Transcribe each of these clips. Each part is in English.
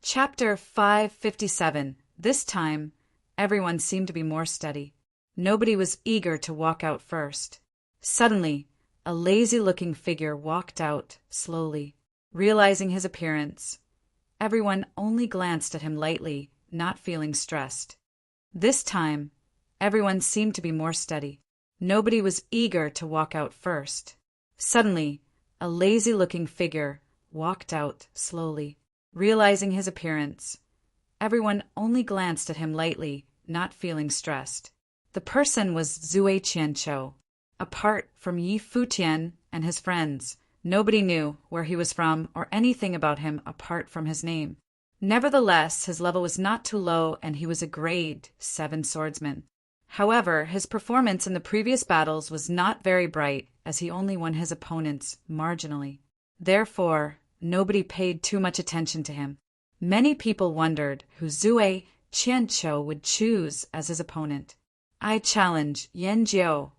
Chapter 557. This time, everyone seemed to be more steady. Nobody was eager to walk out first. Suddenly, a lazy-looking figure walked out, slowly. Realizing his appearance, everyone only glanced at him lightly, not feeling stressed. This time, everyone seemed to be more steady. Nobody was eager to walk out first. Suddenly, a lazy-looking figure walked out, slowly. Realizing his appearance, everyone only glanced at him lightly, not feeling stressed. The person was Zue Qianqiu. Apart from Yi Futian and his friends, nobody knew where he was from or anything about him apart from his name. Nevertheless, his level was not too low and he was a grade 7 swordsman. However, his performance in the previous battles was not very bright, as he only won his opponents marginally. Therefore, nobody paid too much attention to him. Many people wondered who Zue Qianqiu would choose as his opponent. "I challenge Yan Jiu."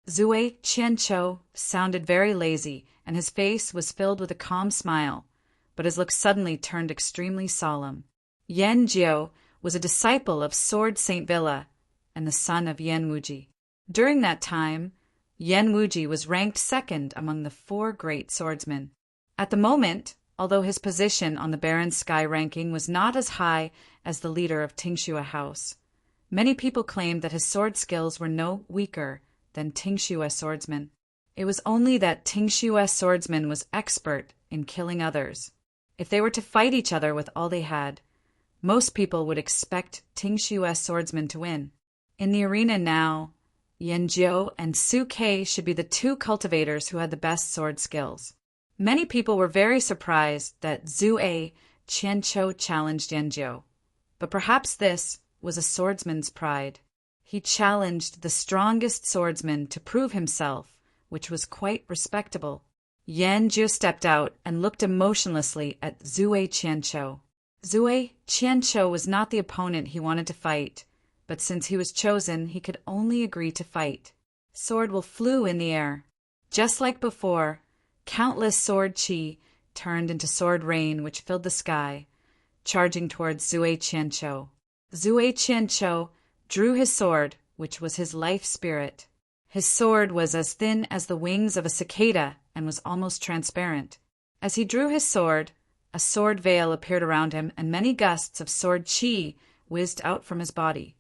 Zue Qianqiu sounded very lazy, and his face was filled with a calm smile, but his look suddenly turned extremely solemn. Yan Jiu was a disciple of Sword Saint Villa and the son of Yan Wuji. During that time, Yan Wuji was ranked second among the 4 great swordsmen. At the moment, although his position on the Baron Sky ranking was not as high as the leader of Tingxue House, many people claimed that his sword skills were no weaker than Tingxue swordsmen. It was only that Tingxue swordsman was expert in killing others. If they were to fight each other with all they had, most people would expect Tingxue swordsmen to win. In the arena now, Yan Jiu and Su Kei should be the 2 cultivators who had the best sword skills. Many people were very surprised that Zue Qianqiu challenged Yan Jiu, but perhaps this was a swordsman's pride. He challenged the strongest swordsman to prove himself, which was quite respectable. Yan Jiu stepped out and looked emotionlessly at Zue Qianqiu. Zue Qianqiu was not the opponent he wanted to fight, but since he was chosen, he could only agree to fight. Sword will flew in the air. Just like before, countless sword chi turned into sword rain which filled the sky, charging towards Zue Qianqiu. Zue Qianqiu drew his sword, which was his life spirit. His sword was as thin as the wings of a cicada and was almost transparent. As he drew his sword, a sword veil appeared around him and many gusts of sword chi whizzed out from his body,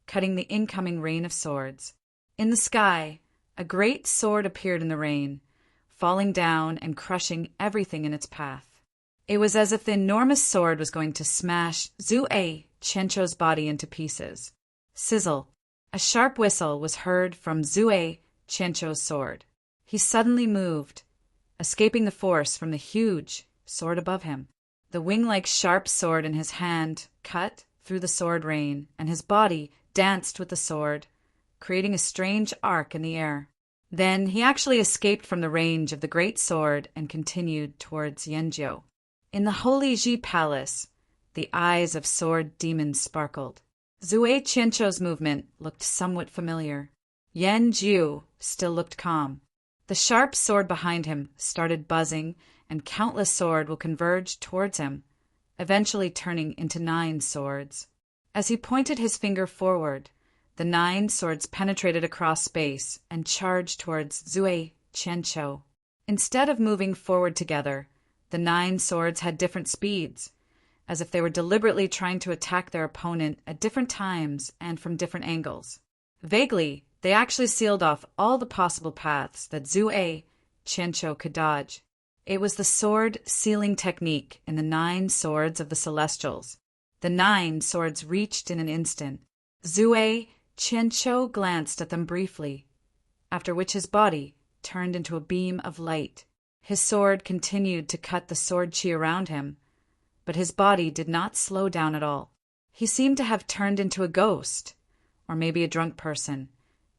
cutting the incoming rain of swords. In the sky, a great sword appeared in the rain, falling down and crushing everything in its path. It was as if the enormous sword was going to smash Zue Qianqiu's body into pieces. Sizzle! A sharp whistle was heard from Zue Qianqiu's sword. He suddenly moved, escaping the force from the huge sword above him. The wing-like sharp sword in his hand cut through the sword rain, and his body danced with the sword, creating a strange arc in the air. Then he actually escaped from the range of the great sword and continued towards Yanjiu. In the Holy Ji Palace, the eyes of sword demons sparkled. Zue Qianqiu's movement looked somewhat familiar. Yan Jiu still looked calm. The sharp sword behind him started buzzing, and countless swords will converge towards him, eventually turning into 9 swords. As he pointed his finger forward, the 9 swords penetrated across space and charged towards Zue Qianqiu. Instead of moving forward together, the 9 swords had different speeds, as if they were deliberately trying to attack their opponent at different times and from different angles. Vaguely, they actually sealed off all the possible paths that Zue Qianqiu could dodge. It was the sword sealing technique in the 9 swords of the Celestials. The 9 swords reached in an instant. Zue Qianqiu glanced at them briefly, after which his body turned into a beam of light. His sword continued to cut the sword chi around him, but his body did not slow down at all. He seemed to have turned into a ghost, or maybe a drunk person,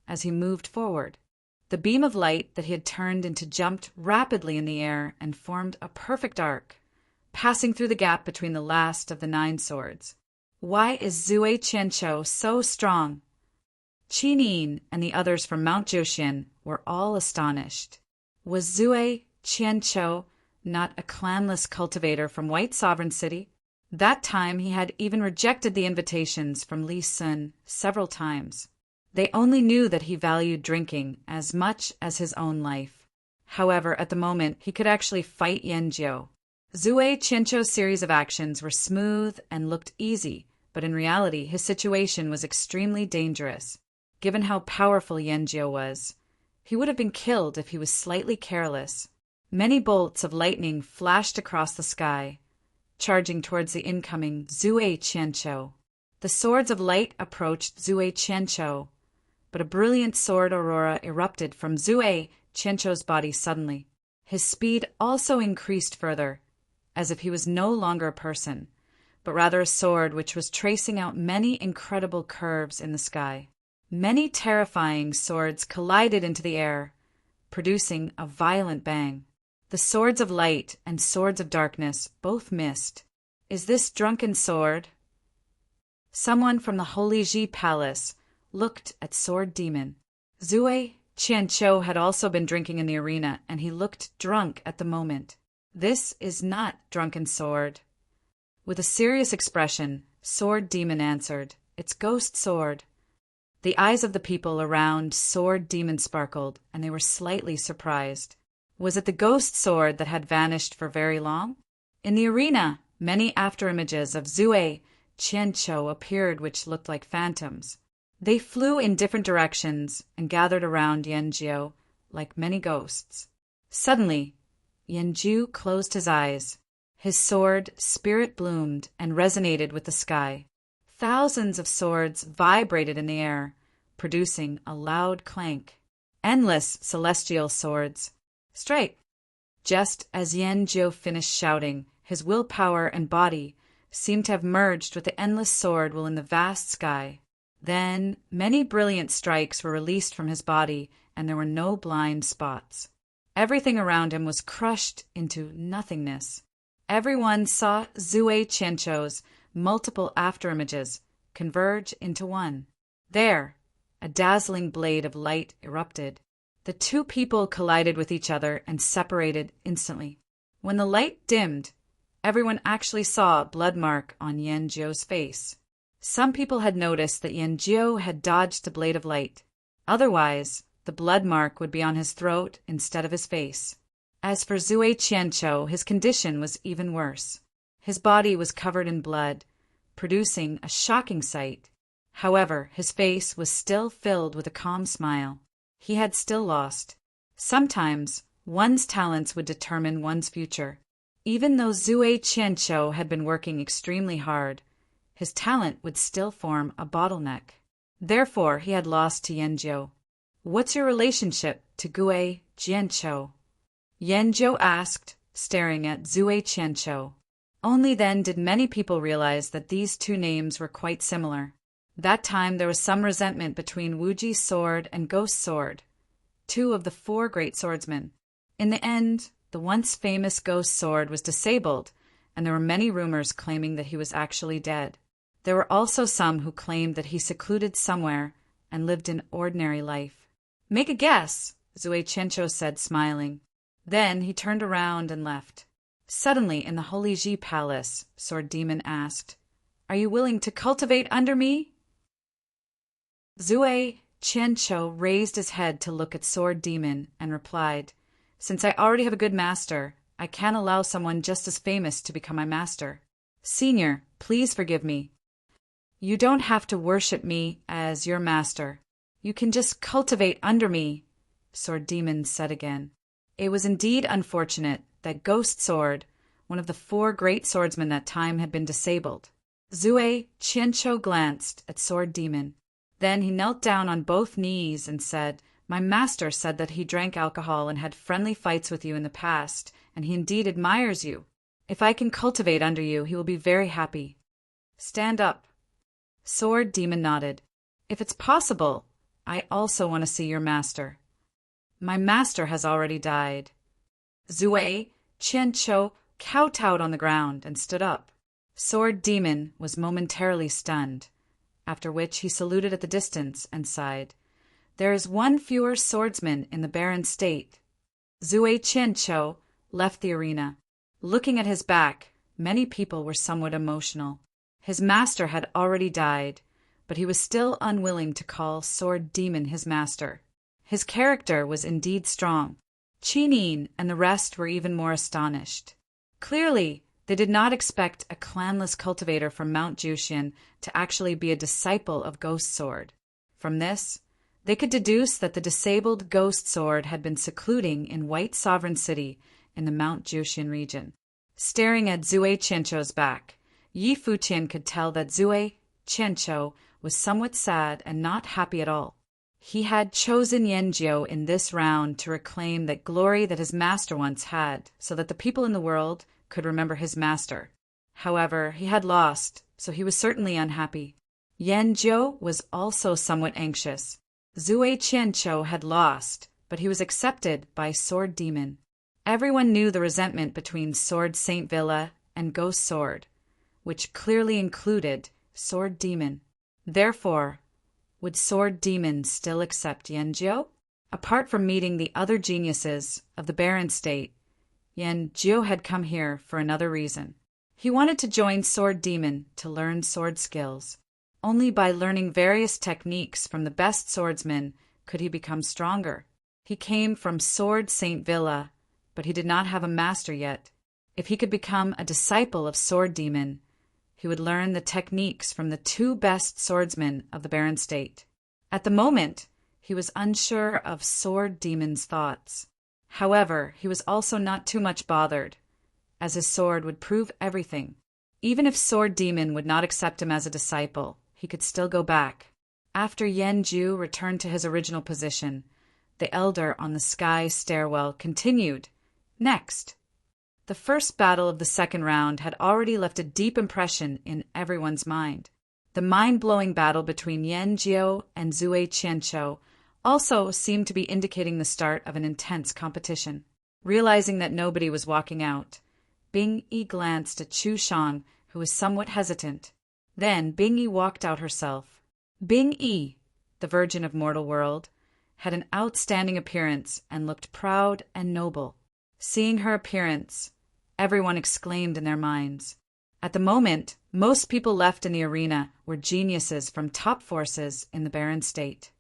as he moved forward. The beam of light that he had turned into jumped rapidly in the air and formed a perfect arc, passing through the gap between the last of the 9 swords. Why is Zue Qianqiu so strong? Qinin and the others from Mount Jiuxian were all astonished. Was Zue Qianqiu not a clanless cultivator from White Sovereign City? That time he had even rejected the invitations from Li Sun several times. They only knew that he valued drinking as much as his own life. However, at the moment, he could actually fight Yanjiu. Zue Qianzhou's series of actions were smooth and looked easy, but in reality his situation was extremely dangerous. Given how powerful Yanjiu was, he would have been killed if he was slightly careless. Many bolts of lightning flashed across the sky, charging towards the incoming Zue Qianzhou. The swords of light approached Zue Qianzhou, but a brilliant sword aurora erupted from Zue Qianzhou's body suddenly. His speed also increased further, as if he was no longer a person, but rather a sword which was tracing out many incredible curves in the sky. Many terrifying swords collided into the air, producing a violent bang. The swords of light and swords of darkness both missed. Is this drunken sword? Someone from the Holy Ji Palace looked at Sword Demon. Zue Qianzhou had also been drinking in the arena, and he looked drunk at the moment. This is not drunken sword. With a serious expression, Sword Demon answered, "It's Ghost Sword." The eyes of the people around Sword Demon sparkled, and they were slightly surprised. Was it the ghost sword that had vanished for very long? In the arena, many afterimages of Zue Qianzhou appeared which looked like phantoms. They flew in different directions and gathered around Yanjiu like many ghosts. Suddenly, Yanjiu closed his eyes. His sword, spirit, bloomed and resonated with the sky. Thousands of swords vibrated in the air, producing a loud clank. Endless celestial swords. Strike! Just as Yanjiu finished shouting, his willpower and body seemed to have merged with the endless sword while in the vast sky. Then many brilliant strikes were released from his body, and there were no blind spots. Everything around him was crushed into nothingness. Everyone saw Zue Qianzhou's multiple afterimages converge into one. There, a dazzling blade of light erupted. The two people collided with each other and separated instantly. When the light dimmed, everyone actually saw a blood mark on Yanjiu's face. Some people had noticed that Yanjiu had dodged the blade of light. Otherwise, the blood mark would be on his throat instead of his face. As for Zue Qianzhou, his condition was even worse. His body was covered in blood, producing a shocking sight. However, his face was still filled with a calm smile. He had still lost. Sometimes, one's talents would determine one's future. Even though Zue Qianzhou had been working extremely hard, his talent would still form a bottleneck. Therefore, he had lost to Yanjiu. "What's your relationship to Gue Jianzhou?" Yanjiu asked, staring at Zue Qianzhou. Only then did many people realize that these two names were quite similar. That time there was some resentment between Wuji's sword and Ghost Sword, two of the four great swordsmen. In the end, the once famous Ghost Sword was disabled, and there were many rumors claiming that he was actually dead. There were also some who claimed that he secluded somewhere and lived an ordinary life. "Make a guess," Zue Qianzhou said, smiling. Then he turned around and left. Suddenly, in the Holy Ji Palace, Sword Demon asked, "Are you willing to cultivate under me?" Zue Qianzhou raised his head to look at Sword Demon and replied, "Since I already have a good master, I can't allow someone just as famous to become my master. Senior, please forgive me. You don't have to worship me as your master. You can just cultivate under me," Sword Demon said again. It was indeed unfortunate that Ghost Sword, one of the four great swordsmen that time, had been disabled. Zue Qianzhou glanced at Sword Demon. Then he knelt down on both knees and said, "My master said that he drank alcohol and had friendly fights with you in the past, and he indeed admires you. If I can cultivate under you, he will be very happy. Stand up." Sword Demon nodded. "If it's possible, I also want to see your master." "My master has already died." Zue Qianzhou kowtowed on the ground and stood up. Sword Demon was momentarily stunned, after which he saluted at the distance and sighed. "There is one fewer swordsman in the barren state." Zue Qianzhou left the arena. Looking at his back, many people were somewhat emotional. His master had already died, but he was still unwilling to call Sword Demon his master. His character was indeed strong. Chinin and the rest were even more astonished. Clearly, they did not expect a clanless cultivator from Mount Jushian to actually be a disciple of Ghost Sword. From this, they could deduce that the disabled Ghost Sword had been secluding in White Sovereign City in the Mount Jushian region. Staring at Zue Qianzhou's back, Yi Futian could tell that Zue Qianzhou was somewhat sad and not happy at all. He had chosen Yanjiu in this round to reclaim that glory that his master once had, so that the people in the world could remember his master. However, he had lost, so he was certainly unhappy. Yanjiu was also somewhat anxious. Zue Qianzhou had lost, but he was accepted by Sword Demon. Everyone knew the resentment between Sword Saint Villa and Ghost Sword, which clearly included Sword Demon. Therefore, would Sword Demon still accept Yanjiu? Apart from meeting the other geniuses of the Barren State, Yanjiu had come here for another reason. He wanted to join Sword Demon to learn sword skills. Only by learning various techniques from the best swordsmen could he become stronger. He came from Sword Saint Villa, but he did not have a master yet. If he could become a disciple of Sword Demon, he would learn the techniques from the two best swordsmen of the Barren State. At the moment, he was unsure of Sword Demon's thoughts. However, he was also not too much bothered, as his sword would prove everything. Even if Sword Demon would not accept him as a disciple, he could still go back. After Yanjiu returned to his original position, the elder on the sky stairwell continued. Next. The first battle of the second round had already left a deep impression in everyone's mind. The mind-blowing battle between Yanjiu and Zue Qianzhou also seemed to be indicating the start of an intense competition. Realizing that nobody was walking out, Bing Yi glanced at Chu Shang, who was somewhat hesitant. Then Bing Yi walked out herself. Bing Yi, the Virgin of Mortal World, had an outstanding appearance and looked proud and noble. Seeing her appearance, everyone exclaimed in their minds. At the moment, most people left in the arena were geniuses from top forces in the Barren State.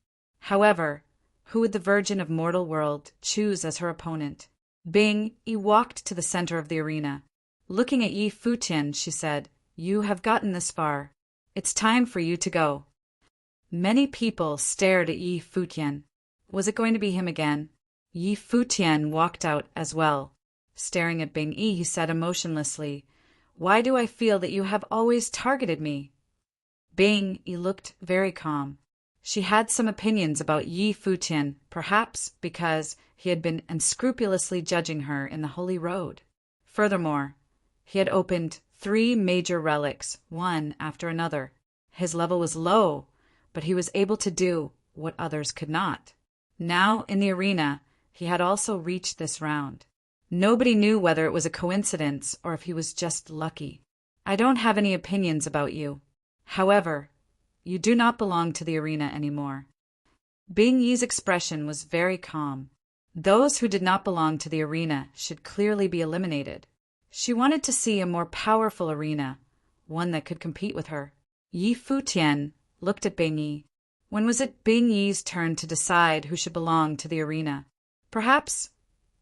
However, who would the Virgin of Mortal World choose as her opponent? Bing Yi walked to the center of the arena. Looking at Yi Futian, she said, "You have gotten this far. It's time for you to go." Many people stared at Yi Futian. Was it going to be him again? Yi Futian walked out as well. Staring at Bing Yi, he said emotionlessly, "Why do I feel that you have always targeted me?" Bing Yi looked very calm. She had some opinions about Yi Futian, perhaps because he had been unscrupulously judging her in the Holy Road. Furthermore, he had opened 3 major relics, one after another. His level was low, but he was able to do what others could not. Now, in the arena, he had also reached this round. Nobody knew whether it was a coincidence or if he was just lucky. "I don't have any opinions about you. However, you do not belong to the arena anymore." Bing Yi's expression was very calm. Those who did not belong to the arena should clearly be eliminated. She wanted to see a more powerful arena, one that could compete with her. Yi Futian looked at Bing Yi. When was it Bing Yi's turn to decide who should belong to the arena? Perhaps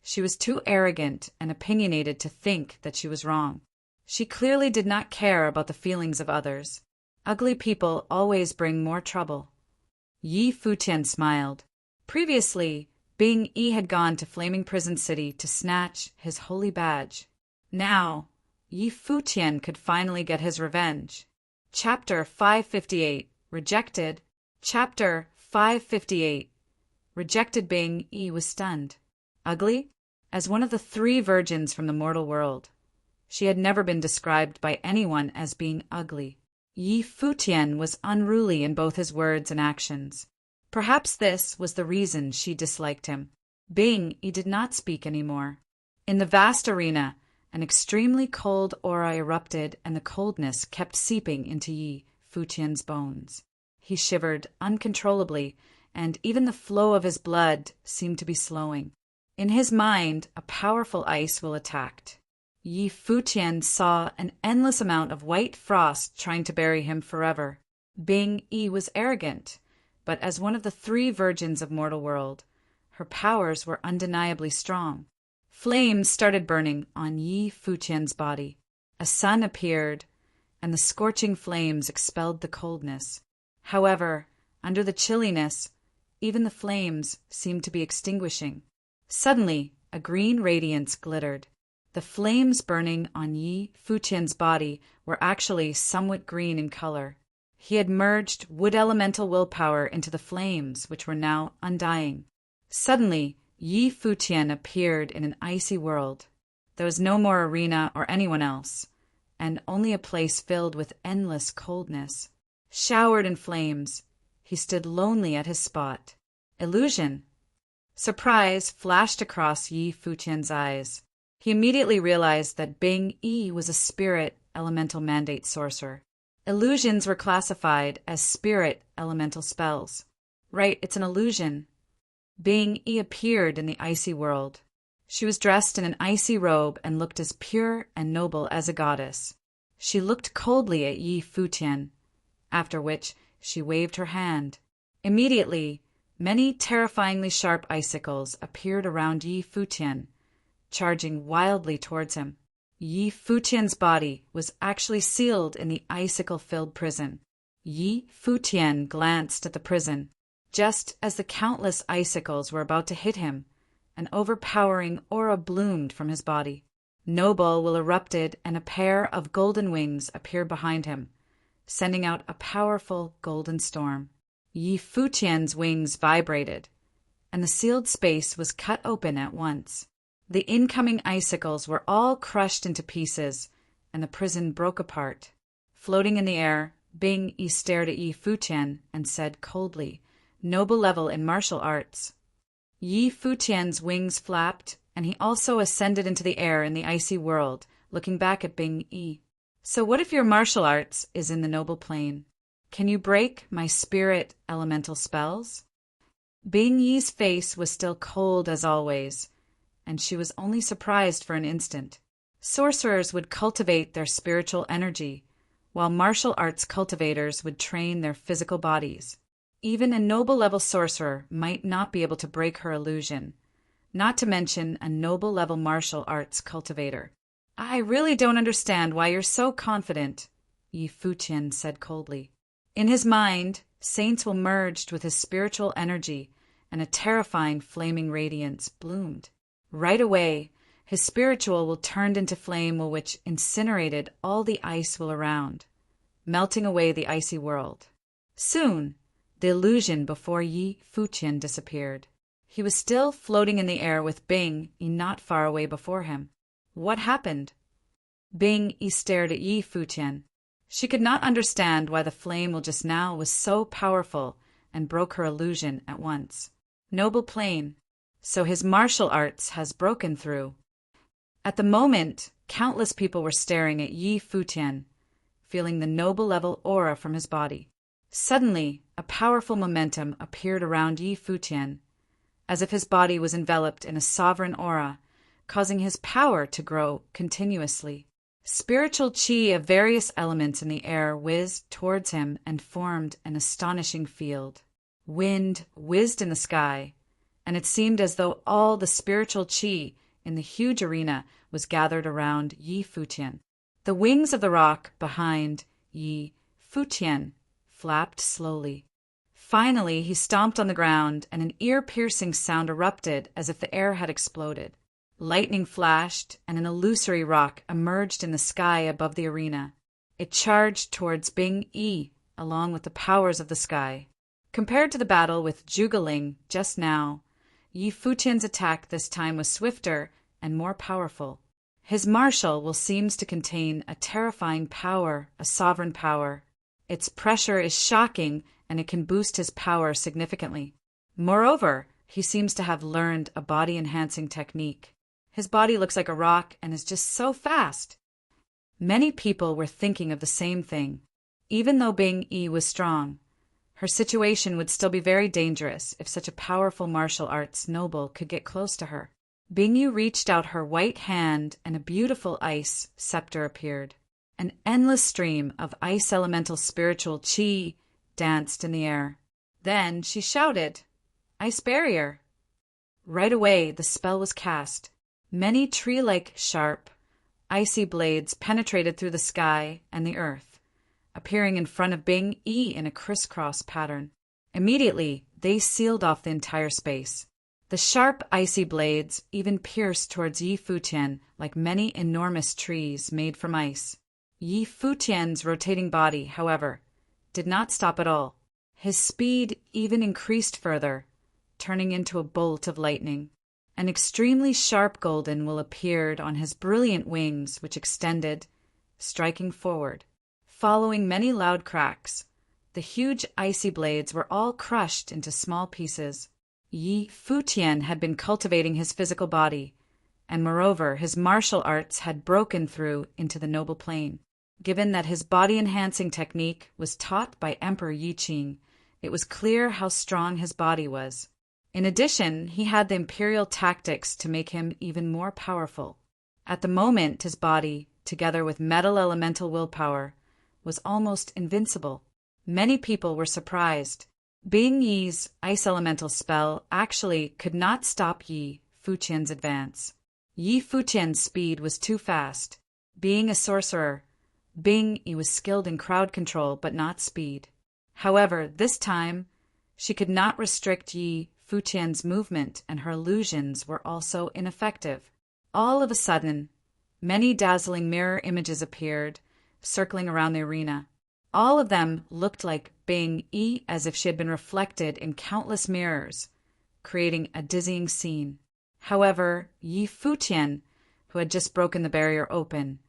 she was too arrogant and opinionated to think that she was wrong. She clearly did not care about the feelings of others. Ugly people always bring more trouble. Yi Futian smiled. Previously, Bing Yi had gone to Flaming Prison City to snatch his holy badge. Now, Yi Futian could finally get his revenge. Chapter 558, Rejected. Chapter 558. Rejected. Bing Yi was stunned. Ugly? As one of the 3 virgins from the mortal world, she had never been described by anyone as being ugly. Yi Futian was unruly in both his words and actions. Perhaps this was the reason she disliked him. Bing Yi did not speak anymore. In the vast arena, an extremely cold aura erupted and the coldness kept seeping into Yi Futian's bones. He shivered uncontrollably, and even the flow of his blood seemed to be slowing. In his mind, a powerful ice will attack. Yi Futian saw an endless amount of white frost trying to bury him forever. Bing Yi was arrogant, but as one of the 3 virgins of mortal world, her powers were undeniably strong. Flames started burning on Yi Futian's body. A sun appeared, and the scorching flames expelled the coldness. However, under the chilliness, even the flames seemed to be extinguishing. Suddenly, a green radiance glittered. The flames burning on Yi Futian's body were actually somewhat green in color. He had merged wood elemental willpower into the flames, which were now undying. Suddenly, Yi Futian appeared in an icy world. There was no more arena or anyone else, and only a place filled with endless coldness. Showered in flames, he stood lonely at his spot. Illusion. Surprise flashed across Yi Futian's eyes. He immediately realized that Bing Yi was a spirit elemental mandate sorcerer. Illusions were classified as spirit elemental spells. Right, it's an illusion. Bing Yi appeared in the icy world. She was dressed in an icy robe and looked as pure and noble as a goddess. She looked coldly at Yi Futian, after which she waved her hand. Immediately, many terrifyingly sharp icicles appeared around Yi Futian, charging wildly towards him. Yi Futian's body was actually sealed in the icicle-filled prison. Yi Futian glanced at the prison. Just as the countless icicles were about to hit him, an overpowering aura bloomed from his body. Noble will erupted, and a pair of golden wings appeared behind him, sending out a powerful golden storm. Yi Futian's wings vibrated, and the sealed space was cut open at once. The incoming icicles were all crushed into pieces, and the prison broke apart. Floating in the air, Bing Yi stared at Yi Futian and said coldly, "Noble level in martial arts." Yi Futian's wings flapped, and he also ascended into the air in the icy world, looking back at Bing Yi. "So what if your martial arts is in the noble plane? Can you break my spirit elemental spells?" Bing Yi's face was still cold as always, and she was only surprised for an instant. Sorcerers would cultivate their spiritual energy, while martial arts cultivators would train their physical bodies. Even a noble-level sorcerer might not be able to break her illusion, not to mention a noble-level martial arts cultivator. "I really don't understand why you're so confident," Yi Futian said coldly. In his mind, Saints will merged with his spiritual energy, and a terrifying flaming radiance bloomed. Right away, his spiritual will turned into flame which incinerated all the ice will around, melting away the icy world. Soon, the illusion before Yi Futian disappeared. He was still floating in the air with Bing Yi not far away before him. What happened? Bing Yi stared at Yi Futian. She could not understand why the flame will just now was so powerful and broke her illusion at once. Noble plane. So his martial arts has broken through. At the moment, countless people were staring at Yi Futian, feeling the noble level aura from his body. Suddenly, a powerful momentum appeared around Yi Futian, as if his body was enveloped in a sovereign aura, causing his power to grow continuously. Spiritual chi of various elements in the air whizzed towards him and formed an astonishing field. Wind whizzed in the sky, and it seemed as though all the spiritual chi in the huge arena was gathered around Yi Futian. The wings of the rock behind Yi Futian flapped slowly. Finally, he stomped on the ground, and an ear-piercing sound erupted as if the air had exploded. Lightning flashed, and an illusory rock emerged in the sky above the arena. It charged towards Bing Yi, along with the powers of the sky. Compared to the battle with Zhuge just now, Yi Futian's attack this time was swifter and more powerful. His martial will seems to contain a terrifying power, a sovereign power. Its pressure is shocking, and it can boost his power significantly. Moreover, he seems to have learned a body-enhancing technique. His body looks like a rock and is just so fast. Many people were thinking of the same thing. Even though Bing Yi was strong, her situation would still be very dangerous if such a powerful martial arts noble could get close to her. Bingyu reached out her white hand and a beautiful ice scepter appeared. An endless stream of ice elemental spiritual chi danced in the air. Then she shouted, "Ice barrier!" Right away the spell was cast. Many tree-like sharp, icy blades penetrated through the sky and the earth, appearing in front of Bing Yi in a crisscross pattern. Immediately, they sealed off the entire space. The sharp, icy blades even pierced towards Yi Futian like many enormous trees made from ice. Yi Futian's rotating body, however, did not stop at all. His speed even increased further, turning into a bolt of lightning. An extremely sharp golden will appeared on his brilliant wings, which extended, striking forward. Following many loud cracks, the huge icy blades were all crushed into small pieces. Yi Futian had been cultivating his physical body, and moreover his martial arts had broken through into the noble plane. Given that his body-enhancing technique was taught by Emperor Yi Qing, it was clear how strong his body was. In addition, he had the imperial tactics to make him even more powerful. At the moment, his body, together with metal elemental willpower, was almost invincible. Many people were surprised. Bing Yi's ice elemental spell actually could not stop Yi Futian's advance. Yi Futian's speed was too fast. Being a sorcerer, Bing Yi was skilled in crowd control but not speed. However, this time, she could not restrict Yi Futian's movement, and her illusions were also ineffective. All of a sudden, many dazzling mirror images appeared, circling around the arena. All of them looked like Bing Yi as if she had been reflected in countless mirrors, creating a dizzying scene. However, Yi Futian, who had just broken the barrier open,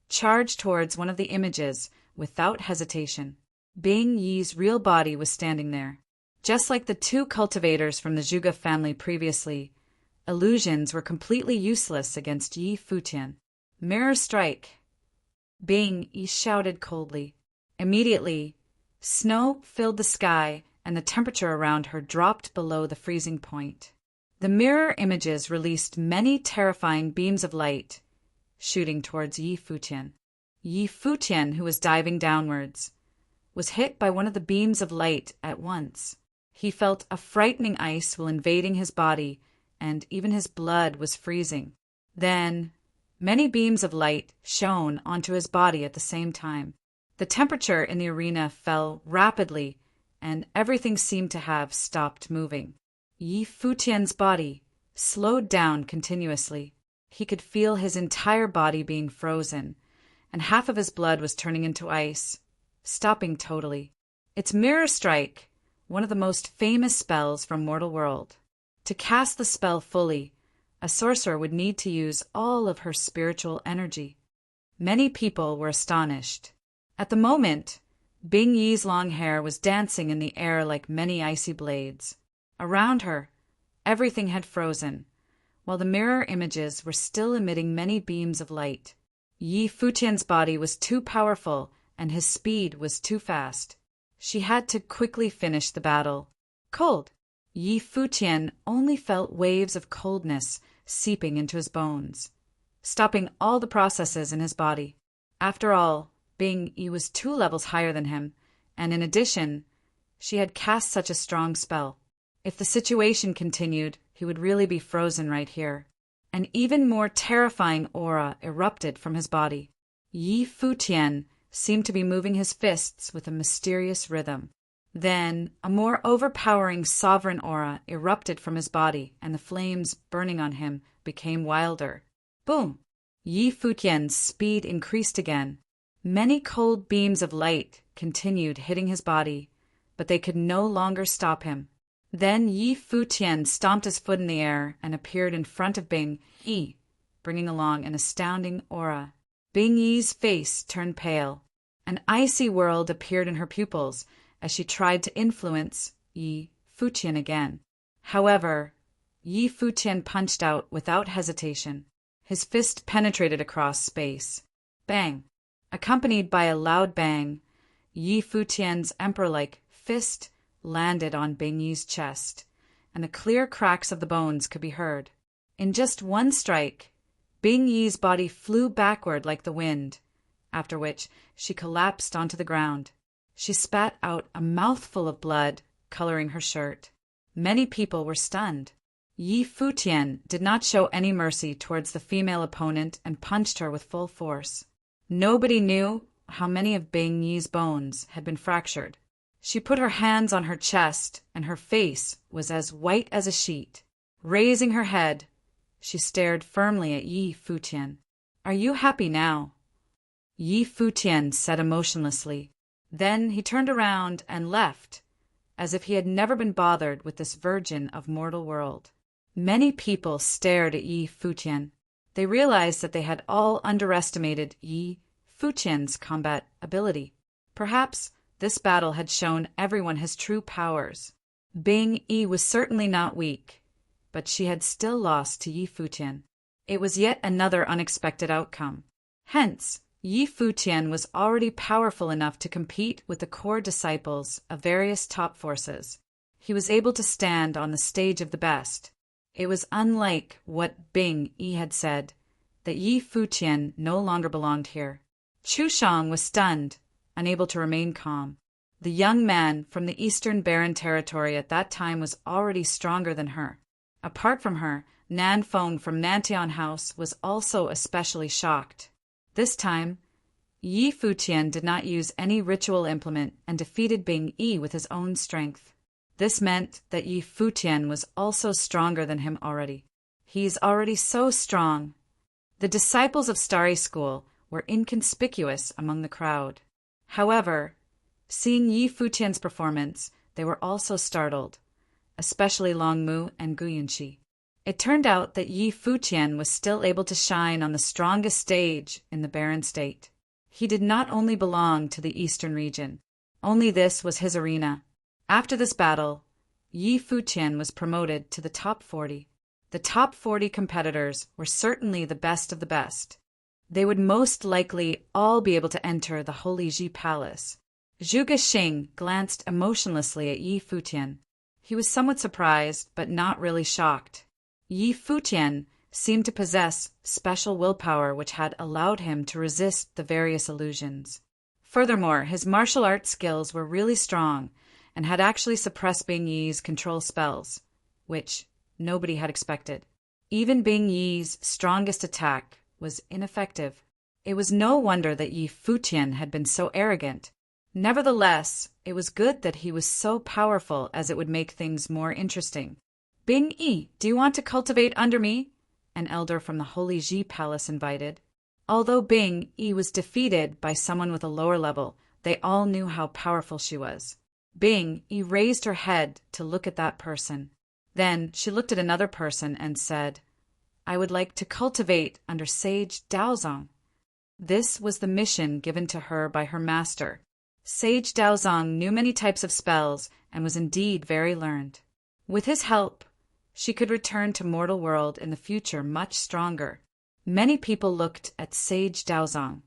charged towards one of the images without hesitation. Bing Yi's real body was standing there. Just like the two cultivators from the Zhuge family previously, illusions were completely useless against Yi Futian. "Mirror strike!" Bing Yi shouted coldly. Immediately, snow filled the sky and the temperature around her dropped below the freezing point. The mirror images released many terrifying beams of light, shooting towards Yi Futian. Yi Futian, who was diving downwards, was hit by one of the beams of light at once. He felt a frightening ice while invading his body, and even his blood was freezing. Then, many beams of light shone onto his body at the same time. The temperature in the arena fell rapidly, and everything seemed to have stopped moving. Yi Futian's body slowed down continuously. He could feel his entire body being frozen, and half of his blood was turning into ice, stopping totally. It's Mirror Strike, one of the most famous spells from Mortal World. To cast the spell fully, a sorcerer would need to use all of her spiritual energy. Many people were astonished. At the moment, Bing Yi's long hair was dancing in the air like many icy blades. Around her, everything had frozen, while the mirror images were still emitting many beams of light. Yi Futian's body was too powerful, and his speed was too fast. She had to quickly finish the battle. Cold. Yi Futian only felt waves of coldness seeping into his bones, stopping all the processes in his body. After all, Bing Yi was 2 levels higher than him, and in addition, she had cast such a strong spell. If the situation continued, he would really be frozen right here. An even more terrifying aura erupted from his body. Yi Futian seemed to be moving his fists with a mysterious rhythm. Then, a more overpowering sovereign aura erupted from his body, and the flames burning on him became wilder. Boom! Yi Futian's speed increased again. Many cold beams of light continued hitting his body, but they could no longer stop him. Then Yi Futian stomped his foot in the air and appeared in front of Bing Yi, bringing along an astounding aura. Bing Yi's face turned pale. An icy world appeared in her pupils as she tried to influence Yi Futian again. However, Yi Futian punched out without hesitation. His fist penetrated across space. Bang! Accompanied by a loud bang, Yi Futian's emperor-like fist landed on Bing Yi's chest, and the clear cracks of the bones could be heard. In just one strike, Bing Yi's body flew backward like the wind, after which she collapsed onto the ground. She spat out a mouthful of blood, coloring her shirt. Many people were stunned. Yi Futian did not show any mercy towards the female opponent and punched her with full force. Nobody knew how many of Bing Yi's bones had been fractured. She put her hands on her chest, and her face was as white as a sheet. Raising her head, she stared firmly at Yi Futian. "Are you happy now?" Yi Futian said emotionlessly. Then he turned around and left, as if he had never been bothered with this virgin of mortal world. Many people stared at Yi Futian. They realized that they had all underestimated Yi Futian's combat ability. Perhaps this battle had shown everyone his true powers. Bing Yi was certainly not weak, but she had still lost to Yi Futian. It was yet another unexpected outcome. Hence, Yi Futian was already powerful enough to compete with the core disciples of various top forces. He was able to stand on the stage of the best. It was unlike what Bing Yi had said, that Yi Futian no longer belonged here. Chu Shang was stunned, unable to remain calm. The young man from the Eastern Barren Territory at that time was already stronger than her. Apart from her, Nan Feng from Nantian House was also especially shocked. This time, Yi Futian did not use any ritual implement and defeated Bing Yi with his own strength. This meant that Yi Futian was also stronger than him already. He's already so strong. The disciples of Starry School were inconspicuous among the crowd. However, seeing Yi Futian's performance, they were also startled, especially Longmu and Guyanxi. It turned out that Yi Futian was still able to shine on the strongest stage in the Barren State. He did not only belong to the Eastern region. Only this was his arena. After this battle, Yi Futian was promoted to the top 40. The top 40 competitors were certainly the best of the best. They would most likely all be able to enter the Holy Ji Palace. Zhu Gexing glanced emotionlessly at Yi Futian. He was somewhat surprised, but not really shocked. Yi Futian seemed to possess special willpower which had allowed him to resist the various illusions. Furthermore, his martial arts skills were really strong and had actually suppressed Bing Yi's control spells, which nobody had expected. Even Bing Yi's strongest attack was ineffective. It was no wonder that Yi Futian had been so arrogant. Nevertheless, it was good that he was so powerful, as it would make things more interesting. "Bing Yi, do you want to cultivate under me?" an elder from the Holy Ji Palace invited. Although Bing Yi was defeated by someone with a lower level, they all knew how powerful she was. Bing Yi raised her head to look at that person. Then she looked at another person and said, "I would like to cultivate under Sage Daozong." This was the mission given to her by her master. Sage Daozong knew many types of spells and was indeed very learned. With his help, she could return to mortal world in the future much stronger. Many people looked at Sage Daozong,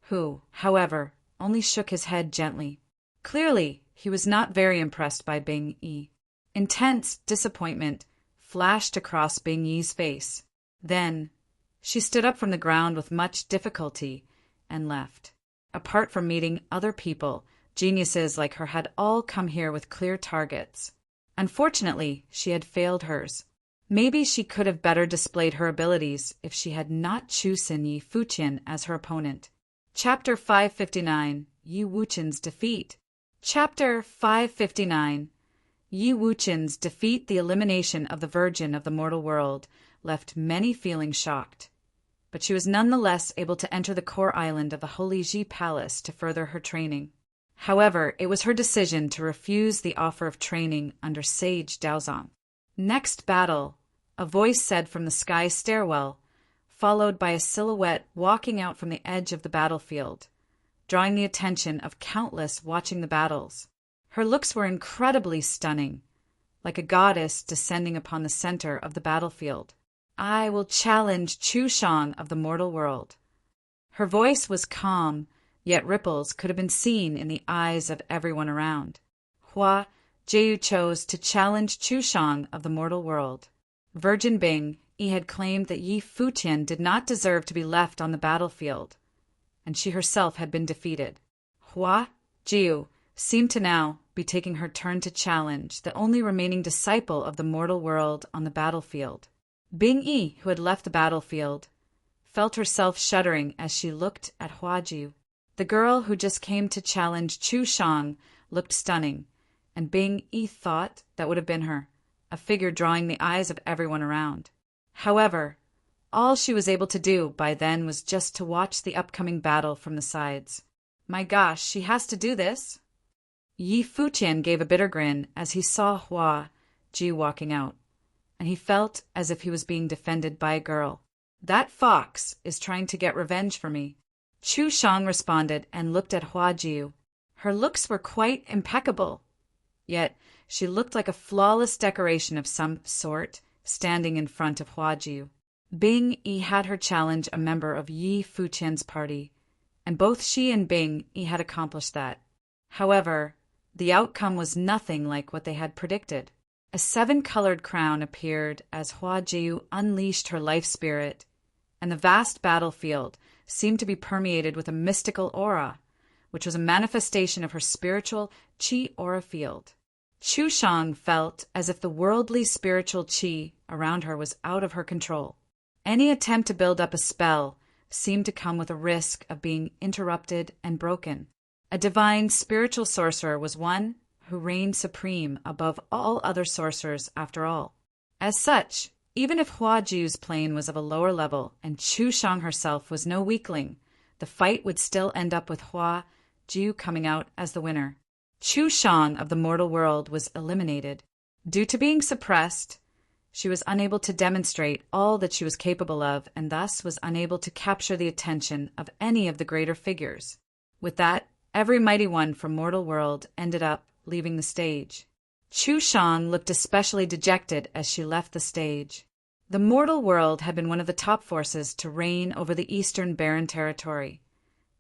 who, however, only shook his head gently. Clearly, he was not very impressed by Bing Yi. Intense disappointment flashed across Bing Yi's face. Then, she stood up from the ground with much difficulty and left. Apart from meeting other people, geniuses like her had all come here with clear targets. Unfortunately, she had failed hers. Maybe she could have better displayed her abilities if she had not chosen Yi Futian as her opponent. Chapter 559, Yi Wuqian's Defeat. Chapter 559. Yi Wuqian's defeat, the elimination of the Virgin of the mortal world, left many feeling shocked. But she was nonetheless able to enter the core island of the Holy Ji Palace to further her training. However, it was her decision to refuse the offer of training under Sage Daozong. "Next battle," a voice said from the sky stairwell, followed by a silhouette walking out from the edge of the battlefield, drawing the attention of countless watching the battles. Her looks were incredibly stunning, like a goddess descending upon the center of the battlefield. "I will challenge Chu Shang of the mortal world." Her voice was calm, yet ripples could have been seen in the eyes of everyone around. Hua Jiu chose to challenge Chu Shang of the mortal world. Virgin Bing Yi had claimed that Yi Futian did not deserve to be left on the battlefield, and she herself had been defeated. Hua Jiu seemed to now be taking her turn to challenge the only remaining disciple of the mortal world on the battlefield. Bing Yi, who had left the battlefield, felt herself shuddering as she looked at Hua Jiu. The girl who just came to challenge Chu Shang looked stunning, and Bing Yi thought that would have been her, a figure drawing the eyes of everyone around. However, all she was able to do by then was just to watch the upcoming battle from the sides. My gosh, she has to do this! Yi Futian gave a bitter grin as he saw Hua Jiu walking out, and he felt as if he was being defended by a girl. That fox is trying to get revenge for me. Chu Shang responded and looked at Hua Jiu. Her looks were quite impeccable, yet she looked like a flawless decoration of some sort standing in front of Hua Jiu. Bing Yi had her challenge a member of Yi Futian's party, and both she and Bing Yi had accomplished that. However, the outcome was nothing like what they had predicted. A 7-colored crown appeared as Hua Jiu unleashed her life spirit, and the vast battlefield seemed to be permeated with a mystical aura, which was a manifestation of her spiritual qi aura field. Chu Shang felt as if the worldly spiritual qi around her was out of her control. Any attempt to build up a spell seemed to come with a risk of being interrupted and broken. A divine spiritual sorcerer was one who reigned supreme above all other sorcerers after all. As such, even if Hua Jiu's plane was of a lower level and Chu Shang herself was no weakling, the fight would still end up with Hua Jiu coming out as the winner. Chu Shang of the mortal world was eliminated. Due to being suppressed, she was unable to demonstrate all that she was capable of and thus was unable to capture the attention of any of the greater figures. With that, every mighty one from mortal world ended up leaving the stage. Chu Shang looked especially dejected as she left the stage. The mortal world had been one of the top forces to reign over the Eastern Barren Territory,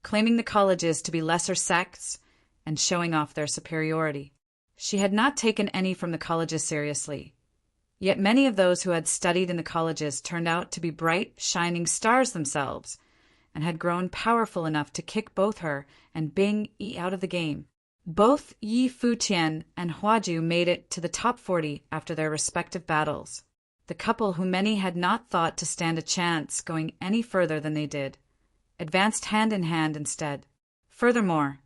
claiming the colleges to be lesser sects and showing off their superiority. She had not taken any from the colleges seriously, yet many of those who had studied in the colleges turned out to be bright, shining stars themselves, and had grown powerful enough to kick both her and Bing Yi out of the game. Both Yi Futian and Hua Jiu made it to the top 40 after their respective battles. The couple who many had not thought to stand a chance going any further than they did, advanced hand in hand instead. Furthermore,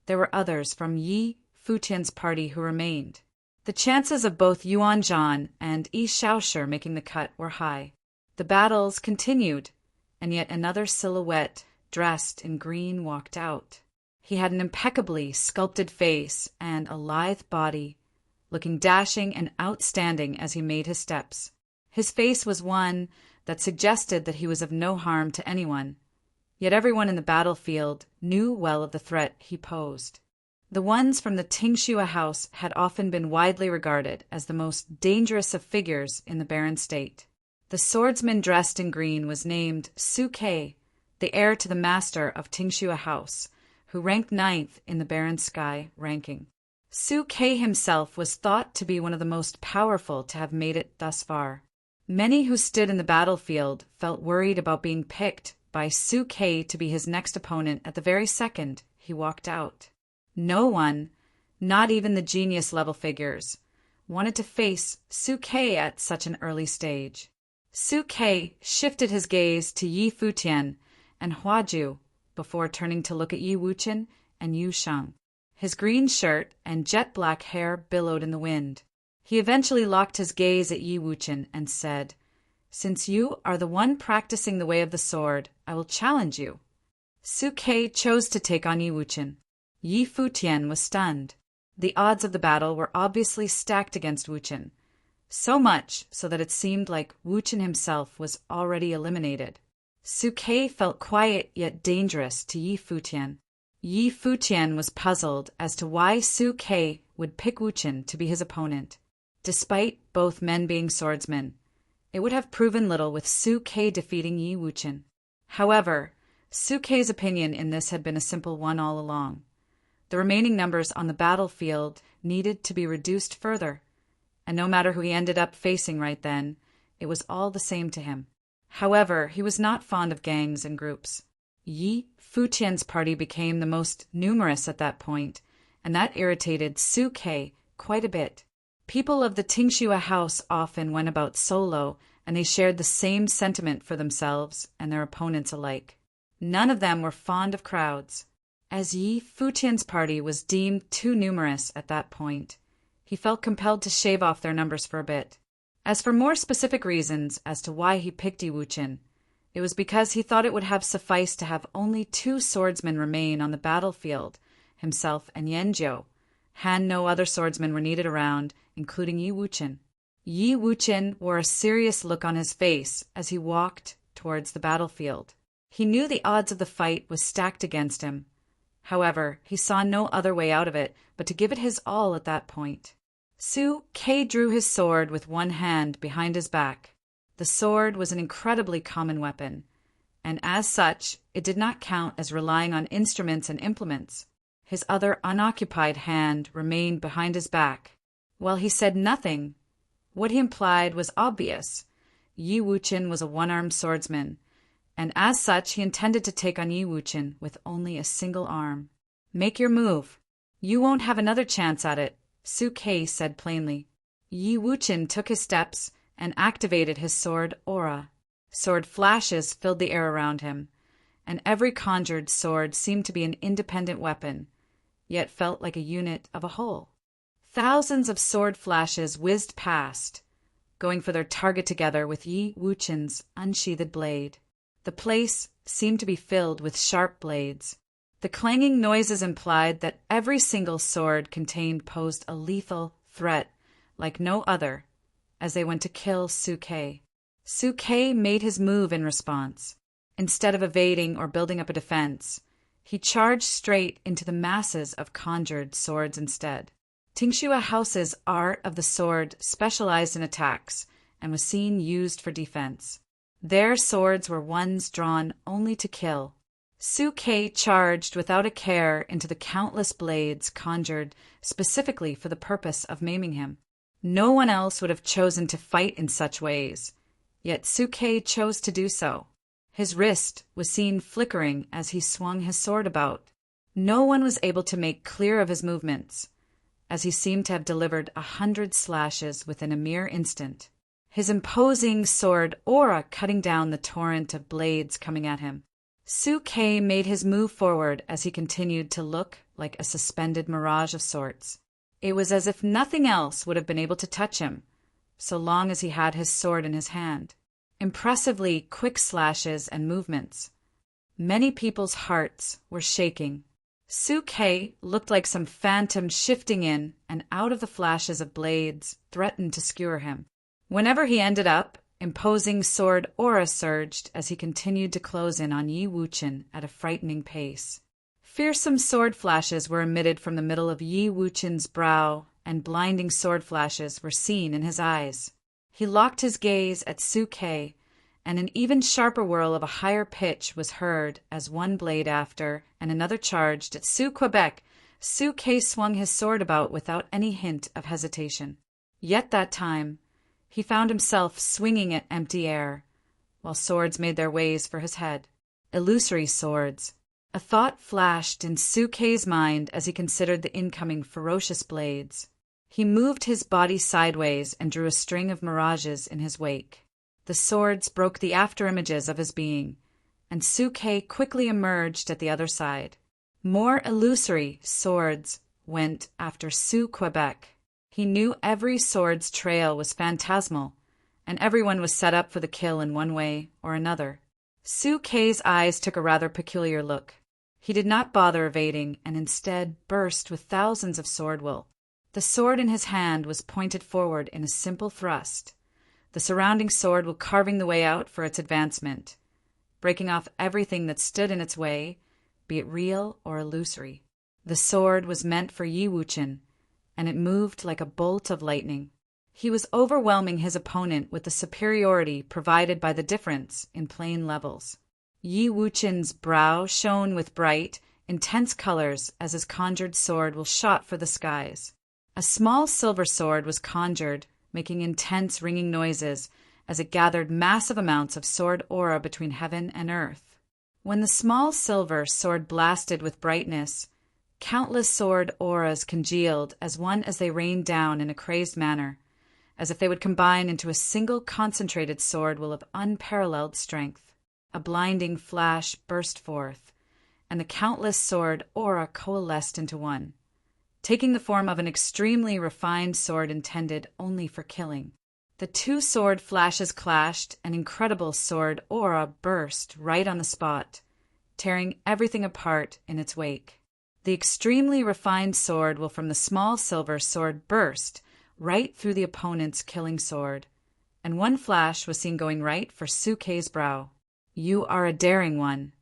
there were others from Yi Futian's party who remained. The chances of both Yuan Zhan and Yi Shaoshi making the cut were high. The battles continued, and yet another silhouette dressed in green walked out. He had an impeccably sculpted face and a lithe body, looking dashing and outstanding as he made his steps. His face was one that suggested that he was of no harm to anyone, yet everyone in the battlefield knew well of the threat he posed. The ones from the Tingxua house had often been widely regarded as the most dangerous of figures in the Barren State. The swordsman dressed in green was named Su Kei, the heir to the master of Tingxua house, who ranked 9th in the Barren Sky ranking. Su Kei himself was thought to be one of the most powerful to have made it thus far. Many who stood in the battlefield felt worried about being picked by Su Kei to be his next opponent at the very second he walked out. No one, not even the genius-level figures, wanted to face Su Kei at such an early stage. Su Kei shifted his gaze to Yi Futian and Hua Jiu before turning to look at Yi Wuchen and Yu Shang. His green shirt and jet-black hair billowed in the wind. He eventually locked his gaze at Yi Wuchen and said, "Since you are the one practicing the way of the sword, I will challenge you." Su Kei chose to take on Yi Wuchen. Yi Futian was stunned. The odds of the battle were obviously stacked against Wuchen, so much so that it seemed like Wuchen himself was already eliminated. Su Kei felt quiet yet dangerous to Yi Futian. Yi Futian was puzzled as to why Su Kei would pick Wuchen to be his opponent. Despite both men being swordsmen, it would have proven little with Su Kei defeating Yi Wuchen. However, Su Kei's opinion in this had been a simple one all along. The remaining numbers on the battlefield needed to be reduced further, and no matter who he ended up facing right then, it was all the same to him. However, he was not fond of gangs and groups. Yi Futian's party became the most numerous at that point, and that irritated Su Ke quite a bit. People of the Tingxua house often went about solo, and they shared the same sentiment for themselves and their opponents alike. None of them were fond of crowds. As Yi Futian's party was deemed too numerous at that point, he felt compelled to shave off their numbers for a bit. As for more specific reasons as to why he picked Yi Wuchen, it was because he thought it would have sufficed to have only 2 swordsmen remain on the battlefield, himself and Yanjiu. No other swordsmen were needed around, including Yi Wuchen. Yi Wuchen wore a serious look on his face as he walked towards the battlefield. He knew the odds of the fight was stacked against him. However, he saw no other way out of it but to give it his all at that point. Su Ke drew his sword with one hand behind his back. The sword was an incredibly common weapon, and as such, it did not count as relying on instruments and implements. His other unoccupied hand remained behind his back. While he said nothing, what he implied was obvious. Yi Wuchen was a one-armed swordsman, and as such he intended to take on Yi Wuchen with only a single arm. "Make your move. You won't have another chance at it," Su Ke said plainly. Yi Wuchen took his steps and activated his sword aura. Sword flashes filled the air around him, and every conjured sword seemed to be an independent weapon, yet felt like a unit of a whole. Thousands of sword flashes whizzed past, going for their target together with Yi Wuchen's unsheathed blade. The place seemed to be filled with sharp blades. The clanging noises implied that every single sword contained posed a lethal threat like no other as they went to kill Su Ke. Su Ke made his move in response. Instead of evading or building up a defense, he charged straight into the masses of conjured swords instead. Tingxua House's art of the sword specialized in attacks and was seen used for defense. Their swords were ones drawn only to kill. Su Ke charged without a care into the countless blades conjured specifically for the purpose of maiming him. No one else would have chosen to fight in such ways, yet Su Ke chose to do so. His wrist was seen flickering as he swung his sword about. No one was able to make clear of his movements, as he seemed to have delivered 100 slashes within a mere instant, his imposing sword aura cutting down the torrent of blades coming at him. Su Ke made his move forward as he continued to look like a suspended mirage of sorts. It was as if nothing else would have been able to touch him, so long as he had his sword in his hand. Impressively quick slashes and movements. Many people's hearts were shaking. Su Ke looked like some phantom shifting in and out of the flashes of blades threatened to skewer him. Whenever he ended up, imposing sword aura surged as he continued to close in on Yi Wuchen at a frightening pace. Fearsome sword flashes were emitted from the middle of Yi Wuchen's brow, and blinding sword flashes were seen in his eyes. He locked his gaze at Su Ke, and an even sharper whirl of a higher pitch was heard as one blade after and another charged at Su Quebec. Su Ke swung his sword about without any hint of hesitation. Yet that time, he found himself swinging at empty air, while swords made their ways for his head. Illusory swords. A thought flashed in Su Ke's mind as he considered the incoming ferocious blades. He moved his body sideways and drew a string of mirages in his wake. The swords broke the afterimages of his being, and Su Ke quickly emerged at the other side. More illusory swords went after Su Quebec. He knew every sword's trail was phantasmal, and everyone was set up for the kill in one way or another. Su Ke's eyes took a rather peculiar look. He did not bother evading, and instead burst with thousands of sword will. The sword in his hand was pointed forward in a simple thrust, the surrounding sword will carving the way out for its advancement, breaking off everything that stood in its way, be it real or illusory. The sword was meant for Yi Wuchen, and it moved like a bolt of lightning. He was overwhelming his opponent with the superiority provided by the difference in plane levels. Yi Wuchen's brow shone with bright, intense colors as his conjured sword will shot for the skies. A small silver sword was conjured, making intense ringing noises, as it gathered massive amounts of sword aura between heaven and earth. When the small silver sword blasted with brightness, countless sword auras congealed as they rained down in a crazed manner, as if they would combine into a single concentrated sword will of unparalleled strength. A blinding flash burst forth, and the countless sword aura coalesced into one, taking the form of an extremely refined sword intended only for killing. The two sword flashes clashed, and incredible sword aura burst right on the spot, tearing everything apart in its wake. The extremely refined sword will from the small silver sword burst right through the opponent's killing sword, and one flash was seen going right for Sukei's brow. "You are a daring one."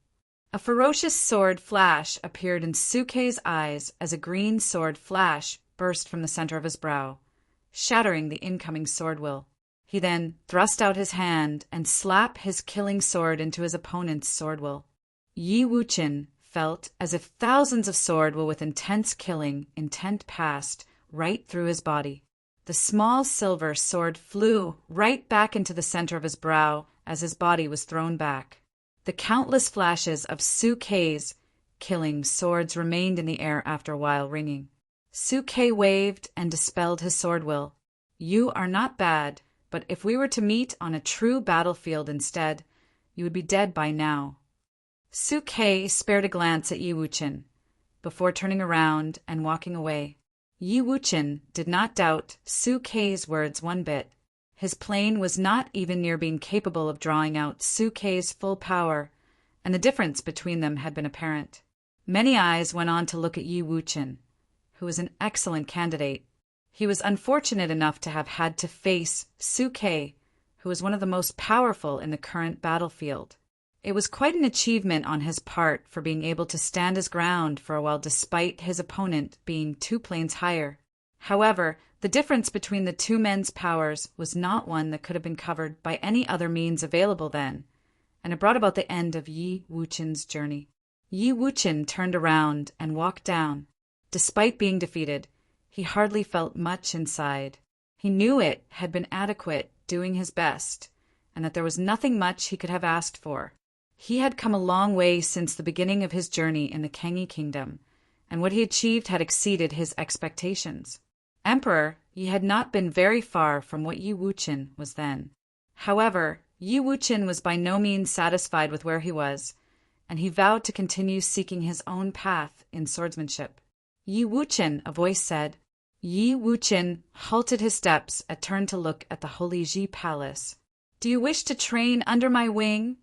A ferocious sword flash appeared in Sukei's eyes as a green sword flash burst from the center of his brow, shattering the incoming sword will. He then thrust out his hand and slapped his killing sword into his opponent's sword will. Yi Wuchen felt as if thousands of sword will with intense killing intent passed right through his body. The small silver sword flew right back into the center of his brow as his body was thrown back. The countless flashes of Sukei's killing swords remained in the air after a while, ringing. Sukei waved and dispelled his sword will. "You are not bad, but if we were to meet on a true battlefield instead, you would be dead by now." Sukei spared a glance at Yi Wuchen before turning around and walking away. Yi Wuchen did not doubt Sukei's words one bit. His plane was not even near being capable of drawing out Sukei's full power, and the difference between them had been apparent. Many eyes went on to look at Yi Wuchen, who was an excellent candidate. He was unfortunate enough to have had to face Sukei, who was one of the most powerful in the current battlefield. It was quite an achievement on his part for being able to stand his ground for a while despite his opponent being 2 planes higher. However, the difference between the two men's powers was not one that could have been covered by any other means available then, and it brought about the end of Yi Wuchen's journey. Yi Wuchen turned around and walked down. Despite being defeated, he hardly felt much inside. He knew it had been adequate, doing his best, and that there was nothing much he could have asked for. He had come a long way since the beginning of his journey in the Kengi Kingdom, and what he achieved had exceeded his expectations. Emperor, he had not been very far from what Yi Wuchen was then. However, Yi Wuchen was by no means satisfied with where he was, and he vowed to continue seeking his own path in swordsmanship. "Yi Wuchen," a voice said. Yi Wuchen halted his steps and turned to look at the Holy Ji Palace. "Do you wish to train under my wing?"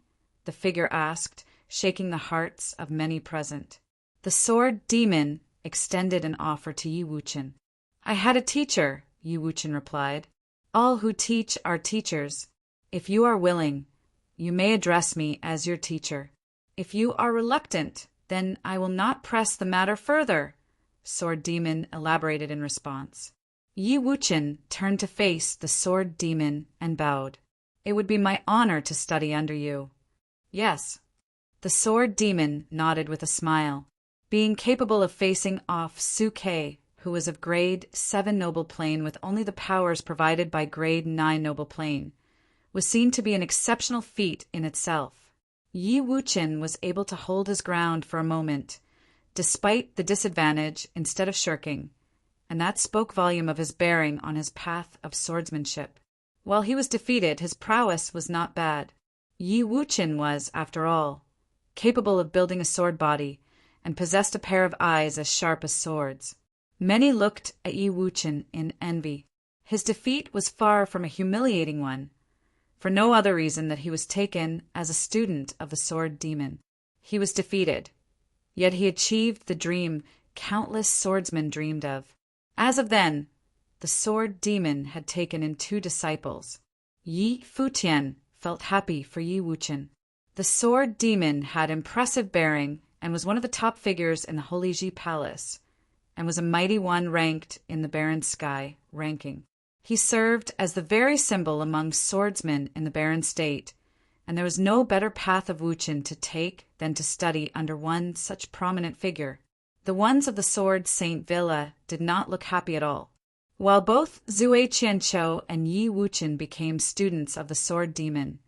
the figure asked, shaking the hearts of many present. The sword demon extended an offer to Yi Wuchen. "I had a teacher," Yi Wuchen replied. "All who teach are teachers. If you are willing, you may address me as your teacher. If you are reluctant, then I will not press the matter further," Sword Demon elaborated in response. Yi Wuchen turned to face the Sword Demon and bowed. "It would be my honor to study under you." "Yes." The Sword Demon nodded with a smile. Being capable of facing off Sukei, who was of grade 7 noble plane with only the powers provided by grade 9 noble plane, was seen to be an exceptional feat in itself. Yi Wuchen was able to hold his ground for a moment, despite the disadvantage, instead of shirking, and that spoke volume of his bearing on his path of swordsmanship. While he was defeated, his prowess was not bad. Yi Wuchen was, after all, capable of building a sword body, and possessed a pair of eyes as sharp as swords. Many looked at Yi Wuchen in envy. His defeat was far from a humiliating one, for no other reason that he was taken as a student of the Sword Demon. He was defeated, yet he achieved the dream countless swordsmen dreamed of. As of then, the Sword Demon had taken in 2 disciples. Yi Futian felt happy for Yi Wuchen. The Sword Demon had impressive bearing and was one of the top figures in the Holy Ji Palace, and was a mighty one ranked in the Barren Sky ranking. He served as the very symbol among swordsmen in the Barren State, and there was no better path of Wuchen to take than to study under one such prominent figure. The ones of the Sword Saint Villa did not look happy at all. While both Zue Qianqiu and Yi Wuqian became students of the Sword Demon,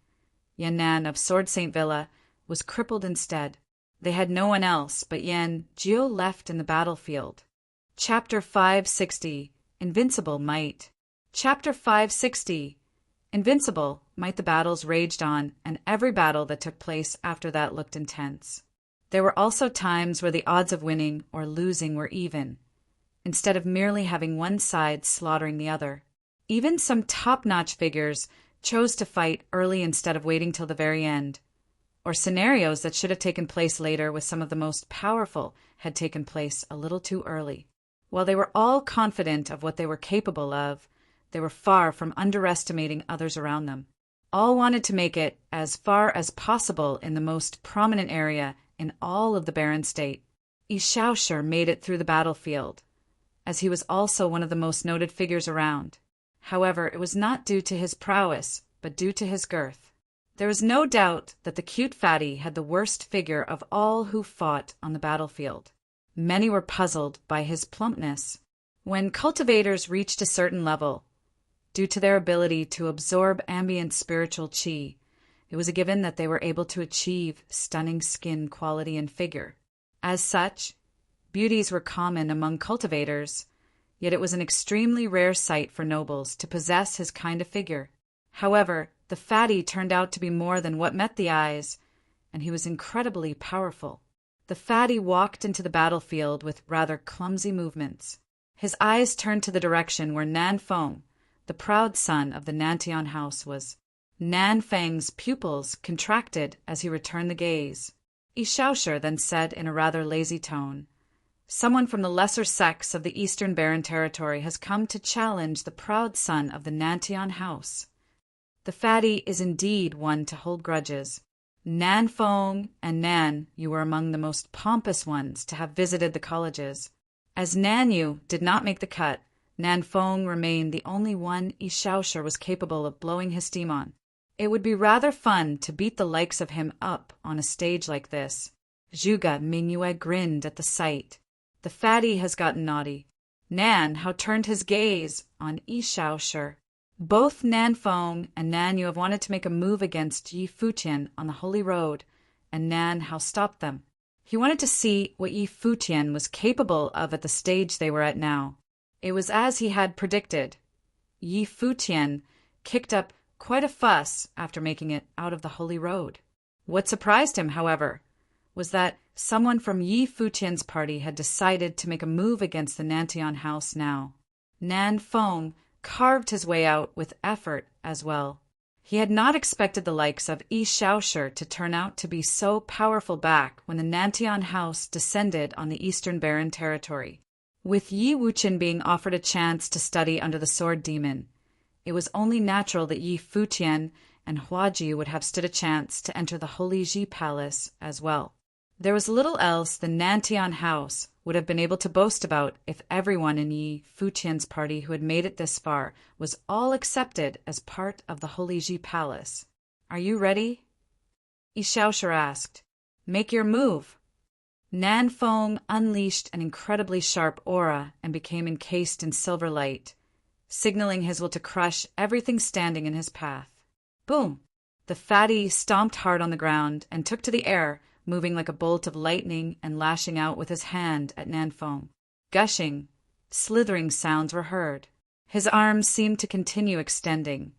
Yan Nan of Sword Saint Villa was crippled instead. They had no one else but Yan Jiu left in the battlefield. Chapter 560 Invincible Might. Chapter 560 Invincible Might. The battles raged on, and every battle that took place after that looked intense. There were also times where the odds of winning or losing were even, instead of merely having one side slaughtering the other. Even some top-notch figures chose to fight early instead of waiting till the very end, or scenarios that should have taken place later with some of the most powerful had taken place a little too early. While they were all confident of what they were capable of, they were far from underestimating others around them. All wanted to make it as far as possible in the most prominent area in all of the Barren State. Yi Shaoshi made it through the battlefield, as he was also one of the most noted figures around. However, it was not due to his prowess, but due to his girth. There was no doubt that the cute fatty had the worst figure of all who fought on the battlefield. Many were puzzled by his plumpness. When cultivators reached a certain level, due to their ability to absorb ambient spiritual qi, it was a given that they were able to achieve stunning skin quality and figure. As such, beauties were common among cultivators, yet it was an extremely rare sight for nobles to possess his kind of figure. However, the fatty turned out to be more than what met the eyes, and he was incredibly powerful. The fatty walked into the battlefield with rather clumsy movements. His eyes turned to the direction where Nan Feng, the proud son of the Nantian house, was. Nan Feng's pupils contracted as he returned the gaze. Yi Shaoshi then said in a rather lazy tone, "Someone from the lesser sects of the Eastern Barren Territory has come to challenge the proud son of the Nantian house. The fatty is indeed one to hold grudges. Nan Feng and Nan Yu were among the most pompous ones to have visited the colleges. As Nan Yu did not make the cut, Nan Feng remained the only one Yi Shaoshi was capable of blowing his steam on. It would be rather fun to beat the likes of him up on a stage like this." Zhuge Mingyue grinned at the sight. The fatty has gotten naughty. Nan how turned his gaze on Yi Shaoshi. Both Nan Feng and Nan Yu have wanted to make a move against Yi Futian on the Holy Road, and Nan how stopped them. He wanted to see what Yi Futian was capable of at the stage they were at now. It was as he had predicted. Yi Futian kicked up quite a fuss after making it out of the Holy Road. What surprised him, however, was that someone from Yi Futian's party had decided to make a move against the Nantian house now. Nan Feng carved his way out with effort as well. He had not expected the likes of Yi Shaoshi to turn out to be so powerful back when the Nantian house descended on the Eastern Barren Territory. With Yi Wuqian being offered a chance to study under the Sword Demon, it was only natural that Yi Futian and Huaji would have stood a chance to enter the Holy Ji Palace as well. There was little else the Nantian house would have been able to boast about if everyone in Yi Futian's party who had made it this far was all accepted as part of the Holy Ji Palace. "Are you ready?" Yi Shaoshi asked. "Make your move." Nan Feng unleashed an incredibly sharp aura and became encased in silver light, signaling his will to crush everything standing in his path. Boom! The fatty stomped hard on the ground and took to the air, moving like a bolt of lightning and lashing out with his hand at Nan Feng. Gushing, slithering sounds were heard. His arms seemed to continue extending,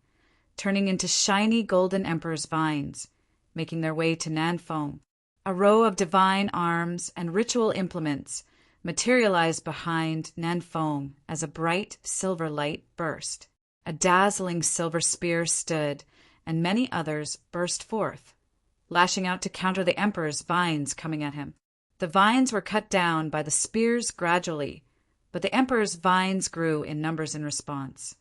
turning into shiny golden emperor's vines, making their way to Nan Feng. A row of divine arms and ritual implements materialized behind Nan Feng as a bright silver light burst. A dazzling silver spear stood, and many others burst forth, lashing out to counter the emperor's vines coming at him. The vines were cut down by the spears gradually, but the emperor's vines grew in numbers in response.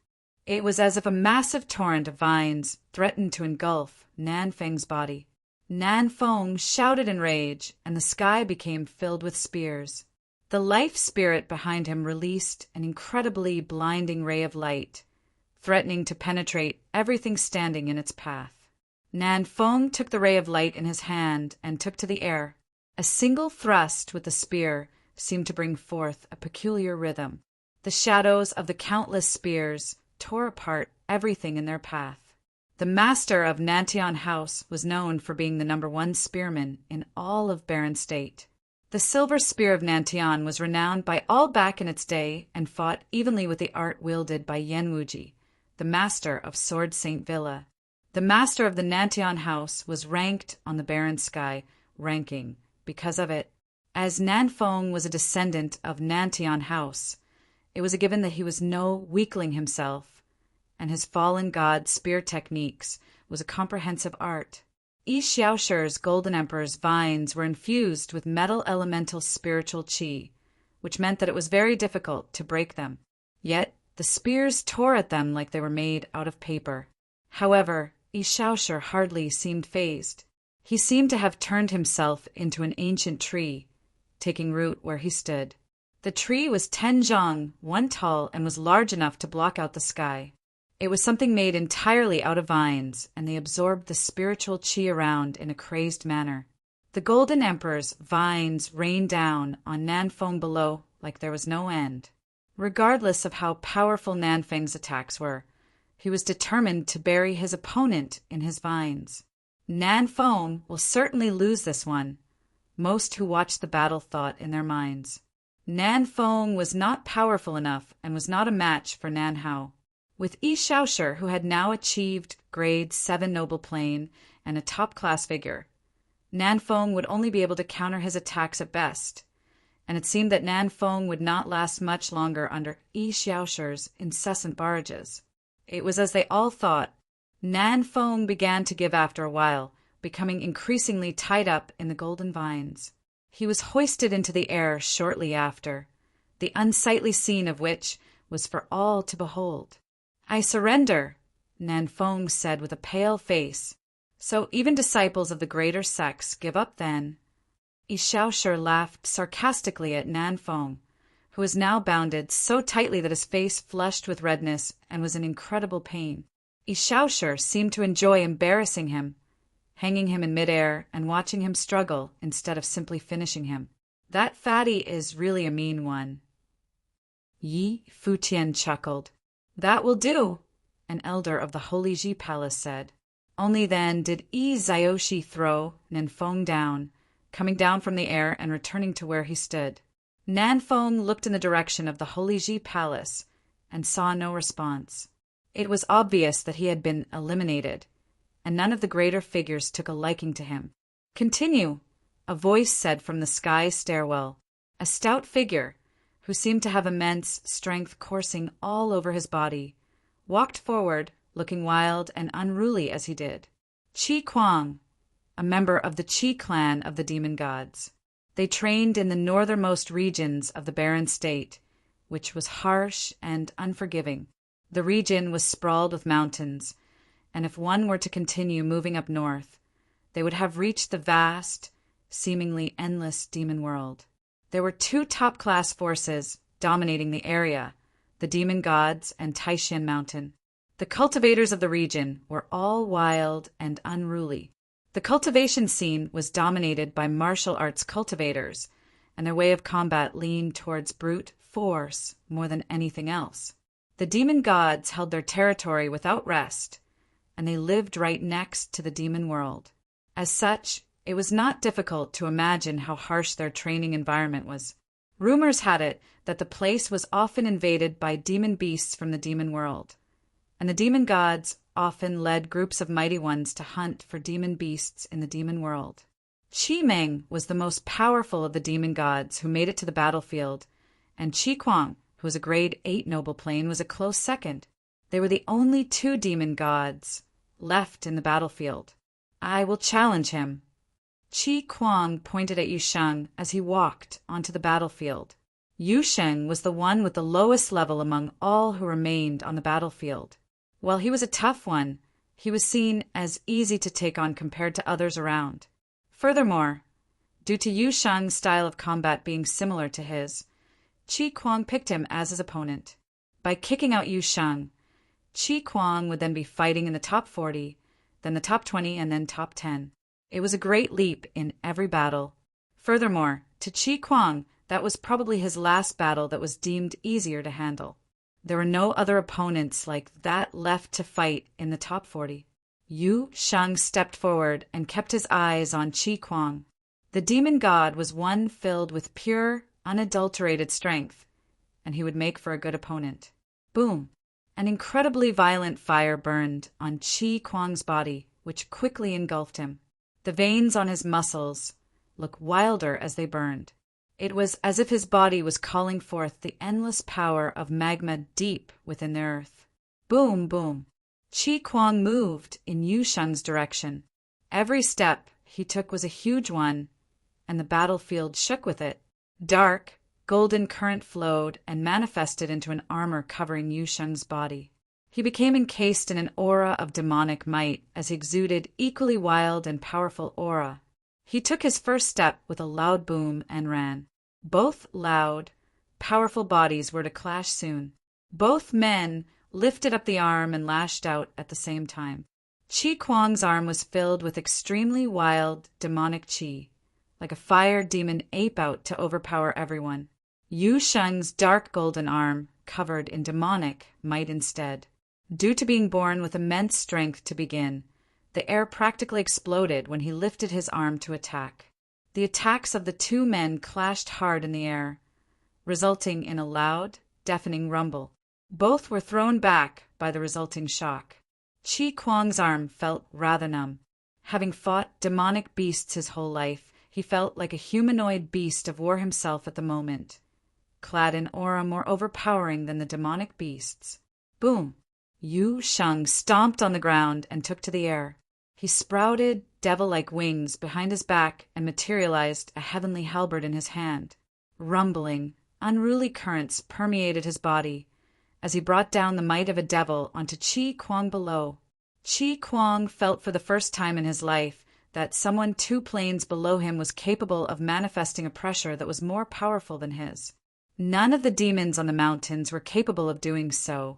It was as if a massive torrent of vines threatened to engulf Nan Feng's body. Nan Feng shouted in rage, and the sky became filled with spears. The life spirit behind him released an incredibly blinding ray of light, threatening to penetrate everything standing in its path. Nan Feng took the ray of light in his hand and took to the air. A single thrust with the spear seemed to bring forth a peculiar rhythm. The shadows of the countless spears tore apart everything in their path. The master of Nantion House was known for being the #1 spearman in all of Baron State. The silver spear of Nantion was renowned by all back in its day and fought evenly with the art wielded by Yenwuji, the master of Sword Saint Villa. The master of the Nantion House was ranked on the Baron Sky ranking because of it. As Nanfeng was a descendant of Nantion House, it was a given that he was no weakling himself, and his fallen god spear techniques was a comprehensive art. Yi Xiaoshir's Golden Emperor's vines were infused with metal elemental spiritual qi, which meant that it was very difficult to break them. Yet the spears tore at them like they were made out of paper. However, Yi Xiaoshir hardly seemed fazed. He seemed to have turned himself into an ancient tree, taking root where he stood. The tree was 10 zhang, 1 tall, and was large enough to block out the sky. It was something made entirely out of vines, and they absorbed the spiritual qi around in a crazed manner. The Golden Emperor's vines rained down on Nanfeng below like there was no end. Regardless of how powerful Nanfeng's attacks were, he was determined to bury his opponent in his vines. Nanfeng will certainly lose this one, most who watched the battle thought in their minds. Nanfeng was not powerful enough and was not a match for Nanhao. With Yi Xiaoshir, who had now achieved grade 7 noble plane and a top-class figure, Nanfeng would only be able to counter his attacks at best, and it seemed that Nanfeng would not last much longer under Yi Xiaoshir's incessant barrages. It was as they all thought. Nanfeng began to give after a while, becoming increasingly tied up in the golden vines. He was hoisted into the air shortly after, the unsightly scene of which was for all to behold. "I surrender," Nanfeng said with a pale face. "So even disciples of the greater sects give up then?" Yi Xiaoshir laughed sarcastically at Nanfeng, who was now bounded so tightly that his face flushed with redness and was in incredible pain. Yi Xiaoshir seemed to enjoy embarrassing him, hanging him in midair and watching him struggle instead of simply finishing him. "That fatty is really a mean one." Yi Futian chuckled. "That will do," an elder of the Holy Ji Palace said. Only then did Yi Zioshi throw Nanfeng down, coming down from the air and returning to where he stood. Nanfeng looked in the direction of the Holy Ji Palace and saw no response. It was obvious that he had been eliminated, and none of the greater figures took a liking to him. "Continue," a voice said from the sky stairwell. A stout figure, who seemed to have immense strength coursing all over his body, walked forward, looking wild and unruly as he did. Qi Kuang, a member of the Qi clan of the demon gods. They trained in the northernmost regions of the barren state, which was harsh and unforgiving. The region was sprawled with mountains, and if one were to continue moving up north, they would have reached the vast, seemingly endless demon world. There were 2 top-class forces dominating the area, the demon gods and Taishan Mountain. The cultivators of the region were all wild and unruly. The cultivation scene was dominated by martial arts cultivators, and their way of combat leaned towards brute force more than anything else. The demon gods held their territory without rest, and they lived right next to the demon world. As such, it was not difficult to imagine how harsh their training environment was. Rumors had it that the place was often invaded by demon beasts from the demon world, and the demon gods often led groups of mighty ones to hunt for demon beasts in the demon world. Qi Meng was the most powerful of the demon gods who made it to the battlefield, and Qi Kuang, who was a grade 8 noble plane, was a close second. They were the only 2 demon gods left in the battlefield. "I will challenge him." Qi Kuang pointed at Yusheng as he walked onto the battlefield. Yusheng was the one with the lowest level among all who remained on the battlefield. While he was a tough one, he was seen as easy to take on compared to others around. Furthermore, due to Yusheng's style of combat being similar to his, Qi Kuang picked him as his opponent. By kicking out Yusheng, Qi Kuang would then be fighting in the top 40, then the top 20, and then top 10. It was a great leap in every battle. Furthermore, to Qi Kuang, That was probably his last battle that was deemed easier to handle. There were no other opponents like that left to fight in the top 40. Yu Sheng stepped forward and kept his eyes on Qi Kuang. The demon god was one filled with pure, unadulterated strength, and he would make for a good opponent. Boom! An incredibly violent fire burned on Qi Kuang's body, which quickly engulfed him. The veins on his muscles looked wilder as they burned. It was as if his body was calling forth the endless power of magma deep within the earth. Boom, boom. Qi Kuang moved in Yu Sheng's direction. Every step he took was a huge one, and the battlefield shook with it. Dark, golden current flowed and manifested into an armor covering Yu Sheng's body. He became encased in an aura of demonic might as he exuded equally wild and powerful aura. He took his first step with a loud boom and ran. Both loud, powerful bodies were to clash soon. Both men lifted up the arm and lashed out at the same time. Qi Kuang's arm was filled with extremely wild, demonic qi, like a fire demon ape out to overpower everyone. Yu Sheng's dark golden arm covered in demonic might instead. Due to being born with immense strength to begin, the air practically exploded when he lifted his arm to attack. The attacks of the two men clashed hard in the air, resulting in a loud, deafening rumble. Both were thrown back by the resulting shock. Qi Kuang's arm felt rather numb. Having fought demonic beasts his whole life, he felt like a humanoid beast of war himself at the moment, clad in aura more overpowering than the demonic beasts. Boom! Yu Sheng stomped on the ground and took to the air. He sprouted devil-like wings behind his back and materialized a heavenly halberd in his hand. Rumbling, unruly currents permeated his body as he brought down the might of a devil onto Qi Kuang below. Qi Kuang felt for the first time in his life that someone 2 planes below him was capable of manifesting a pressure that was more powerful than his. None of the demons on the mountains were capable of doing so,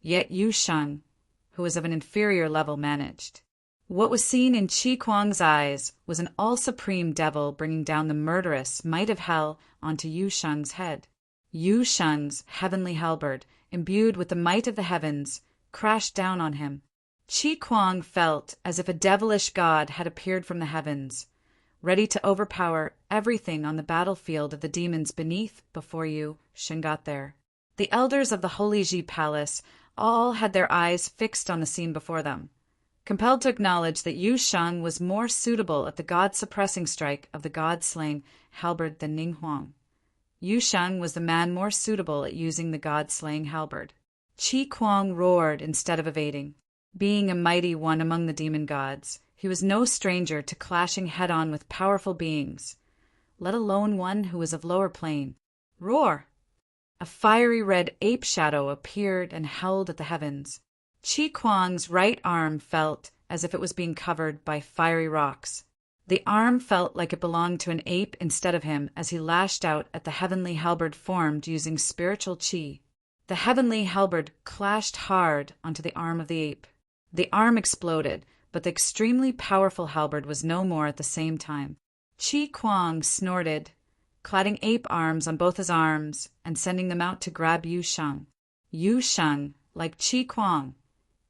yet Yu Sheng, who was of an inferior level, managed. What was seen in Qi Kuang's eyes was an all-supreme devil bringing down the murderous might of hell onto Yu Sheng's head. Yu Sheng's heavenly halberd, imbued with the might of the heavens, crashed down on him. Qi Kuang felt as if a devilish god had appeared from the heavens, ready to overpower everything on the battlefield of the demons beneath before Yu Sheng got there. The elders of the Holy Ji Palace all had their eyes fixed on the scene before them, compelled to acknowledge that Yu Sheng was more suitable at the god-suppressing strike of the god-slaying halberd than Ning Huang. Yu Sheng was the man more suitable at using the god-slaying halberd. Qi Kuang roared instead of evading. Being a mighty one among the demon gods, he was no stranger to clashing head-on with powerful beings, let alone one who was of lower plane. Roar! A fiery red ape shadow appeared and howled at the heavens. Qi Kuang's right arm felt as if it was being covered by fiery rocks. The arm felt like it belonged to an ape instead of him as he lashed out at the heavenly halberd formed using spiritual qi. The heavenly halberd clashed hard onto the arm of the ape. The arm exploded, but the extremely powerful halberd was no more at the same time. Qi Kuang snorted, cladding ape arms on both his arms and sending them out to grab Yu Sheng. Yu Sheng, like Qi Kuang,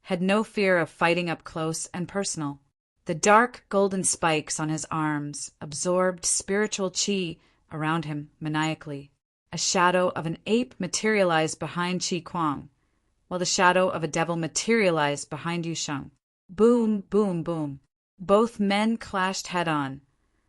had no fear of fighting up close and personal. The dark golden spikes on his arms absorbed spiritual qi around him maniacally. A shadow of an ape materialized behind Qi Kuang, while the shadow of a devil materialized behind Yu Sheng. Boom, boom, boom. Both men clashed head-on,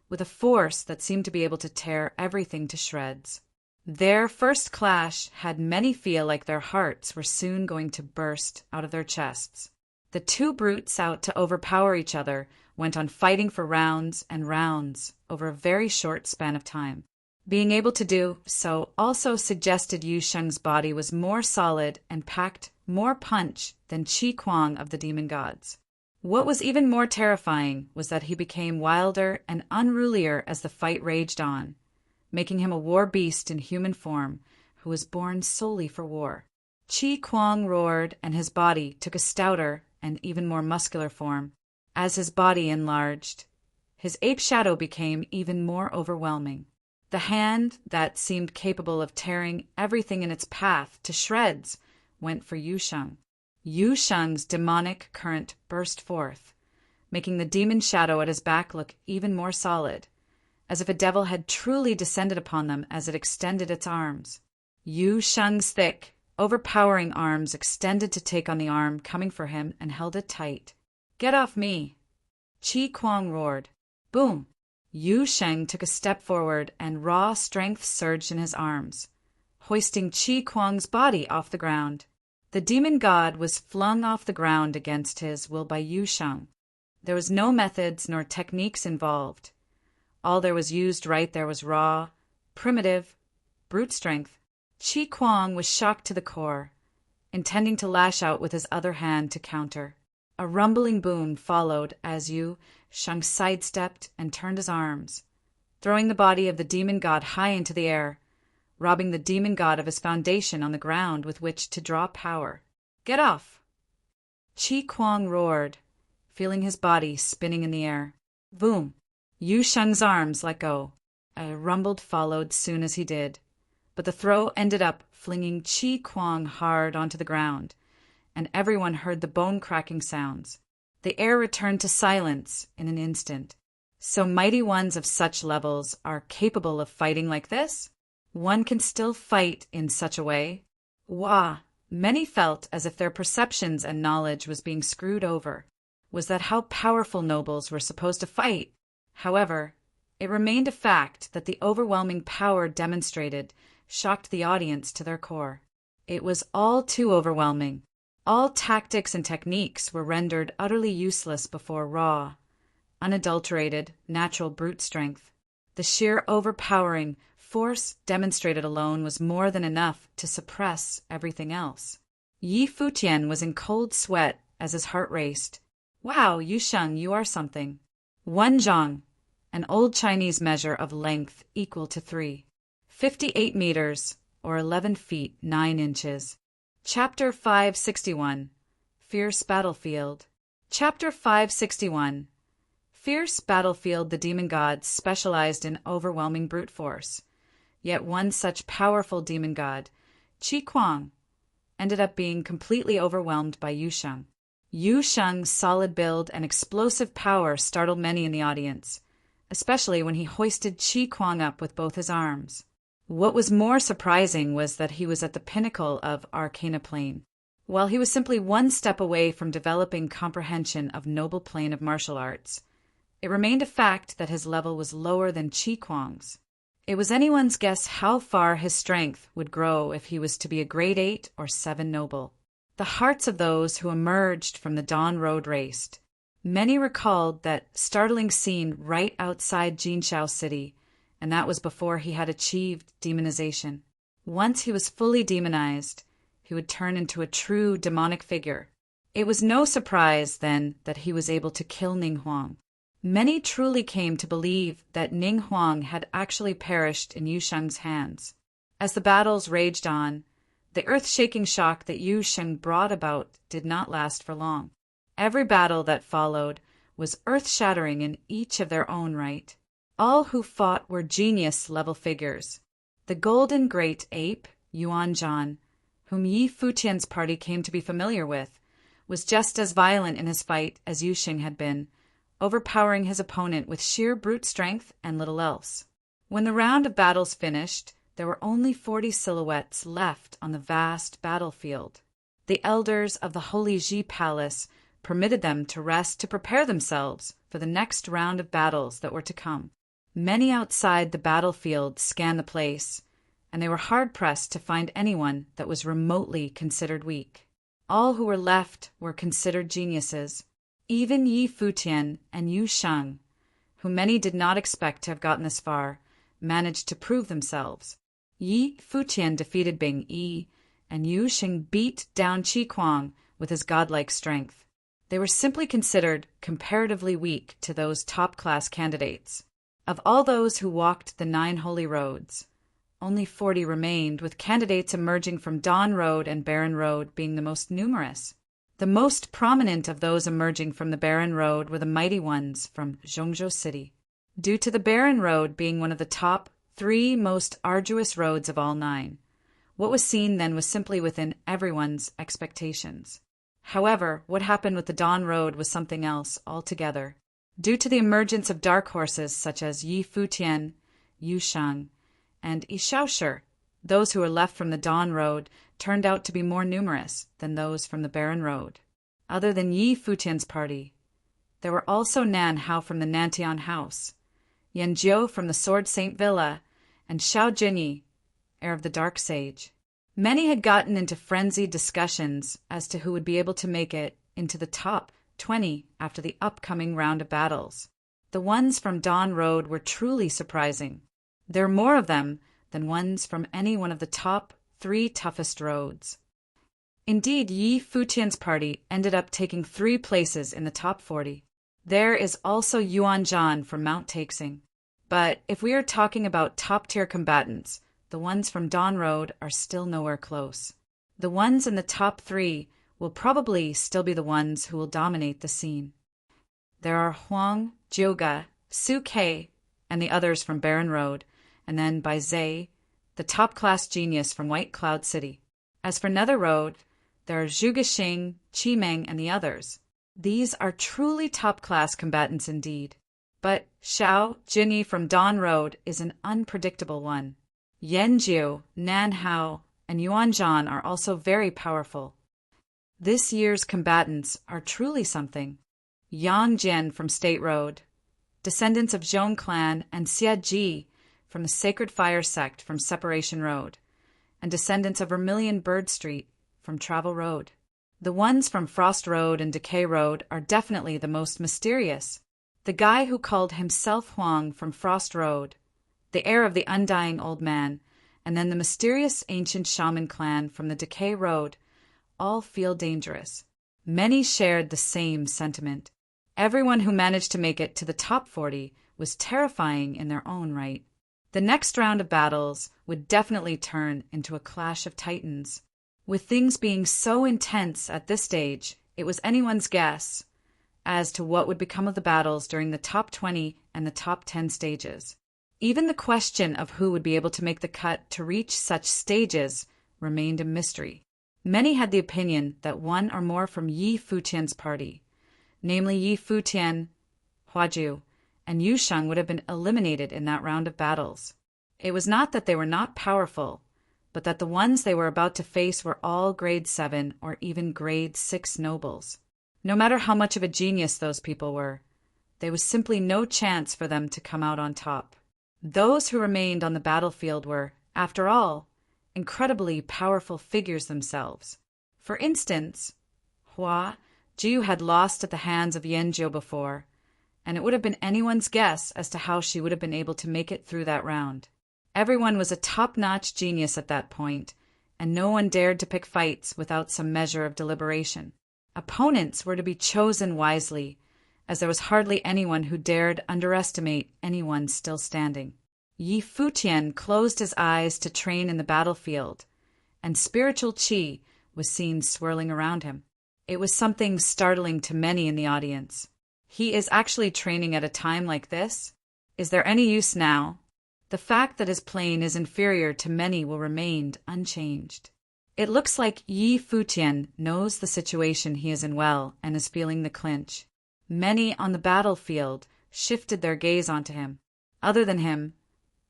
with a force that seemed to be able to tear everything to shreds. Their first clash had many feel like their hearts were soon going to burst out of their chests. The two brutes out to overpower each other went on fighting for rounds and rounds over a very short span of time. Being able to do so also suggested Yu Sheng's body was more solid and packed more punch than Qi Kuang of the demon gods. What was even more terrifying was that he became wilder and unrulier as the fight raged on, making him a war beast in human form who was born solely for war. Qi Kuang roared, and his body took a stouter and even more muscular form. As his body enlarged, his ape shadow became even more overwhelming. The hand that seemed capable of tearing everything in its path to shreds went for Yusheng. Yusheng's demonic current burst forth, making the demon shadow at his back look even more solid, as if a devil had truly descended upon them as it extended its arms. Yusheng's thick, overpowering arms extended to take on the arm coming for him and held it tight. "Get off me!" Qi Kuang roared. Boom! Yusheng took a step forward and raw strength surged in his arms, hoisting Qi Kuang's body off the ground. The demon god was flung off the ground against his will by Yusheng. There was no methods nor techniques involved. All there was used right there was raw, primitive, brute strength. Qi Kuang was shocked to the core, intending to lash out with his other hand to counter. A rumbling boom followed as Yusheng sidestepped and turned his arms, throwing the body of the demon god high into the air, robbing the demon god of his foundation on the ground with which to draw power. "Get off!" Qi Kuang roared, feeling his body spinning in the air. Boom! Yusheng's arms let go. A rumble followed soon as he did, but the throw ended up flinging Qi Kuang hard onto the ground, and everyone heard the bone-cracking sounds. The air returned to silence in an instant. So mighty ones of such levels are capable of fighting like this? One can still fight in such a way? Wah! Many felt as if their perceptions and knowledge was being screwed over. Was that how powerful nobles were supposed to fight? However, it remained a fact that the overwhelming power demonstrated shocked the audience to their core. It was all too overwhelming. All tactics and techniques were rendered utterly useless before raw, unadulterated, natural brute strength. The sheer overpowering force demonstrated alone was more than enough to suppress everything else. Futian was in cold sweat as his heart raced. "Wow, Yusheng, you are something." 1 zhang, an old Chinese measure of length equal to 3.58 meters, or 11 feet 9 inches. Chapter 561, Fierce Battlefield. Chapter 561, Fierce Battlefield. The demon gods specialized in overwhelming brute force. Yet one such powerful demon god, Qi Kuang, ended up being completely overwhelmed by Yusheng. Yusheng's solid build and explosive power startled many in the audience, especially when he hoisted Qi Kuang up with both his arms. What was more surprising was that he was at the pinnacle of Arcana Plane, while he was simply one step away from developing comprehension of Noble Plane of martial arts. It remained a fact that his level was lower than Qi Kuang's. It was anyone's guess how far his strength would grow if he was to be a grade 8 or 7 noble. The hearts of those who emerged from the Dawn Road raced. Many recalled that startling scene right outside Jinshao City, and that was before he had achieved demonization. Once he was fully demonized, he would turn into a true demonic figure. It was no surprise, then, that he was able to kill Ning Huang. Many truly came to believe that Ning Huang had actually perished in Yusheng's hands. As the battles raged on, the earth-shaking shock that Yusheng brought about did not last for long. Every battle that followed was earth-shattering in each of their own right. All who fought were genius-level figures. The Golden Great Ape, Yuan Zhan, whom Yi Futian's party came to be familiar with, was just as violent in his fight as Yusheng had been, overpowering his opponent with sheer brute strength and little else. When the round of battles finished, there were only 40 silhouettes left on the vast battlefield. The elders of the Holy Ji Palace permitted them to rest to prepare themselves for the next round of battles that were to come. Many outside the battlefield scanned the place, and they were hard-pressed to find anyone that was remotely considered weak. All who were left were considered geniuses. Even Yi Futian and Yusheng, who many did not expect to have gotten this far, managed to prove themselves. Yi Futian defeated Bing Yi, and Yusheng beat down Qi Kuang with his godlike strength. They were simply considered comparatively weak to those top-class candidates. Of all those who walked the 9 holy roads, only 40 remained, with candidates emerging from Dawn Road and Barren Road being the most numerous. The most prominent of those emerging from the Barren Road were the mighty ones from Zhongzhou City. Due to the Barren Road being one of the top 3 most arduous roads of all 9. What was seen then was simply within everyone's expectations. However, what happened with the Dawn Road was something else altogether. Due to the emergence of dark horses such as Yi Futian, Yu Shang, and Ishaoshi, those who were left from the Dawn Road turned out to be more numerous than those from the Barren Road. Other than Yi Futian's party, there were also Nan Hao from the Nantian House, Yan Jiu from the Sword Saint Villa, and Xiao Jinyi, heir of the Dark Sage. Many had gotten into frenzied discussions as to who would be able to make it into the top 20 after the upcoming round of battles. The ones from Dawn Road were truly surprising. There were more of them than ones from any one of the top 3 toughest roads. Indeed, Yi Futian's party ended up taking 3 places in the top 40. There is also Yuan Zhan from Mount Taixing. But if we are talking about top-tier combatants, the ones from Dawn Road are still nowhere close. The ones in the top 3 will probably still be the ones who will dominate the scene. There are Huang, Jiuge, Su Kei, and the others from Barren Road, and then Bai Zhe, the top-class genius from White Cloud City. As for Nether Road, there are Zhu Gexing, Qi Meng, and the others. These are truly top-class combatants indeed. But Xiao Jinyi from Dawn Road is an unpredictable one. Yan Jiu, Nan Hao, and Yuan Zhan are also very powerful. This year's combatants are truly something. Yang Jian from State Road, descendants of Zhong Clan, and Xia Ji from the Sacred Fire Sect from Separation Road, and descendants of Vermilion Bird Street from Travel Road. The ones from Frost Road and Decay Road are definitely the most mysterious. The guy who called himself Huang from Frost Road, the heir of the undying old man, and then the mysterious ancient shaman clan from the Decay Road, all feel dangerous. Many shared the same sentiment. Everyone who managed to make it to the top 40 was terrifying in their own right. The next round of battles would definitely turn into a clash of titans. With things being so intense at this stage, it was anyone's guess as to what would become of the battles during the top 20 and the top 10 stages. Even the question of who would be able to make the cut to reach such stages remained a mystery. Many had the opinion that one or more from Yi Futian's party, namely Yi Futian, Huajiu, and Yu Shang, would have been eliminated in that round of battles. It was not that they were not powerful, but that the ones they were about to face were all grade 7 or even grade 6 nobles. No matter how much of a genius those people were, there was simply no chance for them to come out on top. Those who remained on the battlefield were, after all, incredibly powerful figures themselves. For instance, Hua Jiu had lost at the hands of Yanjiu before, and it would have been anyone's guess as to how she would have been able to make it through that round. Everyone was a top-notch genius at that point, and no one dared to pick fights without some measure of deliberation. Opponents were to be chosen wisely, as there was hardly anyone who dared underestimate anyone still standing. Yi Futian closed his eyes to train in the battlefield, and spiritual qi was seen swirling around him. It was something startling to many in the audience. He is actually training at a time like this? Is there any use now? The fact that his plane is inferior to many will remain unchanged. It looks like Yi Futian knows the situation he is in well and is feeling the clinch. Many on the battlefield shifted their gaze onto him. Other than him,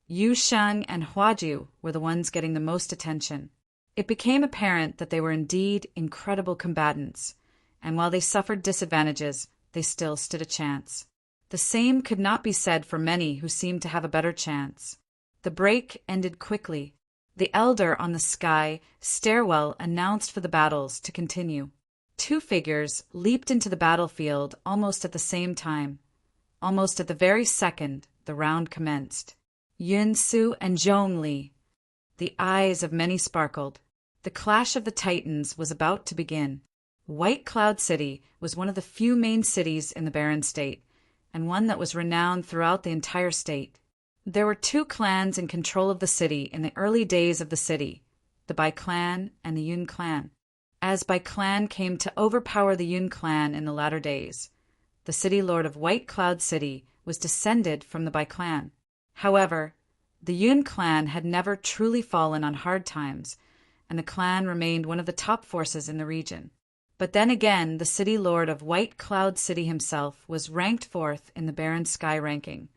Yu Shang and Huajiu were the ones getting the most attention. It became apparent that they were indeed incredible combatants, and while they suffered disadvantages, they still stood a chance. The same could not be said for many who seemed to have a better chance. The break ended quickly. The elder on the sky stairwell announced for the battles to continue. 2 figures leaped into the battlefield almost at the same time. Almost at the very second the round commenced. Yun Su and Zhong Li. The eyes of many sparkled. The clash of the titans was about to begin. White Cloud City was one of the few main cities in the Barren State, and one that was renowned throughout the entire state. There were 2 clans in control of the city in the early days of the city, the Bai clan and the Yun clan. As Bai clan came to overpower the Yun clan in the latter days, the city lord of White Cloud City was descended from the Bai clan. However, The Yun clan had never truly fallen on hard times, and the clan remained one of the top forces in the region. But then again, the city lord of White Cloud City himself was ranked 4th in the Barren Sky ranking,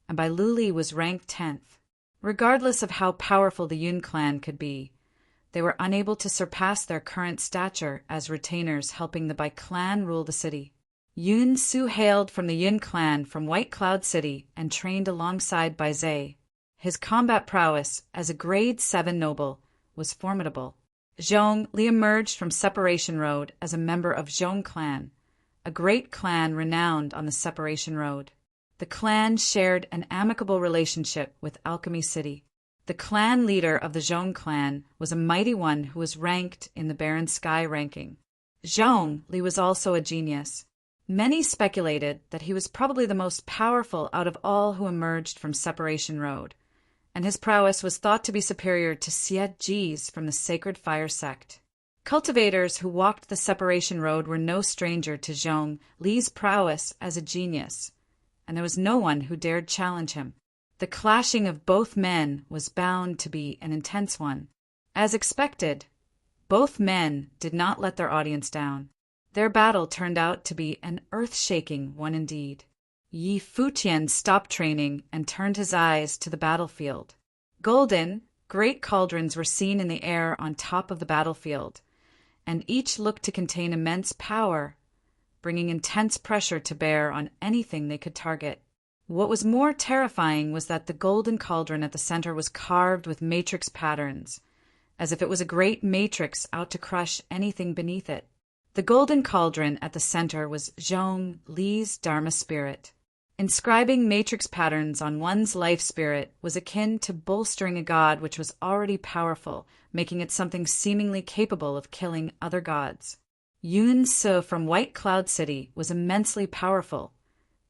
and Bailuli was ranked 10th. Regardless of how powerful the Yun clan could be, they were unable to surpass their current stature as retainers helping the Bai clan rule the city. Yun Su hailed from the Yun clan from White Cloud City and trained alongside Bai Zhe. His combat prowess as a grade 7 noble was formidable. Zhong Li emerged from Separation Road as a member of Zhong clan, a great clan renowned on the Separation Road. The clan shared an amicable relationship with Alchemy City. The clan leader of the Zhong clan was a mighty one who was ranked in the Barren Sky ranking. Zhong Li was also a genius. Many speculated that he was probably the most powerful out of all who emerged from Separation Road, and his prowess was thought to be superior to Xie Ji's from the Sacred Fire sect. Cultivators who walked the Separation Road were no stranger to Zhong Li's prowess as a genius, and there was no one who dared challenge him. The clashing of both men was bound to be an intense one. As expected, both men did not let their audience down. Their battle turned out to be an earth-shaking one indeed. Yi Futian stopped training and turned his eyes to the battlefield. Golden, great cauldrons were seen in the air on top of the battlefield, and each looked to contain immense power, bringing intense pressure to bear on anything they could target. What was more terrifying was that the golden cauldron at the center was carved with matrix patterns, as if it was a great matrix out to crush anything beneath it. The golden cauldron at the center was Zhong Li's Dharma spirit. Inscribing matrix patterns on one's life spirit was akin to bolstering a god which was already powerful, making it something seemingly capable of killing other gods. Yun Su from White Cloud City was immensely powerful,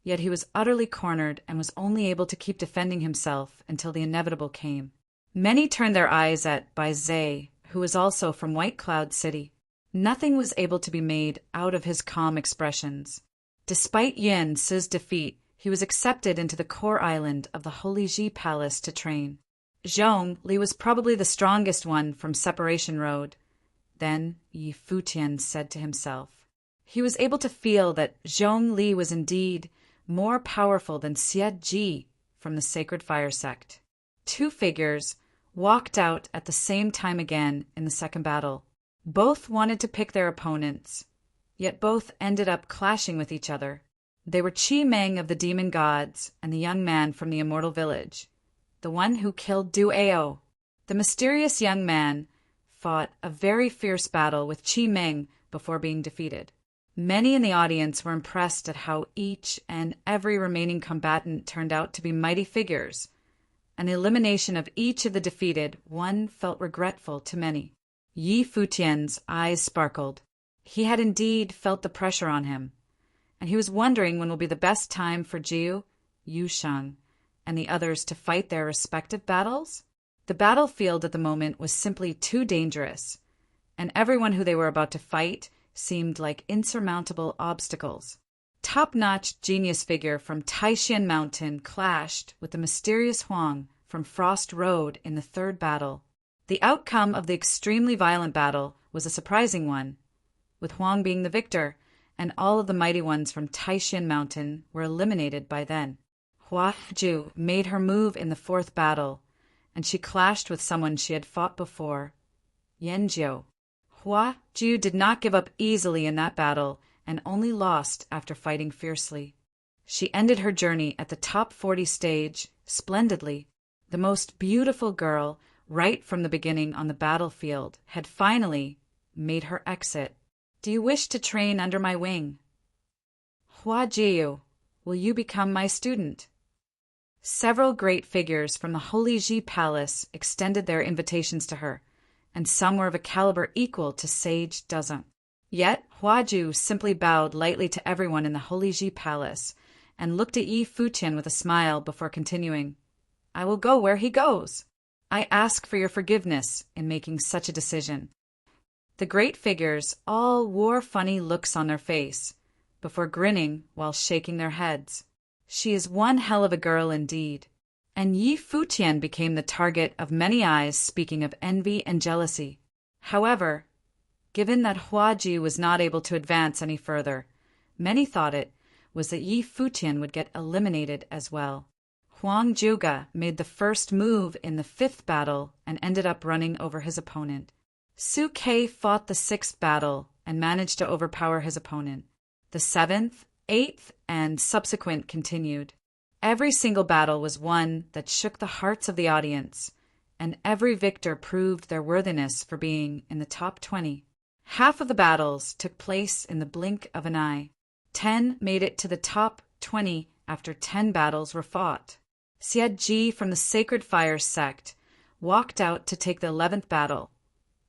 yet he was utterly cornered and was only able to keep defending himself until the inevitable came. Many turned their eyes at Bai Zhe, who was also from White Cloud City. Nothing was able to be made out of his calm expressions. Despite Yin Su's defeat, he was accepted into the core island of the Holy Ji Palace to train. Zhong Li was probably the strongest one from Separation Road. Then Yi Futian said to himself. He was able to feel that Zhong Li was indeed more powerful than Xie Ji from the Sacred Fire sect. Two figures walked out at the same time again in the second battle. Both wanted to pick their opponents, yet both ended up clashing with each other. They were Qi Meng of the Demon Gods and the young man from the Immortal Village, the one who killed Du Ao. The mysterious young man fought a very fierce battle with Qi Meng before being defeated. Many in the audience were impressed at how each and every remaining combatant turned out to be mighty figures. An elimination of each of the defeated, one felt regretful to many. Yi Futian's eyes sparkled. He had indeed felt the pressure on him, and he was wondering when will be the best time for Jiu, Yusheng, and the others to fight their respective battles. The battlefield at the moment was simply too dangerous, and everyone who they were about to fight seemed like insurmountable obstacles. Top-notch genius figure from Taishan Mountain clashed with the mysterious Huang from Frost Road in the third battle. The outcome of the extremely violent battle was a surprising one, with Huang being the victor, and all of the mighty ones from Taishan Mountain were eliminated by then. Hua Ju made her move in the fourth battle, and she clashed with someone she had fought before, Yanjiu. Hua Ju did not give up easily in that battle and only lost after fighting fiercely. She ended her journey at the top 40 stage splendidly. The most beautiful girl, right from the beginning on the battlefield, had finally made her exit. Do you wish to train under my wing? Hua Jiu, will you become my student? Several great figures from the Holy Ji Palace extended their invitations to her, and some were of a caliber equal to Sage Dazeng. Yet Hua Ju simply bowed lightly to everyone in the Holy Ji Palace and looked at Yi Futian with a smile before continuing. I will go where he goes. I ask for your forgiveness in making such a decision. The great figures all wore funny looks on their face, before grinning while shaking their heads. She is one hell of a girl indeed. and Yi Futian became the target of many eyes speaking of envy and jealousy. However, given that Huaji was not able to advance any further, many thought it was that Yi Futian would get eliminated as well. Huang Juga made the first move in the 5th battle and ended up running over his opponent. Su Kei fought the 6th battle and managed to overpower his opponent. The 7th, 8th, and subsequent continued. Every single battle was one that shook the hearts of the audience, and every victor proved their worthiness for being in the top 20. Half of the battles took place in the blink of an eye. 10 made it to the top 20 after 10 battles were fought. Xie Ji from the Sacred Fire sect walked out to take the 11th battle,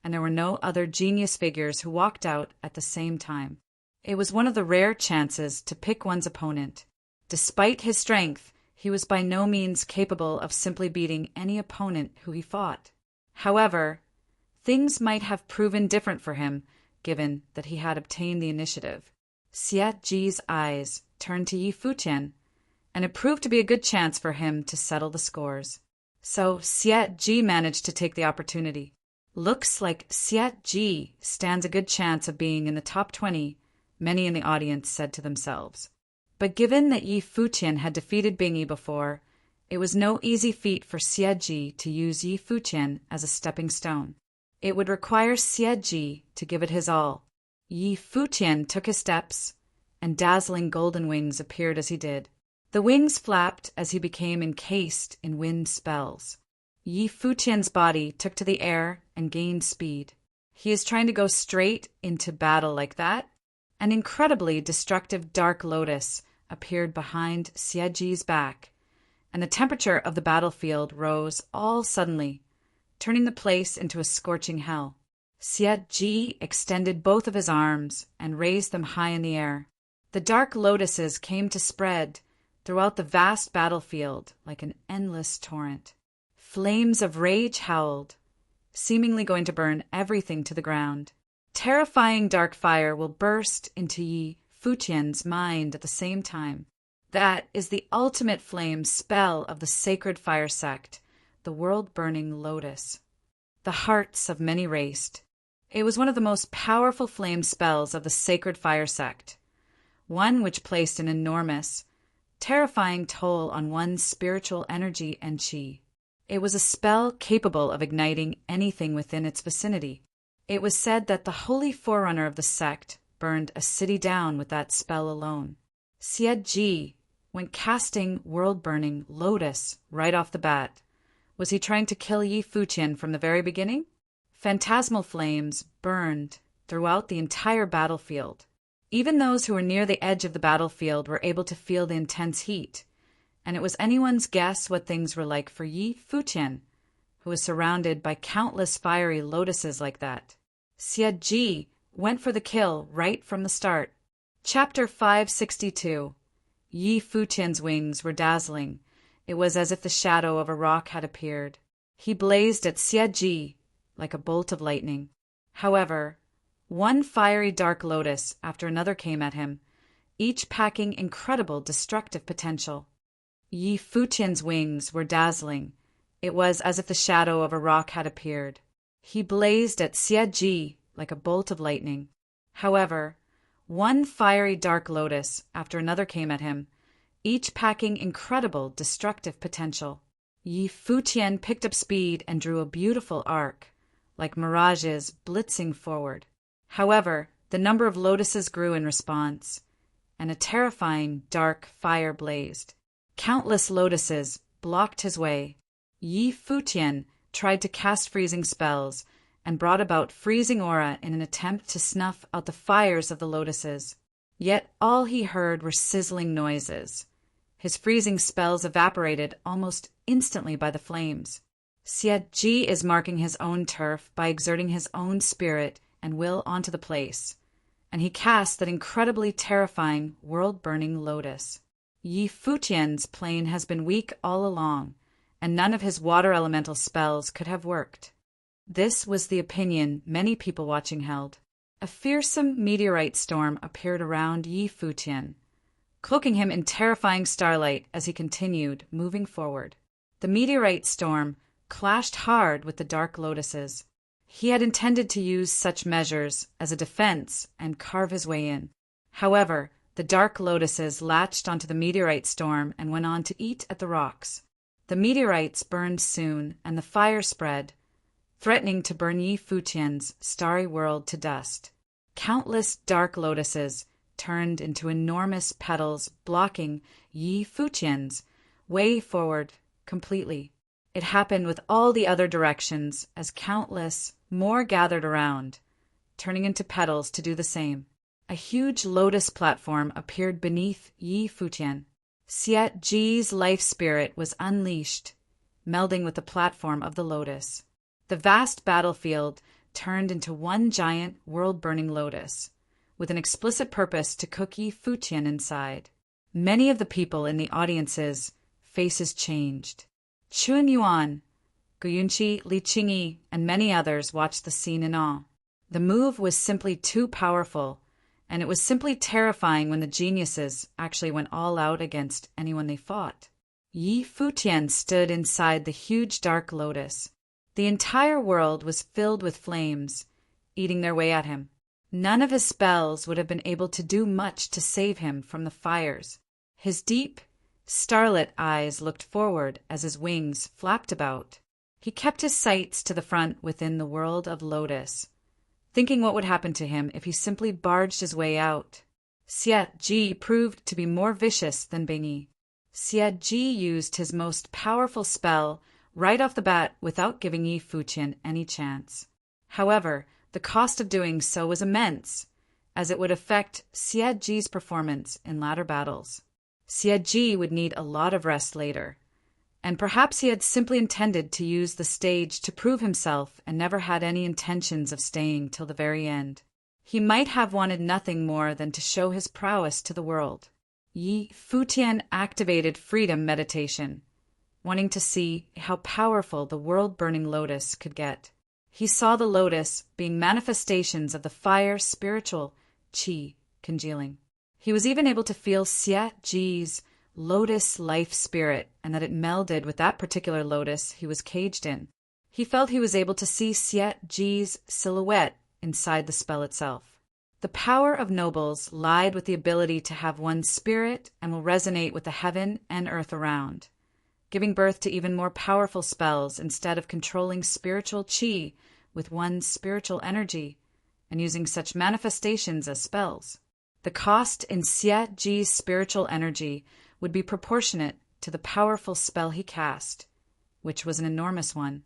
and there were no other genius figures who walked out at the same time. It was one of the rare chances to pick one's opponent. Despite his strength, he was by no means capable of simply beating any opponent who he fought. However, things might have proven different for him, given that he had obtained the initiative. Xie Ji's eyes turned to Yi Futian, and it proved to be a good chance for him to settle the scores. So Xie Ji managed to take the opportunity. Looks like Xie Ji stands a good chance of being in the top 20, many in the audience said to themselves. But given that Yi Futian had defeated Bingyi before, it was no easy feat for Xie Ji to use Yi Futian as a stepping stone. It would require Xie Ji to give it his all. Yi Futian took his steps, and dazzling golden wings appeared as he did. The wings flapped as he became encased in wind spells. Yi Futian's body took to the air and gained speed. He is trying to go straight into battle like that? An incredibly destructive dark lotus appeared behind Xie Ji's back, and the temperature of the battlefield rose all suddenly, turning the place into a scorching hell. Xie Ji extended both of his arms and raised them high in the air. The dark lotuses came to spread throughout the vast battlefield like an endless torrent. Flames of rage howled, seemingly going to burn everything to the ground. Terrifying dark fire will burst into Yi Futian's mind at the same time. That is the ultimate flame spell of the Sacred Fire sect, the world-burning lotus. The hearts of many raced. It was one of the most powerful flame spells of the Sacred Fire sect, one which placed an enormous, terrifying toll on one's spiritual energy and chi. It was a spell capable of igniting anything within its vicinity. It was said that the holy forerunner of the sect burned a city down with that spell alone. Xie Ji went casting world-burning lotus right off the bat. Was he trying to kill Yi Futian from the very beginning? Phantasmal flames burned throughout the entire battlefield. Even those who were near the edge of the battlefield were able to feel the intense heat, and it was anyone's guess what things were like for Yi Futian, who was surrounded by countless fiery lotuses like that. Xie Ji went for the kill right from the start. Chapter 562. Yi Futian's wings were dazzling. It was as if the shadow of a rock had appeared. He blazed at Xie Ji like a bolt of lightning. However, one fiery dark lotus after another came at him, each packing incredible destructive potential. Yi Futian's wings were dazzling. It was as if the shadow of a rock had appeared. He blazed at Xie Ji like a bolt of lightning. However, one fiery dark lotus after another came at him, each packing incredible destructive potential. Yi Futian picked up speed and drew a beautiful arc, like mirages blitzing forward. However, the number of lotuses grew in response, and a terrifying dark fire blazed. Countless lotuses blocked his way. Yi Futian tried to cast freezing spells and brought about freezing aura in an attempt to snuff out the fires of the lotuses. Yet all he heard were sizzling noises. His freezing spells evaporated almost instantly by the flames. Xie Ji is marking his own turf by exerting his own spirit and will onto the place, and he cast that incredibly terrifying, world-burning lotus. Yi Futian's plane has been weak all along, and none of his water elemental spells could have worked. This was the opinion many people watching held. A fearsome meteorite storm appeared around Yi Futian, cloaking him in terrifying starlight as he continued moving forward. The meteorite storm clashed hard with the dark lotuses. He had intended to use such measures as a defense and carve his way in. However, the dark lotuses latched onto the meteorite storm and went on to eat at the rocks. The meteorites burned soon, and the fire spread, threatening to burn Yi Futian's starry world to dust. Countless dark lotuses turned into enormous petals, blocking Yi Futian's way forward completely. It happened with all the other directions as countless more gathered around, turning into petals to do the same. A huge lotus platform appeared beneath Yi Futian. Siet Ji's life spirit was unleashed, melding with the platform of the lotus. The vast battlefield turned into one giant, world-burning lotus, with an explicit purpose to cook Yi Futian inside. Many of the people in the audience's faces changed. Chun Yuan, Guyunchi, Li Qingyi, and many others watched the scene in awe. The move was simply too powerful, and it was simply terrifying when the geniuses actually went all out against anyone they fought. Yi Futian stood inside the huge dark lotus. The entire world was filled with flames, eating their way at him. None of his spells would have been able to do much to save him from the fires. His deep, starlit eyes looked forward as his wings flapped about. He kept his sights to the front within the world of lotus, thinking what would happen to him if he simply barged his way out. Siet Ji proved to be more vicious than Bingyi. Siet Ji used his most powerful spell right off the bat without giving Yi Futian any chance. However, the cost of doing so was immense, as it would affect Siet Ji's performance in latter battles. Siet Ji would need a lot of rest later, and perhaps he had simply intended to use the stage to prove himself and never had any intentions of staying till the very end. He might have wanted nothing more than to show his prowess to the world. Yi Futian activated freedom meditation, wanting to see how powerful the world-burning lotus could get. He saw the lotus being manifestations of the fire spiritual qi congealing. He was even able to feel Siet Ji's lotus life spirit and that it melded with that particular lotus he was caged in. He felt he was able to see Siet Ji's silhouette inside the spell itself. The power of nobles lied with the ability to have one spirit and will resonate with the heaven and earth around, giving birth to even more powerful spells instead of controlling spiritual qi with one spiritual energy and using such manifestations as spells. The cost in Siet Ji's spiritual energy would be proportionate to the powerful spell he cast, which was an enormous one.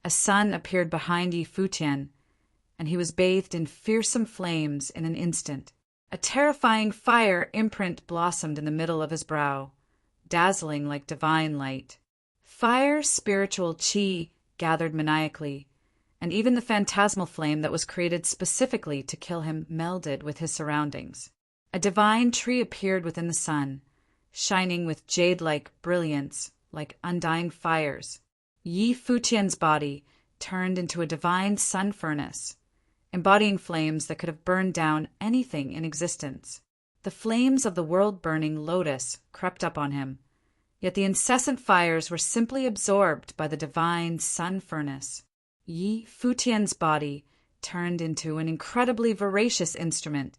A sun appeared behind Yi Futian, and he was bathed in fearsome flames in an instant. A terrifying fire imprint blossomed in the middle of his brow, dazzling like divine light. Fire spiritual qi gathered maniacally, and even the phantasmal flame that was created specifically to kill him melded with his surroundings. A divine tree appeared within the sun, shining with jade-like brilliance, like undying fires. Yi Futian's body turned into a divine sun furnace, embodying flames that could have burned down anything in existence. The flames of the world-burning lotus crept up on him, yet the incessant fires were simply absorbed by the divine sun furnace. Yi Futian's body turned into an incredibly voracious instrument,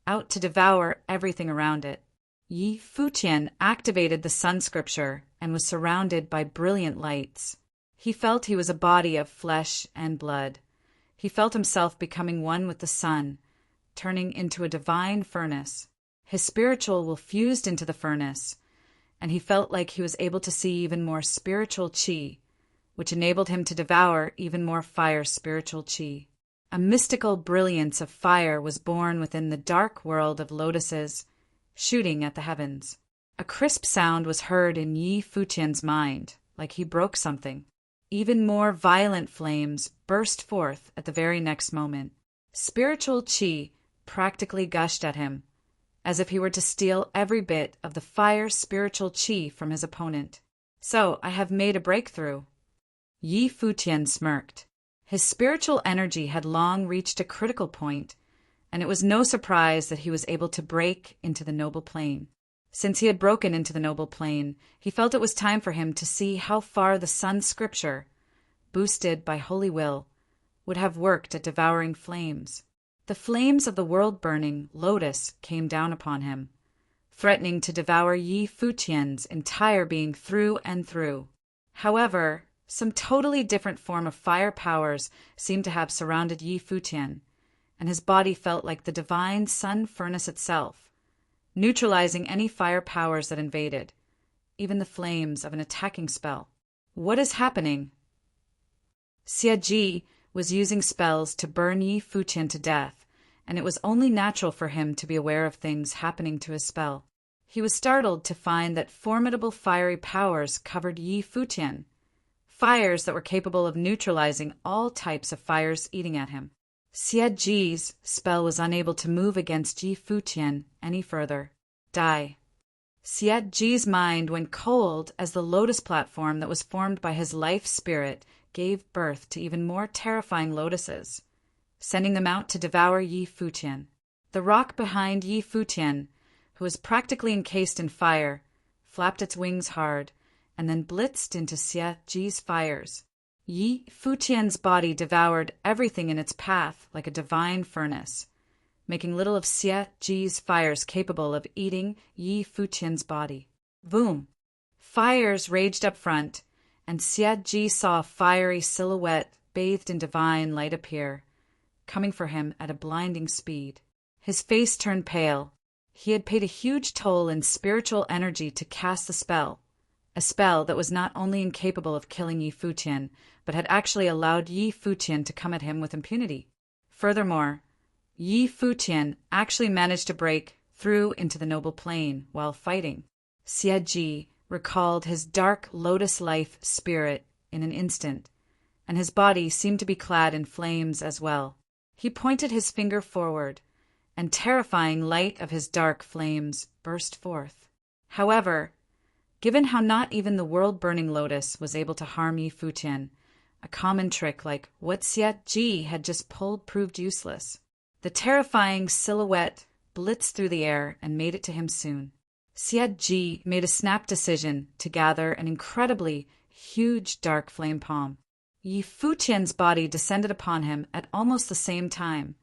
out to devour everything around it. Yi Futian activated the sun scripture and was surrounded by brilliant lights. He felt he was a body of flesh and blood. He felt himself becoming one with the sun, turning into a divine furnace. His spiritual will fused into the furnace, and he felt like he was able to see even more spiritual qi, which enabled him to devour even more fire spiritual qi. A mystical brilliance of fire was born within the dark world of lotuses, shooting at the heavens. A crisp sound was heard in Yi Futian's mind, like he broke something. Even more violent flames burst forth at the very next moment. Spiritual qi practically gushed at him, as if he were to steal every bit of the fire spiritual qi from his opponent. So I have made a breakthrough. Yi Futian smirked. His spiritual energy had long reached a critical point, and it was no surprise that he was able to break into the noble plane. Since he had broken into the noble plane, he felt it was time for him to see how far the sun's scripture, boosted by holy will, would have worked at devouring flames. The flames of the world-burning lotus came down upon him, threatening to devour Yi Futian's entire being through and through. However, some totally different form of fire powers seemed to have surrounded Yi Futian, and his body felt like the divine sun furnace itself, neutralizing any fire powers that invaded, even the flames of an attacking spell. What is happening? Xie Ji was using spells to burn Yi Futian to death, and it was only natural for him to be aware of things happening to his spell. He was startled to find that formidable fiery powers covered Yi Futian, fires that were capable of neutralizing all types of fires eating at him. Xie Ji's spell was unable to move against Yi Futian any further. Die. Xie Ji's mind went cold as the lotus platform that was formed by his life spirit gave birth to even more terrifying lotuses, sending them out to devour Yi Futian. The rock behind Yi Futian, who was practically encased in fire, flapped its wings hard, and then blitzed into Xie Ji's fires. Yi Futian's body devoured everything in its path like a divine furnace, making little of Xie Ji's fires capable of eating Yi Futian's body. Boom! Fires raged up front, and Xie Ji saw a fiery silhouette bathed in divine light appear, coming for him at a blinding speed. His face turned pale. He had paid a huge toll in spiritual energy to cast the spell, a spell that was not only incapable of killing Yi Futian, but had actually allowed Yi Futian to come at him with impunity. Furthermore, Yi Futian actually managed to break through into the noble plane while fighting. Xie Ji recalled his dark lotus life spirit in an instant, and his body seemed to be clad in flames as well. He pointed his finger forward, and terrifying light of his dark flames burst forth. However, given how not even the world-burning lotus was able to harm Yi Futian, a common trick like what Xie Ji had just pulled proved useless. The terrifying silhouette blitzed through the air and made it to him soon. Xie Ji made a snap decision to gather an incredibly huge dark flame palm. Yi Futian's body descended upon him at almost the same time,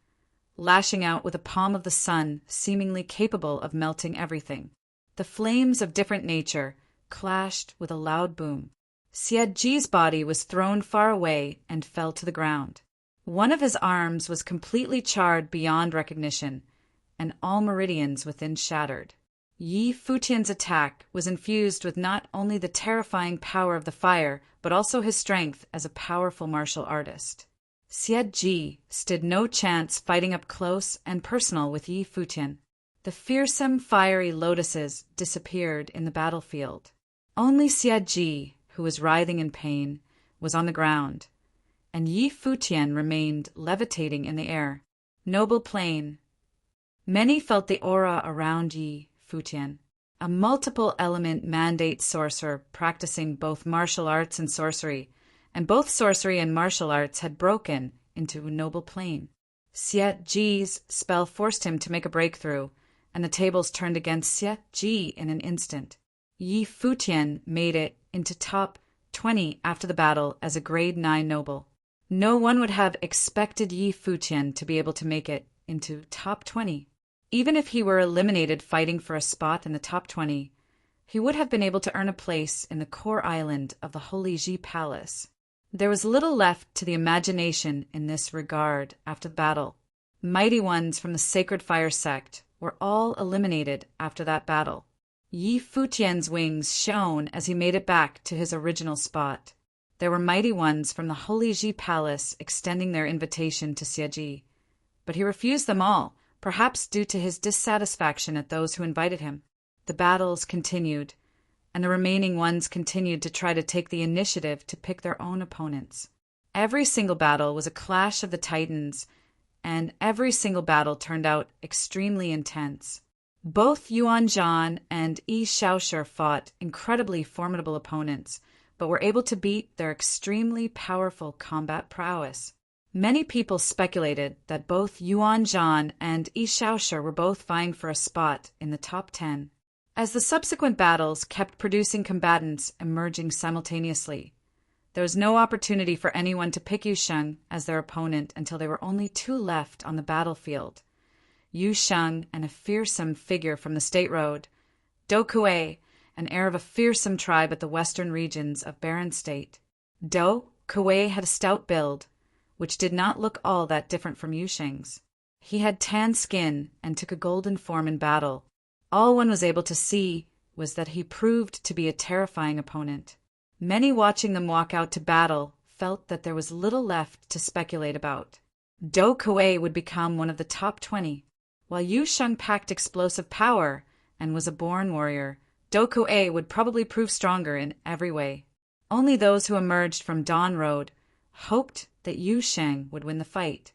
lashing out with a palm of the sun seemingly capable of melting everything. The flames of different nature clashed with a loud boom. Xie Ji's body was thrown far away and fell to the ground. One of his arms was completely charred beyond recognition, and all meridians within shattered. Yi Futian's attack was infused with not only the terrifying power of the fire, but also his strength as a powerful martial artist. Xie Ji stood no chance fighting up close and personal with Yi Futian. The fearsome, fiery lotuses disappeared in the battlefield. Only Xie Ji, who was writhing in pain, was on the ground, and Yi Futian remained levitating in the air. Noble plane. Many felt the aura around Yi Futian, a multiple-element mandate sorcerer practicing both martial arts and sorcery, and both sorcery and martial arts had broken into a noble plane. Xie Ji's spell forced him to make a breakthrough, and the tables turned against Xie Ji in an instant. Yi Futian made it into top 20 after the battle as a grade 9 noble. No one would have expected Yi Futian to be able to make it into top 20. Even if he were eliminated fighting for a spot in the top 20, he would have been able to earn a place in the core island of the Holy Ji Palace. There was little left to the imagination in this regard after the battle. Mighty ones from the Sacred Fire sect were all eliminated after that battle. Yi Futian's wings shone as he made it back to his original spot. There were mighty ones from the Holy Ji Palace extending their invitation to Xie Ji, but he refused them all, perhaps due to his dissatisfaction at those who invited him. The battles continued, and the remaining ones continued to try to take the initiative to pick their own opponents. Every single battle was a clash of the titans, and every single battle turned out extremely intense. Both Yuan Zhan and Yi Shaoshi fought incredibly formidable opponents, but were able to beat their extremely powerful combat prowess. Many people speculated that both Yuan Zhan and Yi Shaoshi were both vying for a spot in the top 10. As the subsequent battles kept producing combatants emerging simultaneously, there was no opportunity for anyone to pick Yu Sheng as their opponent until there were only two left on the battlefield: Yu Sheng and a fearsome figure from the State Road, Do Kuei, an heir of a fearsome tribe at the western regions of Barren State. Do Kuei had a stout build, which did not look all that different from Yu Sheng's. He had tan skin and took a golden form in battle. All one was able to see was that he proved to be a terrifying opponent. Many watching them walk out to battle felt that there was little left to speculate about. Do Kuei would become one of the top 20. While Yu Sheng packed explosive power and was a born warrior, Do Kuei would probably prove stronger in every way. Only those who emerged from Dawn Road hoped that Yu Sheng would win the fight.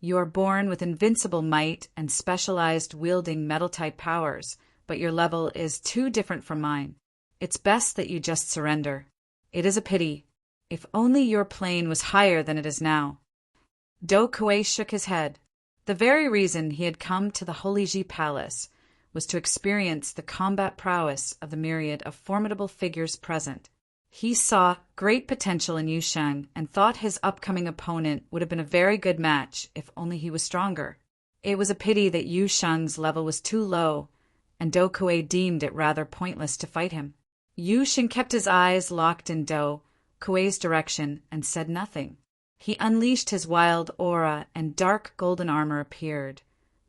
You are born with invincible might and specialized wielding metal-type powers, but your level is too different from mine. It's best that you just surrender. It is a pity. If only your plane was higher than it is now. Do Kuei shook his head. The very reason he had come to the Holy Ji Palace was to experience the combat prowess of the myriad of formidable figures present. He saw great potential in Yu Sheng and thought his upcoming opponent would have been a very good match if only he was stronger. It was a pity that Yu Sheng's level was too low, and Do Kuei deemed it rather pointless to fight him. Yu Sheng kept his eyes locked in Do Kuei's direction and said nothing. He unleashed his wild aura and dark golden armor appeared,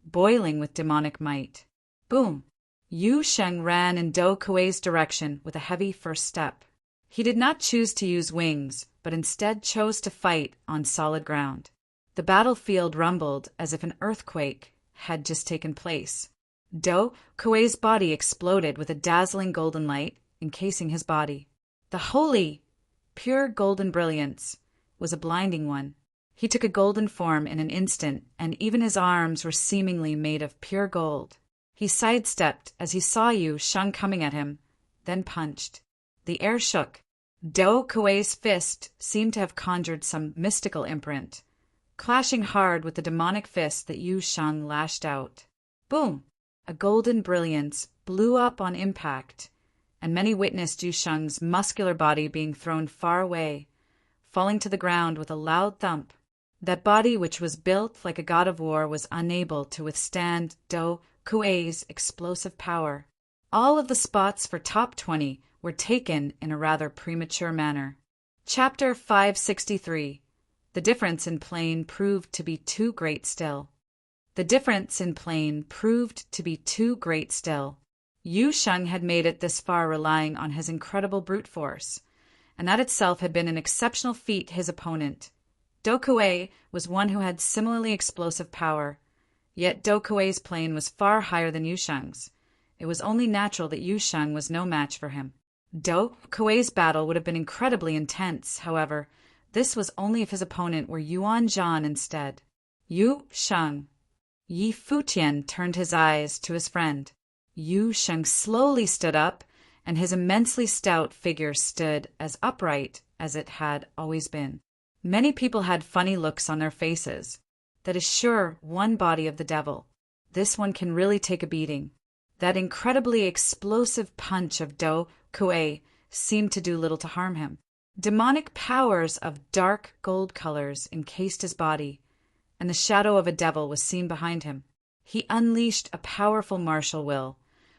boiling with demonic might. Boom! Yu Sheng ran in Do Kuei's direction with a heavy first step. He did not choose to use wings, but instead chose to fight on solid ground. The battlefield rumbled as if an earthquake had just taken place. Do Kuei's body exploded with a dazzling golden light encasing his body. The holy, pure golden brilliance was a blinding one. He took a golden form in an instant, and even his arms were seemingly made of pure gold. He sidestepped as he saw Yu Sheng coming at him, then punched. The air shook. Do Kuei's fist seemed to have conjured some mystical imprint, clashing hard with the demonic fist that Yu Sheng lashed out. Boom! A golden brilliance blew up on impact, and many witnessed Yu Sheng's muscular body being thrown far away, falling to the ground with a loud thump. That body, which was built like a god of war, was unable to withstand Do Kuei's explosive power. All of the spots for top 20 were taken in a rather premature manner. Chapter 563. The difference in plane proved to be too great still. The difference in plane proved to be too great still. Yu Sheng had made it this far relying on his incredible brute force, and that itself had been an exceptional feat his opponent. Do Kuei was one who had similarly explosive power, yet Do Kuei's plane was far higher than Yu Sheng's. It was only natural that Yu Sheng was no match for him. Do Kuei's battle would have been incredibly intense, however. This was only if his opponent were Yuan Zhan instead. Yu Sheng. Yi Futian turned his eyes to his friend. Yu Sheng slowly stood up, and his immensely stout figure stood as upright as it had always been. Many people had funny looks on their faces. That is sure one body of the devil. This one can really take a beating. That incredibly explosive punch of Do Kuei seemed to do little to harm him. Demonic powers of dark gold colors encased his body, and the shadow of a devil was seen behind him. He unleashed a powerful martial will,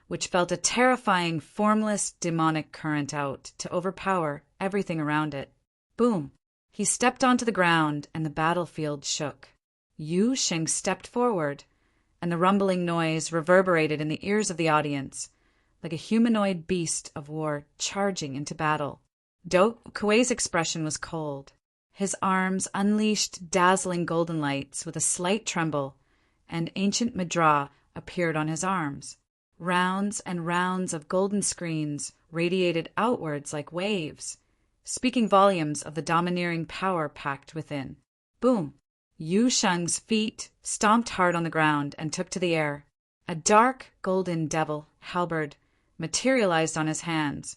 which felt a terrifying, formless, demonic current out to overpower everything around it. Boom! He stepped onto the ground, and the battlefield shook. Yu Sheng stepped forward, and the rumbling noise reverberated in the ears of the audience, like a humanoid beast of war charging into battle. Do Kuei's expression was cold. His arms unleashed dazzling golden lights with a slight tremble, and ancient Madra appeared on his arms. Rounds and rounds of golden screens radiated outwards like waves, speaking volumes of the domineering power packed within. Boom! Yu Sheng's feet stomped hard on the ground and took to the air. A dark golden devil halberd materialized on his hands,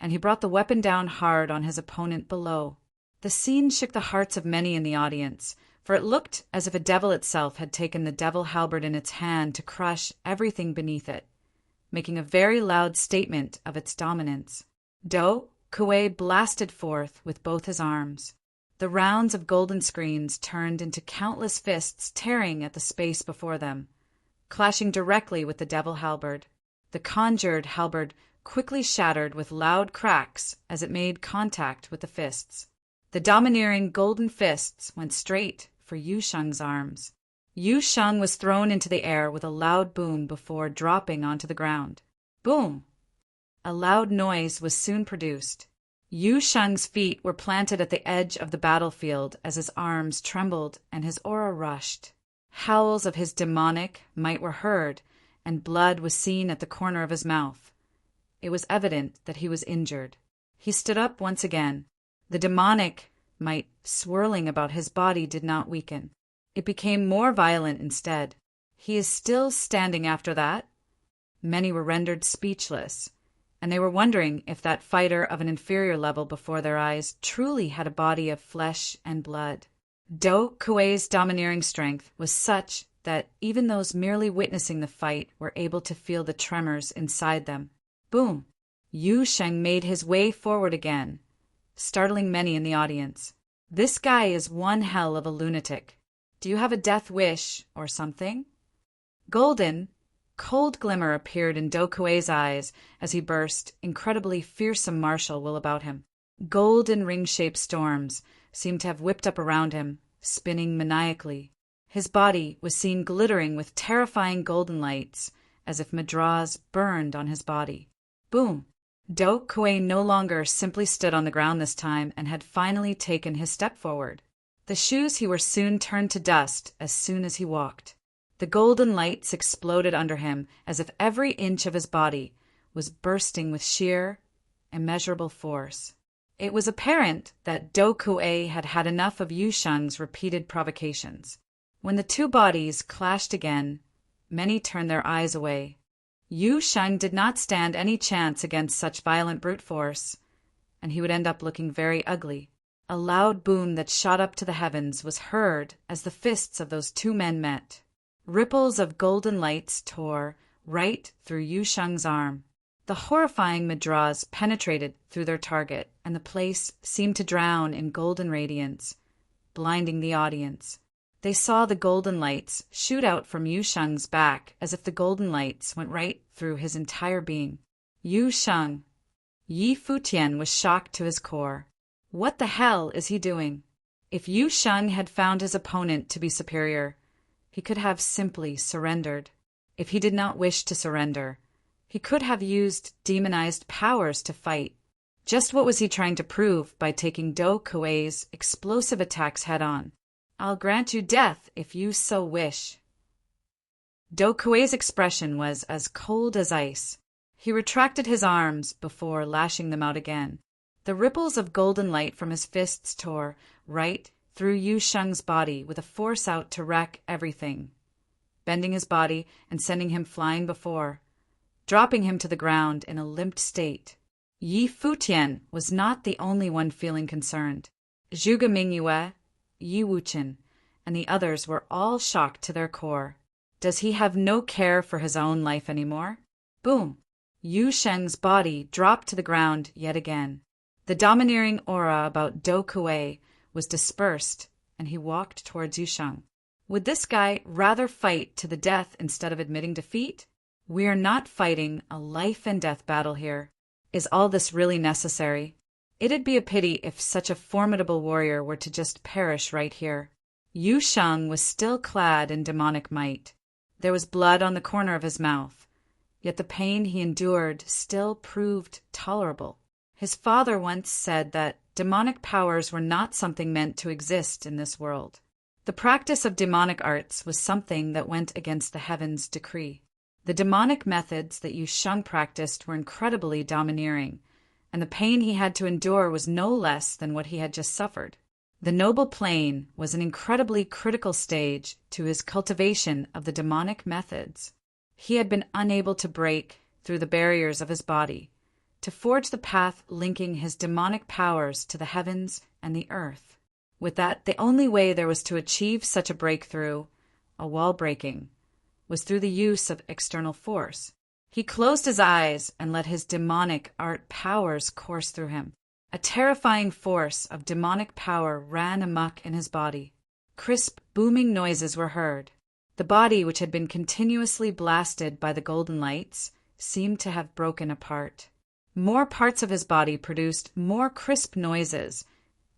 and he brought the weapon down hard on his opponent below. The scene shook the hearts of many in the audience, for it looked as if a devil itself had taken the devil halberd in its hand to crush everything beneath it. making a very loud statement of its dominance. Do Kuei blasted forth with both his arms. The rounds of golden screens turned into countless fists tearing at the space before them, clashing directly with the devil halberd. The conjured halberd quickly shattered with loud cracks as it made contact with the fists. The domineering golden fists went straight for Yu Sheng's arms. Yu Sheng was thrown into the air with a loud boom before dropping onto the ground. Boom! A loud noise was soon produced. Yu Sheng's feet were planted at the edge of the battlefield as his arms trembled and his aura rushed. Howls of his demonic might were heard, and blood was seen at the corner of his mouth. It was evident that he was injured. He stood up once again. The demonic might swirling about his body did not weaken. It became more violent instead. He is still standing after that? Many were rendered speechless, and they were wondering if that fighter of an inferior level before their eyes truly had a body of flesh and blood. Do Kuei's domineering strength was such that even those merely witnessing the fight were able to feel the tremors inside them. Boom! Yu Sheng made his way forward again, startling many in the audience. This guy is one hell of a lunatic. Do you have a death wish or something? Cold glimmer appeared in Do Kuei's eyes as he burst incredibly fearsome martial will about him. Golden ring-shaped storms seemed to have whipped up around him, spinning maniacally. His body was seen glittering with terrifying golden lights, as if madras burned on his body. Boom! Do Kuei no longer simply stood on the ground this time and had finally taken his step forward. The shoes he wore soon turned to dust as soon as he walked. The golden lights exploded under him as if every inch of his body was bursting with sheer, immeasurable force. It was apparent that Do Kuei had had enough of Yu Sheng's repeated provocations. When the two bodies clashed again, many turned their eyes away. Yu Sheng did not stand any chance against such violent brute force, and he would end up looking very ugly. A loud boom that shot up to the heavens was heard as the fists of those two men met. Ripples of golden lights tore right through Yu Sheng's arm. The horrifying madras penetrated through their target, and the place seemed to drown in golden radiance, blinding the audience. They saw the golden lights shoot out from Yu Sheng's back as if the golden lights went right through his entire being. Yu Sheng. Yi Futian was shocked to his core. What the hell is he doing? If Yu Sheng had found his opponent to be superior, he could have simply surrendered. If he did not wish to surrender, he could have used demonized powers to fight. Just what was he trying to prove by taking Do Kuei's explosive attacks head-on? I'll grant you death if you so wish. Do Kuei's expression was as cold as ice. He retracted his arms before lashing them out again. The ripples of golden light from his fists tore right through Yu Sheng's body with a force out to wreck everything, bending his body and sending him flying before, dropping him to the ground in a limped state. Yi Futian was not the only one feeling concerned. Zhuge Mingyue, Yi Wuchen, and the others were all shocked to their core. Does he have no care for his own life anymore? Boom! Yu Sheng's body dropped to the ground yet again. The domineering aura about Do Kuei was dispersed, and he walked towards Yu Sheng. Would this guy rather fight to the death instead of admitting defeat? We are not fighting a life and death battle here. Is all this really necessary? It'd be a pity if such a formidable warrior were to just perish right here. Yu Sheng was still clad in demonic might. There was blood on the corner of his mouth, yet the pain he endured still proved tolerable. His father once said that demonic powers were not something meant to exist in this world. The practice of demonic arts was something that went against the heavens' decree. The demonic methods that Yu Sheng practiced were incredibly domineering, and the pain he had to endure was no less than what he had just suffered. The noble plane was an incredibly critical stage to his cultivation of the demonic methods. He had been unable to break through the barriers of his body, to forge the path linking his demonic powers to the heavens and the earth. With that, the only way there was to achieve such a breakthrough, a wall breaking, was through the use of external force. He closed his eyes and let his demonic art powers course through him. A terrifying force of demonic power ran amok in his body. Crisp, booming noises were heard. The body, which had been continuously blasted by the golden lights, seemed to have broken apart. More parts of his body produced more crisp noises,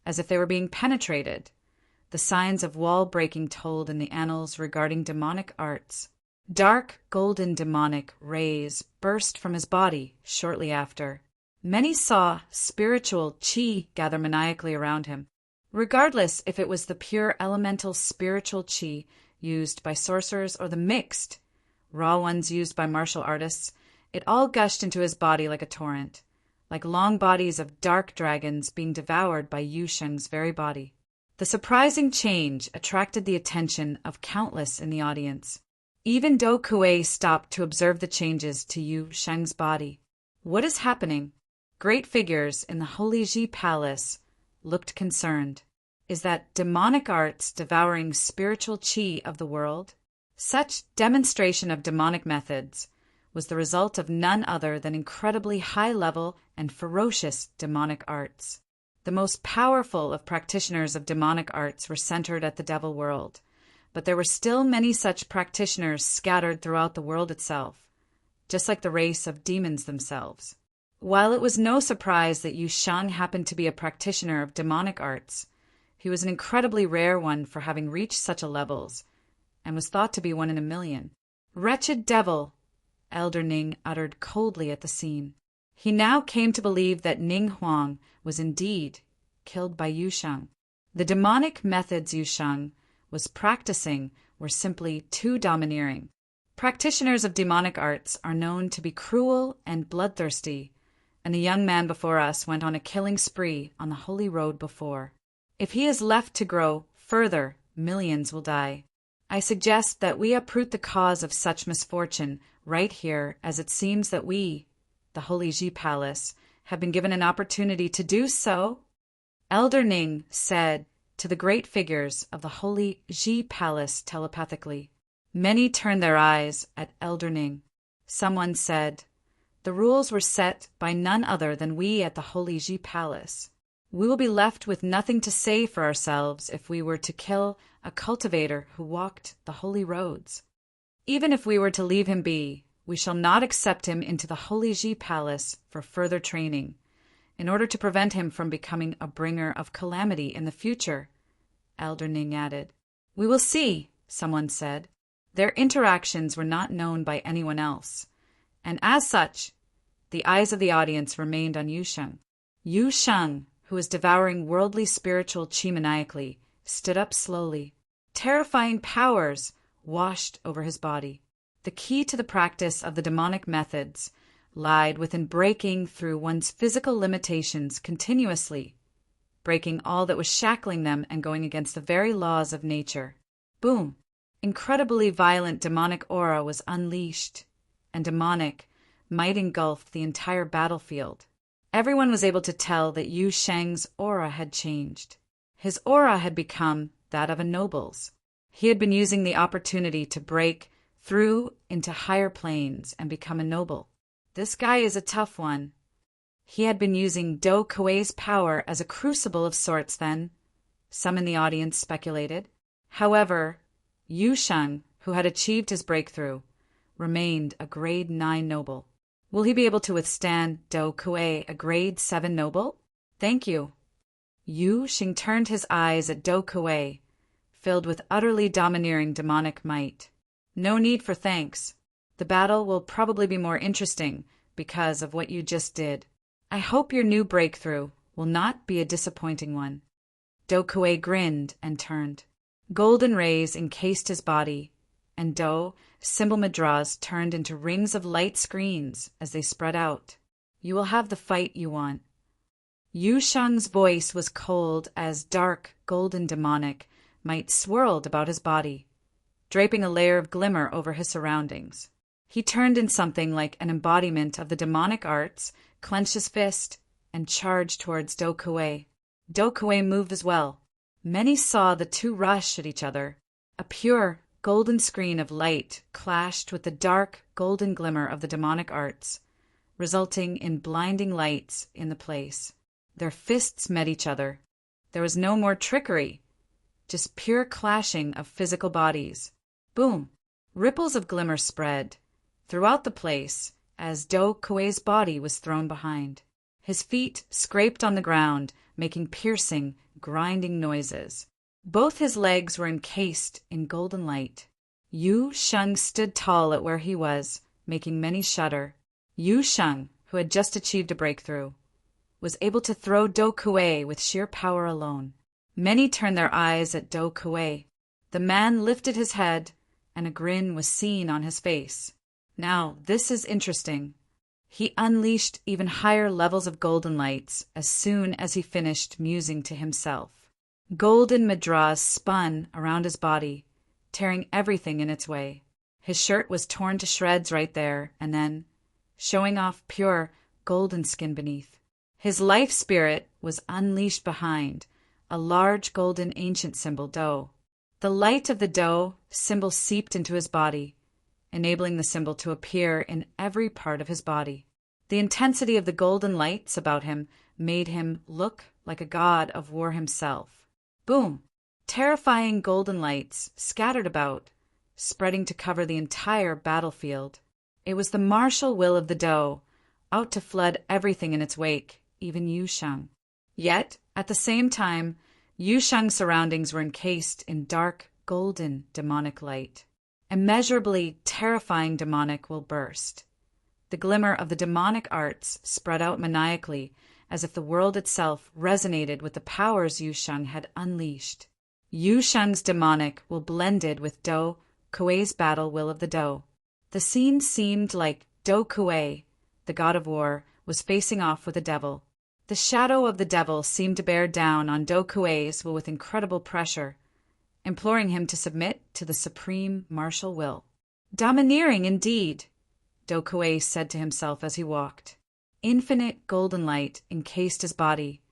as if they were being penetrated. The signs of wall breaking told in the annals regarding demonic arts. Dark, golden demonic rays burst from his body shortly after. Many saw spiritual chi gather maniacally around him. Regardless if it was the pure elemental spiritual chi used by sorcerers or the mixed, raw ones used by martial artists, it all gushed into his body like a torrent, like long bodies of dark dragons being devoured by Yu Sheng's very body. The surprising change attracted the attention of countless in the audience. Even Do Kuei stopped to observe the changes to Yu Sheng's body. What is happening? Great figures in the Holy Ji Palace looked concerned. Is that demonic arts devouring spiritual chi of the world? Such demonstration of demonic methods was the result of none other than incredibly high-level and ferocious demonic arts. The most powerful of practitioners of demonic arts were centered at the Devil World, but there were still many such practitioners scattered throughout the world itself, just like the race of demons themselves. While it was no surprise that Yu Sheng happened to be a practitioner of demonic arts, he was an incredibly rare one for having reached such a levels, and was thought to be one in a million. Wretched devil! Elder Ning uttered coldly at the scene. He now came to believe that Ning Huang was indeed killed by Yu Sheng. The demonic methods Yu Sheng was practicing were simply too domineering. Practitioners of demonic arts are known to be cruel and bloodthirsty, and the young man before us went on a killing spree on the holy road before. If he is left to grow further, millions will die. I suggest that we uproot the cause of such misfortune right here, as it seems that we, the Holy Ji Palace, have been given an opportunity to do so. Elder Ning said to the great figures of the Holy Ji Palace telepathically. Many turned their eyes at Elder Ning. Someone said, "The rules were set by none other than we at the Holy Ji Palace. We will be left with nothing to say for ourselves if we were to kill a cultivator who walked the holy roads. Even if we were to leave him be, we shall not accept him into the Holy Ji Palace for further training, in order to prevent him from becoming a bringer of calamity in the future," Elder Ning added. "We will see," someone said. Their interactions were not known by anyone else, and as such, the eyes of the audience remained on Yu Sheng. Yu Sheng, who was devouring worldly spiritual chi maniacally, stood up slowly. Terrifying powers washed over his body. The key to the practice of the demonic methods lied within breaking through one's physical limitations continuously, breaking all that was shackling them and going against the very laws of nature. Boom! Incredibly violent demonic aura was unleashed, and demonic might engulfed the entire battlefield. Everyone was able to tell that Yu Sheng's aura had changed. His aura had become that of a noble's. He had been using the opportunity to break through into higher planes and become a noble. This guy is a tough one. He had been using Do Kuei's power as a crucible of sorts then, some in the audience speculated. However, Yu Sheng, who had achieved his breakthrough, remained a grade 9 noble. Will he be able to withstand Do Kuei, a grade 7 noble? Thank you. Yu Sheng turned his eyes at Do Kuei, filled with utterly domineering demonic might. No need for thanks. The battle will probably be more interesting because of what you just did. I hope your new breakthrough will not be a disappointing one. Do Kuei grinned and turned. Golden rays encased his body, and Do, symbol madras turned into rings of light screens as they spread out. You will have the fight you want. Yu Sheng's voice was cold as dark, golden demonic might swirled about his body, draping a layer of glimmer over his surroundings. He turned in something like an embodiment of the demonic arts, clenched his fist, and charged towards Do Kuei. Do Kuei moved as well. Many saw the two rush at each other. A pure, golden screen of light clashed with the dark, golden glimmer of the demonic arts, resulting in blinding lights in the place. Their fists met each other. There was no more trickery, just pure clashing of physical bodies. Boom! Ripples of glimmer spread throughout the place as Do Kuei's body was thrown behind. His feet scraped on the ground, making piercing, grinding noises. Both his legs were encased in golden light. Yu Sheng stood tall at where he was, making many shudder. Yu Sheng, who had just achieved a breakthrough, was able to throw Do Kuei with sheer power alone. Many turned their eyes at Do Kuei. The man lifted his head, and a grin was seen on his face. Now, this is interesting. He unleashed even higher levels of golden lights as soon as he finished musing to himself. Golden madras spun around his body, tearing everything in its way. His shirt was torn to shreds right there and then, showing off pure golden skin beneath. His life spirit was unleashed behind, a large golden ancient symbol Do. The light of the Do symbol seeped into his body, enabling the symbol to appear in every part of his body. The intensity of the golden lights about him made him look like a god of war himself. Boom! Terrifying golden lights scattered about, spreading to cover the entire battlefield. It was the martial will of the Do, out to flood everything in its wake, even Yu Sheng. Yet, at the same time, Yu Sheng's surroundings were encased in dark, golden, demonic light. Immeasurably terrifying demonic will burst. The glimmer of the demonic arts spread out maniacally, as if the world itself resonated with the powers Yu Sheng had unleashed. Yu Sheng's demonic will blended with Do Kuei's battle will of the Do. The scene seemed like Do Kuei, the god of war, was facing off with a devil. The shadow of the devil seemed to bear down on Do Kuei's will with incredible pressure, imploring him to submit to the supreme martial will. Domineering indeed, Do Kuei said to himself as he walked. Infinite golden light encased his body,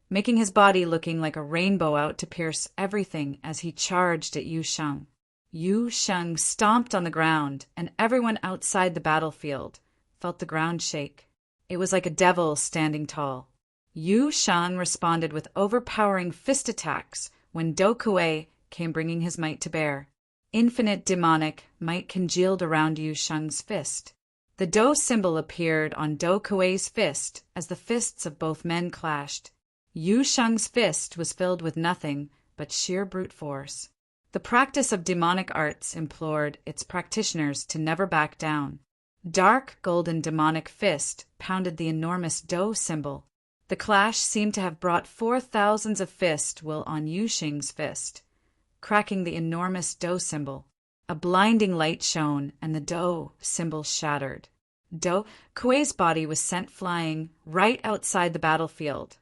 making his body looking like a rainbow out to pierce everything as he charged at Yu Sheng. Yu Sheng stomped on the ground, and everyone outside the battlefield felt the ground shake. It was like a devil standing tall. Yu Sheng responded with overpowering fist attacks when Do Kuei came bringing his might to bear. Infinite demonic might congealed around Yu Sheng's fist. The Do symbol appeared on Do Kuei's fist as the fists of both men clashed. Yu Sheng's fist was filled with nothing but sheer brute force. The practice of demonic arts implored its practitioners to never back down. Dark golden demonic fist pounded the enormous Do symbol. The clash seemed to have brought 4,000s of fist will on Yu Sheng's fist, cracking the enormous Do symbol. A blinding light shone, and the Do symbol shattered. Do Kuei's body was sent flying right outside the battlefield,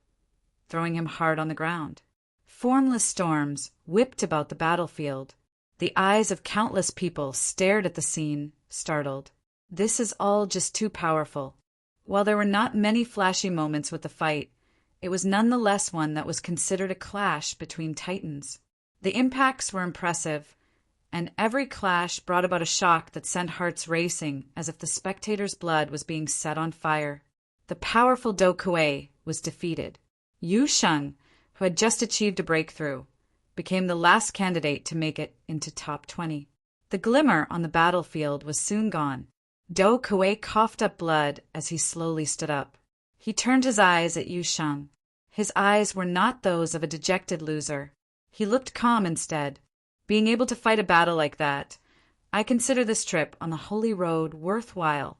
throwing him hard on the ground. Formless storms whipped about the battlefield. The eyes of countless people stared at the scene, startled. This is all just too powerful. While there were not many flashy moments with the fight, it was nonetheless one that was considered a clash between titans. The impacts were impressive, and every clash brought about a shock that sent hearts racing as if the spectators' blood was being set on fire. The powerful Do Kuei was defeated. Yu Sheng, who had just achieved a breakthrough, became the last candidate to make it into top 20. The glimmer on the battlefield was soon gone. Do Kuei coughed up blood as he slowly stood up. He turned his eyes at Yu Sheng. His eyes were not those of a dejected loser. He looked calm instead. Being able to fight a battle like that, I consider this trip on the holy road worthwhile,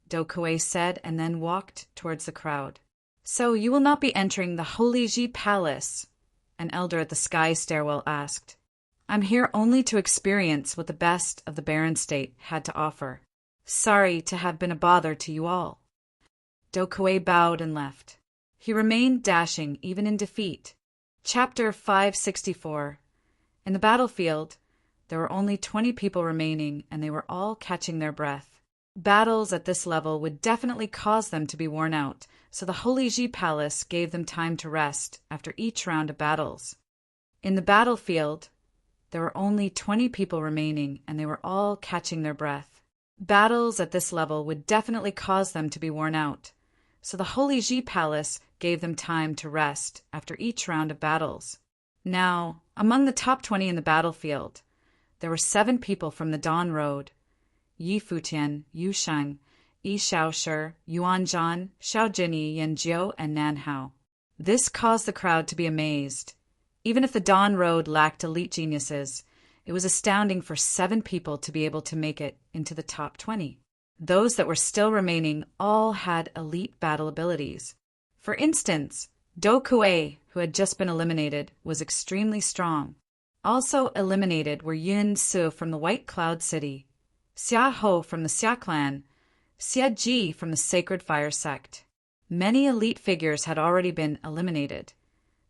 Do Kuei said, and then walked towards the crowd. So you will not be entering the Holy Ji Palace? An elder at the sky stairwell asked. I'm here only to experience what the best of the Barren State had to offer. Sorry to have been a bother to you all. Do Kuei bowed and left. He remained dashing even in defeat. Chapter 564. In the battlefield, there were only 20 people remaining, and they were all catching their breath. Battles at this level would definitely cause them to be worn out, so the Holy Ji Palace gave them time to rest after each round of battles. In the battlefield, There were only 20 people remaining, and they were all catching their breath. Battles at this level would definitely cause them to be worn out, so the Holy Ji Palace gave them time to rest after each round of battles. Now, among the top 20 in the battlefield, there were 7 people from the Dawn Road: Yi Futian, Yu Sheng, Yi Shaoshi, Yuan Zhan, Xiao Jinyi, Yan Jiu, and Nan Hao. This caused the crowd to be amazed. Even if the Dawn Road lacked elite geniuses, it was astounding for 7 people to be able to make it into the top 20. Those that were still remaining all had elite battle abilities. For instance, Do Kuei, who had just been eliminated, was extremely strong. Also eliminated were Yun Su from the White Cloud City, Xia Ho from the Xia clan, Xia Ji from the Sacred Fire sect. Many elite figures had already been eliminated,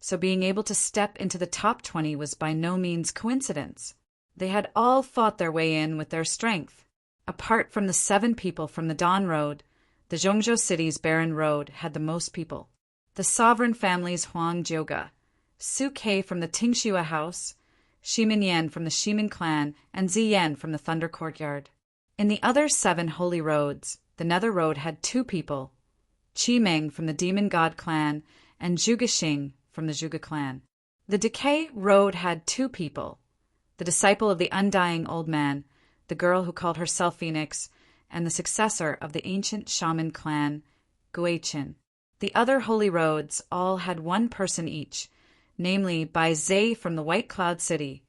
so being able to step into the top 20 was by no means coincidence. They had all fought their way in with their strength. Apart from the 7 people from the Dawn Road, the Zhongzhou city's Barren Road had the most people. The sovereign families Huang Jiuge, Su Kei from the Tingxue house, Shimin Yan from the Shimin clan, and Ziyan from the Thunder Courtyard. In the other 7 holy roads, the Nether Road had 2 people: Qi Meng from the Demon God clan and Zhuge Xing from the Zhuge clan. The Decay Road had 2 people: the disciple of the Undying Old Man, the girl who called herself Phoenix, and the successor of the ancient shaman clan, Guiqin. The other holy roads all had 1 person each, namely Bai Zhe from the White Cloud City,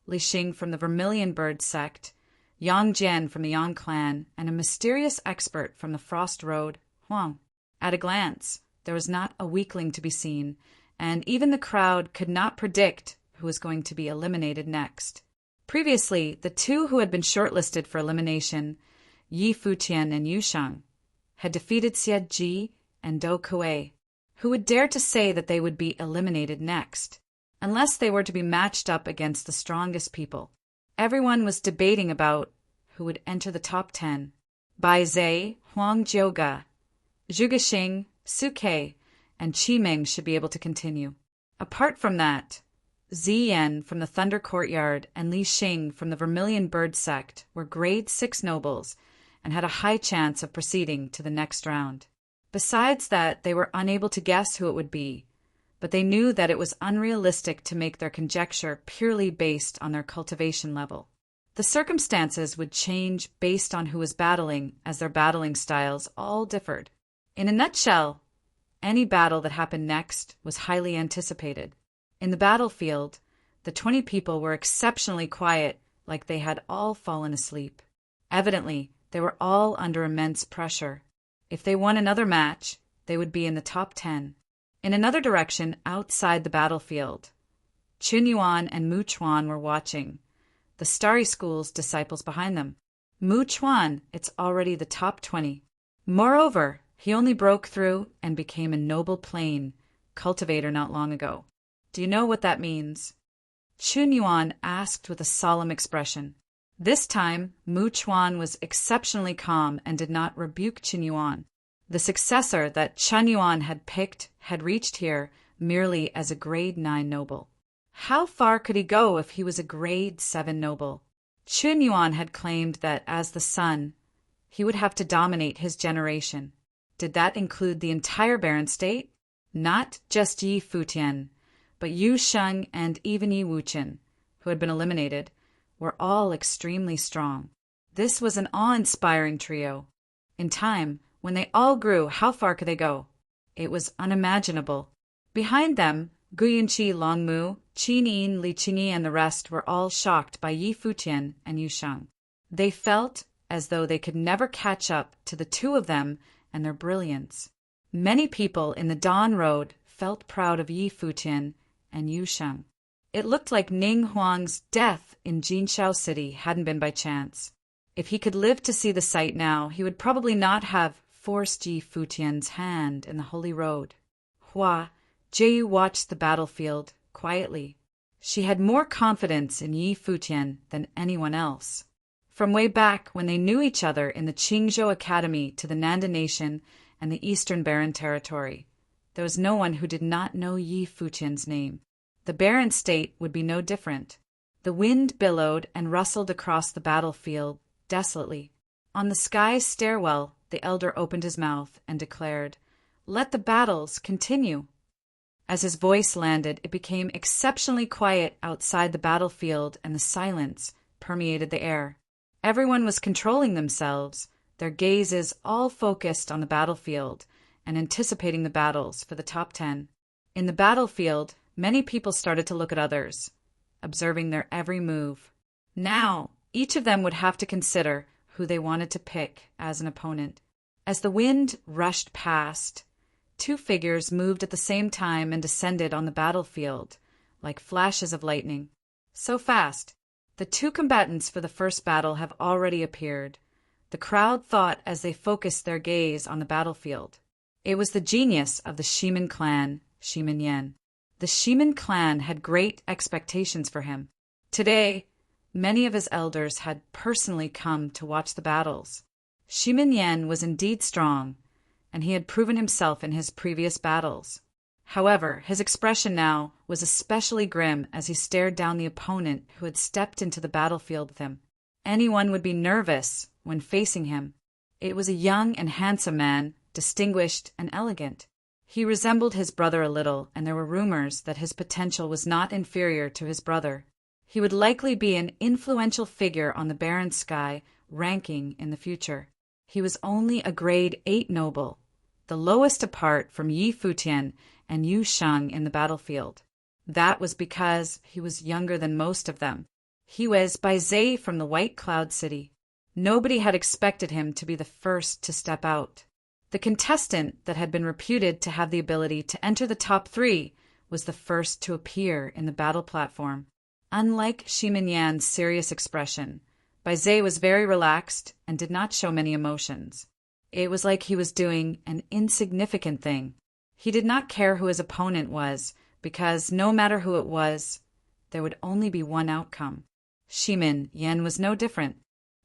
Li Xing from the Vermilion Bird sect, Yang Jian from the Yang clan, and a mysterious expert from the Frost Road, Huang. At a glance, there was not a weakling to be seen, and even the crowd could not predict who was going to be eliminated next. Previously, the 2 who had been shortlisted for elimination, Yi Futian and Yu Sheng, had defeated Xia Ji and Do Kuei. Who would dare to say that they would be eliminated next, unless they were to be matched up against the strongest people? Everyone was debating about who would enter the top 10. Bai Zhe, Huang Jiuge, Zhuge Xing, Su Kei, and Qi Meng should be able to continue. Apart from that, Ziyan from the Thunder Courtyard and Li Xing from the Vermilion Bird sect were grade 6 nobles and had a high chance of proceeding to the next round. Besides that, they were unable to guess who it would be, but they knew that it was unrealistic to make their conjecture purely based on their cultivation level. The circumstances would change based on who was battling, as their battling styles all differed. In a nutshell, any battle that happened next was highly anticipated. In the battlefield, the 20 people were exceptionally quiet, like they had all fallen asleep. Evidently, they were all under immense pressure. If they won another match, they would be in the top 10. In another direction, outside the battlefield, Chun Yuan and Mu Chuan were watching, the Starry School's disciples behind them. Mu Chuan, it's already the top 20. Moreover, he only broke through and became a noble plain cultivator not long ago. Do you know what that means? Chun Yuan asked with a solemn expression. This time, Mu Chuan was exceptionally calm and did not rebuke Chun Yuan. The successor that Chun Yuan had picked had reached here merely as a grade 9 noble. How far could he go if he was a grade 7 noble? Chun Yuan had claimed that as the son, he would have to dominate his generation. Did that include the entire Barren State? Not just Yi Futian, but Yu Sheng and even Yi Wuchen, who had been eliminated, were all extremely strong. This was an awe-inspiring trio. In time, when they all grew, how far could they go? It was unimaginable. Behind them, Guyunqi Longmu, Qin Yin, Li Qingyi, and the rest were all shocked by Yi Futian and Yu Sheng. They felt as though they could never catch up to the 2 of them and their brilliance. Many people in the Dawn Road felt proud of Yi Futian and Yu Sheng. It looked like Ning Huang's death in Jinshao City hadn't been by chance. If he could live to see the sight now, he would probably not have forced Yi Futian's hand in the Holy Road. Hua Jiu watched the battlefield quietly. She had more confidence in Yi Futian than anyone else. From way back when they knew each other in the Qingzhou Academy to the Nanda Nation and the Eastern Barren Territory, there was no one who did not know Yi Futian's name. The Barren State would be no different. The wind billowed and rustled across the battlefield desolately. On the sky's stairwell, the elder opened his mouth and declared, "Let the battles continue." As his voice landed, it became exceptionally quiet outside the battlefield, and the silence permeated the air. Everyone was controlling themselves, their gazes all focused on the battlefield and anticipating the battles for the top 10. In the battlefield, many people started to look at others, observing their every move. Now, each of them would have to consider who they wanted to pick as an opponent. As the wind rushed past, two figures moved at the same time and descended on the battlefield, like flashes of lightning. So fast, the two combatants for the first battle have already appeared. The crowd thought as they focused their gaze on the battlefield. It was the genius of the Shimin clan, Shimin Yen. The Shimin clan had great expectations for him. Today, many of his elders had personally come to watch the battles. Shimin Yen was indeed strong, and he had proven himself in his previous battles. However, his expression now was especially grim as he stared down the opponent who had stepped into the battlefield with him. Anyone would be nervous when facing him. It was a young and handsome man, distinguished and elegant. He resembled his brother a little, and there were rumors that his potential was not inferior to his brother. He would likely be an influential figure on the Baron Sky ranking in the future. He was only a grade 8 noble, the lowest apart from Yi Futian and Yu Shang in the battlefield. That was because he was younger than most of them. He was Bai Zhe from the White Cloud City. Nobody had expected him to be the first to step out. The contestant that had been reputed to have the ability to enter the top 3 was the first to appear in the battle platform. Unlike Shimin Yan's serious expression, Bai Zhe was very relaxed and did not show many emotions. It was like he was doing an insignificant thing. He did not care who his opponent was, because no matter who it was, there would only be one outcome. Shimin Yan was no different.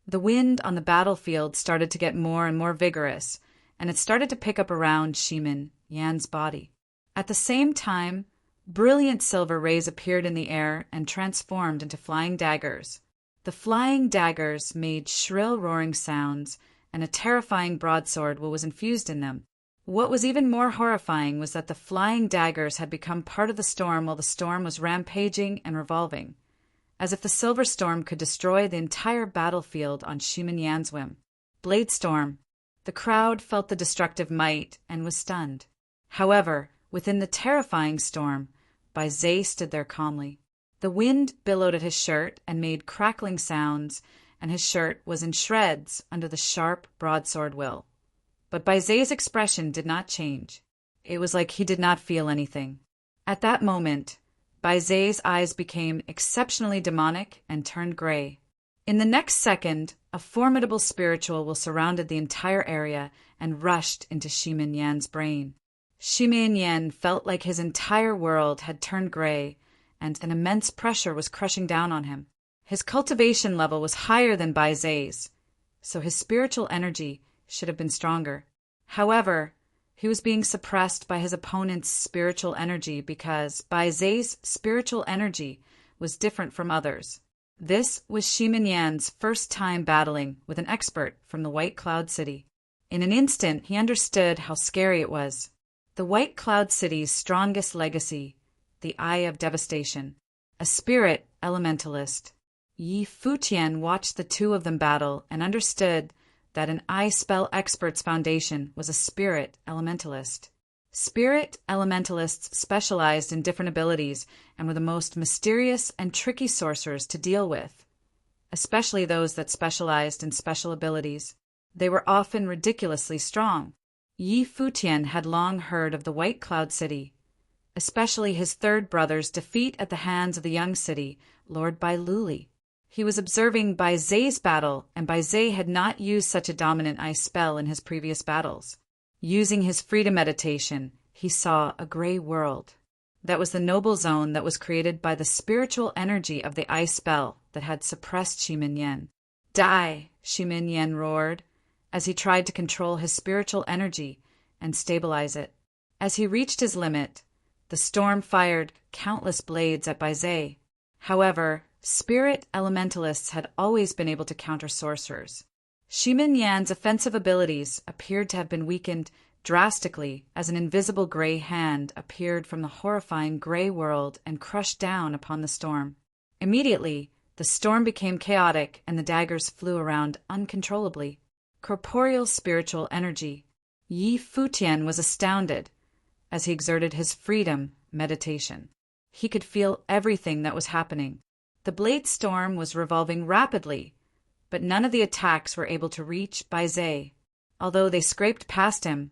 The wind on the battlefield started to get more and more vigorous, and it started to pick up around Shimin Yan's body. At the same time, brilliant silver rays appeared in the air and transformed into flying daggers. The flying daggers made shrill roaring sounds, and a terrifying broadsword was infused in them. What was even more horrifying was that the flying daggers had become part of the storm while the storm was rampaging and revolving, as if the silver storm could destroy the entire battlefield on Shimin Yan's whim. Blade storm. The crowd felt the destructive might and was stunned. However, within the terrifying storm, Bai Zhe stood there calmly. The wind billowed at his shirt and made crackling sounds, and his shirt was in shreds under the sharp broadsword will. But Bai Zhe's expression did not change. It was like he did not feel anything. At that moment, Bai Zhe's eyes became exceptionally demonic and turned gray. In the next second, a formidable spiritual will surrounded the entire area and rushed into Shimin Yan's brain. Shimin Yan felt like his entire world had turned gray, and an immense pressure was crushing down on him. His cultivation level was higher than Bai Zhe's, so his spiritual energy should have been stronger. However, he was being suppressed by his opponent's spiritual energy because Bai Zhe's spiritual energy was different from others. This was Shimin Yan's first time battling with an expert from the White Cloud City. In an instant, he understood how scary it was. The White Cloud City's strongest legacy, the Eye of Devastation, a spirit elementalist. Yi Futian watched the two of them battle and understood that an eye spell expert's foundation was a spirit elementalist. Spirit elementalists specialized in different abilities and were the most mysterious and tricky sorcerers to deal with, especially those that specialized in special abilities. They were often ridiculously strong. Yi Futian had long heard of the White Cloud City, especially his third brother's defeat at the hands of the young city, Lord Bai Luli. He was observing Bai Zhe's battle, and Bai Zhe had not used such a dominant ice spell in his previous battles. Using his freedom meditation, he saw a gray world. That was the noble zone that was created by the spiritual energy of the ice spell that had suppressed Shimin Yan. Die, Shimin Yan roared, as he tried to control his spiritual energy and stabilize it. As he reached his limit, the storm fired countless blades at Bai Zhe. However, Spirit elementalists had always been able to counter sorcerers. Shimin Yan's offensive abilities appeared to have been weakened drastically as an invisible gray hand appeared from the horrifying gray world and crushed down upon the storm. Immediately, the storm became chaotic and the daggers flew around uncontrollably. Corporeal spiritual energy. Yi Futian was astounded as he exerted his freedom meditation. He could feel everything that was happening. The blade storm was revolving rapidly, but none of the attacks were able to reach Bai Zhe. Although they scraped past him,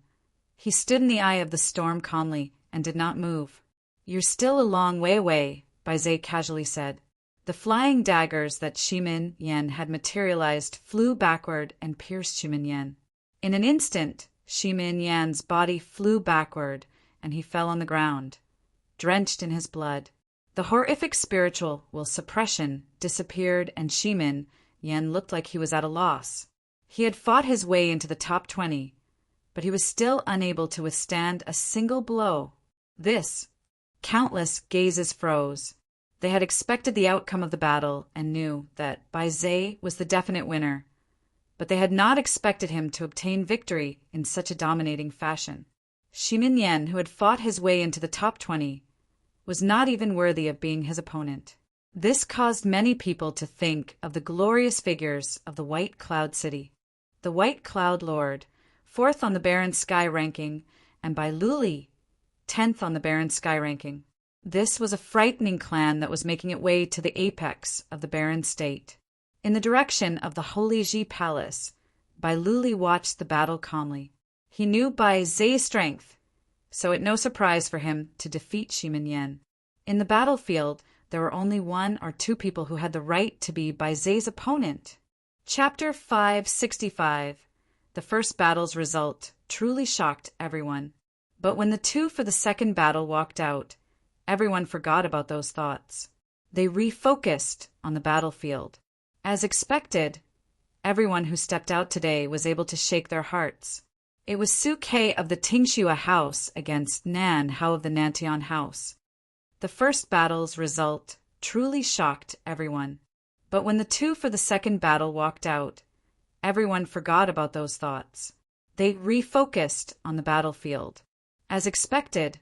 he stood in the eye of the storm calmly and did not move. "You're still a long way away," Bai Zhe casually said. The flying daggers that Shimin Yan had materialized flew backward and pierced Shimin Yan. In an instant, Shimin Yan's body flew backward, and he fell on the ground, drenched in his blood. The horrific spiritual suppression disappeared, and Shimin Yan looked like he was at a loss. He had fought his way into the top 20, but he was still unable to withstand a single blow. Countless gazes froze. They had expected the outcome of the battle and knew that Bai Zhe was the definite winner, but they had not expected him to obtain victory in such a dominating fashion. Shimin Yan, who had fought his way into the top 20, was not even worthy of being his opponent. This caused many people to think of the glorious figures of the White Cloud City. The White Cloud Lord, 4th on the Barren Sky ranking, and Bai Luli, 10th on the Barren Sky ranking. This was a frightening clan that was making its way to the apex of the Barren State. In the direction of the Holy Ji Palace, Bai Luli watched the battle calmly. He knew Bai Zhe's strength, so it no surprise for him to defeat Shimin Yan. In the battlefield, there were only 1 or 2 people who had the right to be Bai Zhe's opponent. Chapter 565. The first battle's result truly shocked everyone. But when the 2 for the second battle walked out, everyone forgot about those thoughts. They refocused on the battlefield. As expected, everyone who stepped out today was able to shake their hearts. It was Su Ke of the Tingxua house against Nan Hao of the Nantian house. The first battle's result truly shocked everyone. But when the 2 for the second battle walked out, everyone forgot about those thoughts. They refocused on the battlefield. As expected,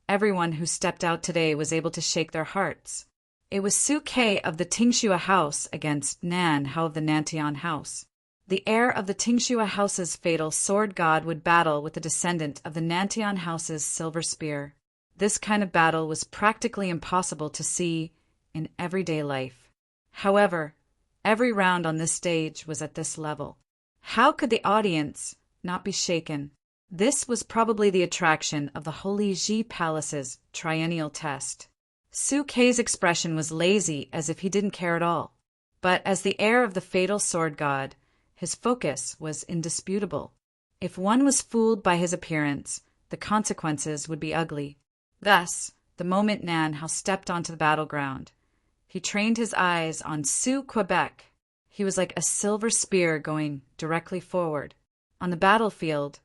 everyone who stepped out today was able to shake their hearts. It was Su Ke of the Tingxua house against Nan Hao of the Nantian house. The heir of the Tingxua house's fatal sword god would battle with the descendant of the Nantian house's silver spear. This kind of battle was practically impossible to see in everyday life. However, every round on this stage was at this level. How could the audience not be shaken? This was probably the attraction of the Holy Ji Palace's triennial test. Su Ke's expression was lazy, as if he didn't care at all. But as the heir of the fatal sword god, his focus was indisputable. If one was fooled by his appearance, the consequences would be ugly. Thus, the moment Nan Hao stepped onto the battleground, he trained his eyes on Su Quebec. He was like a silver spear going directly forward. On the battlefield,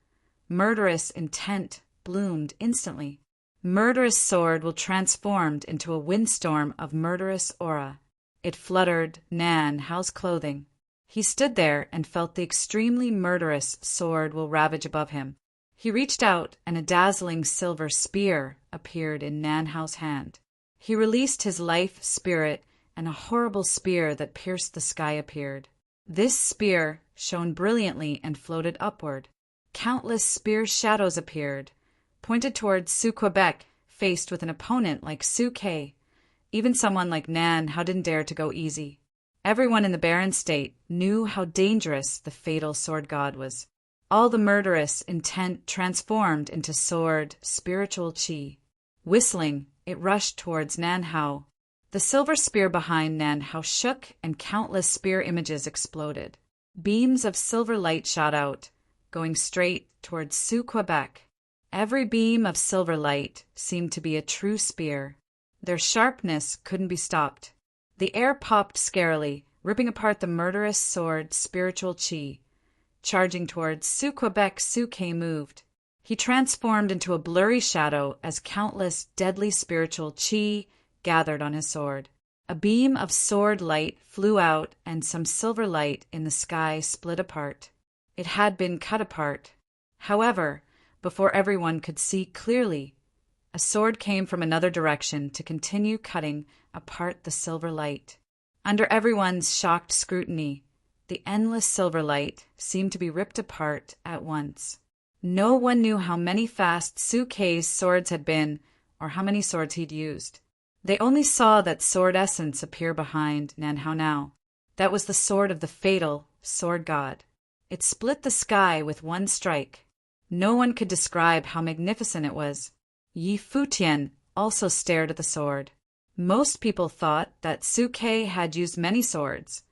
murderous intent bloomed instantly. Murderous sword will transformed into a windstorm of murderous aura. It fluttered Nan Hao's clothing. He stood there and felt the extremely murderous sword will ravage above him. He reached out, and a dazzling silver spear appeared in Nan Hao's hand. He released his life spirit, and a horrible spear that pierced the sky appeared. This spear shone brilliantly and floated upward. Countless spear shadows appeared, pointed towards Su Quebec, faced with an opponent like Su Ke. Even someone like Nan Hao didn't dare to go easy. Everyone in the Barren State knew how dangerous the fatal sword god was. All the murderous intent transformed into sword spiritual qi. Whistling, it rushed towards Nan Hao. The silver spear behind Nan Hao shook, and countless spear images exploded. Beams of silver light shot out, going straight towards Su Quebec. Every beam of silver light seemed to be a true spear. Their sharpness couldn't be stopped. The air popped scarily, ripping apart the murderous sword spiritual qi. Charging towards Su Quebec, Su Ke moved. He transformed into a blurry shadow as countless deadly spiritual qi gathered on his sword. A beam of sword light flew out, and some silver light in the sky split apart. It had been cut apart. However, before everyone could see clearly, a sword came from another direction to continue cutting apart the silver light. Under everyone's shocked scrutiny, the endless silver light seemed to be ripped apart at once. No one knew how many fast Sukei's swords had been, or how many swords he'd used. They only saw that sword essence appear behind Nanhao now. That was the sword of the fatal sword god. It split the sky with one strike. No one could describe how magnificent it was. Futian also stared at the sword. Most people thought that Sukei had used many swords,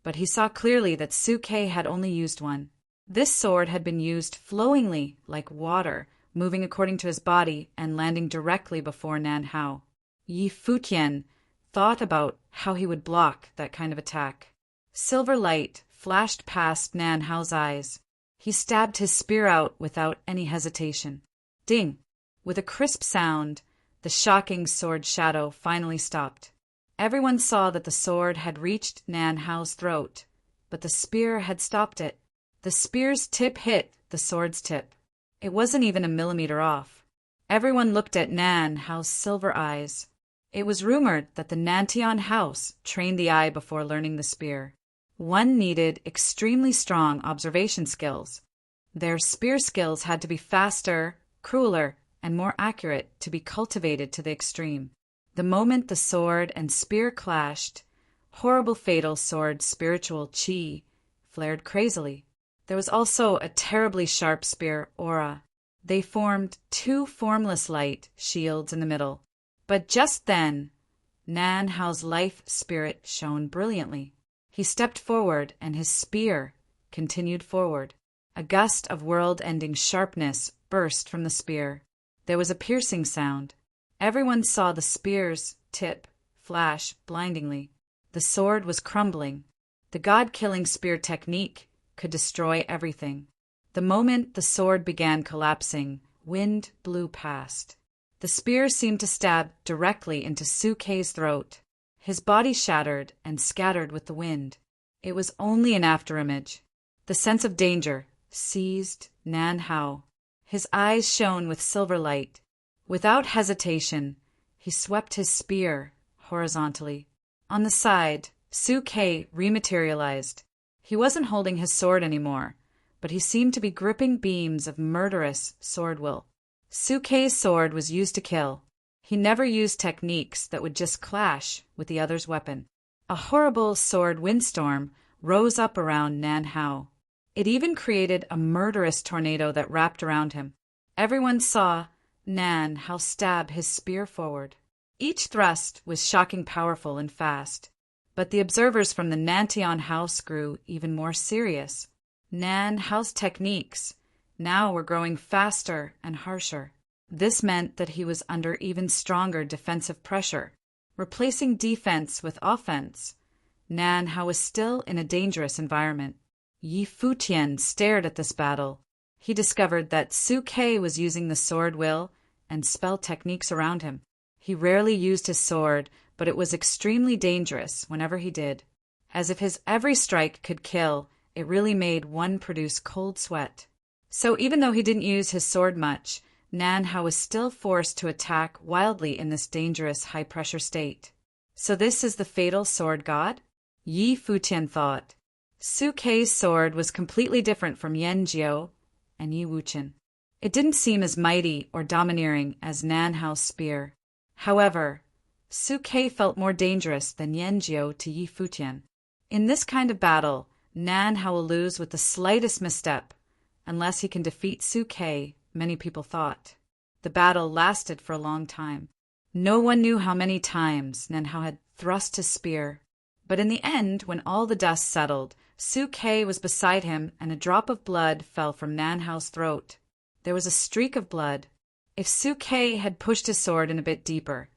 but he saw clearly that Sukei had only used one. This sword had been used flowingly like water, moving according to his body and landing directly before Nanhao. Futian thought about how he would block that kind of attack. Silver light flashed past Nanhao's eyes. He stabbed his spear out without any hesitation. Ding! With a crisp sound, the shocking sword shadow finally stopped. Everyone saw that the sword had reached Nanhao's throat, but the spear had stopped it. The spear's tip hit the sword's tip. It wasn't even a millimeter off. Everyone looked at Nanhao's silver eyes. It was rumored that the Nantian house trained the eye before learning the spear. One needed extremely strong observation skills. Their spear skills had to be faster, crueler, and more accurate to be cultivated to the extreme. The moment the sword and spear clashed, horrible fatal sword spiritual chi flared crazily. There was also a terribly sharp spear aura. They formed two formless light shields in the middle. But just then, Nanhao's life spirit shone brilliantly. He stepped forward, and his spear continued forward. A gust of world-ending sharpness burst from the spear. There was a piercing sound. Everyone saw the spear's tip flash blindingly. The sword was crumbling. The god-killing spear technique could destroy everything. The moment the sword began collapsing, wind blew past. The spear seemed to stab directly into Sukei's throat. His body shattered and scattered with the wind. It was only an afterimage. The sense of danger seized Nanhao. His eyes shone with silver light. Without hesitation, he swept his spear horizontally. On the side, Sukei rematerialized. He wasn't holding his sword anymore, but he seemed to be gripping beams of murderous sword will. Sukei's sword was used to kill. He never used techniques that would just clash with the other's weapon. A horrible sword windstorm rose up around Nanhao. It even created a murderous tornado that wrapped around him. Everyone saw Nanhao stab his spear forward. Each thrust was shocking powerful and fast, but the observers from the Nantian house grew even more serious. Nanhao's techniques now were growing faster and harsher. This meant that he was under even stronger defensive pressure. Replacing defense with offense, Nanhao was still in a dangerous environment. Futian stared at this battle. He discovered that Sukei was using the sword will and spell techniques around him. He rarely used his sword, but it was extremely dangerous whenever he did. As if his every strike could kill, it really made one produce cold sweat. So even though he didn't use his sword much, Nanhao was still forced to attack wildly in this dangerous high-pressure state. So this is the fatal sword god? Futian thought. Sukei's sword was completely different from Yanjiao and Wuchen. It didn't seem as mighty or domineering as Nanhao's spear. However, Sukei felt more dangerous than Yanjiao to Futian. In this kind of battle, Nanhao will lose with the slightest misstep, unless he can defeat Sukei, many people thought. The battle lasted for a long time. No one knew how many times Nanhao had thrust his spear. But in the end, when all the dust settled, Sukei was beside him and a drop of blood fell from Nanhao's throat. There was a streak of blood. If Sukei had pushed his sword in a bit deeper,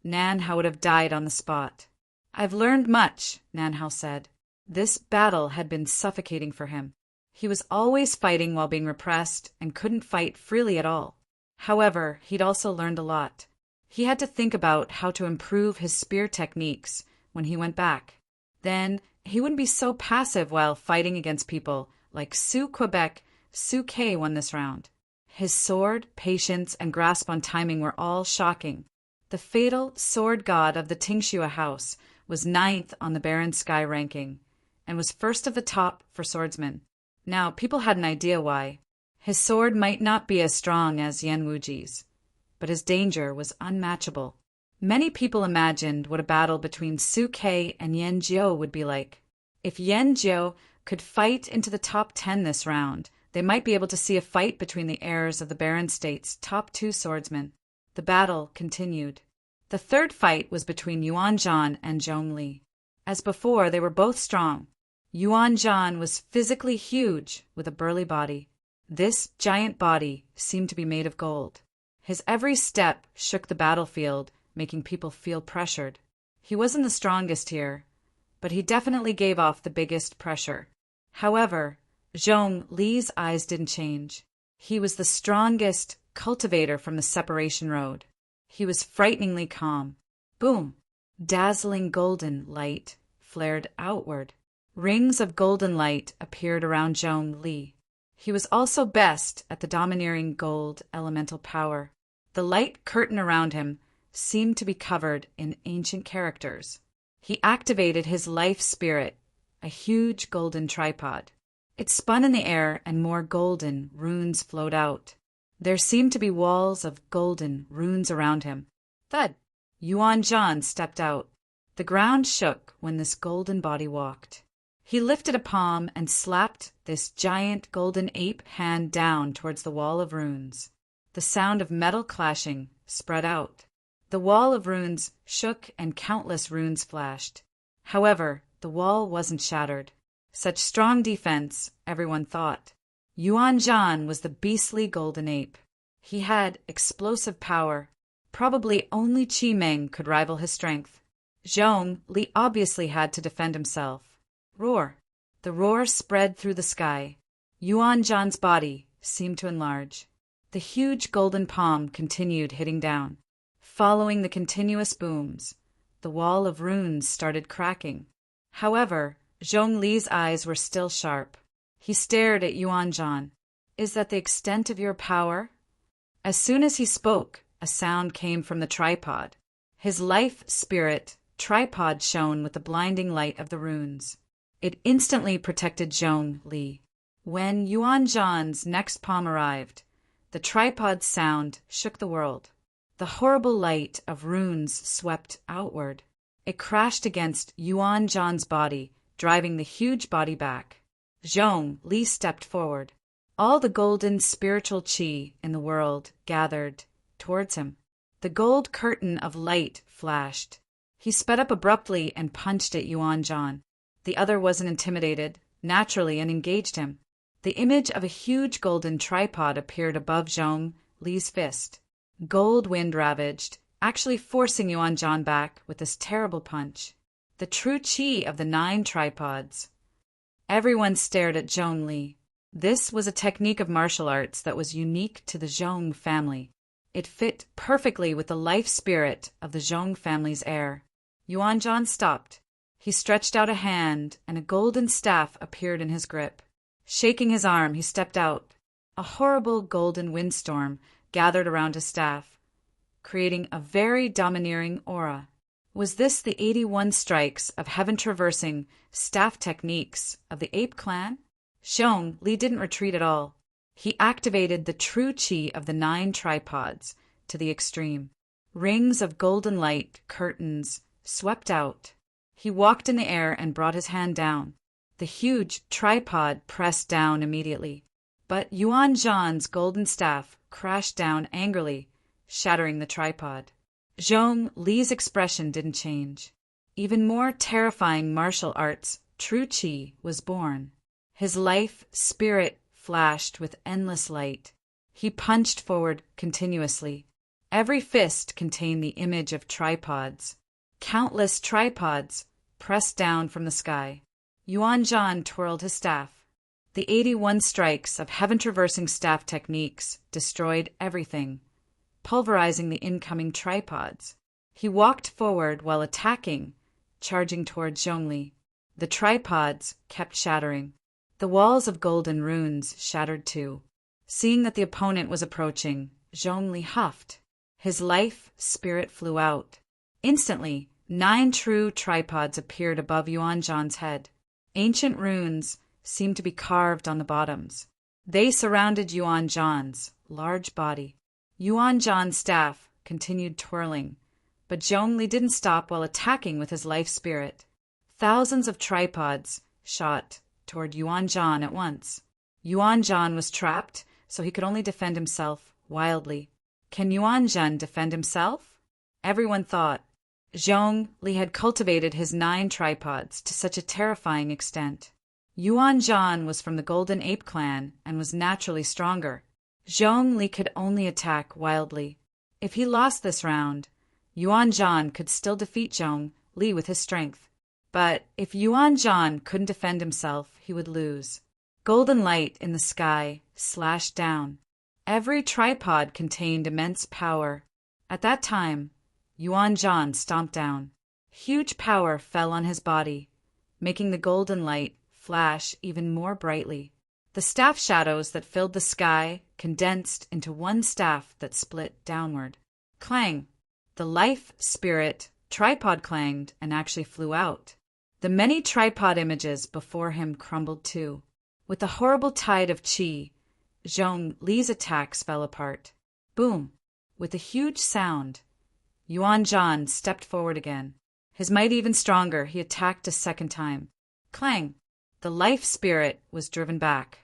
Nanhao would have died on the spot. "I've learned much," Nanhao said. This battle had been suffocating for him. He was always fighting while being repressed and couldn't fight freely at all. However, he'd also learned a lot. He had to think about how to improve his spear techniques when he went back. Then he wouldn't be so passive while fighting against people like Sue Quebec. Sue K won this round. His sword, patience, and grasp on timing were all shocking. The fatal sword god of the Tingxua house was 9th on the Baron Sky ranking, and was first of the top for swordsmen. Now, people had an idea why. His sword might not be as strong as Yan Wuji's, but his danger was unmatchable. Many people imagined what a battle between Su Ke and Yan Jiu would be like. If Yan Jiu could fight into the top 10 this round, they might be able to see a fight between the heirs of the Baron State's top 2 swordsmen. The battle continued. The third fight was between Yuan Zhan and Zhong Li. As before, they were both strong. Yuan Zhan was physically huge with a burly body. This giant body seemed to be made of gold. His every step shook the battlefield, making people feel pressured. He wasn't the strongest here, but he definitely gave off the biggest pressure. However, Zhong Li's eyes didn't change. He was the strongest cultivator from the separation road. He was frighteningly calm. Boom! Dazzling golden light flared outward. Rings of golden light appeared around Zhong Li. He was also best at the domineering gold elemental power. The light curtain around him seemed to be covered in ancient characters. He activated his life spirit, a huge golden tripod. It spun in the air and more golden runes flowed out. There seemed to be walls of golden runes around him. Thud! Yuan Zhan stepped out. The ground shook when this golden body walked. He lifted a palm and slapped this giant golden ape hand down towards the wall of runes. The sound of metal clashing spread out. The wall of runes shook and countless runes flashed. However, the wall wasn't shattered. Such strong defense, everyone thought. Yuan Zhan was the beastly golden ape. He had explosive power. Probably only Qi Meng could rival his strength. Zhong Li obviously had to defend himself. Roar! The roar spread through the sky. Yuan Zhan's body seemed to enlarge. The huge golden palm continued hitting down. Following the continuous booms, the wall of runes started cracking. However, Zhong Li's eyes were still sharp. He stared at Yuan Zhan. Is that the extent of your power? As soon as he spoke, a sound came from the tripod. His life spirit tripod shone with the blinding light of the runes. It instantly protected Zhong Li. When Yuan Zhan's next palm arrived, the tripod's sound shook the world. The horrible light of runes swept outward. It crashed against Yuan Zhan's body, driving the huge body back. Zhong Li stepped forward. All the golden spiritual qi in the world gathered towards him. The gold curtain of light flashed. He sped up abruptly and punched at Yuan Zhan. The other wasn't intimidated, naturally, and engaged him. The image of a huge golden tripod appeared above Zhong Li's fist. Gold wind ravaged, actually forcing Yuan Zhan back with this terrible punch. The true qi of the 9 tripods. Everyone stared at Zhong Li. This was a technique of martial arts that was unique to the Zhong family. It fit perfectly with the life spirit of the Zhong family's heir. Yuan Zhan stopped. He stretched out a hand, and a golden staff appeared in his grip. Shaking his arm, he stepped out. A horrible golden windstorm gathered around his staff, creating a very domineering aura. Was this the 81 strikes of heaven-traversing staff techniques of the ape clan? Zhong Li didn't retreat at all. He activated the true qi of the 9 tripods to the extreme. Rings of golden light curtains swept out. He walked in the air and brought his hand down. The huge tripod pressed down immediately. But Yuan Zhan's golden staff crashed down angrily, shattering the tripod. Zhong Li's expression didn't change. Even more terrifying martial arts, true qi, was born. His life spirit flashed with endless light. He punched forward continuously. Every fist contained the image of tripods. Countless tripods pressed down from the sky. Yuan Zhan twirled his staff. The 81 strikes of heaven-traversing staff techniques destroyed everything, pulverizing the incoming tripods. He walked forward while attacking, charging toward Zhongli. The tripods kept shattering. The walls of golden runes shattered too. Seeing that the opponent was approaching, Zhongli huffed. His life spirit flew out. Instantly, 9 true tripods appeared above Yuan Zhan's head. Ancient runes seemed to be carved on the bottoms. They surrounded Yuan Zhan's large body. Yuan Zhan's staff continued twirling, but Zhongli didn't stop while attacking with his life spirit. Thousands of tripods shot toward Yuan Zhan at once. Yuan Zhan was trapped, so he could only defend himself wildly. Can Yuan Zhan defend himself? Everyone thought. Zhongli had cultivated his 9 tripods to such a terrifying extent. Yuan Zhan was from the Golden Ape clan and was naturally stronger. Zhongli could only attack wildly. If he lost this round, Yuan Zhan could still defeat Zhongli with his strength. But if Yuan Zhan couldn't defend himself, he would lose. Golden light in the sky slashed down. Every tripod contained immense power. At that time, Yuan Zhan stomped down. Huge power fell on his body, making the golden light flash even more brightly. The staff shadows that filled the sky condensed into one staff that split downward. Clang! The life spirit tripod clanged and actually flew out. The many tripod images before him crumbled too. With the horrible tide of qi, Zhongli's attacks fell apart. Boom! With a huge sound, Yuan Zhan stepped forward again. His might even stronger, he attacked a second time. Clang! The life spirit was driven back.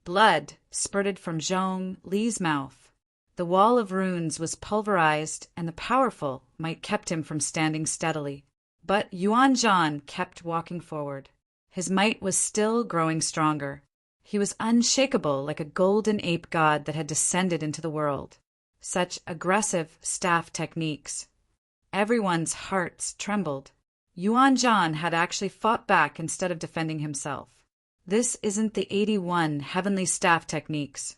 Blood spurted from Zhongli's mouth. The wall of runes was pulverized, and the powerful might kept him from standing steadily. But Yuan Zhan kept walking forward. His might was still growing stronger. He was unshakable like a golden ape god that had descended into the world. Such aggressive staff techniques. Everyone's hearts trembled. Yuan Zhan had actually fought back instead of defending himself. This isn't the 81 heavenly staff techniques.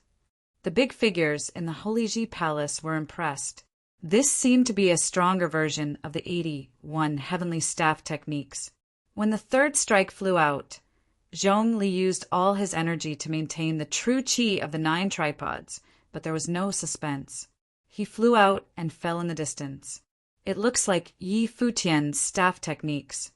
The big figures in the Holy Ji Palace were impressed. This seemed to be a stronger version of the 81 heavenly staff techniques. When the third strike flew out, Zhongli used all his energy to maintain the true qi of the 9 tripods, but there was no suspense. He flew out and fell in the distance. It looks like Yi Futian's staff techniques.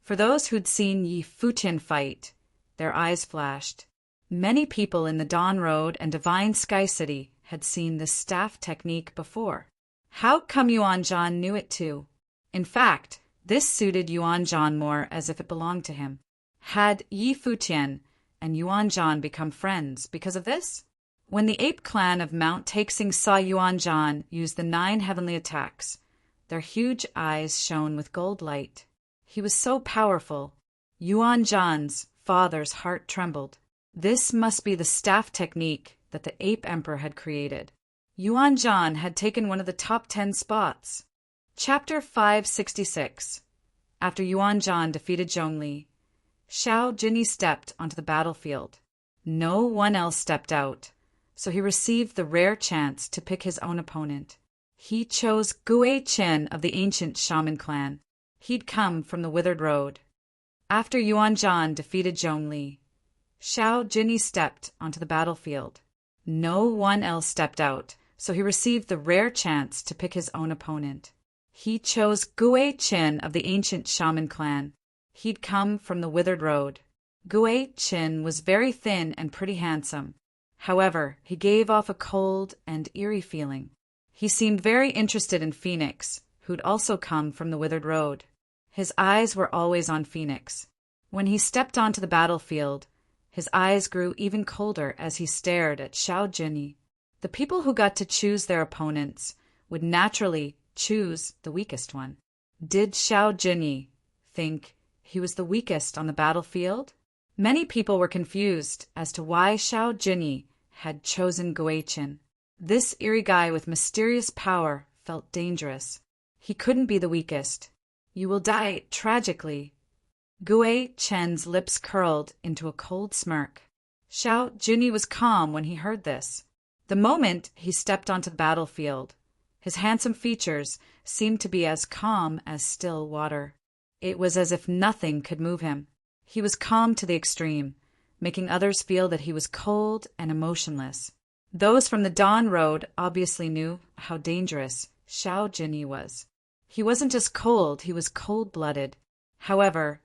For those who'd seen Yi Futian fight, their eyes flashed. Many people in the Dawn Road and Divine Sky City had seen this staff technique before. How come Yuan Zhan knew it too? In fact, this suited Yuan Zhan more as if it belonged to him. Had Yi Futian and Yuan Zhan become friends because of this? When the ape clan of Mount Taixing saw Yuan Zhan use the 9 heavenly attacks, their huge eyes shone with gold light. He was so powerful. Yuan Zhan's father's heart trembled. This must be the staff technique that the ape emperor had created. Yuan Zhan had taken one of the top 10 spots. Chapter 566. After Yuan Zhan defeated Zhongli, Xiao Jinyi stepped onto the battlefield. No one else stepped out, so he received the rare chance to pick his own opponent. He chose Gue Chen of the ancient shaman clan. He'd come from the Withered Road. After Yuan Zhan defeated Zhongli, Xiao Jinyi stepped onto the battlefield. No one else stepped out, so he received the rare chance to pick his own opponent. He chose Gue Chen of the ancient shaman clan. He'd come from the Withered Road. Gue Chen was very thin and pretty handsome. However, he gave off a cold and eerie feeling. He seemed very interested in Phoenix, who'd also come from the Withered Road. His eyes were always on Phoenix. When he stepped onto the battlefield, his eyes grew even colder as he stared at Xiao Jinyi. The people who got to choose their opponents would naturally choose the weakest one. Did Xiao Jinyi think he was the weakest on the battlefield? Many people were confused as to why Xiao Jinyi had chosen Gue Chen. This eerie guy with mysterious power felt dangerous. He couldn't be the weakest. You will die tragically. Gue Chen's lips curled into a cold smirk. Xiao Jinyi was calm when he heard this. The moment he stepped onto the battlefield, his handsome features seemed to be as calm as still water. It was as if nothing could move him. He was calm to the extreme, making others feel that he was cold and emotionless. Those from the Dawn Road obviously knew how dangerous Xiao Jinyi was. He wasn't just cold, he was cold-blooded. However,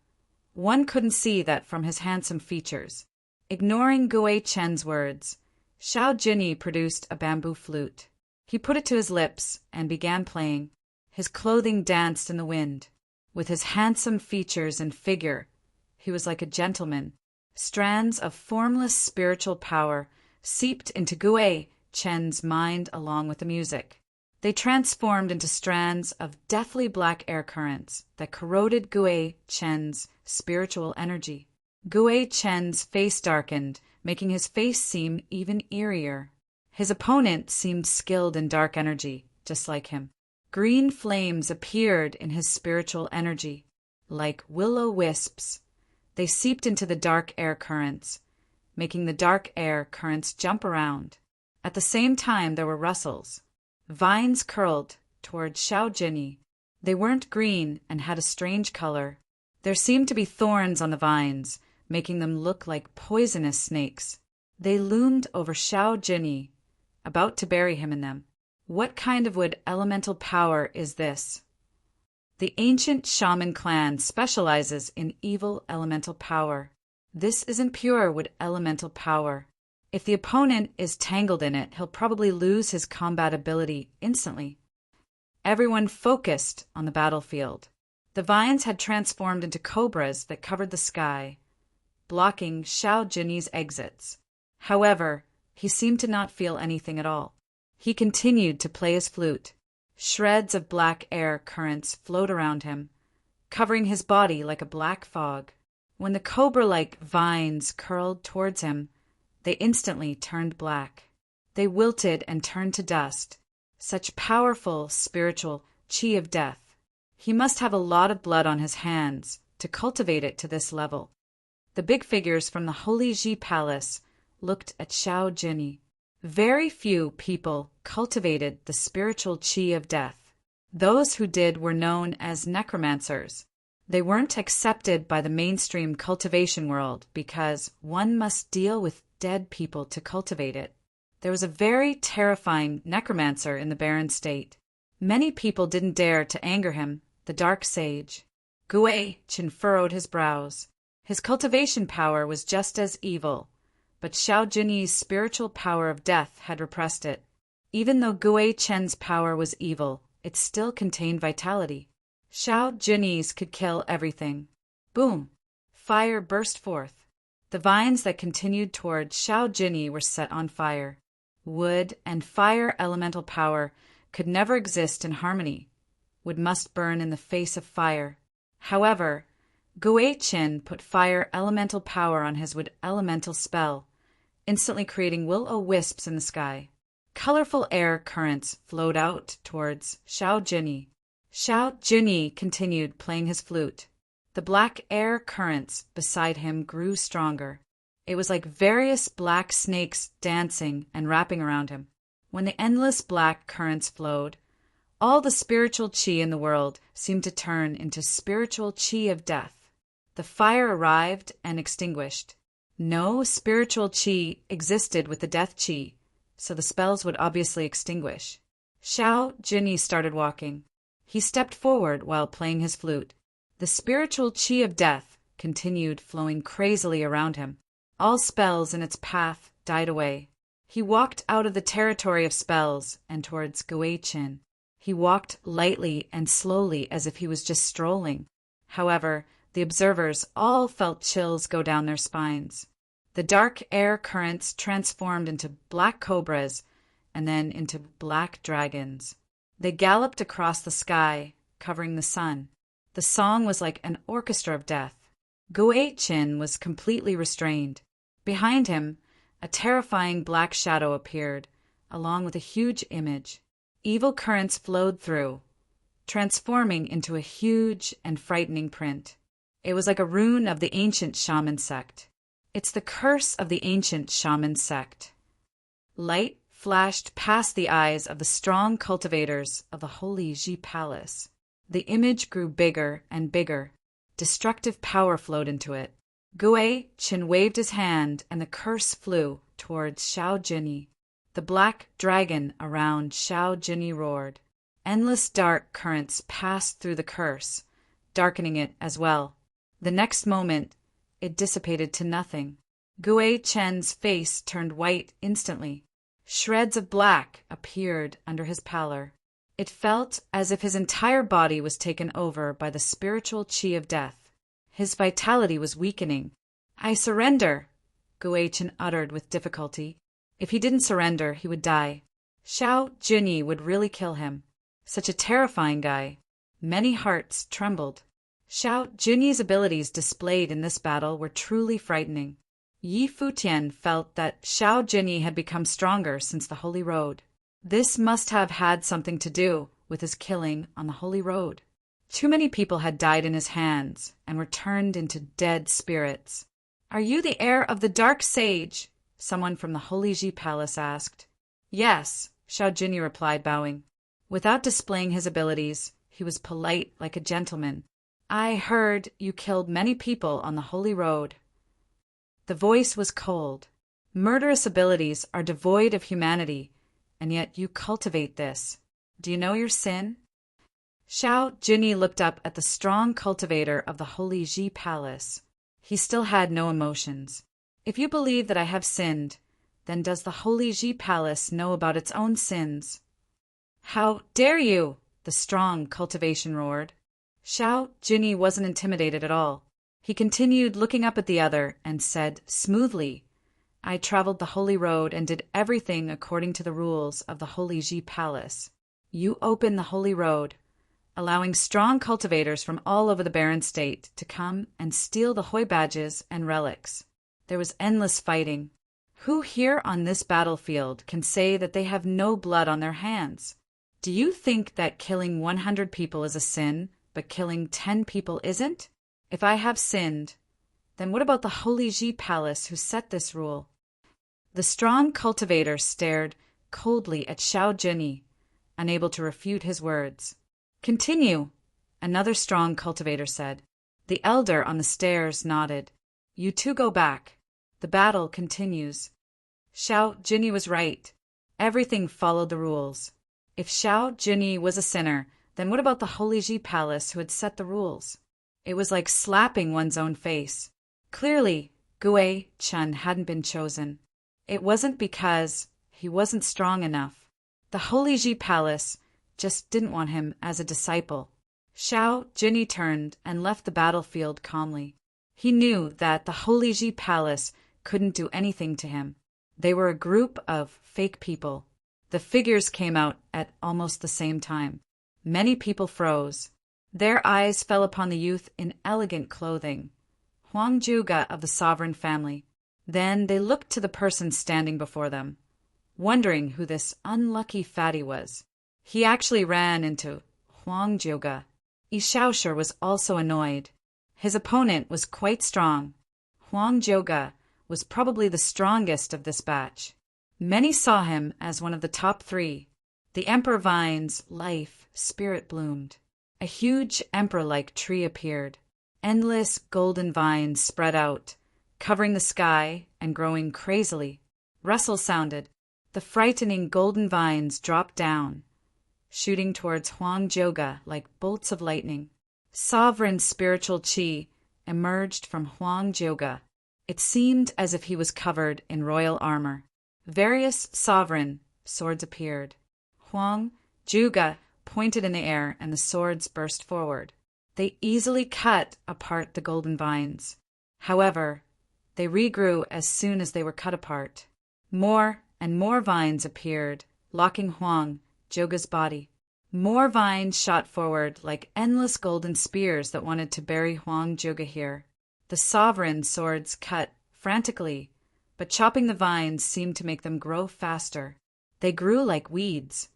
one couldn't see that from his handsome features. Ignoring Gui Chen's words, Xiao Jinyi produced a bamboo flute. He put it to his lips and began playing. His clothing danced in the wind. With his handsome features and figure, he was like a gentleman. Strands of formless spiritual power seeped into Gui Chen's mind along with the music. They transformed into strands of deathly black air currents that corroded Gui Chen's spiritual energy. Gui Chen's face darkened, making his face seem even eerier. His opponent seemed skilled in dark energy, just like him. Green flames appeared in his spiritual energy. Like will-o'-wisps, they seeped into the dark air currents, making the dark air currents jump around. At the same time, there were rustles. Vines curled toward Xiao Jinyi. They weren't green and had a strange color. There seemed to be thorns on the vines, making them look like poisonous snakes. They loomed over Xiao Jinyi, about to bury him in them. What kind of wood elemental power is this? The ancient shaman clan specializes in evil elemental power. This isn't pure wood elemental power. If the opponent is tangled in it, he'll probably lose his combat ability instantly. Everyone focused on the battlefield. The vines had transformed into cobras that covered the sky, blocking Xiao Jinyi's exits. However, he seemed to not feel anything at all. He continued to play his flute. Shreds of black air currents flowed around him, covering his body like a black fog. When the cobra-like vines curled towards him, they instantly turned black. They wilted and turned to dust. Such powerful spiritual qi of death. He must have a lot of blood on his hands to cultivate it to this level. The big figures from the Holy Ji Palace looked at Xiao Jinyi. Very few people cultivated the spiritual qi of death. Those who did were known as necromancers. They weren't accepted by the mainstream cultivation world because one must deal with dead people to cultivate it. There was a very terrifying necromancer in the barren state. Many people didn't dare to anger him, the dark sage. Gui Chen furrowed his brows. His cultivation power was just as evil, but Xiao Jinyi's spiritual power of death had repressed it. Even though Gui Chen's power was evil, it still contained vitality. Xiao Jinyi's could kill everything. Boom! Fire burst forth. The vines that continued toward Xiao Jinyi were set on fire. Wood and fire elemental power could never exist in harmony. Wood must burn in the face of fire. However, Gui Chen put fire elemental power on his wood elemental spell, instantly creating will-o'-wisps in the sky. Colorful air currents flowed out towards Xiao Jinyi. Xiao Jinyi continued playing his flute. The black air currents beside him grew stronger. It was like various black snakes dancing and wrapping around him. When the endless black currents flowed, all the spiritual qi in the world seemed to turn into spiritual qi of death. The fire arrived and extinguished. No spiritual qi existed with the death qi, so the spells would obviously extinguish. Xiao Jinyi started walking. He stepped forward while playing his flute. The spiritual qi of death continued flowing crazily around him. All spells in its path died away. He walked out of the territory of spells and towards Gui Chen. He walked lightly and slowly as if he was just strolling. However, the observers all felt chills go down their spines. The dark air currents transformed into black cobras and then into black dragons. They galloped across the sky, covering the sun. The song was like an orchestra of death. Gui Chen was completely restrained. Behind him, a terrifying black shadow appeared, along with a huge image. Evil currents flowed through, transforming into a huge and frightening print. It was like a rune of the ancient shaman sect. It's the curse of the ancient shaman sect. Light flashed past the eyes of the strong cultivators of the Holy Ji Palace. The image grew bigger and bigger. Destructive power flowed into it. Gui Qin waved his hand, and the curse flew towards Xiao Jinyi. The black dragon around Xiao Jinyi roared. Endless dark currents passed through the curse, darkening it as well. The next moment, it dissipated to nothing. Gui Chen's face turned white instantly. Shreds of black appeared under his pallor. It felt as if his entire body was taken over by the spiritual qi of death. His vitality was weakening. "I surrender," Gui Chen uttered with difficulty. If he didn't surrender, he would die. Xiao Jinyi would really kill him. Such a terrifying guy. Many hearts trembled. Xiao Jinyi's abilities displayed in this battle were truly frightening. Yi Futian felt that Xiao Jinyi had become stronger since the Holy Road. This must have had something to do with his killing on the Holy Road. Too many people had died in his hands and were turned into dead spirits. "Are you the heir of the Dark Sage?" someone from the Holy Ji Palace asked. "Yes," Xiao Jinyi replied, bowing. Without displaying his abilities, he was polite like a gentleman. "I heard you killed many people on the Holy Road." The voice was cold. "Murderous abilities are devoid of humanity, and yet you cultivate this. Do you know your sin?" Xiao Jinyi looked up at the strong cultivator of the Holy Ji Palace. He still had no emotions. "If you believe that I have sinned, then does the Holy Ji Palace know about its own sins?" "How dare you!" the strong cultivation roared. Xiao Jinyi wasn't intimidated at all. He continued looking up at the other and said smoothly, "I traveled the Holy Road and did everything according to the rules of the Holy Ji Palace. You opened the Holy Road, allowing strong cultivators from all over the barren state to come and steal the Hoi badges and relics. There was endless fighting. Who here on this battlefield can say that they have no blood on their hands? Do you think that killing 100 people is a sin, but killing 10 people isn't? If I have sinned, then what about the Holy Ji Palace who set this rule?" The strong cultivator stared coldly at Xiao Jinyi, unable to refute his words. "Continue," another strong cultivator said. The elder on the stairs nodded. "You two go back. The battle continues." Xiao Jinyi was right. Everything followed the rules. If Xiao Jinyi was a sinner, then what about the Holy Ji Palace who had set the rules? It was like slapping one's own face. Clearly, Gui Chen hadn't been chosen. It wasn't because he wasn't strong enough. The Holy Ji Palace just didn't want him as a disciple. Xiao Jinyi turned and left the battlefield calmly. He knew that the Holy Ji Palace couldn't do anything to him. They were a group of fake people. The figures came out at almost the same time. Many people froze. Their eyes fell upon the youth in elegant clothing, Huang Juga of the sovereign family. Then they looked to the person standing before them, wondering who this unlucky fatty was. He actually ran into Huang Juga. Yi Shaoshi was also annoyed. His opponent was quite strong. Huang Juga was probably the strongest of this batch. Many saw him as one of the top 3. The Emperor Vine's life spirit bloomed. A huge emperor-like tree appeared. Endless golden vines spread out, covering the sky and growing crazily. Rustle sounded. The frightening golden vines dropped down, shooting towards Huang Juga like bolts of lightning. Sovereign spiritual qi emerged from Huang Juga. It seemed as if he was covered in royal armor. Various sovereign swords appeared. Huang Juga pointed in the air and the swords burst forward. They easily cut apart the golden vines. However, they regrew as soon as they were cut apart. More and more vines appeared, locking Huang Juga's body. More vines shot forward like endless golden spears that wanted to bury Huang Juga here. The sovereign swords cut frantically, but chopping the vines seemed to make them grow faster. They grew like weeds.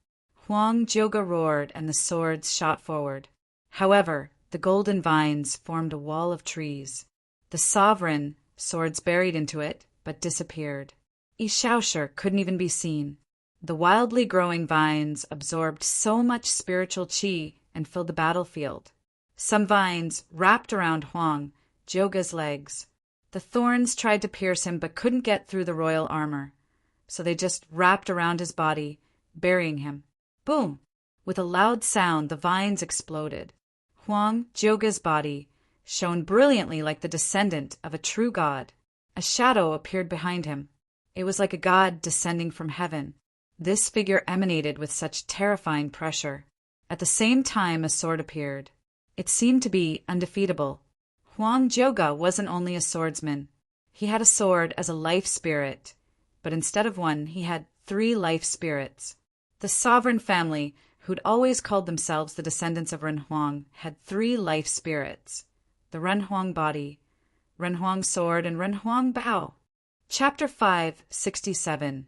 Huang Juga roared and the swords shot forward. However, the golden vines formed a wall of trees. The sovereign swords buried into it, but disappeared. Yi Shaoshi couldn't even be seen. The wildly growing vines absorbed so much spiritual qi and filled the battlefield. Some vines wrapped around Huang Joga's legs. The thorns tried to pierce him but couldn't get through the royal armor, so they just wrapped around his body, burying him. Boom! With a loud sound, the vines exploded. Huang Joga's body shone brilliantly like the descendant of a true god. A shadow appeared behind him. It was like a god descending from heaven. This figure emanated with such terrifying pressure. At the same time, a sword appeared. It seemed to be undefeatable. Huang Joga wasn't only a swordsman. He had a sword as a life spirit, but instead of one, he had 3 life spirits. The sovereign family, who'd always called themselves the descendants of Renhuang, had 3 life spirits: the Renhuang body, Renhuang sword, and Renhuang bow. Chapter 567.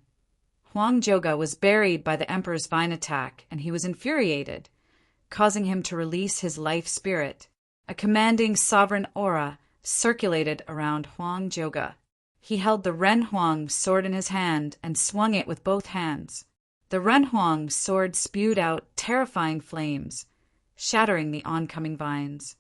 Huang Joga was buried by the emperor's vine attack, and he was infuriated, causing him to release his life spirit. A commanding sovereign aura circulated around Huang Joga. He held the Renhuang sword in his hand and swung it with both hands. The Renhuang sword spewed out terrifying flames, shattering the oncoming vines.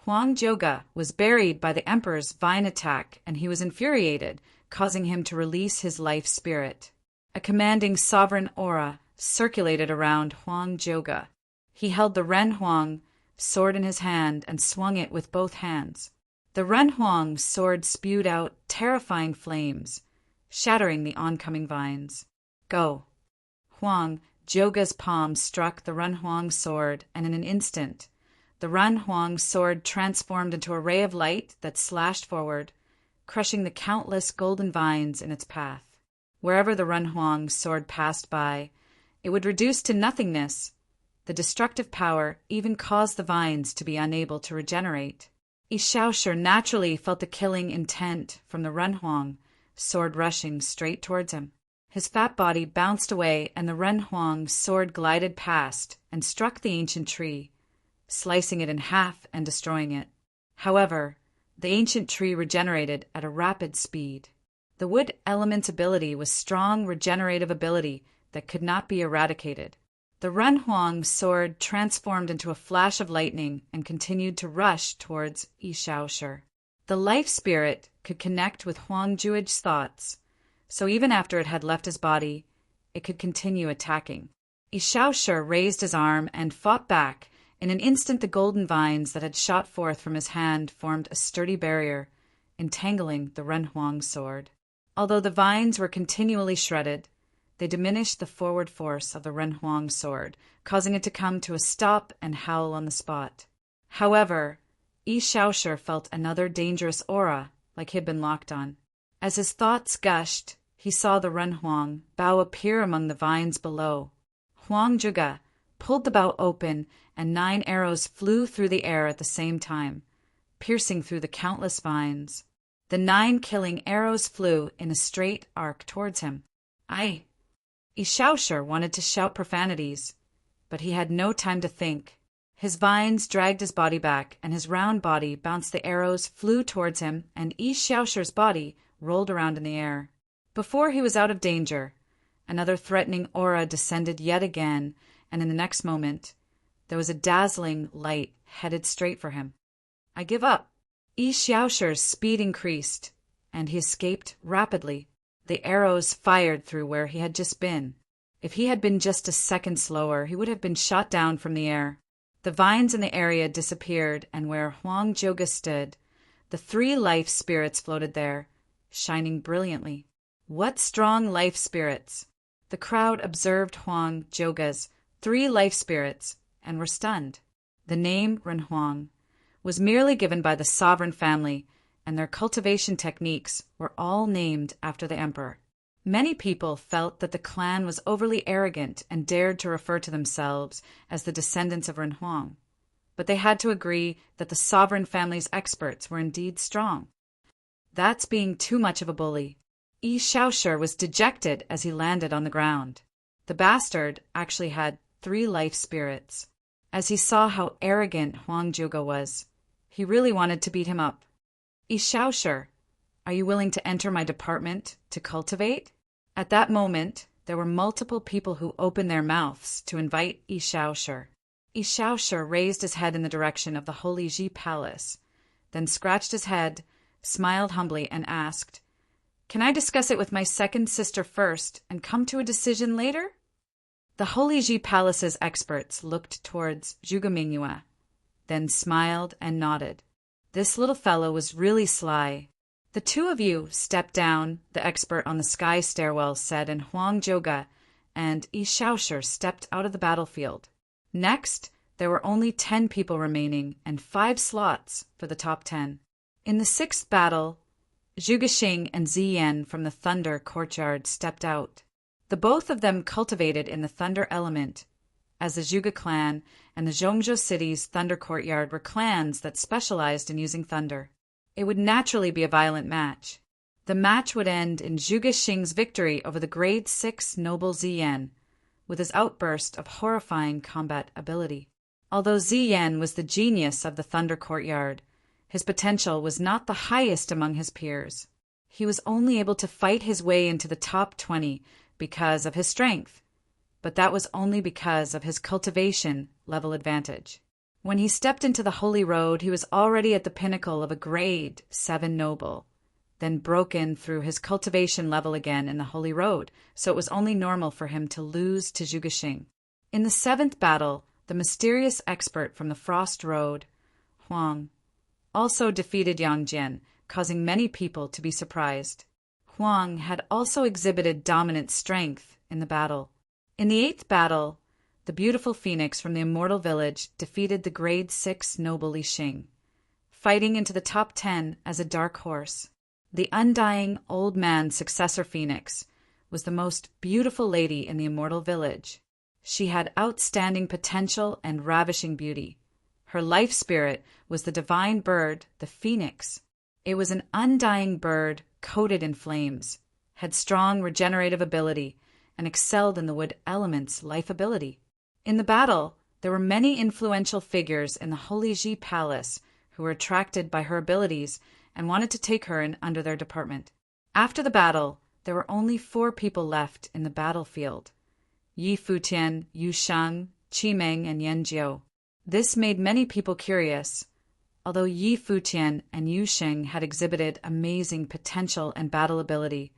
Huang Joga was buried by the emperor's vine attack, and he was infuriated, causing him to release his life spirit. A commanding sovereign aura circulated around Huang Joga. He held the Renhuang sword in his hand and swung it with both hands. The Renhuang sword spewed out terrifying flames, shattering the oncoming vines. Go! Huang Joga's palm struck the Renhuang sword, and in an instant, the Renhuang sword transformed into a ray of light that slashed forward, crushing the countless golden vines in its path. Wherever the Renhuang sword passed by, it would reduce to nothingness. The destructive power even caused the vines to be unable to regenerate. Xiaoshu naturally felt the killing intent from the Renhuang sword rushing straight towards him. His fat body bounced away, and the Renhuang sword glided past and struck the ancient tree, slicing it in half and destroying it. However, the ancient tree regenerated at a rapid speed. The wood element's ability was strong regenerative ability that could not be eradicated. The Renhuang sword transformed into a flash of lightning and continued to rush towards Xiaoshu. The life spirit could connect with Huang Juij's thoughts, so even after it had left his body, it could continue attacking. Xiaoshu raised his arm and fought back. In an instant, the golden vines that had shot forth from his hand formed a sturdy barrier, entangling the Renhuang sword. Although the vines were continually shredded, they diminished the forward force of the Renhuang sword, causing it to come to a stop and howl on the spot. However, Xiaoshu felt another dangerous aura, like he'd been locked on. As his thoughts gushed, he saw the Renhuang bow appear among the vines below. Huang Joga pulled the bow open, and 9 arrows flew through the air at the same time, piercing through the countless vines. The 9 killing arrows flew in a straight arc towards him. Aye! Xiaoshu wanted to shout profanities, but he had no time to think. His vines dragged his body back, and his round body bounced. The arrows flew towards him, and Xiaoshu's body rolled around in the air. Before he was out of danger, another threatening aura descended yet again, and in the next moment, there was a dazzling light headed straight for him. I give up. Xiaoshu's speed increased, and he escaped rapidly. The arrows fired through where he had just been. If he had been just a second slower, he would have been shot down from the air. The vines in the area disappeared, and where Huang Joga stood, the 3 life spirits floated there, shining brilliantly. What strong life spirits! The crowd observed Huang Joga's 3 life spirits and were stunned. The name Renhuang was merely given by the sovereign family, and their cultivation techniques were all named after the emperor. Many people felt that the clan was overly arrogant and dared to refer to themselves as the descendants of Renhuang, but they had to agree that the sovereign family's experts were indeed strong. That's being too much of a bully. Xiaoshu was dejected as he landed on the ground. The bastard actually had 3 life spirits. As he saw how arrogant Huang Joga was, he really wanted to beat him up. Xiaoshu, are you willing to enter my department to cultivate? At that moment, there were multiple people who opened their mouths to invite Xiaoshu. Ishaosher raised his head in the direction of the holy Ji palace, then scratched his head, smiled humbly, and asked, "Can I discuss it with my second sister first and come to a decision later?" The holy Ji palace's experts looked towards Zhuge then smiled and nodded. This little fellow was really sly. "The two of you step down," the expert on the sky stairwell said, and Huang Zhouge and Ishaosher stepped out of the battlefield. Next, there were only 10 people remaining and 5 slots for the top 10. In the 6th battle, Zhuge Xing and Ziyan from the Thunder Courtyard stepped out. The both of them cultivated in the Thunder element, as the Zhuge clan and the Zhongzhou city's Thunder Courtyard were clans that specialized in using thunder. It would naturally be a violent match. The match would end in Zhuge Xing's victory over the grade 6 noble Ziyan, with his outburst of horrifying combat ability. Although Ziyan was the genius of the Thunder Courtyard, his potential was not the highest among his peers. He was only able to fight his way into the top 20 because of his strength, but that was only because of his cultivation level advantage. When he stepped into the Holy Road, he was already at the pinnacle of a grade 7 noble, then broken through his cultivation level again in the Holy Road, so it was only normal for him to lose to Zhuge Xing. In the 7th battle, the mysterious expert from the Frost Road, Huang, also defeated Yang Jian, causing many people to be surprised. Huang had also exhibited dominant strength in the battle. In the 8th battle, the beautiful phoenix from the Immortal Village defeated the grade 6 noble Li Xing, fighting into the top 10 as a dark horse. The undying old man's successor phoenix was the most beautiful lady in the Immortal Village. She had outstanding potential and ravishing beauty. Her life spirit was the divine bird, the phoenix. It was an undying bird coated in flames, had strong regenerative ability, and excelled in the wood element's life ability. In the battle, there were many influential figures in the Holy Ji Palace who were attracted by her abilities and wanted to take her in under their department. After the battle, there were only 4 people left in the battlefield: Yi Futian, Yu Shang, Qi Meng, and Yan Jiu. This made many people curious. Although Yi Futian and Yu Sheng had exhibited amazing potential and battle ability,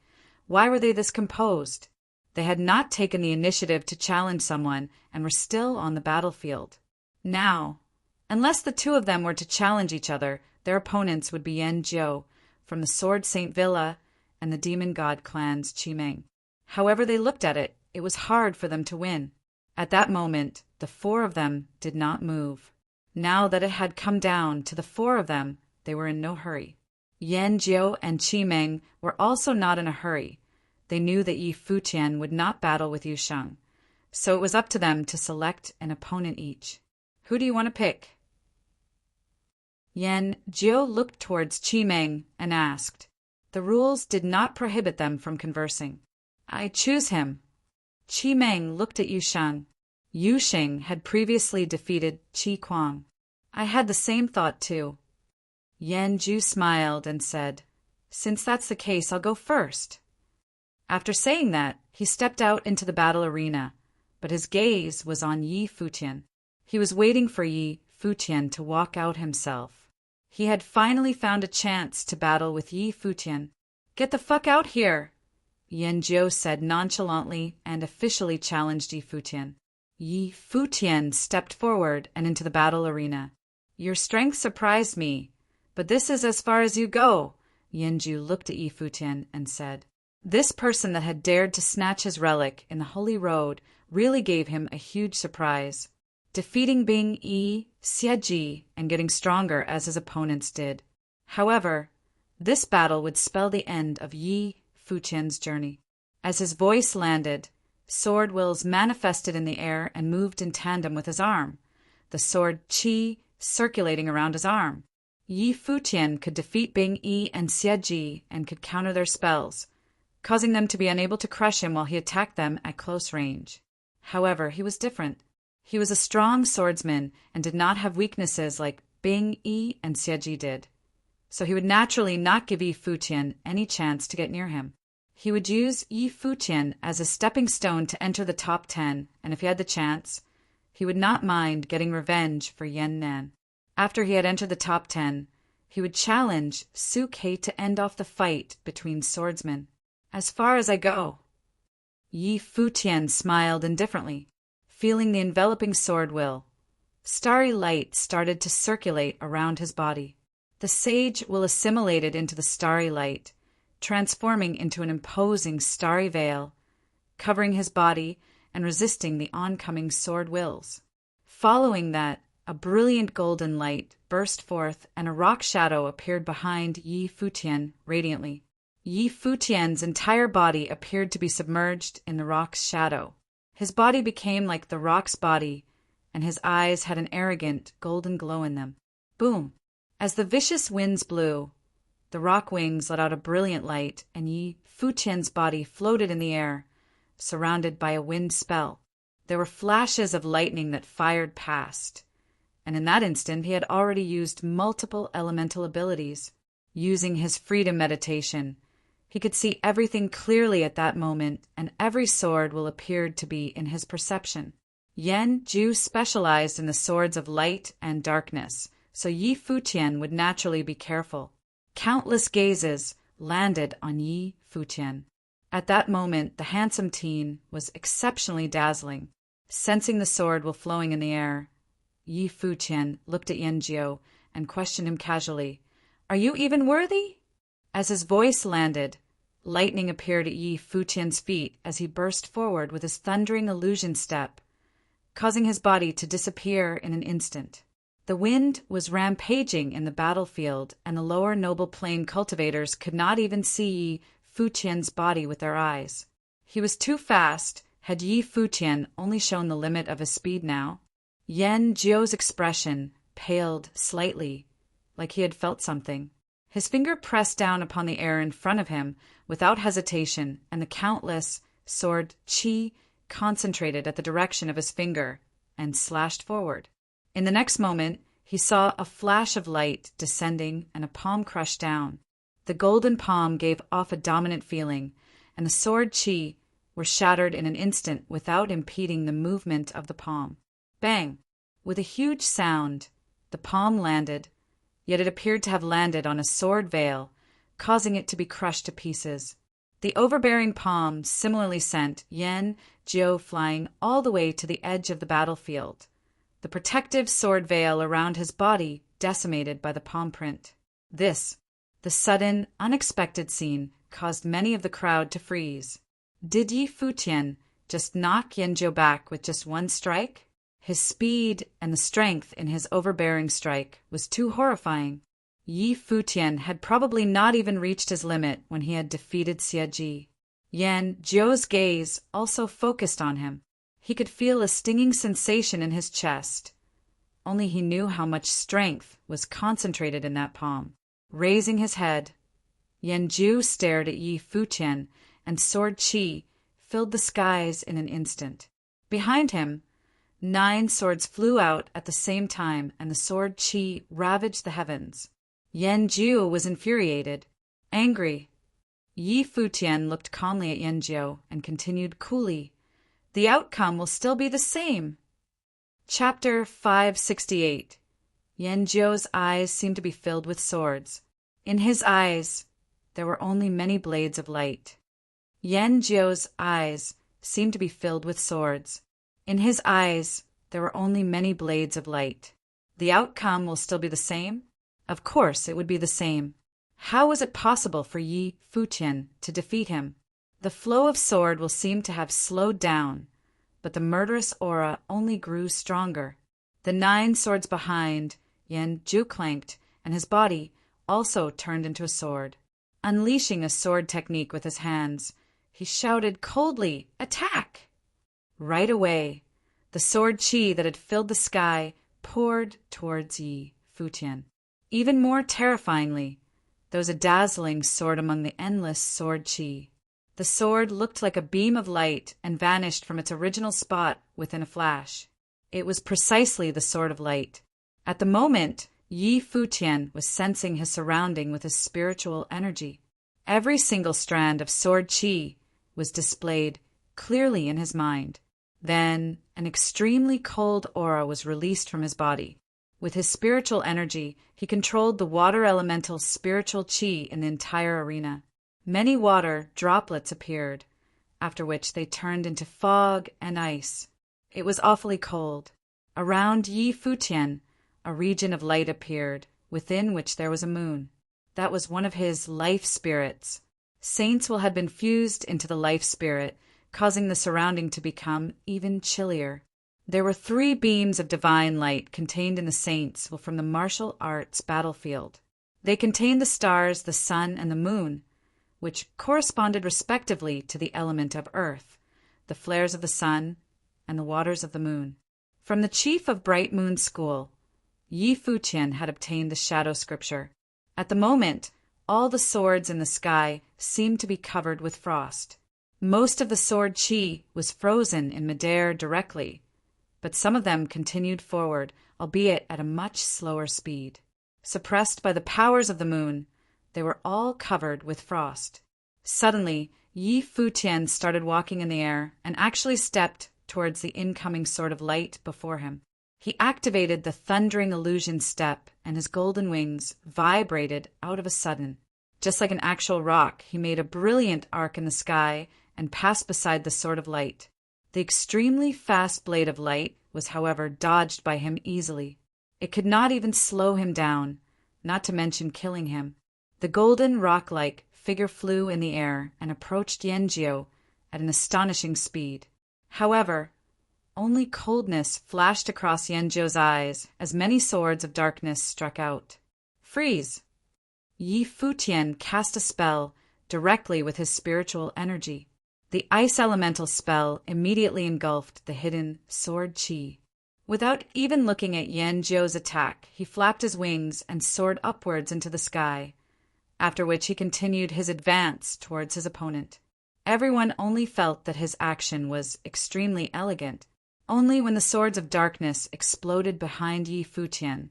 why were they this composed? They had not taken the initiative to challenge someone and were still on the battlefield. Now, unless the two of them were to challenge each other, their opponents would be Yan Jiu from the Sword Saint Villa and the Demon God clan's Qi Meng. However they looked at it, it was hard for them to win. At that moment, the 4 of them did not move. Now that it had come down to the 4 of them, they were in no hurry. Yan Jiu and Qi Meng were also not in a hurry. They knew that Yi Futian would not battle with Yu Shang, so it was up to them to select an opponent each. "Who do you want to pick?" Yan Jiu looked towards Qi Meng and asked. The rules did not prohibit them from conversing. "I choose him." Qi Meng looked at Yu Shang. Yu Sheng had previously defeated Qi Kuang. "I had the same thought too." Yan Jiu smiled and said, "Since that's the case, I'll go first." After saying that, he stepped out into the battle arena, but his gaze was on Yi Futian. He was waiting for Yi Futian to walk out himself. He had finally found a chance to battle with Yi Futian. "Get the fuck out here," Yan Jiu said nonchalantly and officially challenged Yi Futian. Yi Futian stepped forward and into the battle arena. "Your strength surprised me, but this is as far as you go." Yan Jiu looked at Yi Futian and said, this person that had dared to snatch his relic in the Holy Road really gave him a huge surprise, defeating Bing Yi Xieji and getting stronger as his opponents did. However, this battle would spell the end of Yi Futian's journey. As his voice landed, sword wills manifested in the air and moved in tandem with his arm, the sword Qi circulating around his arm. Yi Futian could defeat Bing Yi and Xieji and could counter their spells, causing them to be unable to crush him while he attacked them at close range. However, he was different. He was a strong swordsman and did not have weaknesses like Bing Yi and Xieji did, so he would naturally not give Yi Futian any chance to get near him. He would use Yi Futian as a stepping stone to enter the top 10, and if he had the chance, He would not mind getting revenge for Yan Nan. After he had entered the top 10, he would challenge Su Ke to end off the fight between swordsmen. As far as I go. Yi Futian smiled indifferently, feeling the enveloping sword will. Starry light started to circulate around his body. The sage will assimilated into the starry light, transforming into an imposing starry veil, covering his body and resisting the oncoming sword wills. Following that, a brilliant golden light burst forth and a rock shadow appeared behind Yi Futian radiantly. Yi Futian's entire body appeared to be submerged in the rock's shadow. His body became like the rock's body, and his eyes had an arrogant golden glow in them. Boom! As the vicious winds blew, the rock wings let out a brilliant light, and Yi Futian's body floated in the air, surrounded by a wind spell. There were flashes of lightning that fired past, and in that instant he had already used multiple elemental abilities. Using his freedom meditation, he could see everything clearly at that moment, and every sword will appeared to be in his perception. Yan Ju specialized in the swords of light and darkness, so Yi Futian would naturally be careful. Countless gazes landed on Yi Futian. At that moment, the handsome teen was exceptionally dazzling. Sensing the sword while flowing in the air, Yi Futian looked at Yanjiu and questioned him casually, "Are you even worthy?" As his voice landed, lightning appeared at Yi Futian's feet as he burst forward with his thundering illusion step, causing his body to disappear in an instant. The wind was rampaging in the battlefield, and the lower noble plane cultivators could not even see Yi Futian's body with their eyes. He was too fast. Had Yi Futian only shown the limit of his speed now? Yan Jiu's expression paled slightly, like he had felt something. His finger pressed down upon the air in front of him without hesitation, and the countless sword qi concentrated at the direction of his finger and slashed forward. In the next moment, he saw a flash of light descending and a palm crushed down. The golden palm gave off a dominant feeling, and the sword qi were shattered in an instant without impeding the movement of the palm. Bang! With a huge sound, the palm landed, yet it appeared to have landed on a sword veil, causing it to be crushed to pieces. The overbearing palm similarly sent Yan Jiu flying all the way to the edge of the battlefield, the protective sword veil around his body decimated by the palm print. This, the sudden, unexpected scene, caused many of the crowd to freeze. Did Yi Futian just knock Yanjiu back with just one strike? His speed and the strength in his overbearing strike was too horrifying. Yi Futian had probably not even reached his limit when he had defeated Xie Ji. Yan Jiu's gaze also focused on him. He could feel a stinging sensation in his chest. Only he knew how much strength was concentrated in that palm. Raising his head, Yan Jiu stared at Yi Futian, and sword qi filled the skies in an instant. Behind him, 9 swords flew out at the same time, and the sword qi ravaged the heavens. Yan Jiu was infuriated, angry. Yi Futian looked calmly at Yan Jiu and continued coolly, "The outcome will still be the same." Chapter 568. Yan Jiu's eyes seemed to be filled with swords. In his eyes, there were only many blades of light. Yan Jiu's eyes seemed to be filled with swords. In his eyes, there were only many blades of light. The outcome will still be the same? Of course it would be the same. How was it possible for Yi Futian to defeat him? The flow of sword will seem to have slowed down, but the murderous aura only grew stronger. The 9 swords behind Yan Jiu clanked, and his body also turned into a sword. Unleashing a sword technique with his hands, he shouted coldly, "Attack!" Right away, the sword qi that had filled the sky poured towards Yi Futian. Even more terrifyingly, there was a dazzling sword among the endless sword qi. The sword looked like a beam of light and vanished from its original spot within a flash. It was precisely the sword of light. At the moment, Yi Futian was sensing his surrounding with his spiritual energy. Every single strand of sword qi was displayed clearly in his mind. Then an extremely cold aura was released from his body. With his spiritual energy, he controlled the water elemental's spiritual chi in the entire arena. Many water droplets appeared, after which they turned into fog and ice. It was awfully cold. Around Yi Futian, a region of light appeared, within which there was a moon. That was one of his life spirits. Saints will have been fused into the life spirit, causing the surrounding to become even chillier. There were 3 beams of divine light contained in the saints from the martial arts battlefield. They contained the stars, the sun, and the moon, which corresponded respectively to the element of earth, the flares of the sun, and the waters of the moon. From the chief of Bright Moon School, Yi Futian had obtained the shadow scripture. At the moment, all the swords in the sky seemed to be covered with frost. Most of the sword chi was frozen in midair directly, but some of them continued forward, albeit at a much slower speed. Suppressed by the powers of the moon, they were all covered with frost. Suddenly, Yi Futian started walking in the air and actually stepped towards the incoming sword of light before him. He activated the thundering illusion step, and his golden wings vibrated out of a sudden. Just like an actual rock, he made a brilliant arc in the sky and passed beside the sword of light. The extremely fast blade of light was, however, dodged by him easily. It could not even slow him down, not to mention killing him. The golden rock-like figure flew in the air and approached Yanjiu at an astonishing speed. However, only coldness flashed across Yanjiu's eyes as many swords of darkness struck out. Freeze! Yi Futian cast a spell directly with his spiritual energy. The ice elemental spell immediately engulfed the hidden sword chi. Without even looking at Yanjiu's attack, he flapped his wings and soared upwards into the sky, after which he continued his advance towards his opponent. Everyone only felt that his action was extremely elegant. Only when the swords of darkness exploded behind Yi Futian,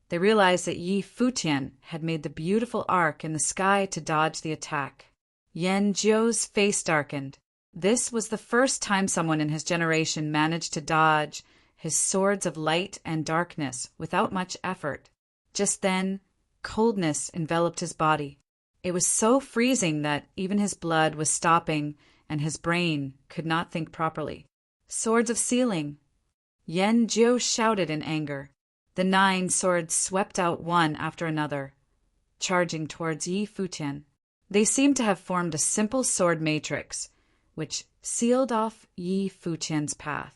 they realized that Yi Futian had made the beautiful arc in the sky to dodge the attack. Yanjiu's face darkened. This was the first time someone in his generation managed to dodge his swords of light and darkness without much effort. Just then, coldness enveloped his body. It was so freezing that even his blood was stopping and his brain could not think properly. Swords of sealing! Yanjiu shouted in anger. The 9 swords swept out one after another, charging towards Yi Futian. They seemed to have formed a simple sword matrix, which sealed off Yi Futian's path.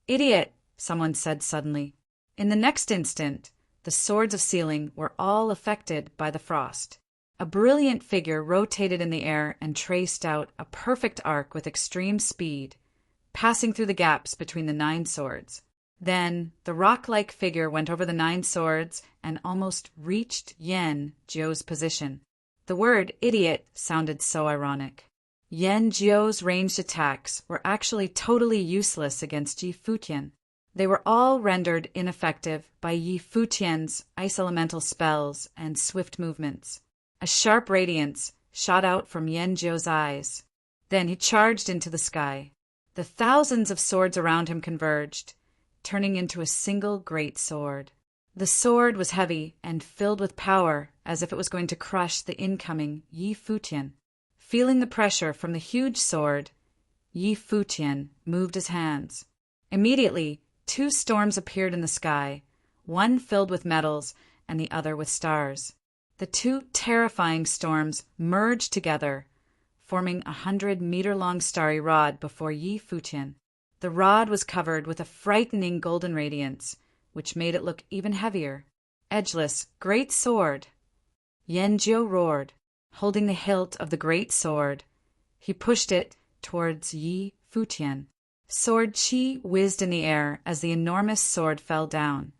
"Idiot!" someone said suddenly. In the next instant, the swords of sealing were all affected by the frost. A brilliant figure rotated in the air and traced out a perfect arc with extreme speed, passing through the gaps between the 9 swords. Then the rock-like figure went over the 9 swords and almost reached Yanjiu's position. The word idiot sounded so ironic. Yanjiu's ranged attacks were actually totally useless against Yi Futian. They were all rendered ineffective by Yi Futian's ice elemental spells and swift movements. A sharp radiance shot out from Yanjiu's eyes. Then he charged into the sky. The thousands of swords around him converged, turning into a single great sword. The sword was heavy and filled with power, as if it was going to crush the incoming Yi Futian. Feeling the pressure from the huge sword, Yi Futian moved his hands. Immediately, 2 storms appeared in the sky, one filled with metals and the other with stars. The 2 terrifying storms merged together, forming a 100-meter-long starry rod before Yi Futian. The rod was covered with a frightening golden radiance, which made it look even heavier. Edgeless, great sword! Yanjiu roared. Holding the hilt of the great sword, he pushed it towards Yi Futian. Sword chi whizzed in the air as the enormous sword fell down,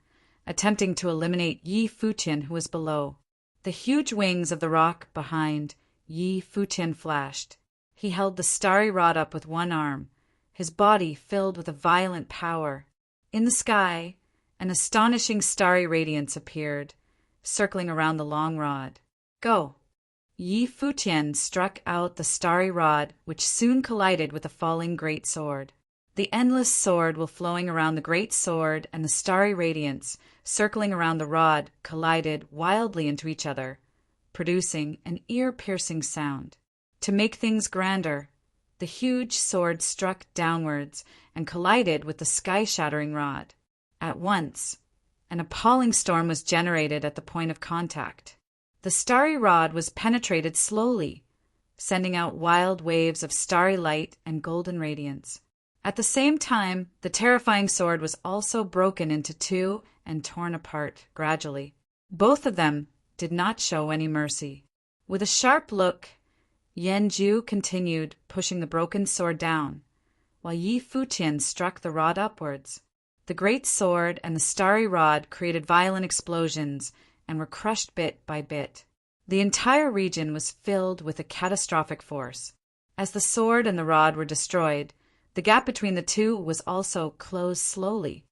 attempting to eliminate Yi Futian, who was below. The huge wings of the rock behind Yi Futian flashed. He held the starry rod up with one arm, his body filled with a violent power. In the sky, an astonishing starry radiance appeared, circling around the long rod. "Go!" Yi Futian struck out the starry rod, which soon collided with the falling great sword. The endless sword will flowing around the great sword and the starry radiance, circling around the rod, collided wildly into each other, producing an ear-piercing sound. To make things grander, the huge sword struck downwards and collided with the sky-shattering rod. At once, an appalling storm was generated at the point of contact. The starry rod was penetrated slowly, sending out wild waves of starry light and golden radiance. At the same time, the terrifying sword was also broken into two and torn apart gradually. Both of them did not show any mercy. With a sharp look, Yanju continued pushing the broken sword down, while Yi Futian struck the rod upwards. The great sword and the starry rod created violent explosions and were crushed bit by bit. The entire region was filled with a catastrophic force. As the sword and the rod were destroyed, the gap between the two was also closed slowly.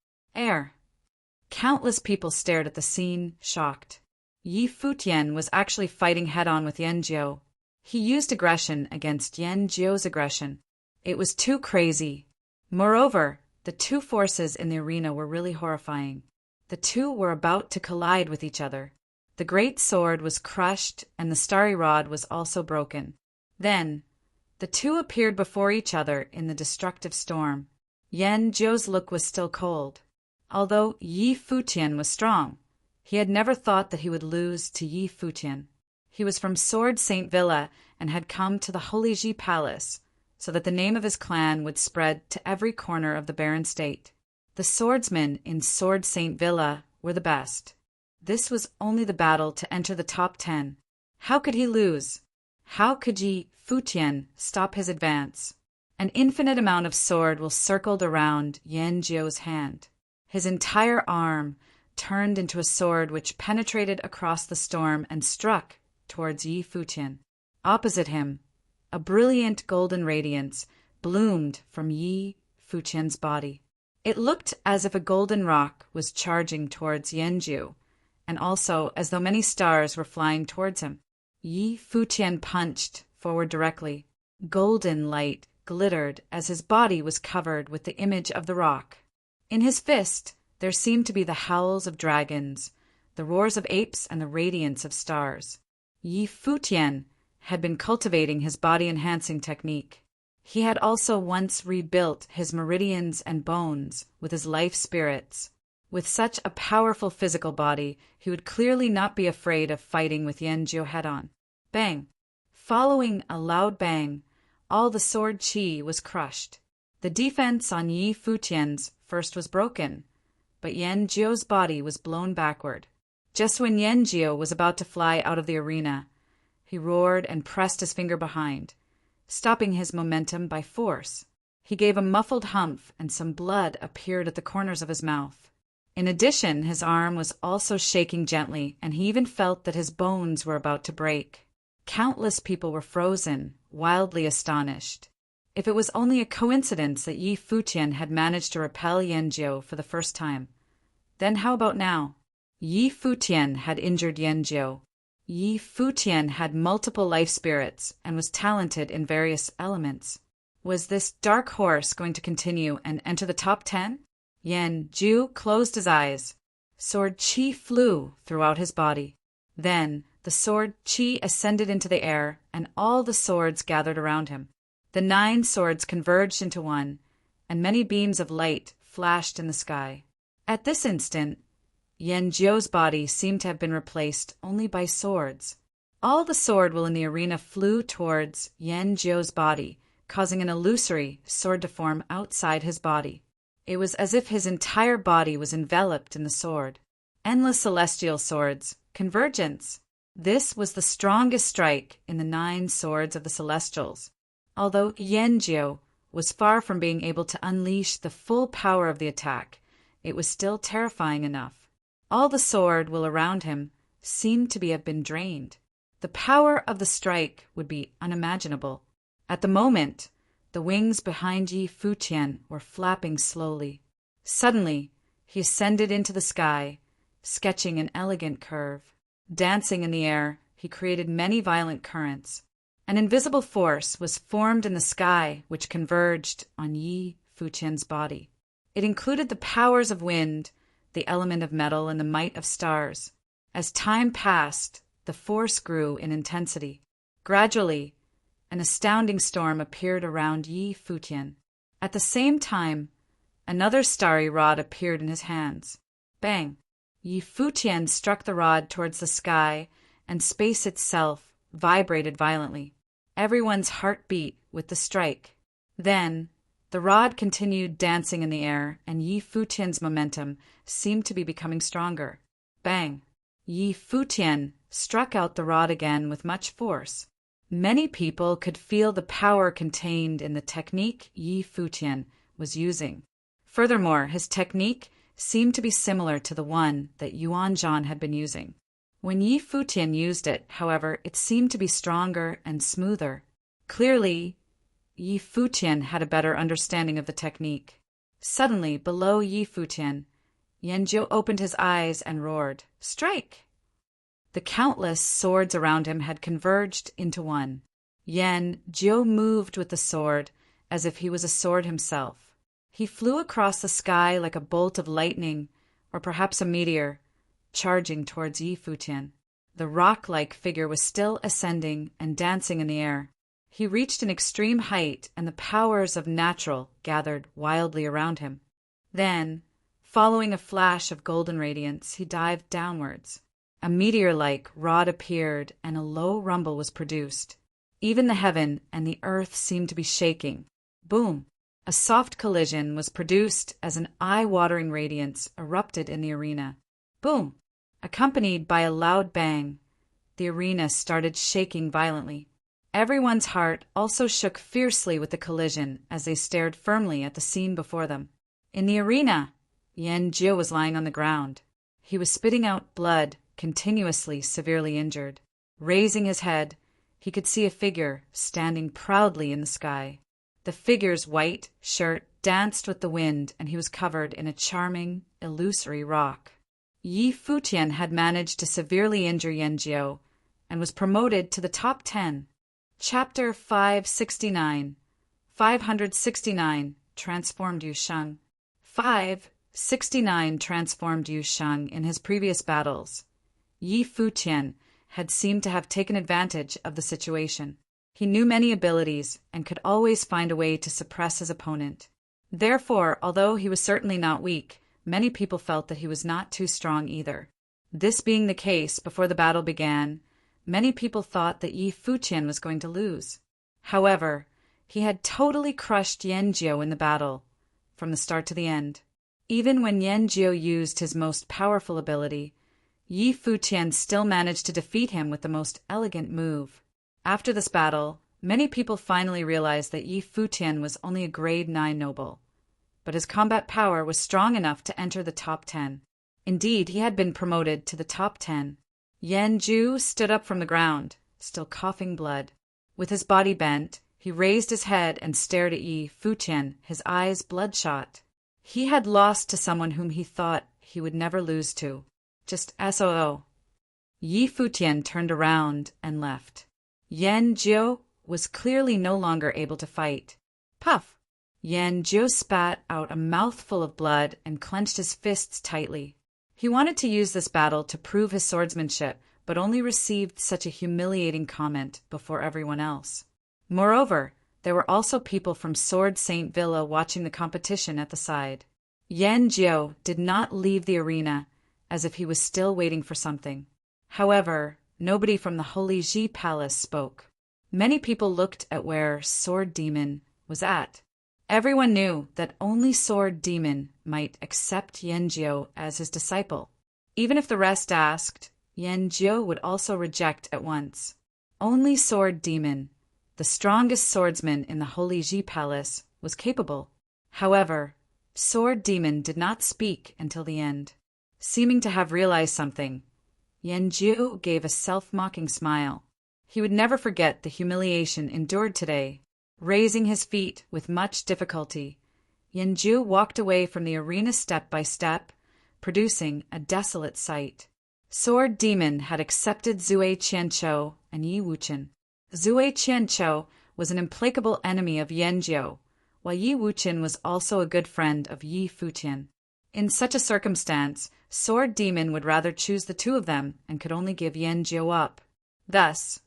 Countless people stared at the scene, shocked. Yi Futian was actually fighting head-on with Yanjiu. He used aggression against Yanjiu's aggression. It was too crazy. Moreover, the two forces in the arena were really horrifying. The two were about to collide with each other. The great sword was crushed and the starry rod was also broken. Then, the two appeared before each other in the destructive storm. Yanjiu's look was still cold. Although Yi Futian was strong, he had never thought that he would lose to Yi Futian. He was from Sword Saint Villa and had come to the Holy Ji Palace so that the name of his clan would spread to every corner of the barren state. The swordsmen in Sword Saint Villa were the best. This was only the battle to enter the top 10. How could he lose? How could Yi Futian stop his advance? An infinite amount of sword will circled around Yanjiu's hand. His entire arm turned into a sword which penetrated across the storm and struck towards Yi Futian. Opposite him, a brilliant golden radiance bloomed from Yi Futian's body. It looked as if a golden rock was charging towards Yanjiu, and also as though many stars were flying towards him. Yi Futian punched forward directly. Golden light glittered as his body was covered with the image of the rock. In his fist there seemed to be the howls of dragons, the roars of apes, and the radiance of stars. Yi Futian had been cultivating his body-enhancing technique. He had also once rebuilt his meridians and bones with his life spirits. With such a powerful physical body, he would clearly not be afraid of fighting with Yanjiu head-on. Bang! Following a loud bang, all the sword chi was crushed. The defense on Yi Futian's first was broken, but Yanjiu's body was blown backward. Just when Yanjiu was about to fly out of the arena, he roared and pressed his finger behind, stopping his momentum by force. He gave a muffled humph and some blood appeared at the corners of his mouth. In addition, his arm was also shaking gently, and he even felt that his bones were about to break. Countless people were frozen, wildly astonished. If it was only a coincidence that Yi Futian had managed to repel Yanjiu for the first time, then how about now? Yi Futian had injured Yanjiu. Yi Futian had multiple life spirits and was talented in various elements. Was this dark horse going to continue and enter the top 10? Yanjiu closed his eyes. Sword chi flew throughout his body. Then the sword chi ascended into the air, and all the swords gathered around him. The 9 swords converged into one, and many beams of light flashed in the sky. At this instant, Yanjiu's body seemed to have been replaced only by swords. All the sword will in the arena flew towards Yanjiu's body, causing an illusory sword to form outside his body. It was as if his entire body was enveloped in the sword. Endless celestial swords. Convergence. This was the strongest strike in the 9 swords of the celestials. Although Yanjiu was far from being able to unleash the full power of the attack, it was still terrifying enough. All the sword will around him seemed to have been drained. The power of the strike would be unimaginable. At the moment, the wings behind Yi Futian were flapping slowly. Suddenly, he ascended into the sky, sketching an elegant curve. Dancing in the air, he created many violent currents. An invisible force was formed in the sky which converged on Yi Futian's body. It included the powers of wind, the element of metal, and the might of stars. As time passed, the force grew in intensity. Gradually, an astounding storm appeared around Yi Futian. At the same time, another starry rod appeared in his hands. Bang! Yi Futian struck the rod towards the sky, and space itself vibrated violently. Everyone's heart beat with the strike. Then, the rod continued dancing in the air, and Yi Futian's momentum seemed to be becoming stronger. Bang! Yi Futian struck out the rod again with much force. Many people could feel the power contained in the technique Yi Futian was using. Furthermore, his technique seemed to be similar to the one that Yuan Zhan had been using. When Yi Futian used it, however, it seemed to be stronger and smoother. Clearly, Yi Futian had a better understanding of the technique. Suddenly, below Yi Futian, Yanjiu opened his eyes and roared, "Strike!" The countless swords around him had converged into one. Yanjiu moved with the sword as if he was a sword himself. He flew across the sky like a bolt of lightning, or perhaps a meteor, charging towards Yi Futian. The rock-like figure was still ascending and dancing in the air. He reached an extreme height, and the powers of natural gathered wildly around him. Then, following a flash of golden radiance, he dived downwards. A meteor-like rod appeared, and a low rumble was produced. Even the heaven and the earth seemed to be shaking. Boom! A soft collision was produced as an eye-watering radiance erupted in the arena. Boom! Accompanied by a loud bang, the arena started shaking violently. Everyone's heart also shook fiercely with the collision as they stared firmly at the scene before them. In the arena, Yanjiu was lying on the ground. He was spitting out blood, continuously severely injured. Raising his head, he could see a figure standing proudly in the sky. The figure's white shirt danced with the wind, and he was covered in a charming, illusory rock. Yi Futian had managed to severely injure Yanjiu and was promoted to the top 10. Chapter 569 569 Transformed Yu Sheng. 569 transformed Yu Sheng in his previous battles. Yi Futian had seemed to have taken advantage of the situation. He knew many abilities and could always find a way to suppress his opponent. Therefore, although he was certainly not weak, many people felt that he was not too strong either. This being the case, before the battle began, many people thought that Yi Futian was going to lose. However, he had totally crushed Yanjiu in the battle, from the start to the end. Even when Yanjiu used his most powerful ability, Yi Futian still managed to defeat him with the most elegant move. After this battle, many people finally realized that Yi Futian was only a grade 9 noble, but his combat power was strong enough to enter the top 10. Indeed, he had been promoted to the top 10. Yanjiu stood up from the ground, still coughing blood. With his body bent, he raised his head and stared at Yi Futian, his eyes bloodshot. He had lost to someone whom he thought he would never lose to. Just SOO. Yi Futian turned around and left. Yanjiu was clearly no longer able to fight. Puff! Yanjiu spat out a mouthful of blood and clenched his fists tightly. He wanted to use this battle to prove his swordsmanship, but only received such a humiliating comment before everyone else. Moreover, there were also people from Sword Saint Villa watching the competition at the side. Yanjiu did not leave the arena, as if he was still waiting for something. However, nobody from the Holy Ji Palace spoke. Many people looked at where Sword Demon was at. Everyone knew that only Sword Demon might accept Yanjiu as his disciple. Even if the rest asked, Yanjiu would also reject at once. Only Sword Demon, the strongest swordsman in the Holy Ji Palace, was capable. However, Sword Demon did not speak until the end. Seeming to have realized something, Yanjiu gave a self-mocking smile. He would never forget the humiliation endured today. Raising his feet with much difficulty, Yanjiu walked away from the arena step by step, producing a desolate sight. Sword Demon had accepted Zui Qianqiu and Yi Wuchen. Zui Qianqiu was an implacable enemy of Yanjiu, while Yi Wuqian was also a good friend of Yi Futian. In such a circumstance, Sword Demon would rather choose the two of them and could only give Yan Jiu up. Thus,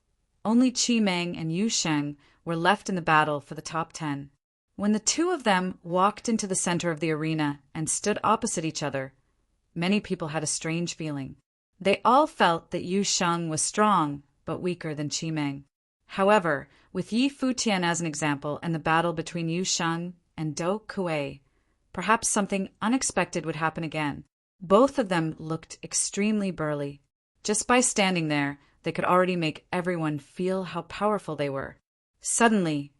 only Qi Meng and Yu Sheng were left in the battle for the top 10. When the two of them walked into the center of the arena and stood opposite each other, many people had a strange feeling. They all felt that Yu Sheng was strong, but weaker than Qi Meng. However, with Yi Futian as an example and the battle between Yu Sheng and Do Kuei, perhaps something unexpected would happen again. Both of them looked extremely burly. Just by standing there, they could already make everyone feel how powerful they were. Suddenly,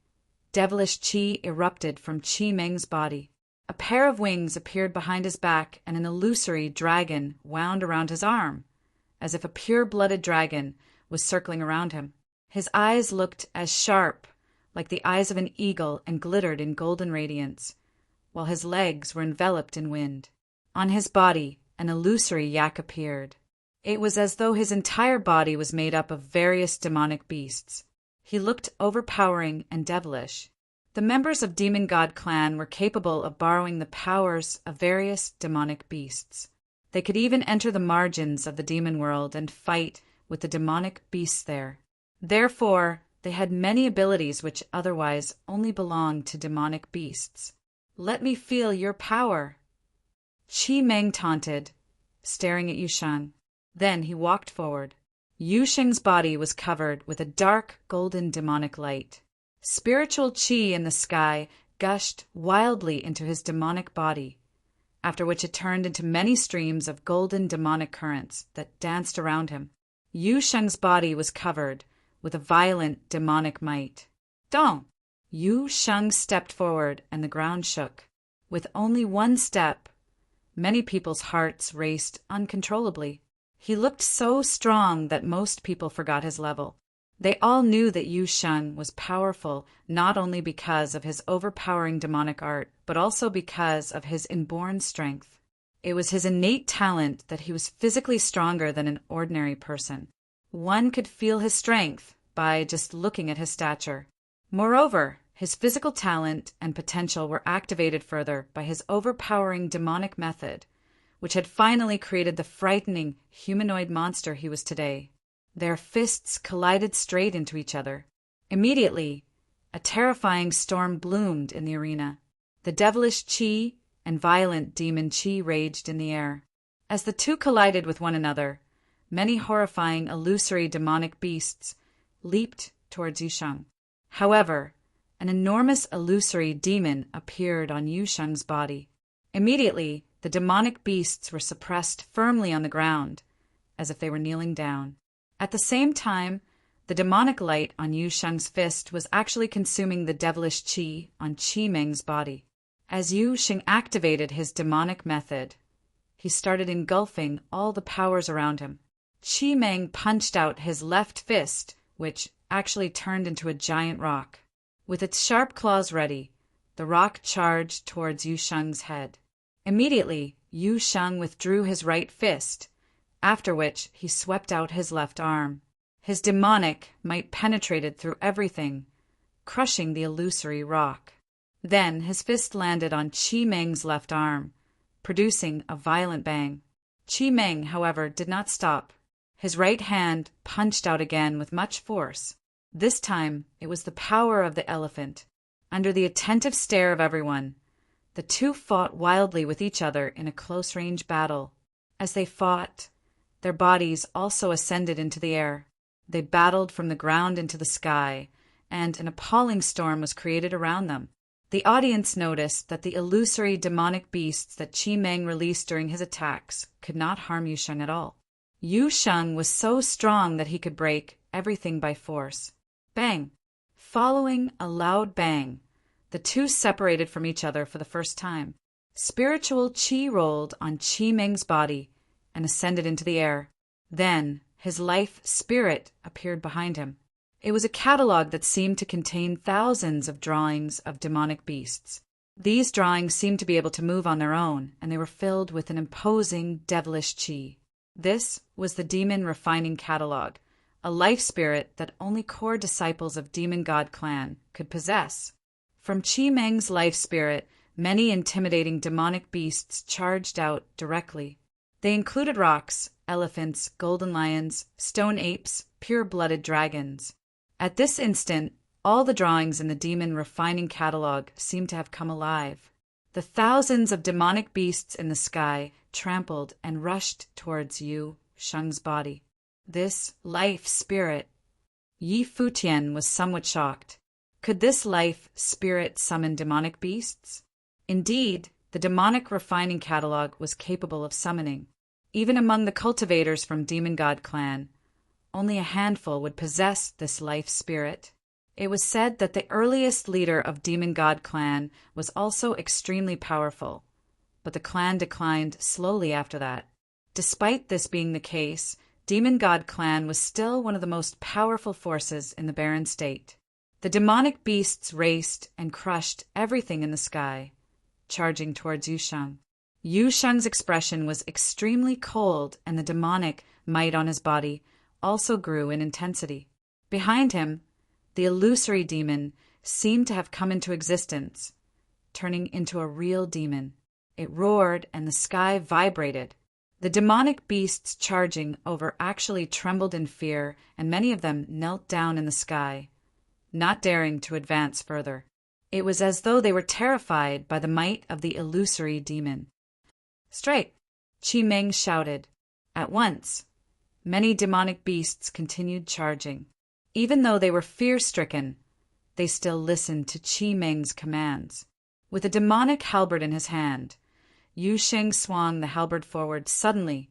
devilish qi erupted from Qi Meng's body. A pair of wings appeared behind his back and an illusory dragon wound around his arm, as if a pure-blooded dragon was circling around him. His eyes looked as sharp, like the eyes of an eagle, and glittered in golden radiance, while his legs were enveloped in wind. On his body, an illusory yak appeared. It was as though his entire body was made up of various demonic beasts. He looked overpowering and devilish. The members of Demon God Clan were capable of borrowing the powers of various demonic beasts. They could even enter the margins of the demon world and fight with the demonic beasts there. Therefore, they had many abilities which otherwise only belonged to demonic beasts. "Let me feel your power," Qi Meng taunted, staring at Yu Sheng. Then he walked forward. Yu Sheng's body was covered with a dark golden demonic light. Spiritual qi in the sky gushed wildly into his demonic body, after which it turned into many streams of golden demonic currents that danced around him. Yu Sheng's body was covered with a violent demonic might. "Dong!" Yu Sheng stepped forward and the ground shook. With only one step, many people's hearts raced uncontrollably. He looked so strong that most people forgot his level. They all knew that Yu Sheng was powerful not only because of his overpowering demonic art, but also because of his inborn strength. It was his innate talent that he was physically stronger than an ordinary person. One could feel his strength by just looking at his stature. Moreover, his physical talent and potential were activated further by his overpowering demonic method, which had finally created the frightening humanoid monster he was today. Their fists collided straight into each other. Immediately, a terrifying storm bloomed in the arena. The devilish qi and violent demon qi raged in the air. As the two collided with one another, many horrifying illusory demonic beasts leaped towards Yu Sheng. However, an enormous illusory demon appeared on Yu Sheng's body. Immediately, the demonic beasts were suppressed firmly on the ground, as if they were kneeling down. At the same time, the demonic light on Yu Sheng's fist was actually consuming the devilish qi on Qi Meng's body. As Yu Sheng activated his demonic method, he started engulfing all the powers around him. Qi Meng punched out his left fist, which actually turned into a giant rock. With its sharp claws ready, the rock charged towards Yu Sheng's head. Immediately, Yu Sheng withdrew his right fist, after which he swept out his left arm. His demonic might penetrated through everything, crushing the illusory rock. Then his fist landed on Qi Meng's left arm, producing a violent bang. Qi Meng, however, did not stop. His right hand punched out again with much force. This time, it was the power of the elephant. Under the attentive stare of everyone, the two fought wildly with each other in a close-range battle. As they fought, their bodies also ascended into the air. They battled from the ground into the sky, and an appalling storm was created around them. The audience noticed that the illusory demonic beasts that Qi Meng released during his attacks could not harm Yu Sheng at all. Yu Sheng was so strong that he could break everything by force. Bang! Following a loud bang, the two separated from each other for the first time. Spiritual qi rolled on Qi Meng's body and ascended into the air. Then his life spirit appeared behind him. It was a catalog that seemed to contain thousands of drawings of demonic beasts. These drawings seemed to be able to move on their own, and they were filled with an imposing devilish qi. This was the Demon Refining Catalog, a life spirit that only core disciples of Demon God Clan could possess. From Qi Meng's life spirit, many intimidating demonic beasts charged out directly. They included rocks, elephants, golden lions, stone apes, pure-blooded dragons. At this instant, all the drawings in the demon refining catalog seemed to have come alive. The thousands of demonic beasts in the sky trampled and rushed towards Yu Sheng's body. This life spirit. Yi Futian was somewhat shocked. Could this life spirit summon demonic beasts? Indeed, the demonic refining catalog was capable of summoning. Even among the cultivators from Demon God clan, only a handful would possess this life spirit. It was said that the earliest leader of Demon God clan was also extremely powerful, but the clan declined slowly after that. Despite this being the case, Demon God clan was still one of the most powerful forces in the barren state. The demonic beasts raced and crushed everything in the sky, charging towards Yu Sheng. Yu Sheng's expression was extremely cold, and the demonic might on his body also grew in intensity. Behind him, the illusory demon seemed to have come into existence, turning into a real demon. It roared and the sky vibrated. The demonic beasts charging over actually trembled in fear, and many of them knelt down in the sky, not daring to advance further. It was as though they were terrified by the might of the illusory demon. "Strike!" Qi Meng shouted. At once, many demonic beasts continued charging. Even though they were fear-stricken, they still listened to Qi Meng's commands. With a demonic halberd in his hand, Yu Sheng swung the halberd forward suddenly,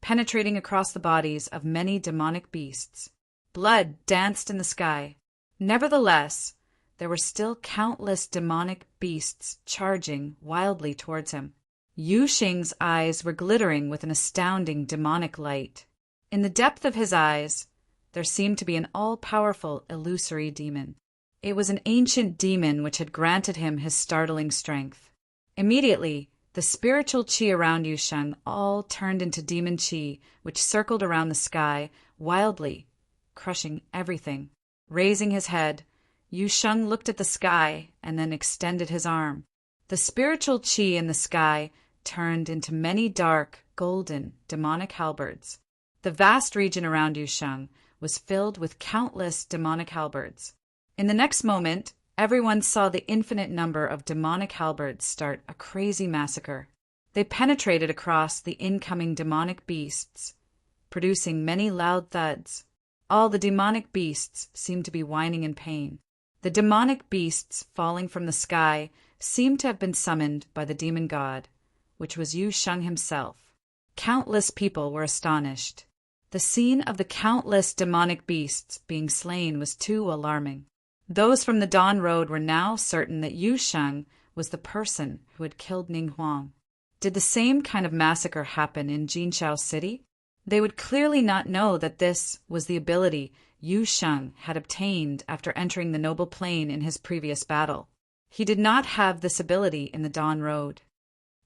penetrating across the bodies of many demonic beasts. Blood danced in the sky. Nevertheless, there were still countless demonic beasts charging wildly towards him. Yu Sheng's eyes were glittering with an astounding demonic light. In the depth of his eyes, there seemed to be an all-powerful illusory demon. It was an ancient demon which had granted him his startling strength. Immediately, the spiritual qi around Yu Sheng all turned into demon qi, which circled around the sky wildly, crushing everything. Raising his head, Yu Sheng looked at the sky and then extended his arm. The spiritual qi in the sky turned into many dark, golden, demonic halberds. The vast region around Yu Sheng was filled with countless demonic halberds. In the next moment, everyone saw the infinite number of demonic halberds start a crazy massacre. They penetrated across the incoming demonic beasts, producing many loud thuds. All the demonic beasts seemed to be whining in pain. The demonic beasts falling from the sky seemed to have been summoned by the demon god, which was Yu Sheng himself. Countless people were astonished. The scene of the countless demonic beasts being slain was too alarming. Those from the Dawn Road were now certain that Yu Sheng was the person who had killed Ning Huang. Did the same kind of massacre happen in Jinqiao City? They would clearly not know that this was the ability Yu Sheng had obtained after entering the noble plane in his previous battle. He did not have this ability in the Dawn Road.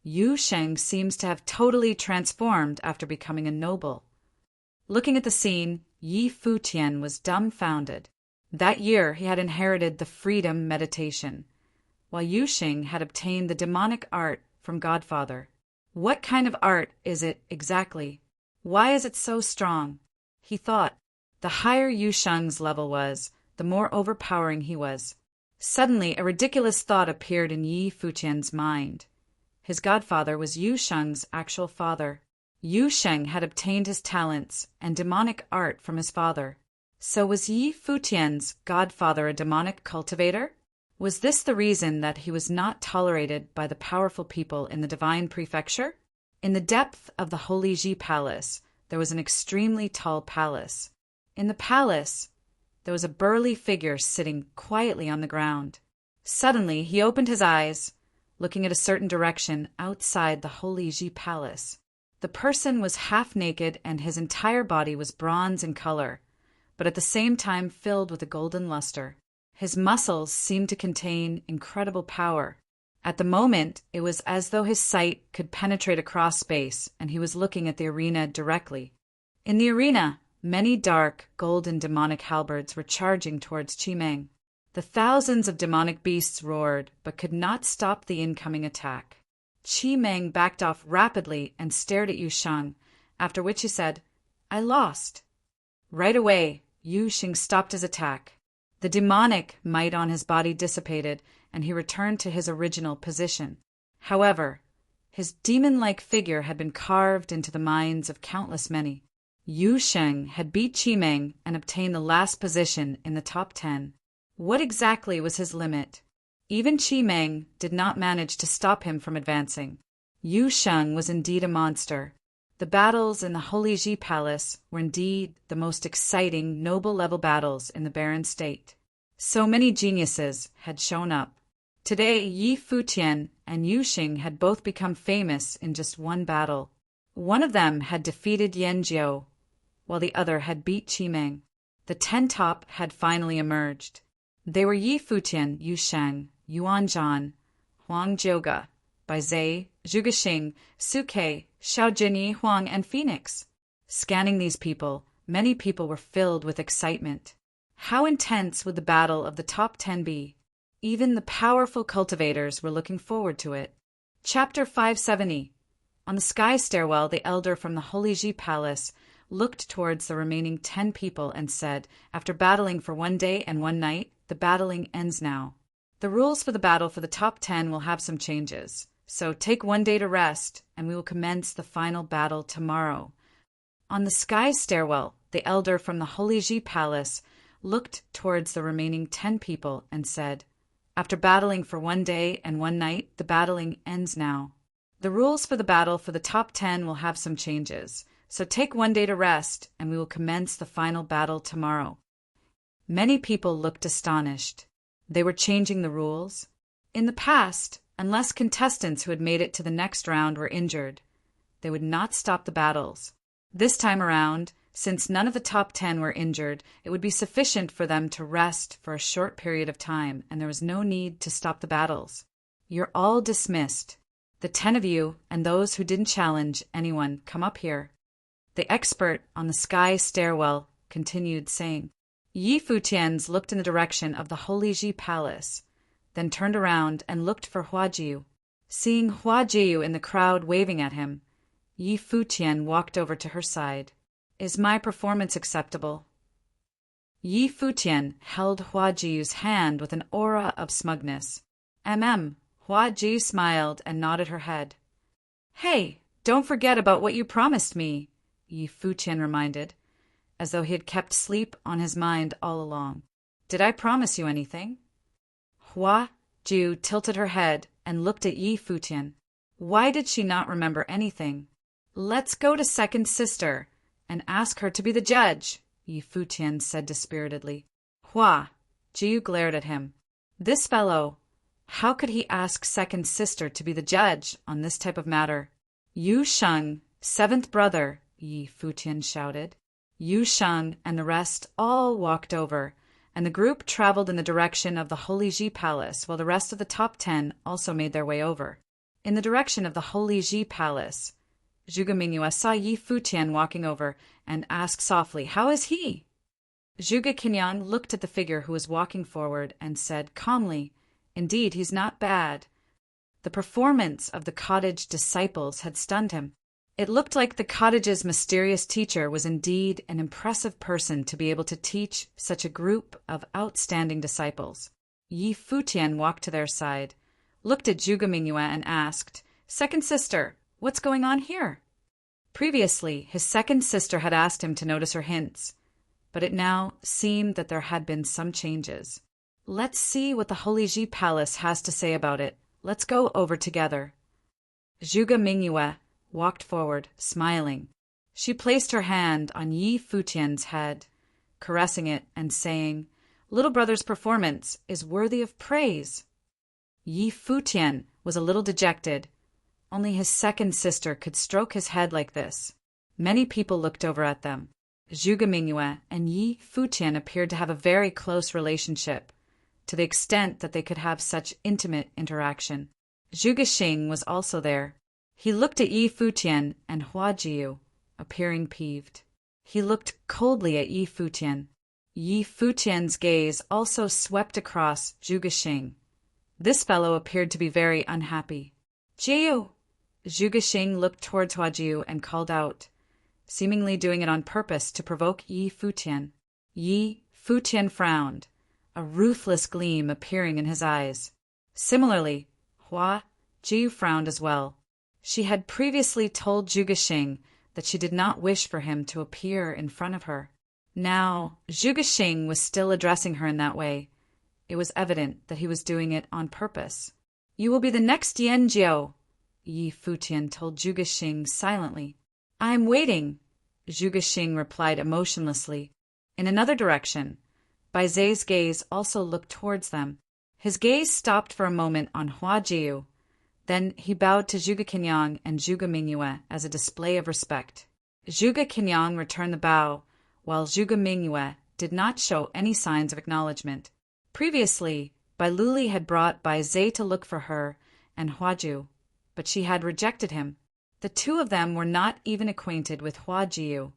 Yu Sheng seems to have totally transformed after becoming a noble. Looking at the scene, Yi Futian was dumbfounded. That year he had inherited the freedom meditation, while Yu Sheng had obtained the demonic art from Godfather. What kind of art is it exactly? Why is it so strong? He thought. The higher Yu Sheng's level was, the more overpowering he was. Suddenly, a ridiculous thought appeared in Yi Futian's mind. His godfather was Yu Sheng's actual father. Yu Sheng had obtained his talents and demonic art from his father. So was Yi Futian's godfather a demonic cultivator? Was this the reason that he was not tolerated by the powerful people in the divine prefecture? In the depth of the Holy Ji Palace, there was an extremely tall palace. In the palace, there was a burly figure sitting quietly on the ground. Suddenly, he opened his eyes, looking at a certain direction outside the Holy Ji Palace. The person was half naked and his entire body was bronze in color, but at the same time filled with a golden luster. His muscles seemed to contain incredible power. At the moment, it was as though his sight could penetrate across space, and he was looking at the arena directly. In the arena, many dark, golden demonic halberds were charging towards Qi Meng. The The thousands of demonic beasts roared, but could not stop the incoming attack. Qi Meng backed off rapidly and stared at Yu Sheng, after which he said, "I lost." Right away, Yu Xing stopped his attack. The demonic might on his body dissipated, and he returned to his original position. However, his demon-like figure had been carved into the minds of countless many. Yu Sheng had beat Qi Meng and obtained the last position in the top 10. What exactly was his limit? Even Qi Meng did not manage to stop him from advancing. Yu Sheng was indeed a monster. The battles in the Holy Ji Palace were indeed the most exciting noble-level battles in the barren state. So many geniuses had shown up. Today, Yi Futian and Yu Xing had both become famous in just one battle. One of them had defeated Yan Jiao, while the other had beat Qi Meng. The 10 top had finally emerged. They were Yi Futian, Yu Sheng, Yuan Zhan, Huang Jiuge, Baizhe, Zhuge Xing, Su Ke, Xiao Jinyi Huang, and Phoenix. Scanning these people, many people were filled with excitement. How intense would the battle of the top 10 be? Even the powerful cultivators were looking forward to it. Chapter 570. On the sky stairwell, the elder from the Holy Ji Palace looked towards the remaining 10 people and said, "After battling for 1 day and 1 night, the battling ends now. The rules for the battle for the top 10 will have some changes. So take 1 day to rest, and we will commence the final battle tomorrow." On the sky stairwell, the elder from the Holy Ji Palace looked towards the remaining 10 people and said, "After battling for 1 day and 1 night, the battling ends now. The rules for the battle for the top 10 will have some changes. So take 1 day to rest, and we will commence the final battle tomorrow." Many people looked astonished. They were changing the rules. In the past, unless contestants who had made it to the next round were injured, they would not stop the battles. This time around, since none of the top 10 were injured, it would be sufficient for them to rest for a short period of time, and there was no need to stop the battles. "You're all dismissed. The 10 of you and those who didn't challenge anyone, come up here." The expert on the sky stairwell continued saying. Yi Futians looked in the direction of the Holy Ji Palace, then turned around and looked for Huajiu. Seeing Huajiu in the crowd waving at him, Yi Futian walked over to her side. "Is my performance acceptable?" Yi Futian held Huajiu's hand with an aura of smugness. Huajiu smiled and nodded her head. "Hey, don't forget about what you promised me," Yi Futian reminded, as though he had kept sleep on his mind all along. "Did I promise you anything?" Huajiu tilted her head and looked at Yi Futian. Why did she not remember anything? "Let's go to second sister and ask her to be the judge," Yi Futian said dispiritedly. Huajiu glared at him. This fellow, how could he ask second sister to be the judge on this type of matter? "Yu Sheng, 7th brother," Yi Futian shouted. Yu Sheng and the rest all walked over, and the group traveled in the direction of the Holy Ji Palace, while the rest of the top 10 also made their way over. In the direction of the Holy Ji Palace, Zhuge Mingyue saw Yi Futian walking over and asked softly, "How is he?" Zhuge Qinyang looked at the figure who was walking forward and said calmly, "Indeed, he's not bad." The performance of the cottage disciples had stunned him. It looked like the cottage's mysterious teacher was indeed an impressive person to be able to teach such a group of outstanding disciples. Yi Futian walked to their side, looked at Zhuge Mingyue and asked, "Second sister, what's going on here?" Previously, his second sister had asked him to notice her hints, but it now seemed that there had been some changes. "Let's see what the Holy Ji Palace has to say about it. Let's go over together." Zhuge Mingyue walked forward, smiling. She placed her hand on Yi Futian's head, caressing it and saying, "Little brother's performance is worthy of praise." Yi Futian was a little dejected. Only his second sister could stroke his head like this. Many people looked over at them. Zhuge Mingyue and Yi Futian appeared to have a very close relationship, to the extent that they could have such intimate interaction. Zhuge Xing was also there. He looked at Yi Futian and Huajiu, appearing peeved. He looked coldly at Yi Futian. Yi Futian's gaze also swept across Zhuge Xing. This fellow appeared to be very unhappy. Jiu! Zhuge Xing looked towards Huajiu and called out, seemingly doing it on purpose to provoke Yi Futian. Yi Futian frowned, a ruthless gleam appearing in his eyes. Similarly, Huajiu frowned as well. She had previously told Zhuge Xing that she did not wish for him to appear in front of her. Now, Zhuge Xing was still addressing her in that way. It was evident that he was doing it on purpose. You will be the next Yan Jiao, Yi Futian told Zhuge Xing silently. I am waiting, Zhuge Xing replied emotionlessly. In another direction, Bai Zai's gaze also looked towards them. His gaze stopped for a moment on Huajiu. Then he bowed to Zhuge Kenyang and Zhuge Mingyue as a display of respect. Zhuge Kenyang returned the bow, while Zhuge Mingyue did not show any signs of acknowledgement. Previously, Bai Luli had brought Bai Zai to look for her and Huajiu, but she had rejected him. The two of them were not even acquainted with Huajiu.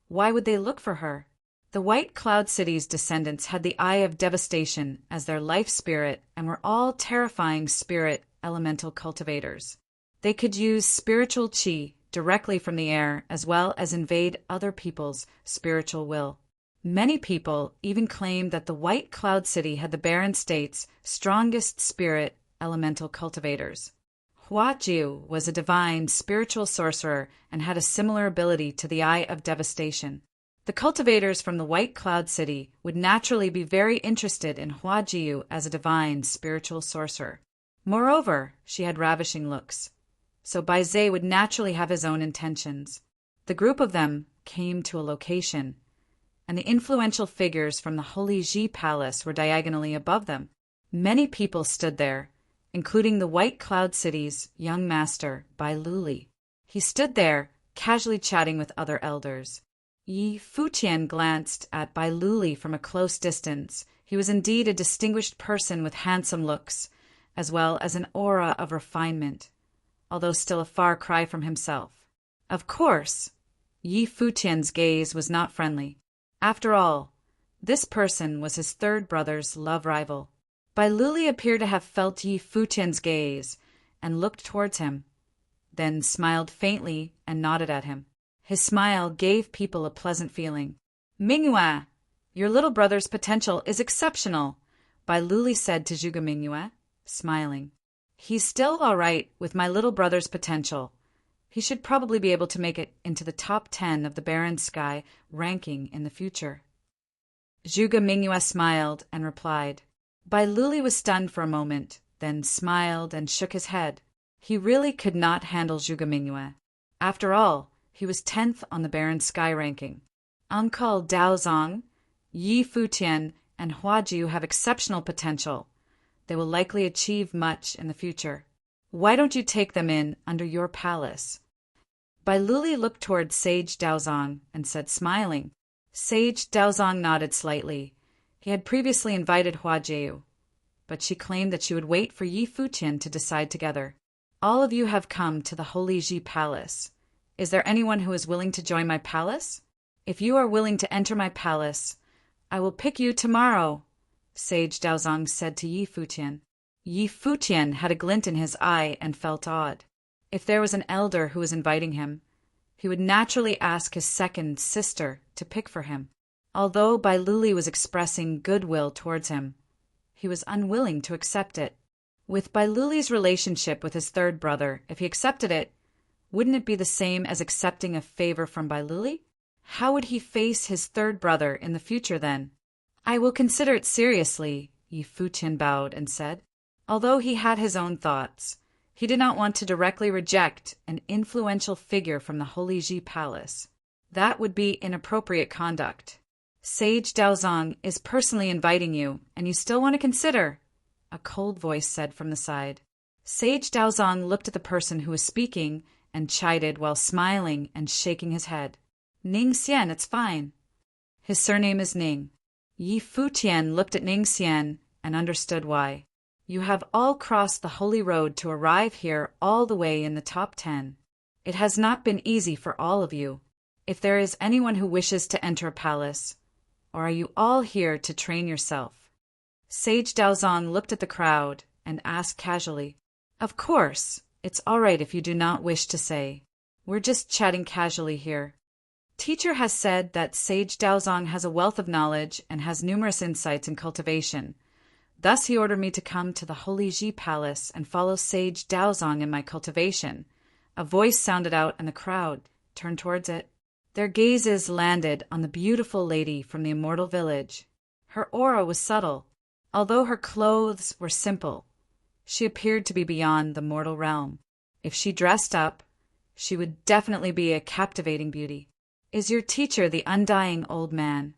Why would they look for her? The White Cloud City's descendants had the Eye of Devastation as their life spirit and were all terrifying spirit elemental cultivators. They could use spiritual qi directly from the air as well as invade other people's spiritual will. Many people even claimed that the White Cloud City had the Barren State's strongest spirit elemental cultivators. Huajiu was a divine spiritual sorcerer and had a similar ability to the Eye of Devastation. The cultivators from the White Cloud City would naturally be very interested in Huajiu as a divine spiritual sorcerer. Moreover, she had ravishing looks, so Bai Zai would naturally have his own intentions. The group of them came to a location, and the influential figures from the Holy Ji Palace were diagonally above them. Many people stood there, including the White Cloud City's young master, Bai Luli. He stood there, casually chatting with other elders. Yi Futian glanced at Bai Luli from a close distance. He was indeed a distinguished person with handsome looks, as well as an aura of refinement, although still a far cry from himself. Of course, Yi Futian's gaze was not friendly. After all, this person was his third brother's love rival. Bai Luli appeared to have felt Yi Futian's gaze and looked towards him, then smiled faintly and nodded at him. His smile gave people a pleasant feeling. Mingyue, your little brother's potential is exceptional, Bai Luli said to Zhuge Mingyue, smiling. He's still all right with my little brother's potential. He should probably be able to make it into the top 10 of the Barren Sky ranking in the future. Zhuge Mingyue smiled and replied. Bai Luli was stunned for a moment, then smiled and shook his head. He really could not handle Zhuge Mingyue. After all, he was 10th on the Barren Sky ranking. Uncle Daozong, Yi Futian, and Huajiu have exceptional potential. They will likely achieve much in the future. Why don't you take them in under your palace? Bai Luli looked toward Sage Daozong and said, smiling. Sage Daozong nodded slightly. He had previously invited Huajiu, but she claimed that she would wait for Yi Futian to decide together. All of you have come to the Holy Ji Palace. Is there anyone who is willing to join my palace? If you are willing to enter my palace, I will pick you tomorrow, Sage Daozong said to Yi Futian. Yi Futian had a glint in his eye and felt awed. If there was an elder who was inviting him, he would naturally ask his second sister to pick for him. Although Bai Luli was expressing goodwill towards him, he was unwilling to accept it. With Bai Luli's relationship with his third brother, if he accepted it, wouldn't it be the same as accepting a favor from Bai Luli? How would he face his third brother in the future then? I will consider it seriously, Yi Futian bowed and said. Although he had his own thoughts, he did not want to directly reject an influential figure from the Holy Ji Palace. That would be inappropriate conduct. Sage Daozong is personally inviting you, and you still want to consider, a cold voice said from the side. Sage Daozong looked at the person who was speaking and chided while smiling and shaking his head. Ning Xian, it's fine. His surname is Ning. Yi Futian looked at Ning Xian and understood why. You have all crossed the holy road to arrive here all the way in the top 10. It has not been easy for all of you. If there is anyone who wishes to enter a palace, or are you all here to train yourself? Sage Daozong looked at the crowd and asked casually, Of course, it's all right if you do not wish to say. We're just chatting casually here. Teacher has said that Sage Daozong has a wealth of knowledge and has numerous insights in cultivation. Thus he ordered me to come to the Holy Ji Palace and follow Sage Daozong in my cultivation. A voice sounded out and the crowd turned towards it. Their gazes landed on the beautiful lady from the immortal village. Her aura was subtle. Although her clothes were simple, she appeared to be beyond the mortal realm. If she dressed up, she would definitely be a captivating beauty. Is your teacher the undying old man?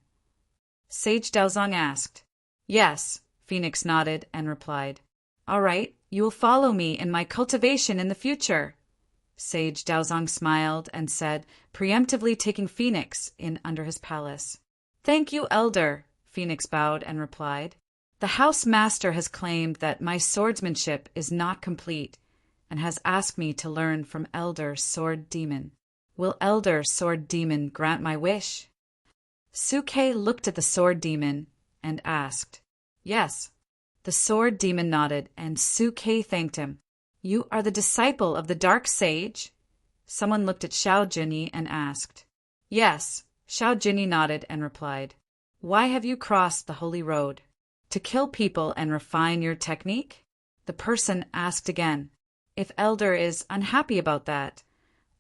Sage Daozong asked. Yes, Phoenix nodded and replied. All right, you will follow me in my cultivation in the future. Sage Daozong smiled and said, preemptively taking Phoenix in under his palace. Thank you, Elder, Phoenix bowed and replied. The house master has claimed that my swordsmanship is not complete and has asked me to learn from Elder Sword Demon. Will Elder Sword Demon grant my wish? Suke looked at the Sword Demon and asked. Yes. The Sword Demon nodded and Suke thanked him. You are the disciple of the Dark Sage? Someone looked at Xiao Jinyi and asked. Yes. Xiao Jinyi nodded and replied. Why have you crossed the holy road? To kill people and refine your technique? The person asked again. If Elder is unhappy about that,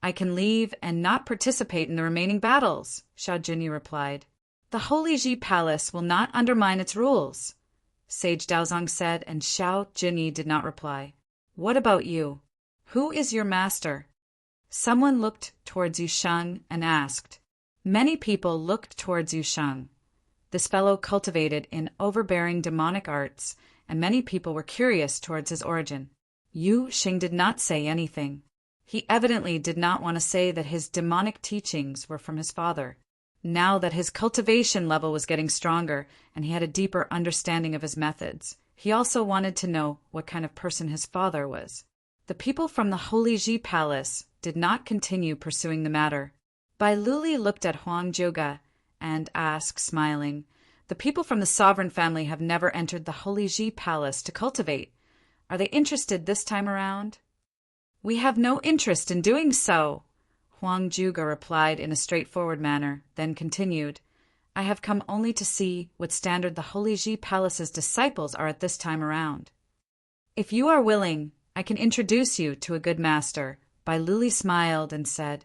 I can leave and not participate in the remaining battles, Xiao Jinyi replied. The Holy Ji Palace will not undermine its rules, Sage Daozong said, and Xiao Jinyi did not reply. What about you? Who is your master? Someone looked towards Yusheng and asked. Many people looked towards Yusheng. This fellow cultivated in overbearing demonic arts, and many people were curious towards his origin. Yu Xing did not say anything. He evidently did not want to say that his demonic teachings were from his father. Now that his cultivation level was getting stronger and he had a deeper understanding of his methods, he also wanted to know what kind of person his father was. The people from the Holy Ji Palace did not continue pursuing the matter. Bai Luli looked at Huang Zhuge and asked, smiling, The people from the sovereign family have never entered the Holy Ji Palace to cultivate. Are they interested this time around? We have no interest in doing so, Huang Zhuge replied in a straightforward manner, then continued, I have come only to see what standard the Holy Ji Palace's disciples are at this time around. If you are willing, I can introduce you to a good master. Bai Luli smiled and said.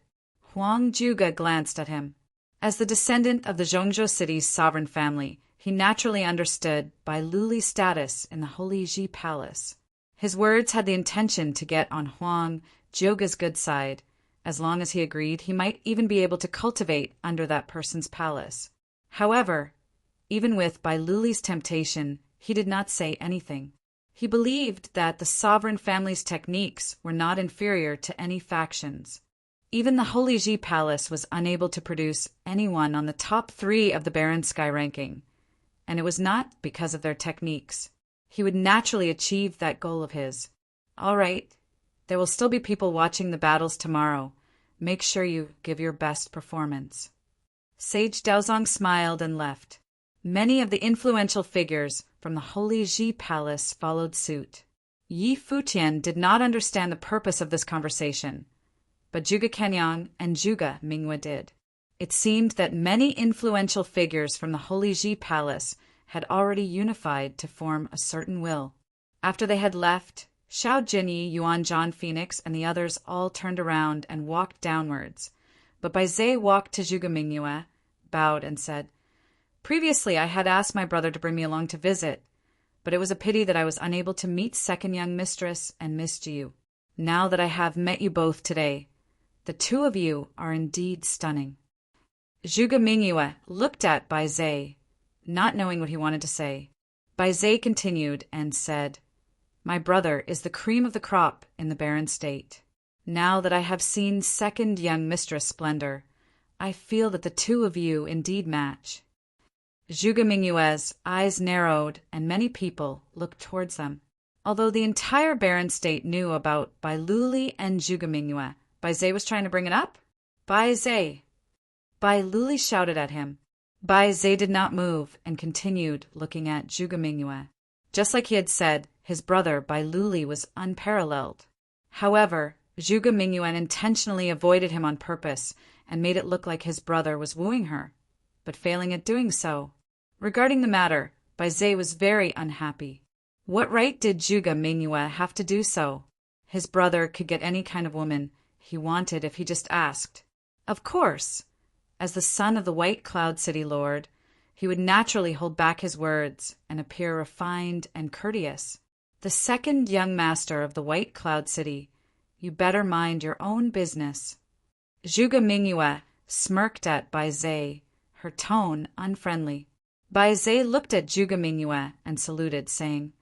Huang Zhuge glanced at him. As the descendant of the Zhongzhou city's sovereign family, he naturally understood Bai Luli's status in the Holy Ji Palace. His words had the intention to get on Huang Zhuge's good side. As long as he agreed, he might even be able to cultivate under that person's palace. However, even with Bai Luli's temptation, he did not say anything. He believed that the sovereign family's techniques were not inferior to any factions. Even the Holy Ji Palace was unable to produce anyone on the top 3 of the Baron Sky ranking, and it was not because of their techniques. He would naturally achieve that goal of his. All right, there will still be people watching the battles tomorrow. Make sure you give your best performance. Sage Daozong smiled and left. Many of the influential figures from the Holy Ji Palace followed suit. Yi Futian did not understand the purpose of this conversation, but Zhuge Kenyang and Zhuge Mingyue did. It seemed that many influential figures from the Holy Ji Palace had already unified to form a certain will. After they had left, Xiao Jinyi, Yuan Zhan Phoenix, and the others all turned around and walked downwards. But Bai Zhe walked to Zhuge Mingyue, bowed, and said, Previously I had asked my brother to bring me along to visit, but it was a pity that I was unable to meet second young mistress and Miss Jiu. Now that I have met you both today, the two of you are indeed stunning. Zhuge Mingyue looked at Bai Zhe, not knowing what he wanted to say. Bai Zhe continued and said, My brother is the cream of the crop in the barren state. Now that I have seen second young mistress splendor, I feel that the two of you indeed match. Zhuge Mingyue's eyes narrowed and many people looked towards them. Although the entire barren state knew about Bai Luli and Zhuge Mingyue, Bai Zhe was trying to bring it up? Bai Zhe! Bai Luli shouted at him. Bai Zhe did not move and continued looking at Zhuge Mingyue. Just like he had said, his brother Bai Luli was unparalleled. However, Zhuge Mingyue intentionally avoided him on purpose and made it look like his brother was wooing her, but failing at doing so. Regarding the matter, Bai Zhe was very unhappy. What right did Zhuge Mingyue have to do so? His brother could get any kind of woman he wanted if he just asked. Of course, as the son of the White Cloud City Lord, he would naturally hold back his words and appear refined and courteous. The second young master of the White Cloud City, you better mind your own business. Zhuge Mingyue smirked at Bai Zhe, her tone unfriendly. Bai Zhe looked at Zhuge Mingyue and saluted, saying,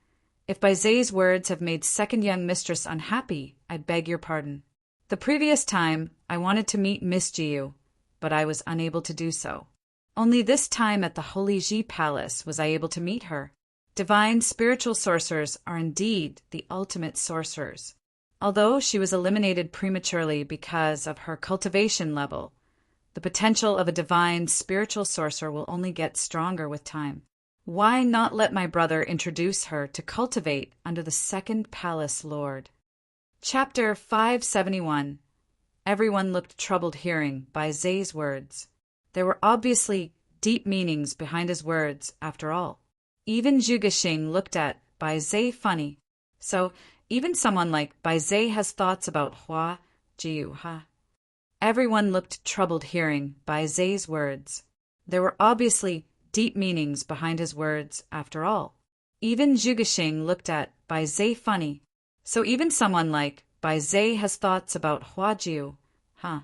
"If Bai Zhe's words have made second young mistress unhappy, I beg your pardon. The previous time, I wanted to meet Miss Jiu, but I was unable to do so. Only this time at the Holy Ji Palace was I able to meet her. Divine spiritual sorcerers are indeed the ultimate sorcerers. Although she was eliminated prematurely because of her cultivation level, the potential of a divine spiritual sorcerer will only get stronger with time. Why not let my brother introduce her to cultivate under the second palace lord?" Chapter 571. Everyone looked troubled hearing Bai Zhe's words. There were obviously deep meanings behind his words, after all. Even Zhuge Xing looked at Bai Zhe funny. So even someone like Bai Zhe has thoughts about Hua Jiu, huh? Everyone looked troubled hearing Bai Zhe's words. There were obviously deep meanings behind his words, after all. Even Zhuge Xing looked at Bai Zhe funny. So even someone like Bai Zhe has thoughts about Hua Jiu, huh?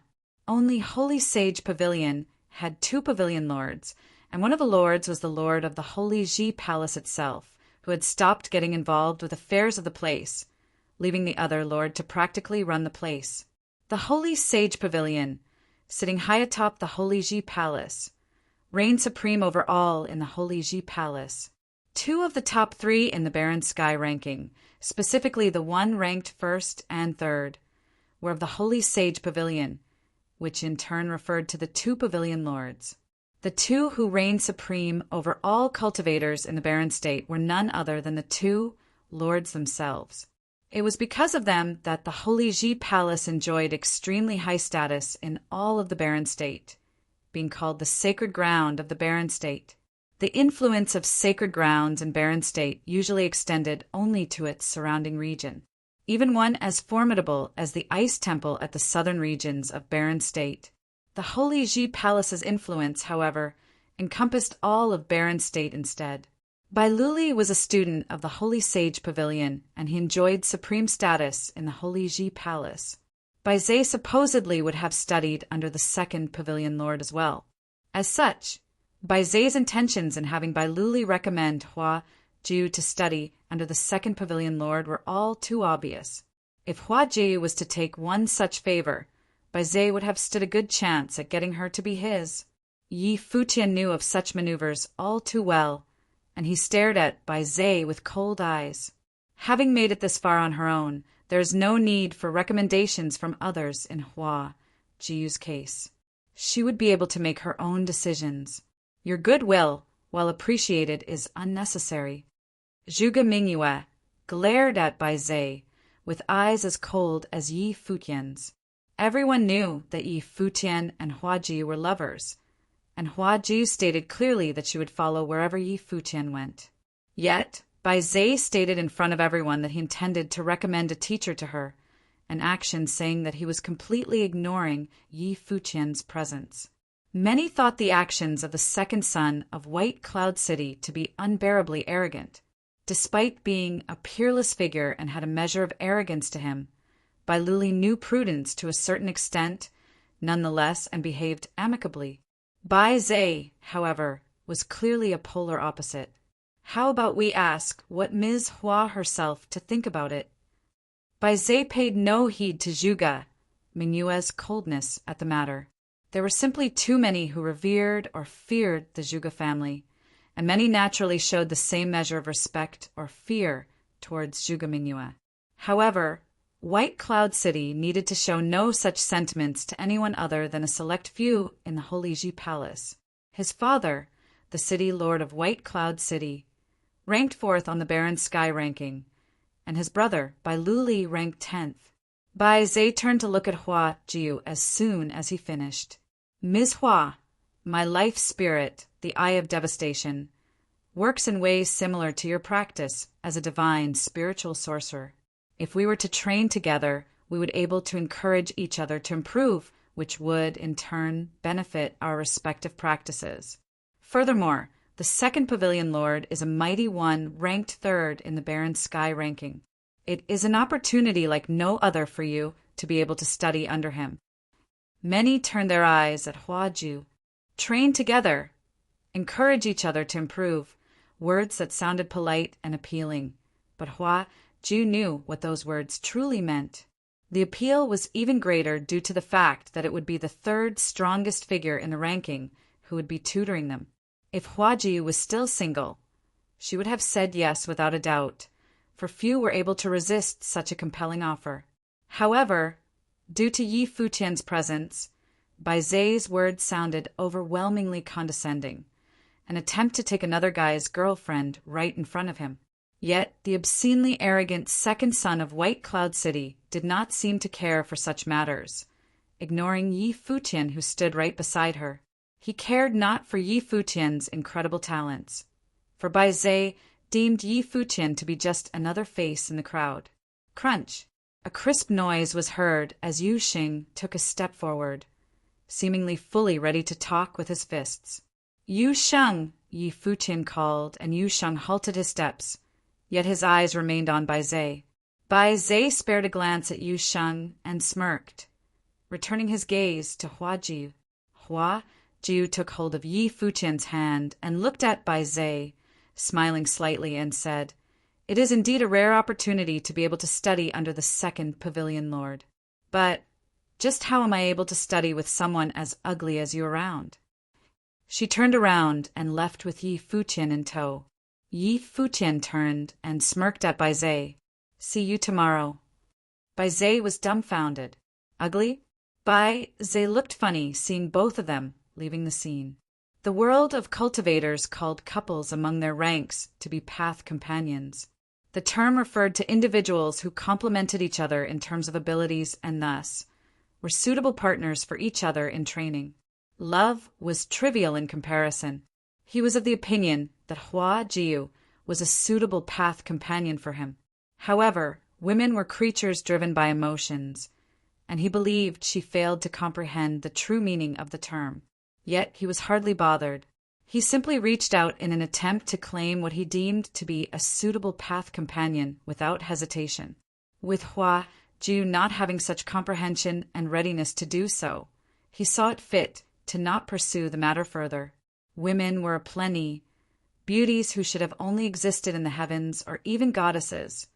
Only Holy Sage Pavilion had 2 pavilion lords, and one of the lords was the lord of the Holy Ji Palace itself, who had stopped getting involved with affairs of the place, leaving the other lord to practically run the place. The Holy Sage Pavilion, sitting high atop the Holy Ji Palace, reigned supreme over all in the Holy Ji Palace. 2 of the top 3 in the Barren Sky ranking, specifically the one ranked first and third, were of the Holy Sage Pavilion, which in turn referred to the 2 pavilion lords. The 2 who reigned supreme over all cultivators in the Barren State were none other than the 2 lords themselves. It was because of them that the Holy Ji Palace enjoyed extremely high status in all of the Barren State, being called the sacred ground of the Barren State. The influence of sacred grounds in Barren State usually extended only to its surrounding region. Even one as formidable as the Ice Temple at the southern regions of Barren State. The Holy Ji Palace's influence, however, encompassed all of Barren State instead. Bai Luli was a student of the Holy Sage Pavilion, and he enjoyed supreme status in the Holy Ji Palace. Bai Zhe supposedly would have studied under the second pavilion lord as well. As such, Bai Zhe's intentions in having Bai Luli recommend Hua Jiu to study under the second pavilion lord were all too obvious. If Hua Jiu was to take one such favor, Bai Zhe would have stood a good chance at getting her to be his. Yi Futian knew of such maneuvers all too well, and he stared at Bai Zhe with cold eyes. Having made it this far on her own, there is no need for recommendations from others in Hua Jiu's case. She would be able to make her own decisions. Your goodwill, while appreciated, is unnecessary. Zhuge Mingyue glared at Bai Zhe with eyes as cold as Yi Futian's. Everyone knew that Yi Futian and Hua Jiu were lovers, and Hua Jiu stated clearly that she would follow wherever Yi Futian went. Yet, Bai Zhe stated in front of everyone that he intended to recommend a teacher to her, an action saying that he was completely ignoring Yi Futian's presence. Many thought the actions of the second son of White Cloud City to be unbearably arrogant. Despite being a peerless figure and had a measure of arrogance to him, Bai Luli knew prudence to a certain extent, nonetheless, and behaved amicably. Bai Zhe, however, was clearly a polar opposite. How about we ask what Ms. Hua herself to think about it? Bai Zhe paid no heed to Zhuge Mingyue's coldness at the matter. There were simply too many who revered or feared the Zhuge family, and many naturally showed the same measure of respect or fear towards Zhuge Mingyue. However, White Cloud City needed to show no such sentiments to anyone other than a select few in the Holy Ji Palace. His father, the city lord of White Cloud City, ranked 4th on the Barren Sky ranking, and his brother, Bai Luli, ranked 10th. Bai Zhe turned to look at Hua Jiu as soon as he finished. Ms. Hua, my life spirit, the Eye of Devastation, works in ways similar to your practice as a divine spiritual sorcerer. If we were to train together, we would be able to encourage each other to improve, which would, in turn, benefit our respective practices. Furthermore, the second Pavilion Lord is a mighty one ranked 3rd in the Barren Sky ranking. It is an opportunity like no other for you to be able to study under him. Many turn their eyes at Hua Jiu. Train together. Encourage each other to improve. Words that sounded polite and appealing. But Hua Jiu knew what those words truly meant. The appeal was even greater due to the fact that it would be the 3rd strongest figure in the ranking who would be tutoring them. If Hua Jiu was still single, she would have said yes without a doubt, for few were able to resist such a compelling offer. However, due to Yi Futian's presence, Bai Zhe's words sounded overwhelmingly condescending, an attempt to take another guy's girlfriend right in front of him. Yet the obscenely arrogant second son of White Cloud City did not seem to care for such matters, ignoring Yi Futian, who stood right beside her. He cared not for Yi Futian's incredible talents, for Bai Zhe deemed Yi Futian to be just another face in the crowd. Crunch! A crisp noise was heard as Yu Xing took a step forward, seemingly fully ready to talk with his fists. Yu Sheng, Yi Futian called, and Yu Sheng halted his steps, yet his eyes remained on Bai Zhe. Bai Zhe spared a glance at Yu Sheng and smirked, returning his gaze to Hua Jiu. Hua Jiu took hold of Yi Futian's hand and looked at Bai Zhe, smiling slightly, and said, "It is indeed a rare opportunity to be able to study under the second Pavilion Lord. But just how am I able to study with someone as ugly as you around?" She turned around and left with Yi Futian in tow. Yi Futian turned and smirked at Bai Zhe. "See you tomorrow." Bai Zhe was dumbfounded. Ugly? Bai Zhe looked funny, seeing both of them leaving the scene. The world of cultivators called couples among their ranks to be path companions. The term referred to individuals who complemented each other in terms of abilities and thus were suitable partners for each other in training. Love was trivial in comparison. He was of the opinion that Hua Jiu was a suitable path companion for him. However, women were creatures driven by emotions, and he believed she failed to comprehend the true meaning of the term. Yet he was hardly bothered. He simply reached out in an attempt to claim what he deemed to be a suitable path companion without hesitation. With Hua Jiu not having such comprehension and readiness to do so, he saw it fit to not pursue the matter further. Women were aplenty, beauties who should have only existed in the heavens or even goddesses.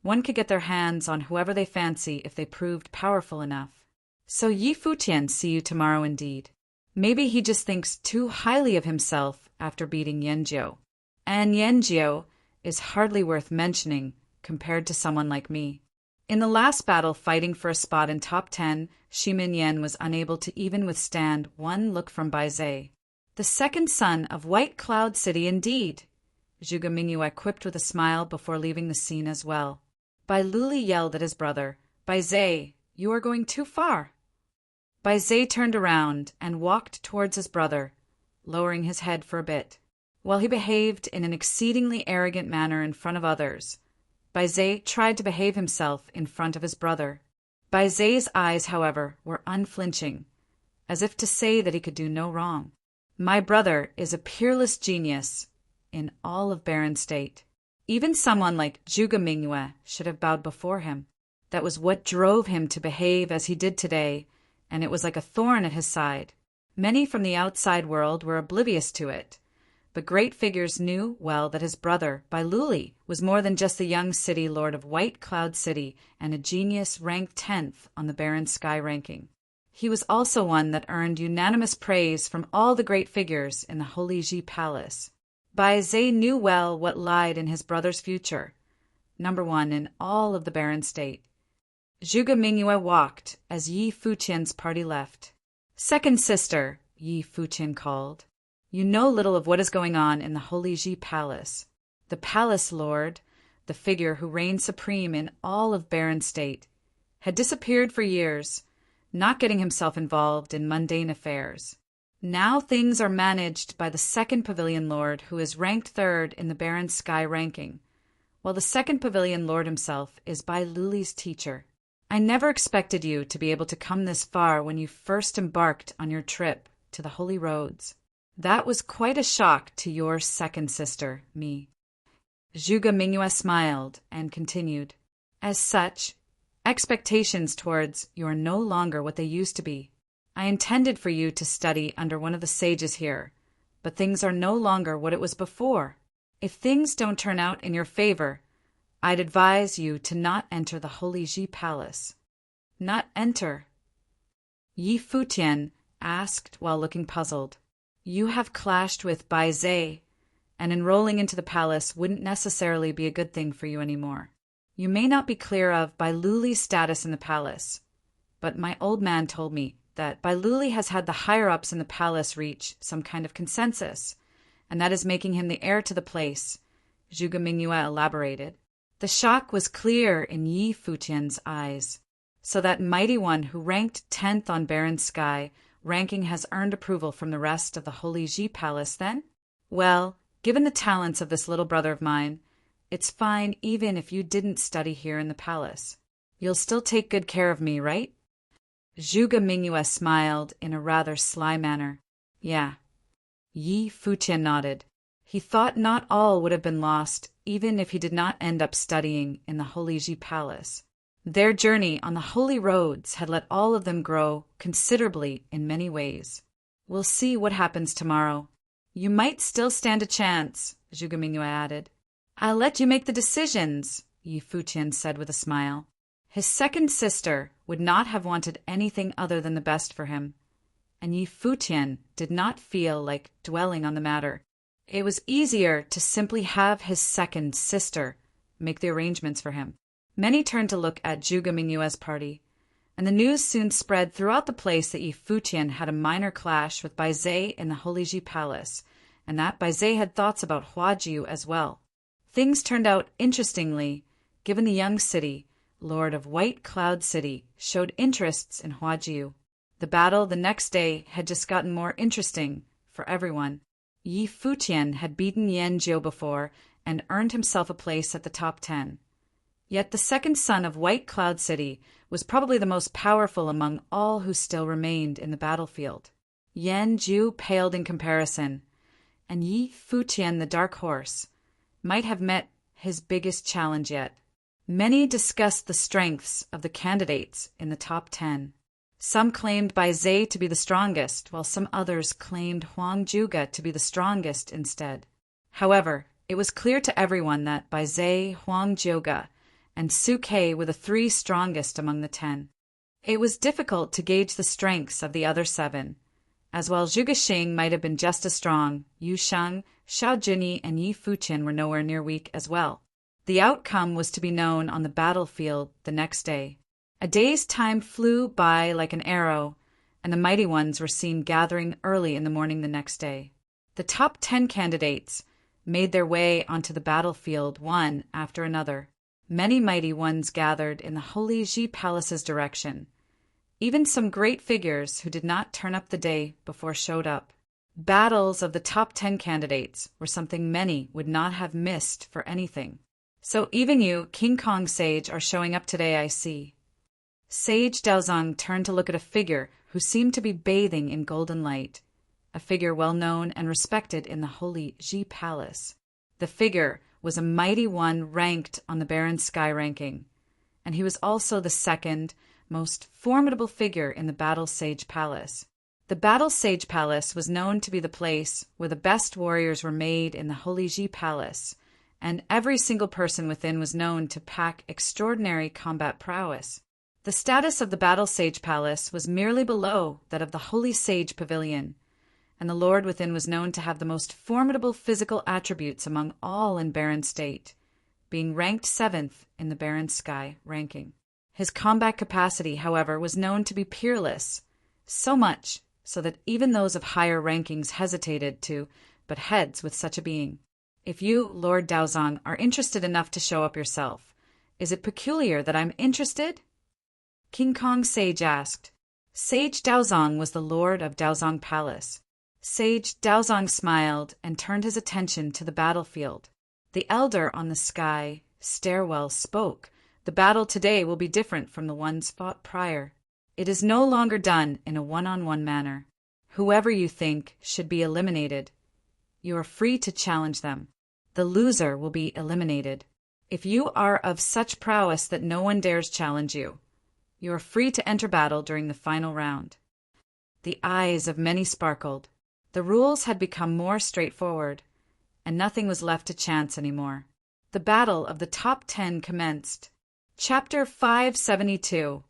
One could get their hands on whoever they fancy if they proved powerful enough. So Yi Futian see you tomorrow indeed. Maybe he just thinks too highly of himself after beating Yanjiu. And Yanjiu is hardly worth mentioning compared to someone like me. In the last battle fighting for a spot in top 10, Shimin Yan was unable to even withstand one look from Bai Zhe. The second son of White Cloud City indeed, Zhuge Mingyue quipped with a smile before leaving the scene as well. Bai Luli yelled at his brother, "Bai Zhe, you are going too far." Bai Zhe turned around and walked towards his brother, lowering his head for a bit. While he behaved in an exceedingly arrogant manner in front of others, Bai Zhe tried to behave himself in front of his brother. Bai Zhe's eyes, however, were unflinching, as if to say that he could do no wrong. My brother is a peerless genius in all of Barren State. Even someone like Zhuge Mingyue should have bowed before him. That was what drove him to behave as he did today, and it was like a thorn at his side. Many from the outside world were oblivious to it, but great figures knew well that his brother, Bai Luli, was more than just the young city lord of White Cloud City and a genius ranked 10th on the Barren Sky ranking. He was also one that earned unanimous praise from all the great figures in the Holy Ji Palace. Bai Zhe knew well what lied in his brother's future, #1 in all of the Barren State. Zhuge Mingyue walked as Yi Futian's party left. "Second sister," Yi Futian called. You know little of what is going on in the Holy Ji Palace. The Palace Lord, the figure who reigned supreme in all of Barren State, had disappeared for years, not getting himself involved in mundane affairs. Now things are managed by the second Pavilion Lord, who is ranked third in the Barren Sky ranking, while the second Pavilion Lord himself is Bai Luli's teacher. I never expected you to be able to come this far when you first embarked on your trip to the Holy Roads. That was quite a shock to your second sister, me. Zhuge Mingyue smiled and continued. As such, expectations towards you are no longer what they used to be. I intended for you to study under one of the sages here, but things are no longer what it was before. If things don't turn out in your favor, I'd advise you to not enter the Holy Ji Palace. Not enter? Yi Futian asked while looking puzzled. You have clashed with Bai Zhe, and enrolling into the palace wouldn't necessarily be a good thing for you anymore. You may not be clear of Bai Luli's status in the palace, but my old man told me that Bai Luli has had the higher-ups in the palace reach some kind of consensus, and that is making him the heir to the place, Zhuge Mingyue elaborated. The shock was clear in Yi Futian's eyes. So that mighty one who ranked 10th on Barren Sky ranking has earned approval from the rest of the Holy Ji Palace, then? Well, given the talents of this little brother of mine, it's fine even if you didn't study here in the palace. You'll still take good care of me, right? Zhuge Mingyue smiled in a rather sly manner. Yeah. Yi Futian nodded. He thought not all would have been lost, even if he did not end up studying in the Holy Ji Palace. Their journey on the holy roads had let all of them grow considerably in many ways. We'll see what happens tomorrow. You might still stand a chance, Zhuge Mingyue added. I'll let you make the decisions, Yi Futian said with a smile. His second sister would not have wanted anything other than the best for him, and Yi Futian did not feel like dwelling on the matter. It was easier to simply have his second sister make the arrangements for him. Many turned to look at Zhuge Mingyue's party, and the news soon spread throughout the place that Yi Futian had a minor clash with Bai Zhe in the Holy Ji Palace, and that Bai Zhe had thoughts about Huajiu as well. Things turned out interestingly, given the young city, Lord of White Cloud City, showed interests in Huajiu. The battle the next day had just gotten more interesting for everyone. Yi Futian had beaten Yanjiu before and earned himself a place at the top 10. Yet the second son of White Cloud City was probably the most powerful among all who still remained in the battlefield. Yanjiu paled in comparison, and Yi Futian, the Dark Horse, might have met his biggest challenge yet. Many discussed the strengths of the candidates in the top 10. Some claimed Bai Zhe to be the strongest, while some others claimed Huang Zhuge to be the strongest instead. However, it was clear to everyone that Bai Zhe, Huang Zhuge, and Su Ke were the three strongest among the 10. It was difficult to gauge the strengths of the other 7, as while Zhuge Xing might have been just as strong, Yu Sheng, Xiao Junyi, and Yi Futian were nowhere near weak as well. The outcome was to be known on the battlefield the next day. A day's time flew by like an arrow, and the mighty ones were seen gathering early in the morning the next day. The top 10 candidates made their way onto the battlefield one after another. Many mighty ones gathered in the Holy Ji Palace's direction. Even some great figures who did not turn up the day before showed up. Battles of the top 10 candidates were something many would not have missed for anything. So even you, King Kong Sage, are showing up today, I see. Sage Daozong turned to look at a figure who seemed to be bathing in golden light, a figure well known and respected in the Holy Ji Palace. The figure was a mighty one ranked on the Barren Sky ranking, and he was also the second most formidable figure in the Battle Sage Palace. The Battle Sage Palace was known to be the place where the best warriors were made in the Holy Ji Palace, and every single person within was known to pack extraordinary combat prowess. The status of the Battle Sage Palace was merely below that of the Holy Sage Pavilion, and the Lord within was known to have the most formidable physical attributes among all in Barren State, being ranked 7th in the Barren Sky ranking. His combat capacity, however, was known to be peerless, so much so that even those of higher rankings hesitated to butt heads with such a being. If you, Lord Daozong, are interested enough to show up yourself, is it peculiar that I'm interested? King Kong Sage asked. Sage Daozong was the lord of Daozong Palace. Sage Daozong smiled and turned his attention to the battlefield. The elder on the sky stairwell spoke. The battle today will be different from the ones fought prior. It is no longer done in a one-on-one manner. Whoever you think should be eliminated, you are free to challenge them. The loser will be eliminated. If you are of such prowess that no one dares challenge you, you are free to enter battle during the final round. The eyes of many sparkled. The rules had become more straightforward, and nothing was left to chance anymore. The battle of the top 10 commenced. Chapter 572.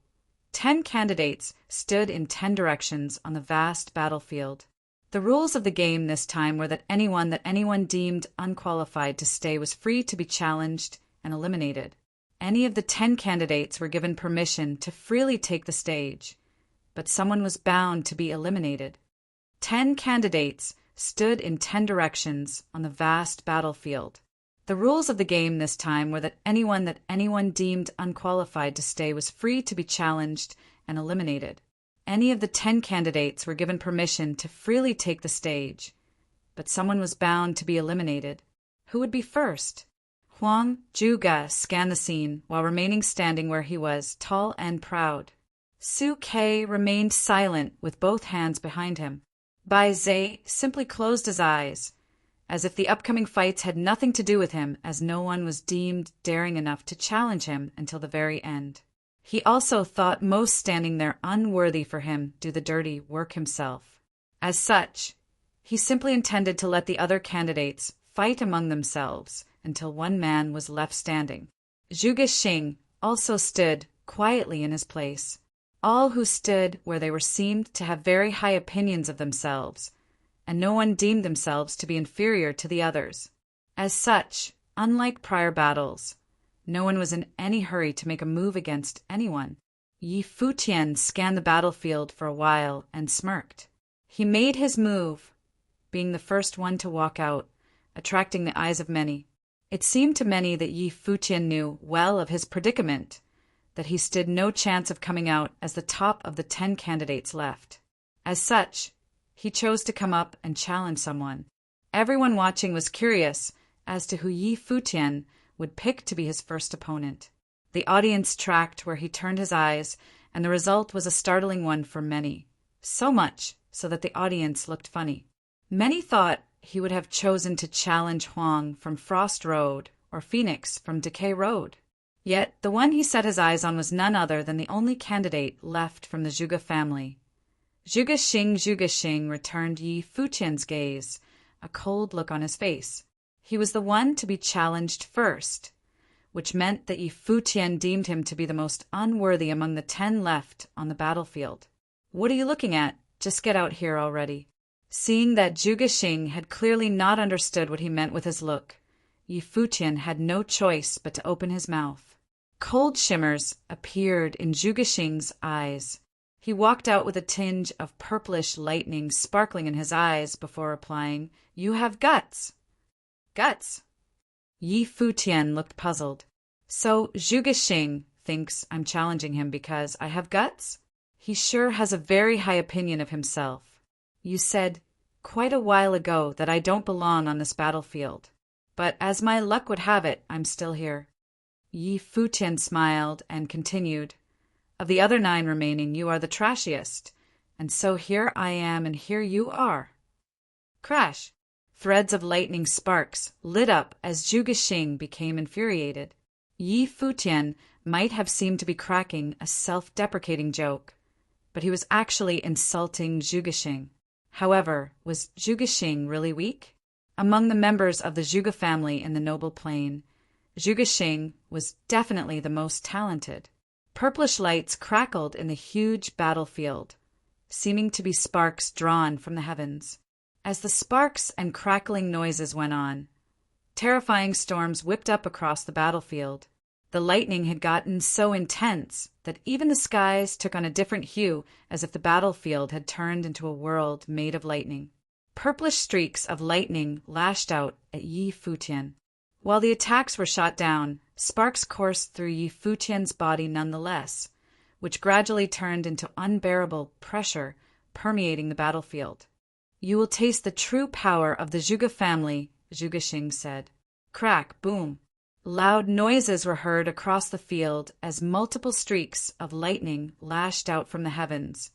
10 candidates stood in 10 directions on the vast battlefield. The rules of the game this time were that anyone deemed unqualified to stay was free to be challenged and eliminated. Any of the 10 candidates were given permission to freely take the stage, but someone was bound to be eliminated. 10 candidates stood in 10 directions on the vast battlefield. The rules of the game this time were that anyone deemed unqualified to stay was free to be challenged and eliminated. Any of the 10 candidates were given permission to freely take the stage, but someone was bound to be eliminated. Who would be first? Huang Zhuge scanned the scene while remaining standing where he was, tall and proud. Su Ke remained silent with both hands behind him. Bai Zhe simply closed his eyes, as if the upcoming fights had nothing to do with him, as no one was deemed daring enough to challenge him until the very end. He also thought most standing there unworthy for him do the dirty work himself. As such, he simply intended to let the other candidates fight among themselves until one man was left standing. Zhuge Xing also stood quietly in his place. All who stood where they were seemed to have very high opinions of themselves, and no one deemed themselves to be inferior to the others. As such, unlike prior battles, no one was in any hurry to make a move against anyone. Yi Futian scanned the battlefield for a while and smirked. He made his move, being the first one to walk out, attracting the eyes of many. It seemed to many that Yi Futian knew well of his predicament, that he stood no chance of coming out as the top of the 10 candidates left. As such, he chose to come up and challenge someone. Everyone watching was curious as to who Yi Futian would pick to be his first opponent. The audience tracked where he turned his eyes, and the result was a startling one for many, so much so that the audience looked funny. Many thought he would have chosen to challenge Huang from Frost Road or Phoenix from Decay Road. Yet the one he set his eyes on was none other than the only candidate left from the Zhuge family. Zhuge Xing returned Yi Futian's gaze, a cold look on his face. He was the one to be challenged first, which meant that Yi Futian deemed him to be the most unworthy among the 10 left on the battlefield. What are you looking at? Just get out here already. Seeing that Zhuge Xing had clearly not understood what he meant with his look, Yi Futian had no choice but to open his mouth. Cold shimmers appeared in Zhuge Xing's eyes. He walked out with a tinge of purplish lightning sparkling in his eyes before replying, "You have guts." Guts? Yi Futian looked puzzled. So Zhuge Xing thinks I'm challenging him because I have guts? He sure has a very high opinion of himself. You said quite a while ago that I don't belong on this battlefield. But as my luck would have it, I'm still here. Yi Futian smiled and continued, "Of the other 9 remaining, you are the trashiest, and so here I am and here you are." Crash! Threads of lightning sparks lit up as Zhuge Xing became infuriated. Yi Futian might have seemed to be cracking a self-deprecating joke, but he was actually insulting Zhuge Xing. However, was Zhuge Xing really weak? Among the members of the Zhuge family in the Noble Plain, Zhuge Xing was definitely the most talented. Purplish lights crackled in the huge battlefield, seeming to be sparks drawn from the heavens. As the sparks and crackling noises went on, terrifying storms whipped up across the battlefield. The lightning had gotten so intense that even the skies took on a different hue, as if the battlefield had turned into a world made of lightning. Purplish streaks of lightning lashed out at Yi Futian. While the attacks were shot down, sparks coursed through Yi Futian's body nonetheless, which gradually turned into unbearable pressure permeating the battlefield. "You will taste the true power of the Zhuge family," Zhuge Xing said. Crack, boom. Loud noises were heard across the field as multiple streaks of lightning lashed out from the heavens,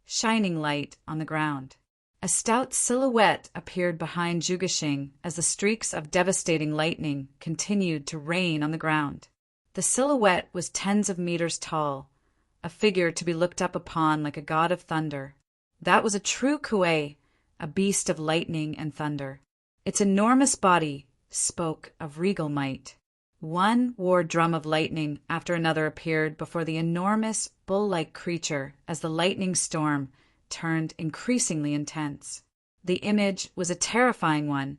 shining light on the ground. A stout silhouette appeared behind Zhuge Xing as the streaks of devastating lightning continued to rain on the ground. The silhouette was tens of meters tall, a figure to be looked up upon like a god of thunder. That was a true Kuei, a beast of lightning and thunder. Its enormous body spoke of regal might. One war drum of lightning after another appeared before the enormous, bull-like creature as the lightning storm turned increasingly intense. The image was a terrifying one,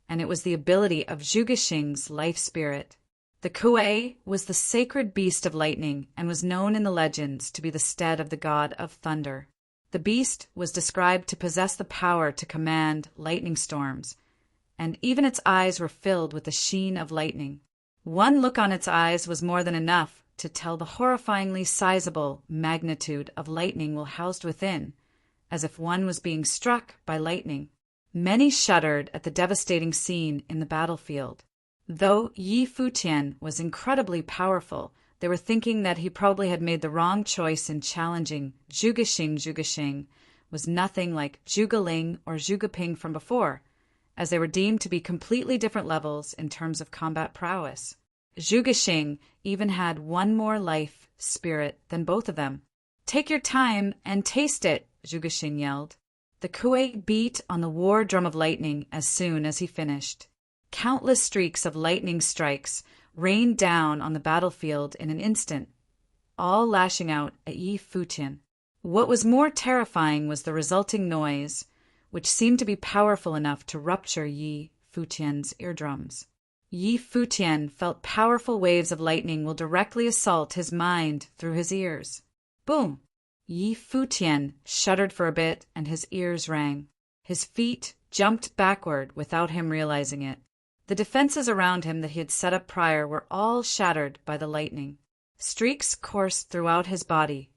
and it was the ability of Zhuge Xing's life spirit. The Kuei was the sacred beast of lightning and was known in the legends to be the stead of the god of thunder. The beast was described to possess the power to command lightning storms, and even its eyes were filled with the sheen of lightning. One look on its eyes was more than enough to tell the horrifyingly sizable magnitude of lightning housed within, as if one was being struck by lightning. Many shuddered at the devastating scene in the battlefield. Though Yi Futian was incredibly powerful, they were thinking that he probably had made the wrong choice in challenging Zhuge Xing. Zhuge Xing was nothing like Zhuge Ling or Zhuge Ping from before, as they were deemed to be completely different levels in terms of combat prowess. Zhuge Xing even had one more life spirit than both of them. "Take your time and taste it," Zhuge Xing yelled. The Kuei beat on the war drum of lightning as soon as he finished. Countless streaks of lightning strikes rained down on the battlefield in an instant, all lashing out at Yi Futian. What was more terrifying was the resulting noise, which seemed to be powerful enough to rupture Yi Futian's eardrums. Yi Futian felt powerful waves of lightning will directly assault his mind through his ears. Boom! Yi Futian shuddered for a bit and his ears rang. His feet jumped backward without him realizing it. The defenses around him that he had set up prior were all shattered by the lightning. Streaks coursed throughout his body,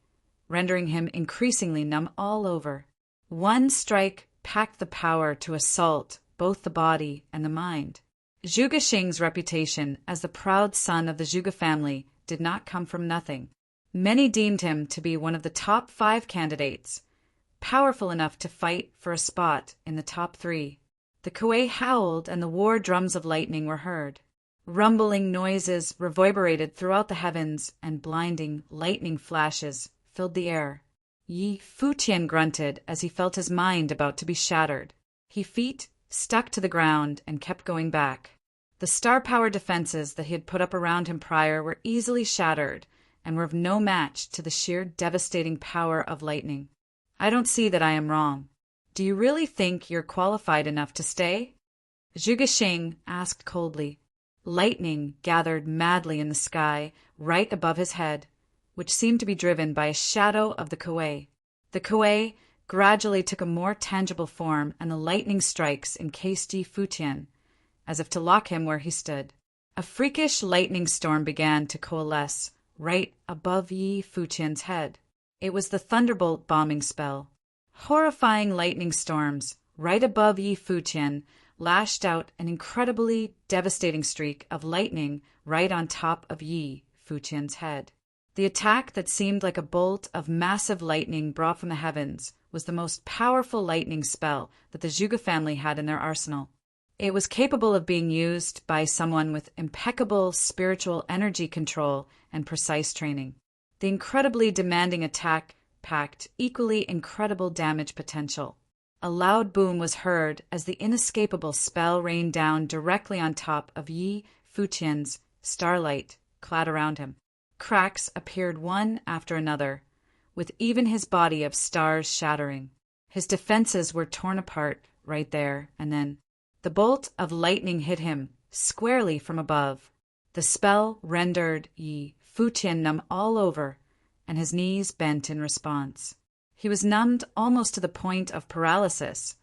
rendering him increasingly numb all over. One strike packed the power to assault both the body and the mind. Zhuge Xing's reputation as the proud son of the Zhuge family did not come from nothing. Many deemed him to be one of the top 5 candidates, powerful enough to fight for a spot in the top 3. The Kuei howled and the war drums of lightning were heard. Rumbling noises reverberated throughout the heavens and blinding lightning flashes filled the air. Yi Futian grunted as he felt his mind about to be shattered. His feet stuck to the ground and kept going back. The star power defenses that he had put up around him prior were easily shattered and were of no match to the sheer devastating power of lightning. "I don't see that I am wrong. Do you really think you're qualified enough to stay?" Zhuge Xing asked coldly. Lightning gathered madly in the sky right above his head, which seemed to be driven by a shadow of the Kuei. The Kuei gradually took a more tangible form, and the lightning strikes encased Yi Futian, as if to lock him where he stood. A freakish lightning storm began to coalesce right above Yi Futian's head. It was the thunderbolt bombing spell. Horrifying lightning storms right above Yi Futian lashed out an incredibly devastating streak of lightning right on top of Yi Futian's head. The attack that seemed like a bolt of massive lightning brought from the heavens was the most powerful lightning spell that the Zhuge family had in their arsenal. It was capable of being used by someone with impeccable spiritual energy control and precise training. The incredibly demanding attack packed equally incredible damage potential. A loud boom was heard as the inescapable spell rained down directly on top of Yi Futian's starlight clad around him. Cracks appeared one after another, with even his body of stars shattering. His defenses were torn apart right there and then. The bolt of lightning hit him squarely from above. The spell rendered Yi Futian numb all over, and his knees bent in response. He was numbed almost to the point of paralysis,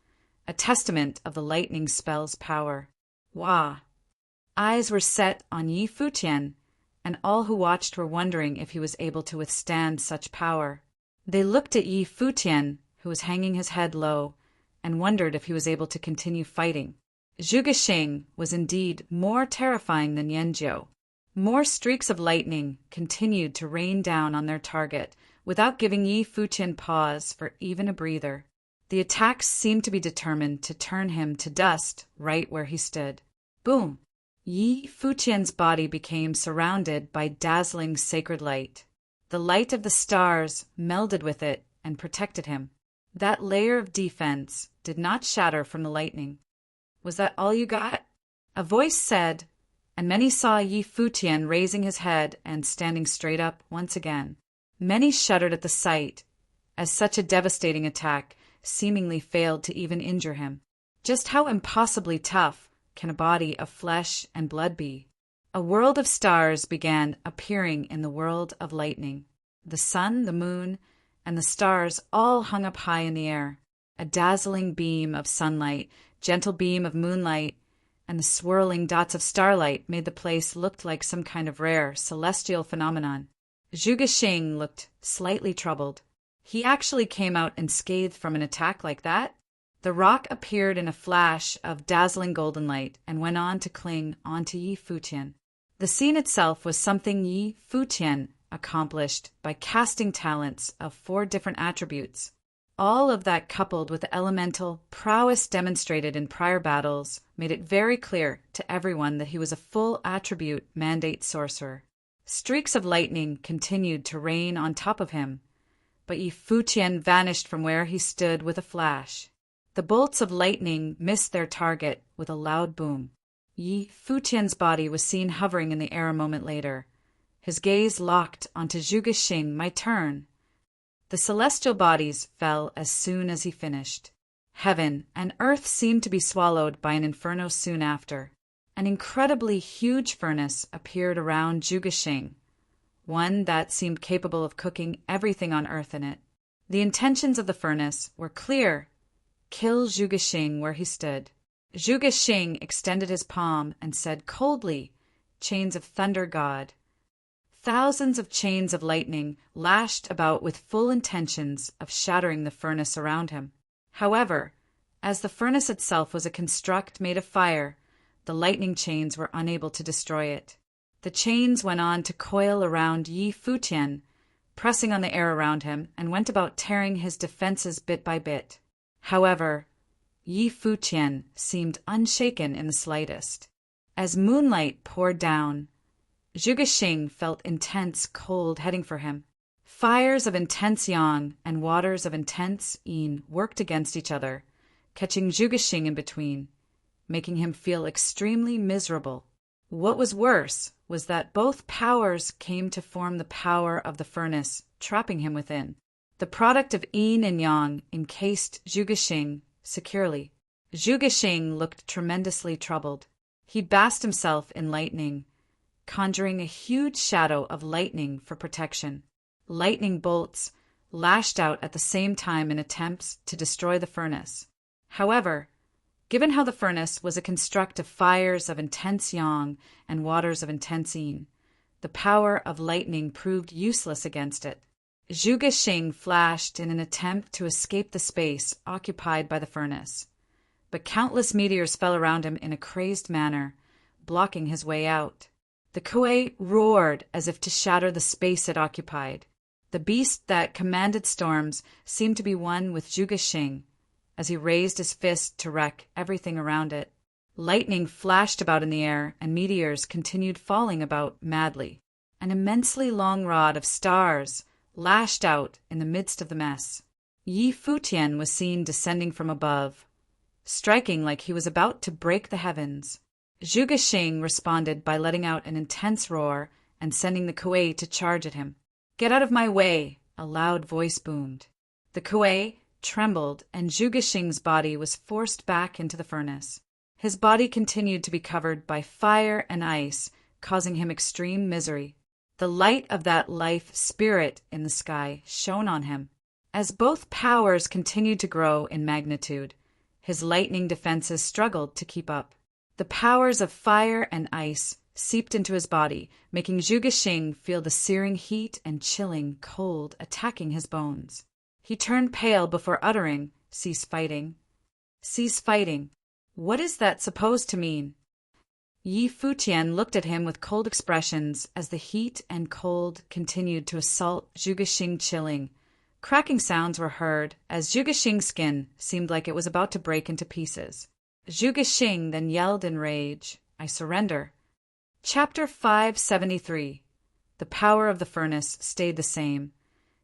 a testament of the lightning spell's power. Wah! Eyes were set on Yi Futian, and all who watched were wondering if he was able to withstand such power. They looked at Yi Futian, who was hanging his head low, and wondered if he was able to continue fighting. Zhuge Xing was indeed more terrifying than Yanjiu. More streaks of lightning continued to rain down on their target without giving Yi Futian pause for even a breather. The attacks seemed to be determined to turn him to dust right where he stood. Boom! Yi Futian's body became surrounded by dazzling sacred light. The light of the stars melded with it and protected him. That layer of defense did not shatter from the lightning. Was that all you got? A voice said, and many saw Yi Futian raising his head and standing straight up once again. Many shuddered at the sight, as such a devastating attack seemingly failed to even injure him. Just how impossibly tough can a body of flesh and blood be? A world of stars began appearing in the world of lightning. The sun, the moon, and the stars all hung up high in the air. A dazzling beam of sunlight, gentle beam of moonlight, and the swirling dots of starlight made the place look like some kind of rare celestial phenomenon. Zhuge Xing looked slightly troubled. He actually came out unscathed from an attack like that? The rock appeared in a flash of dazzling golden light and went on to cling onto Yi Futian. The scene itself was something Yi Futian accomplished by casting talents of 4 different attributes. All of that, coupled with the elemental prowess demonstrated in prior battles, made it very clear to everyone that he was a full attribute mandate sorcerer. Streaks of lightning continued to rain on top of him, but Yi Futian vanished from where he stood with a flash. The bolts of lightning missed their target with a loud boom. Yi Futian's body was seen hovering in the air a moment later. His gaze locked onto Zhuge Xing. My turn. The celestial bodies fell as soon as he finished. Heaven and earth seemed to be swallowed by an inferno soon after. An incredibly huge furnace appeared around Zhuge Xing, one that seemed capable of cooking everything on earth in it. The intentions of the furnace were clear. Kill Zhuge Xing where he stood. Zhuge Xing extended his palm and said coldly, "Chains of thunder, God." Thousands of chains of lightning lashed about with full intentions of shattering the furnace around him. However, as the furnace itself was a construct made of fire, the lightning chains were unable to destroy it. The chains went on to coil around Yi Futian, pressing on the air around him, and went about tearing his defenses bit by bit. However, Yi Futian seemed unshaken in the slightest. As moonlight poured down, Zhuge Xing felt intense cold heading for him. Fires of intense yang and waters of intense yin worked against each other, catching Zhuge Xing in between, making him feel extremely miserable. What was worse was that both powers came to form the power of the furnace, trapping him within. The product of yin and yang encased Zhuge Xing securely. Zhuge Xing looked tremendously troubled. He basked himself in lightning, conjuring a huge shadow of lightning for protection. Lightning bolts lashed out at the same time in attempts to destroy the furnace. However, given how the furnace was a construct of fires of intense yang and waters of intense yin, the power of lightning proved useless against it. Zhuge Xing flashed in an attempt to escape the space occupied by the furnace, but countless meteors fell around him in a crazed manner, blocking his way out. The Kuei roared as if to shatter the space it occupied. The beast that commanded storms seemed to be one with Zhuge Xing, as he raised his fist to wreck everything around it. Lightning flashed about in the air, and meteors continued falling about madly. An immensely long rod of stars lashed out in the midst of the mess. Yi Futian was seen descending from above, striking like he was about to break the heavens. Zhuge Xing responded by letting out an intense roar and sending the Kuei to charge at him. "Get out of my way!" a loud voice boomed. The Kuei trembled, and Zhuge Xing's body was forced back into the furnace. His body continued to be covered by fire and ice, causing him extreme misery. The light of that life spirit in the sky shone on him. As both powers continued to grow in magnitude, his lightning defenses struggled to keep up. The powers of fire and ice seeped into his body, making Zhuge Xing feel the searing heat and chilling cold attacking his bones. He turned pale before uttering, "Cease fighting." Cease fighting. What is that supposed to mean? Yi Futian looked at him with cold expressions as the heat and cold continued to assault Zhuge Xing, chilling. Cracking sounds were heard as Zhuge Xing's skin seemed like it was about to break into pieces. Zhuge Xing then yelled in rage, "I surrender." Chapter 573. The power of the furnace stayed the same,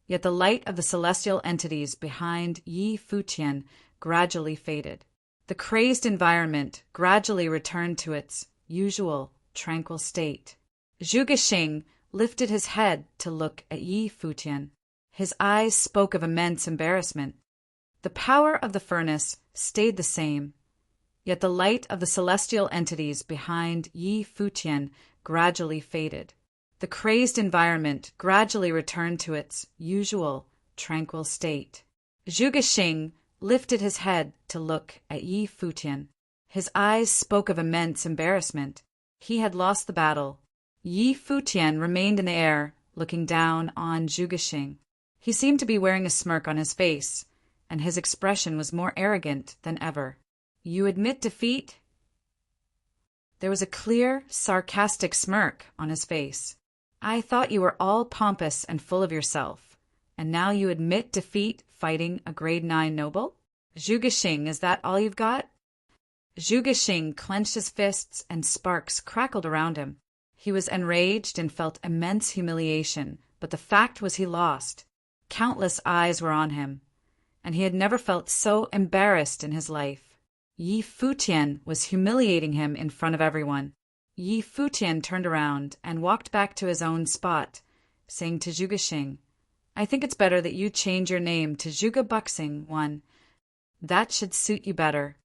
yet the light of the celestial entities behind Yi Futian gradually faded. The crazed environment gradually returned to its usual tranquil state. Zhuge Xing lifted his head to look at Yi Futian. His eyes spoke of immense embarrassment. The power of the furnace stayed the same, yet the light of the celestial entities behind Yi Futian gradually faded. The crazed environment gradually returned to its usual tranquil state. Zhuge Xing lifted his head to look at Yi Futian. His eyes spoke of immense embarrassment. He had lost the battle. Yi Futian remained in the air, looking down on Zhuge Xing. He seemed to be wearing a smirk on his face, and his expression was more arrogant than ever. "You admit defeat?" There was a clear, sarcastic smirk on his face. "I thought you were all pompous and full of yourself, and now you admit defeat fighting a grade 9 noble? Zhuge Xing, is that all you've got?" Zhuge Xing clenched his fists and sparks crackled around him. He was enraged and felt immense humiliation, but the fact was he lost. Countless eyes were on him, and he had never felt so embarrassed in his life. Yi Futian was humiliating him in front of everyone. Yi Futian turned around and walked back to his own spot, saying to Zhuge Xing, "I think it's better that you change your name to Zhuge Buxing One. That should suit you better."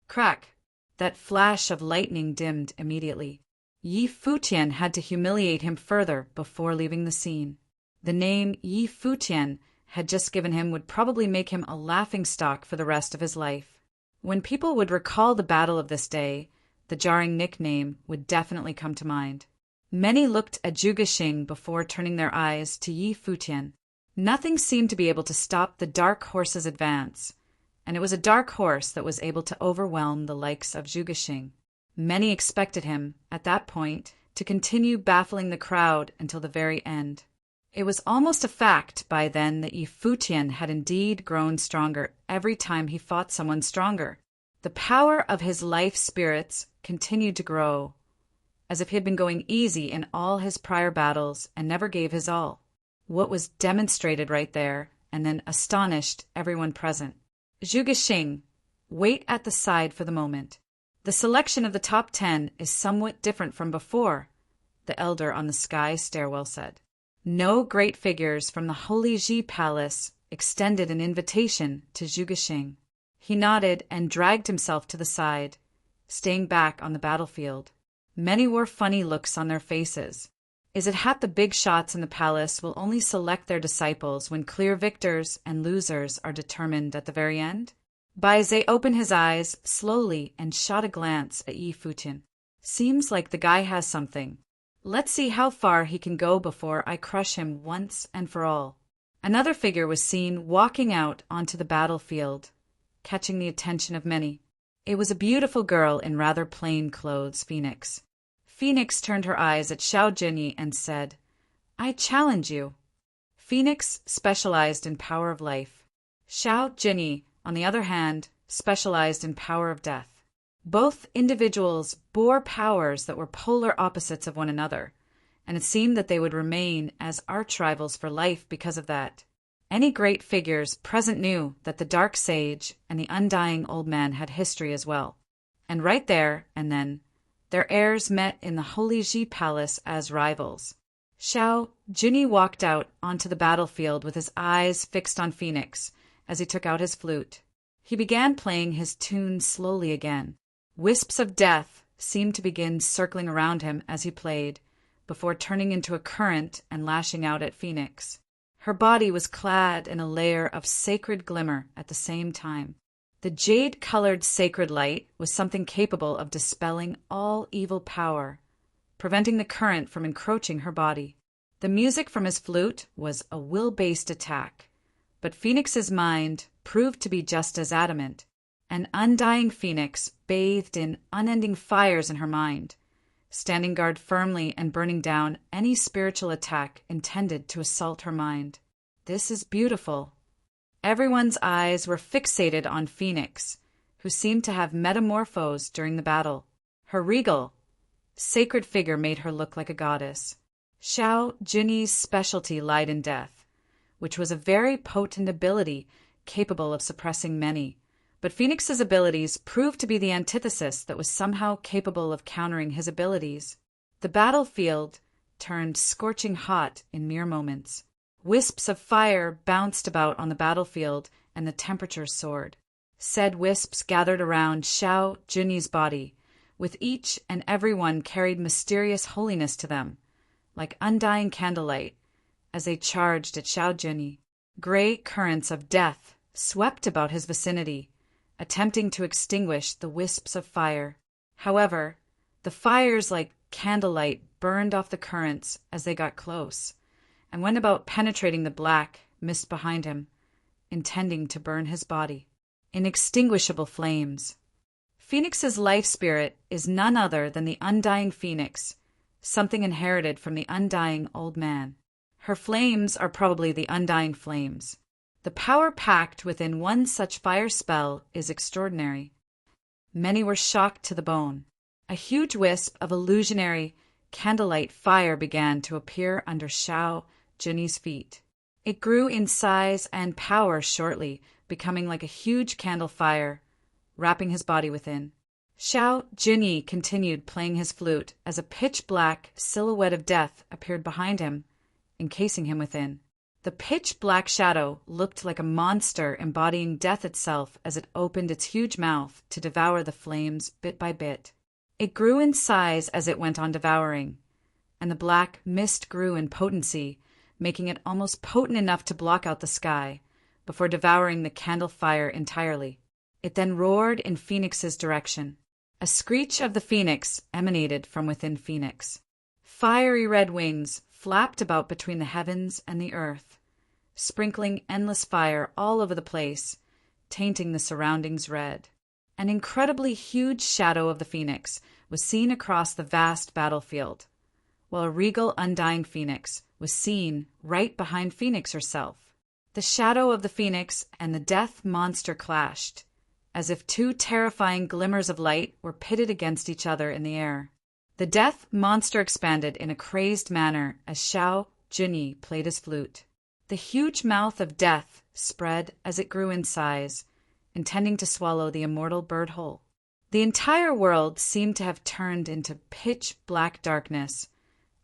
Crack! That flash of lightning dimmed immediately. Yi Futian had to humiliate him further before leaving the scene. The name Yi Futian had just given him would probably make him a laughingstock for the rest of his life. When people would recall the battle of this day, the jarring nickname would definitely come to mind. Many looked at Zhuge Xing before turning their eyes to Yi Futian. Nothing seemed to be able to stop the dark horse's advance, and it was a dark horse that was able to overwhelm the likes of Zhuge Xing. Many expected him, at that point, to continue baffling the crowd until the very end. It was almost a fact by then that Yi Futian had indeed grown stronger every time he fought someone stronger. The power of his life spirits continued to grow, as if he had been going easy in all his prior battles and never gave his all. What was demonstrated right there, and then astonished everyone present. "Zhuge Xing, wait at the side for the moment. The selection of the top 10 is somewhat different from before," the elder on the sky stairwell said. No great figures from the Holy Ji Palace extended an invitation to Zhuge Xing. He nodded and dragged himself to the side, staying back on the battlefield. Many wore funny looks on their faces. Is it hat the big shots in the palace will only select their disciples when clear victors and losers are determined at the very end? Baize opened his eyes slowly and shot a glance at Yi Futian. "Seems like the guy has something. Let's see how far he can go before I crush him once and for all." Another figure was seen walking out onto the battlefield, catching the attention of many. It was a beautiful girl in rather plain clothes, Phoenix. Phoenix turned her eyes at Xiao Jinyi and said, "I challenge you." Phoenix specialized in power of life. Xiao Jinyi, on the other hand, specialized in power of death. Both individuals bore powers that were polar opposites of one another, and it seemed that they would remain as arch-rivals for life because of that. Any great figures present knew that the Dark Sage and the Undying Old Man had history as well. And right there and then, their heirs met in the Holy Ji Palace as rivals. Xiao Jinyi walked out onto the battlefield with his eyes fixed on Phoenix as he took out his flute. He began playing his tune slowly again. Wisps of death seemed to begin circling around him as he played, before turning into a current and lashing out at Phoenix. Her body was clad in a layer of sacred glimmer at the same time. The jade-colored sacred light was something capable of dispelling all evil power, preventing the current from encroaching her body. The music from his flute was a will-based attack, but Phoenix's mind proved to be just as adamant. An undying Phoenix bathed in unending fires in her mind, standing guard firmly and burning down any spiritual attack intended to assault her mind. This is beautiful. Everyone's eyes were fixated on Phoenix, who seemed to have metamorphosed during the battle. Her regal, sacred figure made her look like a goddess. Xiao Junyi's specialty lied in death, which was a very potent ability capable of suppressing many. But Phoenix's abilities proved to be the antithesis that was somehow capable of countering his abilities. The battlefield turned scorching hot in mere moments. Wisps of fire bounced about on the battlefield, and the temperature soared. Said wisps gathered around Xiao Junyi's body, with each and every one carried mysterious holiness to them, like undying candlelight, as they charged at Xiao Junyi. Gray currents of death swept about his vicinity, attempting to extinguish the wisps of fire. However, the fires like candlelight burned off the currents as they got close, and went about penetrating the black mist behind him, intending to burn his body. Inextinguishable flames. Phoenix's life spirit is none other than the undying Phoenix, something inherited from the undying old man. Her flames are probably the undying flames. The power packed within one such fire spell is extraordinary. Many were shocked to the bone. A huge wisp of illusionary candlelight fire began to appear under Xiao Junyi's feet. It grew in size and power shortly, becoming like a huge candle fire, wrapping his body within. Xiao Junyi continued playing his flute as a pitch-black silhouette of death appeared behind him, encasing him within. The pitch-black shadow looked like a monster embodying death itself as it opened its huge mouth to devour the flames bit by bit. It grew in size as it went on devouring, and the black mist grew in potency, making it almost potent enough to block out the sky, before devouring the candle fire entirely. It then roared in Phoenix's direction. A screech of the phoenix emanated from within Phoenix. Fiery red wings flapped about between the heavens and the earth, sprinkling endless fire all over the place, tainting the surroundings red. An incredibly huge shadow of the phoenix was seen across the vast battlefield, while a regal undying phoenix was seen right behind Phoenix herself. The shadow of the phoenix and the death monster clashed, as if two terrifying glimmers of light were pitted against each other in the air. The death monster expanded in a crazed manner as Xiao Junyi played his flute. The huge mouth of death spread as it grew in size, intending to swallow the immortal bird whole. The entire world seemed to have turned into pitch-black darkness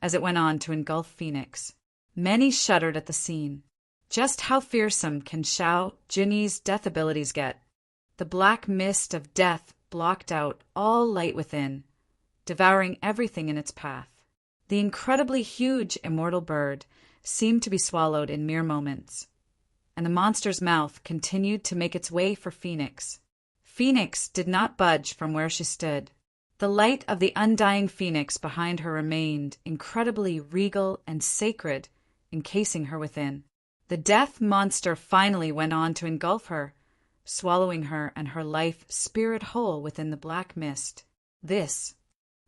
as it went on to engulf Phoenix. Many shuddered at the scene. Just how fearsome can Xiao Junyi's death abilities get? The black mist of death blocked out all light within, devouring everything in its path. The incredibly huge immortal bird seemed to be swallowed in mere moments, and the monster's mouth continued to make its way for Phoenix. Phoenix did not budge from where she stood. The light of the undying Phoenix behind her remained incredibly regal and sacred, encasing her within. The death monster finally went on to engulf her, swallowing her and her life spirit whole within the black mist. The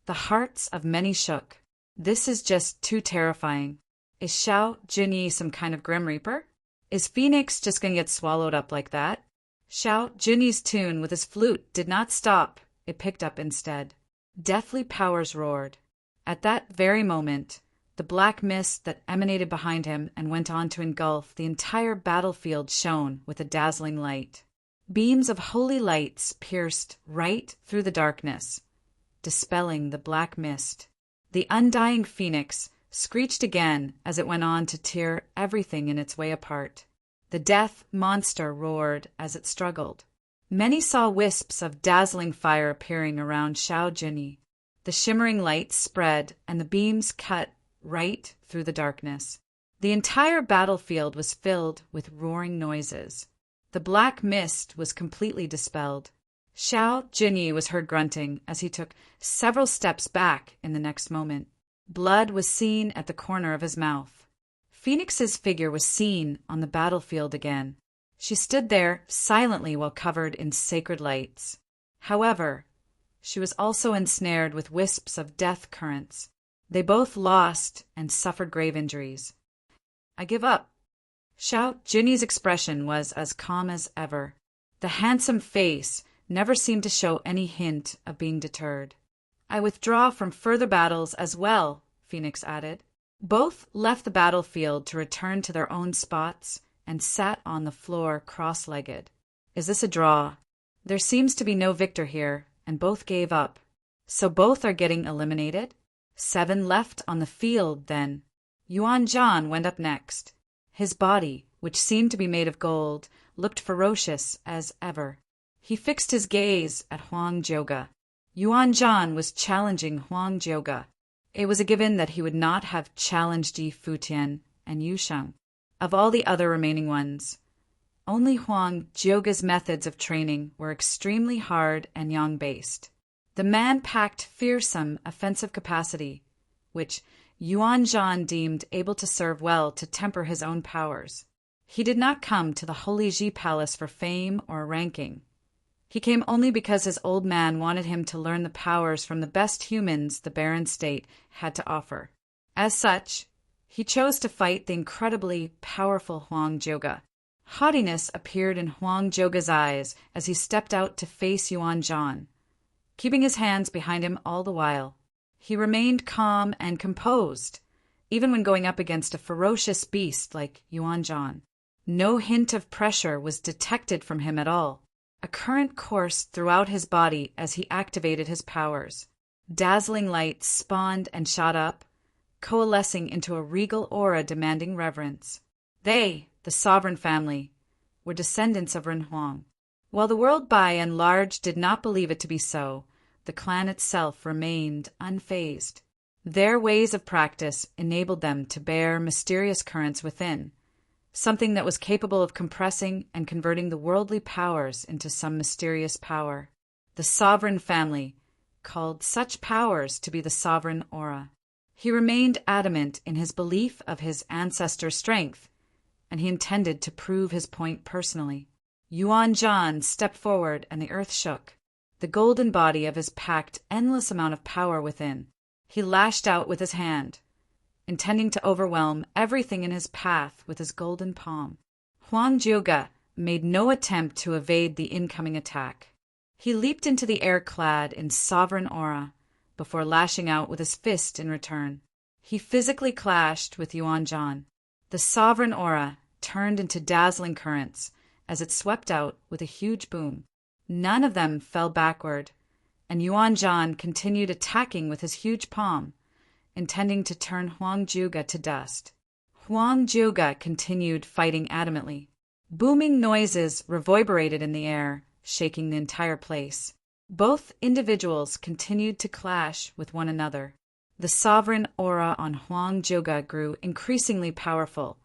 hearts of many shook. This is just too terrifying. Is Xiao Junyi some kind of Grim Reaper? Is Phoenix just going to get swallowed up like that? Xiao Junyi's tune with his flute did not stop. It picked up instead. Deathly powers roared. At that very moment, the black mist that emanated behind him and went on to engulf the entire battlefield shone with a dazzling light. Beams of holy lights pierced right through the darkness, dispelling the black mist. The undying phoenix screeched again as it went on to tear everything in its way apart. The death monster roared as it struggled. Many saw wisps of dazzling fire appearing around Xiao Junyi. The shimmering light spread, and the beams cut right through the darkness. The entire battlefield was filled with roaring noises. The black mist was completely dispelled. Xiao Jinyi was heard grunting as he took several steps back in the next moment. Blood was seen at the corner of his mouth. Phoenix's figure was seen on the battlefield again. She stood there silently while covered in sacred lights. However, she was also ensnared with wisps of death currents. They both lost and suffered grave injuries. "I give up." Xiao Jinyi's expression was as calm as ever. The handsome face never seemed to show any hint of being deterred. "I withdraw from further battles as well," Phoenix added. Both left the battlefield to return to their own spots and sat on the floor cross-legged. "Is this a draw? There seems to be no victor here, and both gave up. So both are getting eliminated?" 7 left on the field, then. Yuan Zhan went up next. His body, which seemed to be made of gold, looked ferocious as ever. He fixed his gaze at Huang Jioge. Yuan Zhan was challenging Huang Jioge. It was a given that he would not have challenged Yi Futian and Yu Sheng. Of all the other remaining ones, only Huang Jioge's methods of training were extremely hard and yang-based. The man packed fearsome offensive capacity, which Yuan Zhan deemed able to serve well to temper his own powers. He did not come to the Holy Ji Palace for fame or ranking. He came only because his old man wanted him to learn the powers from the best humans the barren state had to offer. As such, he chose to fight the incredibly powerful Huang Jioge. Haughtiness appeared in Huang Jioge's eyes as he stepped out to face Yuan Zhan, keeping his hands behind him all the while. He remained calm and composed, even when going up against a ferocious beast like Yuan Zhan. No hint of pressure was detected from him at all. A current coursed throughout his body as he activated his powers. Dazzling light spawned and shot up, coalescing into a regal aura demanding reverence. They, the sovereign family, were descendants of Ren Huang. While the world by and large did not believe it to be so, the clan itself remained unfazed. Their ways of practice enabled them to bear mysterious currents within, something that was capable of compressing and converting the worldly powers into some mysterious power. The sovereign family called such powers to be the sovereign aura. He remained adamant in his belief of his ancestors' strength, and he intended to prove his point personally. Yuan Zhan stepped forward and the earth shook. The golden body of his packed endless amount of power within. He lashed out with his hand, intending to overwhelm everything in his path with his golden palm. Huang Jioge made no attempt to evade the incoming attack. He leaped into the air clad in sovereign aura, before lashing out with his fist in return. He physically clashed with Yuan Zhan. The sovereign aura turned into dazzling currents as it swept out with a huge boom. None of them fell backward, and Yuan Zhan continued attacking with his huge palm, intending to turn Huang Jioge to dust. Huang Jioge continued fighting adamantly. Booming noises reverberated in the air, shaking the entire place. Both individuals continued to clash with one another. The sovereign aura on Huang Jioge grew increasingly powerful,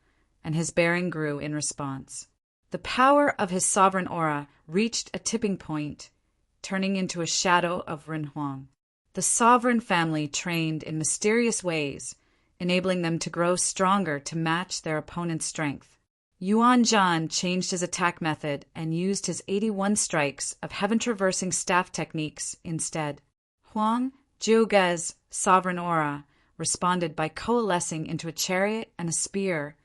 and his bearing grew in response. The power of his sovereign aura reached a tipping point, turning into a shadow of Ren Huang. The sovereign family trained in mysterious ways, enabling them to grow stronger to match their opponent's strength. Yuan Zhan changed his attack method and used his 81 strikes of heaven-traversing staff techniques instead. Huang Jioge's sovereign aura responded by coalescing into a chariot and a spear,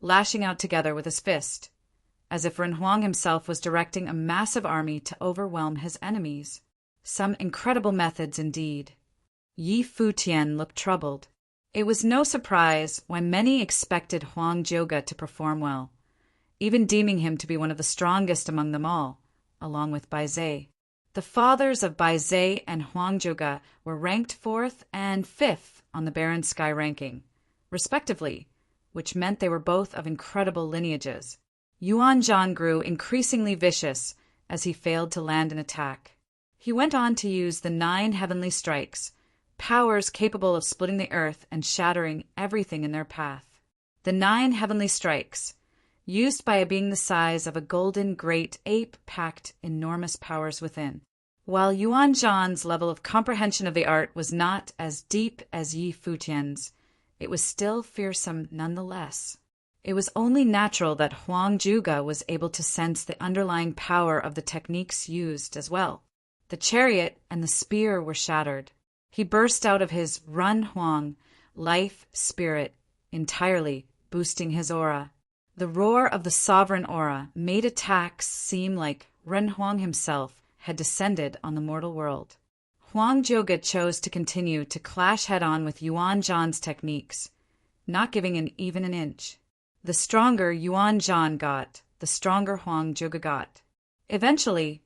lashing out together with his fist, as if Ren Huang himself was directing a massive army to overwhelm his enemies. Some incredible methods indeed. Yi Futian looked troubled. It was no surprise why many expected Huang Jioge to perform well, even deeming him to be one of the strongest among them all, along with Bai Zhe. The fathers of Bai Zhe and Huang Jioge were ranked 4th and 5th on the Barren Sky ranking, respectively, which meant they were both of incredible lineages. Yuan Zhan grew increasingly vicious as he failed to land an attack. He went on to use the 9 heavenly strikes, powers capable of splitting the earth and shattering everything in their path. The 9 heavenly strikes, used by a being the size of a golden great ape, packed enormous powers within. While Yuan Zhan's level of comprehension of the art was not as deep as Yi Futian's, it was still fearsome nonetheless. It was only natural that Huang Zhuge was able to sense the underlying power of the techniques used as well. The chariot and the spear were shattered. He burst out of his Run Huang, life spirit, entirely, boosting his aura. The roar of the sovereign aura made attacks seem like Ren Huang himself had descended on the mortal world. Huang Zhuge chose to continue to clash head-on with Yuan Zhan's techniques, not giving even an inch. The stronger Yuan Zhan got, the stronger Huang Zhuge got. Eventually,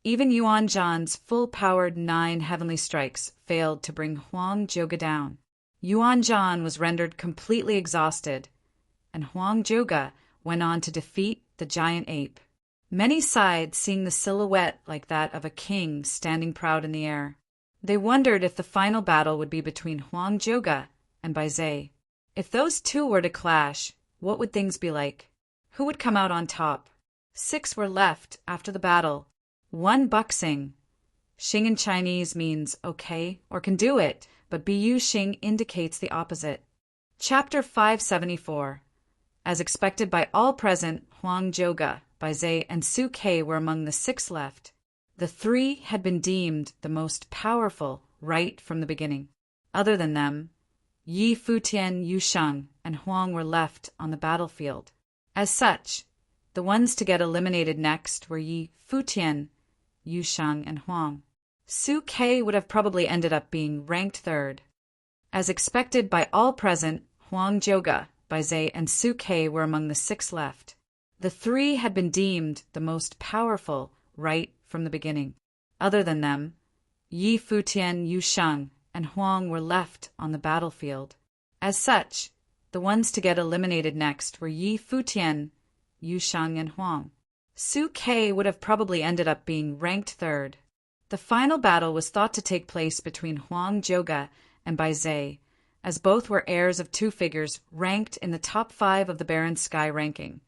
even Yuan Zhan's full-powered 9 heavenly strikes failed to bring Huang Zhuge down. Yuan Zhan was rendered completely exhausted, and Huang Zhuge went on to defeat the giant ape. Many sighed, seeing the silhouette like that of a king standing proud in the air. They wondered if the final battle would be between Huang Zhuge and Bai Zhe. If those two were to clash, what would things be like? Who would come out on top? 6 were left after the battle. 1 Buxing. Xing in Chinese means okay or can do it, but Bu Xing indicates the opposite. Chapter 574. As expected by all present, Huang Zhuge, Bai Zhe, and Su Ke were among the 6 left. The 3 had been deemed the most powerful right from the beginning. Other than them, Yi Futian, Yu Sheng, and Huang were left on the battlefield. As such, the ones to get eliminated next were Yi Futian, Yu Sheng, and Huang. Su Ke would have probably ended up being ranked 3rd. As expected by all present, Huang Zhuge, Bai Zhe, and Su Ke were among the 6 left. The 3 had been deemed the most powerful right from the beginning. Other than them, Yi Futian, Yu Sheng, and Huang were left on the battlefield. As such, the ones to get eliminated next were Yi Futian, Yu Sheng, and Huang. Su Ke would have probably ended up being ranked 3rd. The final battle was thought to take place between Huang Zhuge and Bai Zhe, as both were heirs of 2 figures ranked in the top 5 of the Barren Sky ranking,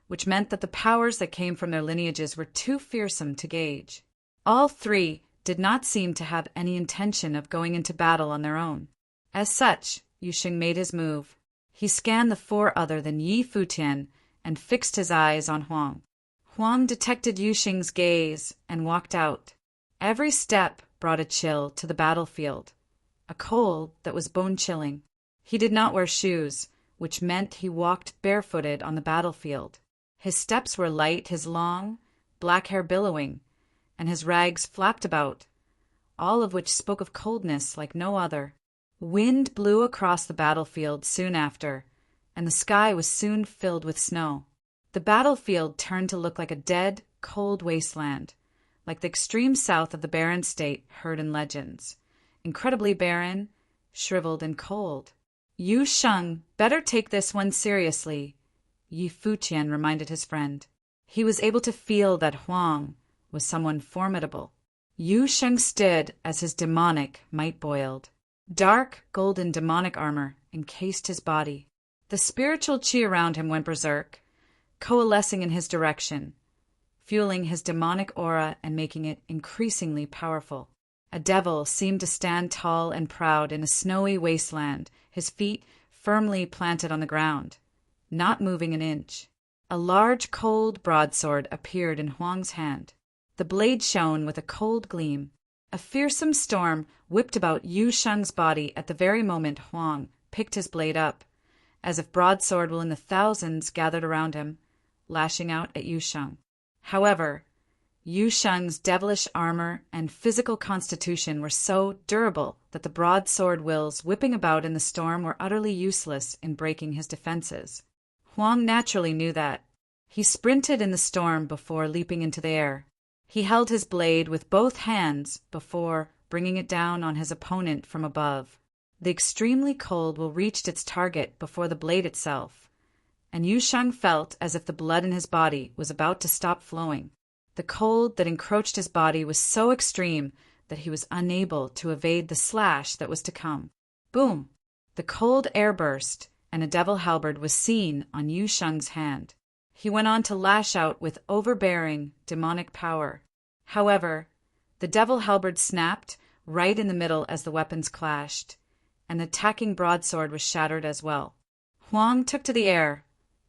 which meant that the powers that came from their lineages were too fearsome to gauge. All 3 did not seem to have any intention of going into battle on their own. As such, Yu Xing made his move. He scanned the 4 other than Yi Futian and fixed his eyes on Huang. Huang detected Yu Xing's gaze and walked out. Every step brought a chill to the battlefield, a cold that was bone-chilling. He did not wear shoes, which meant he walked barefooted on the battlefield. His steps were light, his long, black hair billowing, and his rags flapped about, all of which spoke of coldness like no other. Wind blew across the battlefield soon after, and the sky was soon filled with snow. The battlefield turned to look like a dead, cold wasteland, like the extreme south of the barren state heard in legends. Incredibly barren, shriveled, and cold. Yu Sheng, better take this one seriously, Yi Futian reminded his friend. He was able to feel that Huang was someone formidable. Yu Sheng stood as his demonic might boiled. Dark, golden demonic armor encased his body. The spiritual chi around him went berserk, coalescing in his direction, fueling his demonic aura and making it increasingly powerful. A devil seemed to stand tall and proud in a snowy wasteland, his feet firmly planted on the ground, not moving an inch. A large, cold broadsword appeared in Huang's hand. The blade shone with a cold gleam. A fearsome storm whipped about Yu Sheng's body at the very moment Huang picked his blade up, as if broadsword were in the thousands gathered around him, lashing out at Yu Sheng. However, Yu Sheng's devilish armor and physical constitution were so durable that the broadsword wills whipping about in the storm were utterly useless in breaking his defenses. Huang naturally knew that. He sprinted in the storm before leaping into the air. He held his blade with both hands before bringing it down on his opponent from above. The extremely cold will reached its target before the blade itself, and Yu Sheng felt as if the blood in his body was about to stop flowing. The cold that encroached his body was so extreme that he was unable to evade the slash that was to come. Boom! The cold air burst, and a devil halberd was seen on Yu Sheng's hand. He went on to lash out with overbearing, demonic power. However, the devil halberd snapped right in the middle as the weapons clashed, and the attacking broadsword was shattered as well. Huang took to the air,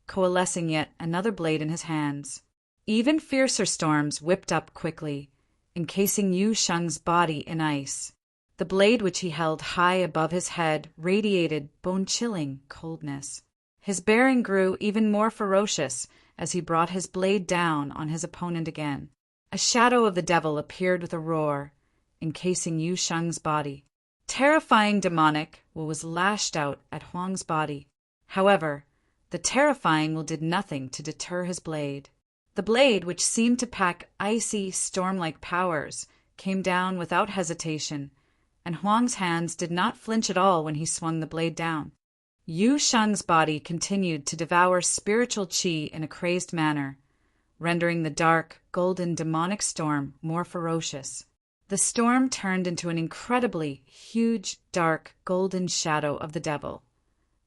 coalescing yet another blade in his hands. Even fiercer storms whipped up quickly, encasing Yu Sheng's body in ice. The blade which he held high above his head radiated bone-chilling coldness. His bearing grew even more ferocious as he brought his blade down on his opponent again. A shadow of the devil appeared with a roar, encasing Yu Sheng's body. Terrifying demonic will was lashed out at Huang's body. However, the terrifying will did nothing to deter his blade. The blade, which seemed to pack icy, storm-like powers, came down without hesitation, and Huang's hands did not flinch at all when he swung the blade down. Yu Sheng's body continued to devour spiritual qi in a crazed manner, rendering the dark, golden demonic storm more ferocious. The storm turned into an incredibly huge, dark, golden shadow of the devil,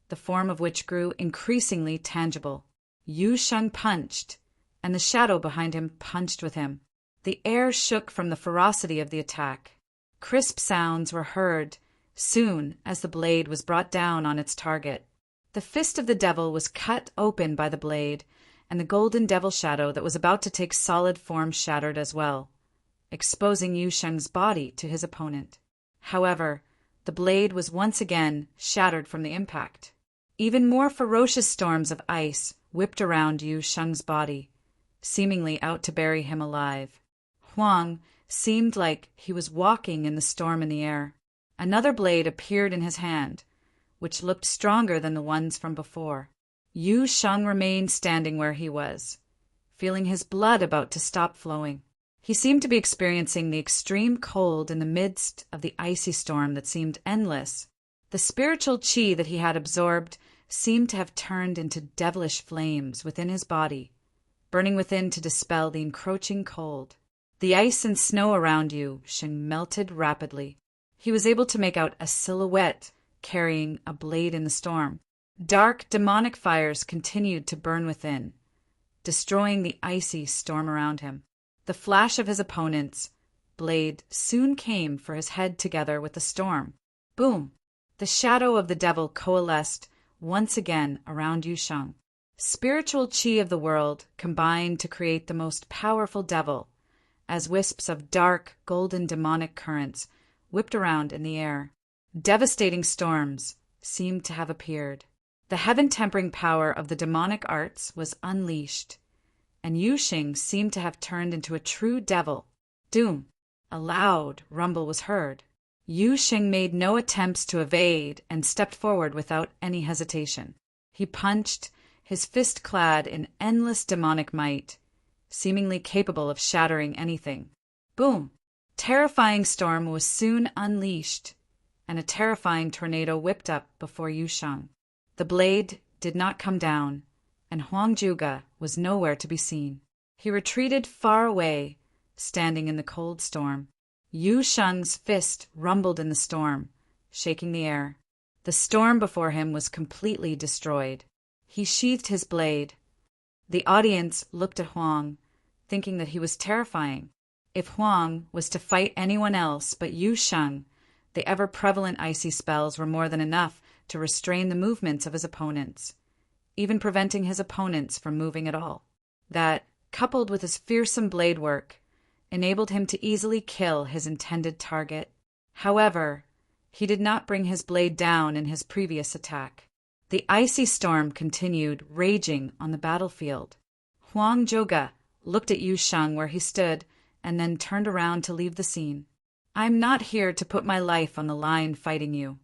the form of which grew increasingly tangible. Yu Sheng punched, and the shadow behind him punched with him. The air shook from the ferocity of the attack. Crisp sounds were heard soon as the blade was brought down on its target. The fist of the devil was cut open by the blade, and the golden devil shadow that was about to take solid form shattered as well, exposing Yu Sheng's body to his opponent. However, the blade was once again shattered from the impact. Even more ferocious storms of ice whipped around Yu Sheng's body, seemingly out to bury him alive. Huang seemed like he was walking in the storm in the air. Another blade appeared in his hand, which looked stronger than the ones from before. Yu Sheng remained standing where he was, feeling his blood about to stop flowing. He seemed to be experiencing the extreme cold in the midst of the icy storm that seemed endless. The spiritual qi that he had absorbed seemed to have turned into devilish flames within his body, burning within to dispel the encroaching cold. The ice and snow around Yu Sheng melted rapidly. He was able to make out a silhouette carrying a blade in the storm. Dark, demonic fires continued to burn within, destroying the icy storm around him. The flash of his opponent's blade soon came for his head together with the storm. Boom! The shadow of the devil coalesced once again around Yu Sheng. Spiritual qi of the world combined to create the most powerful devil, as wisps of dark, golden demonic currents whipped around in the air. Devastating storms seemed to have appeared. The heaven-tempering power of the demonic arts was unleashed, and Yu Sheng seemed to have turned into a true devil. Doom! A loud rumble was heard. Yu Sheng made no attempts to evade and stepped forward without any hesitation. He punched, his fist clad in endless demonic might, seemingly capable of shattering anything. Boom! Terrifying storm was soon unleashed, and a terrifying tornado whipped up before Yu Sheng. The blade did not come down, and Huang Zhuge was nowhere to be seen. He retreated far away, standing in the cold storm. Yu Sheng's fist rumbled in the storm, shaking the air. The storm before him was completely destroyed. He sheathed his blade. The audience looked at Huang, thinking that he was terrifying. If Huang was to fight anyone else but Yu Sheng, the ever-prevalent icy spells were more than enough to restrain the movements of his opponents, even preventing his opponents from moving at all. That, coupled with his fearsome blade work, enabled him to easily kill his intended target. However, he did not bring his blade down in his previous attack. The icy storm continued raging on the battlefield. Huang Zhuge looked at Yu Sheng where he stood and then turned around to leave the scene. "I'm not here to put my life on the line fighting you."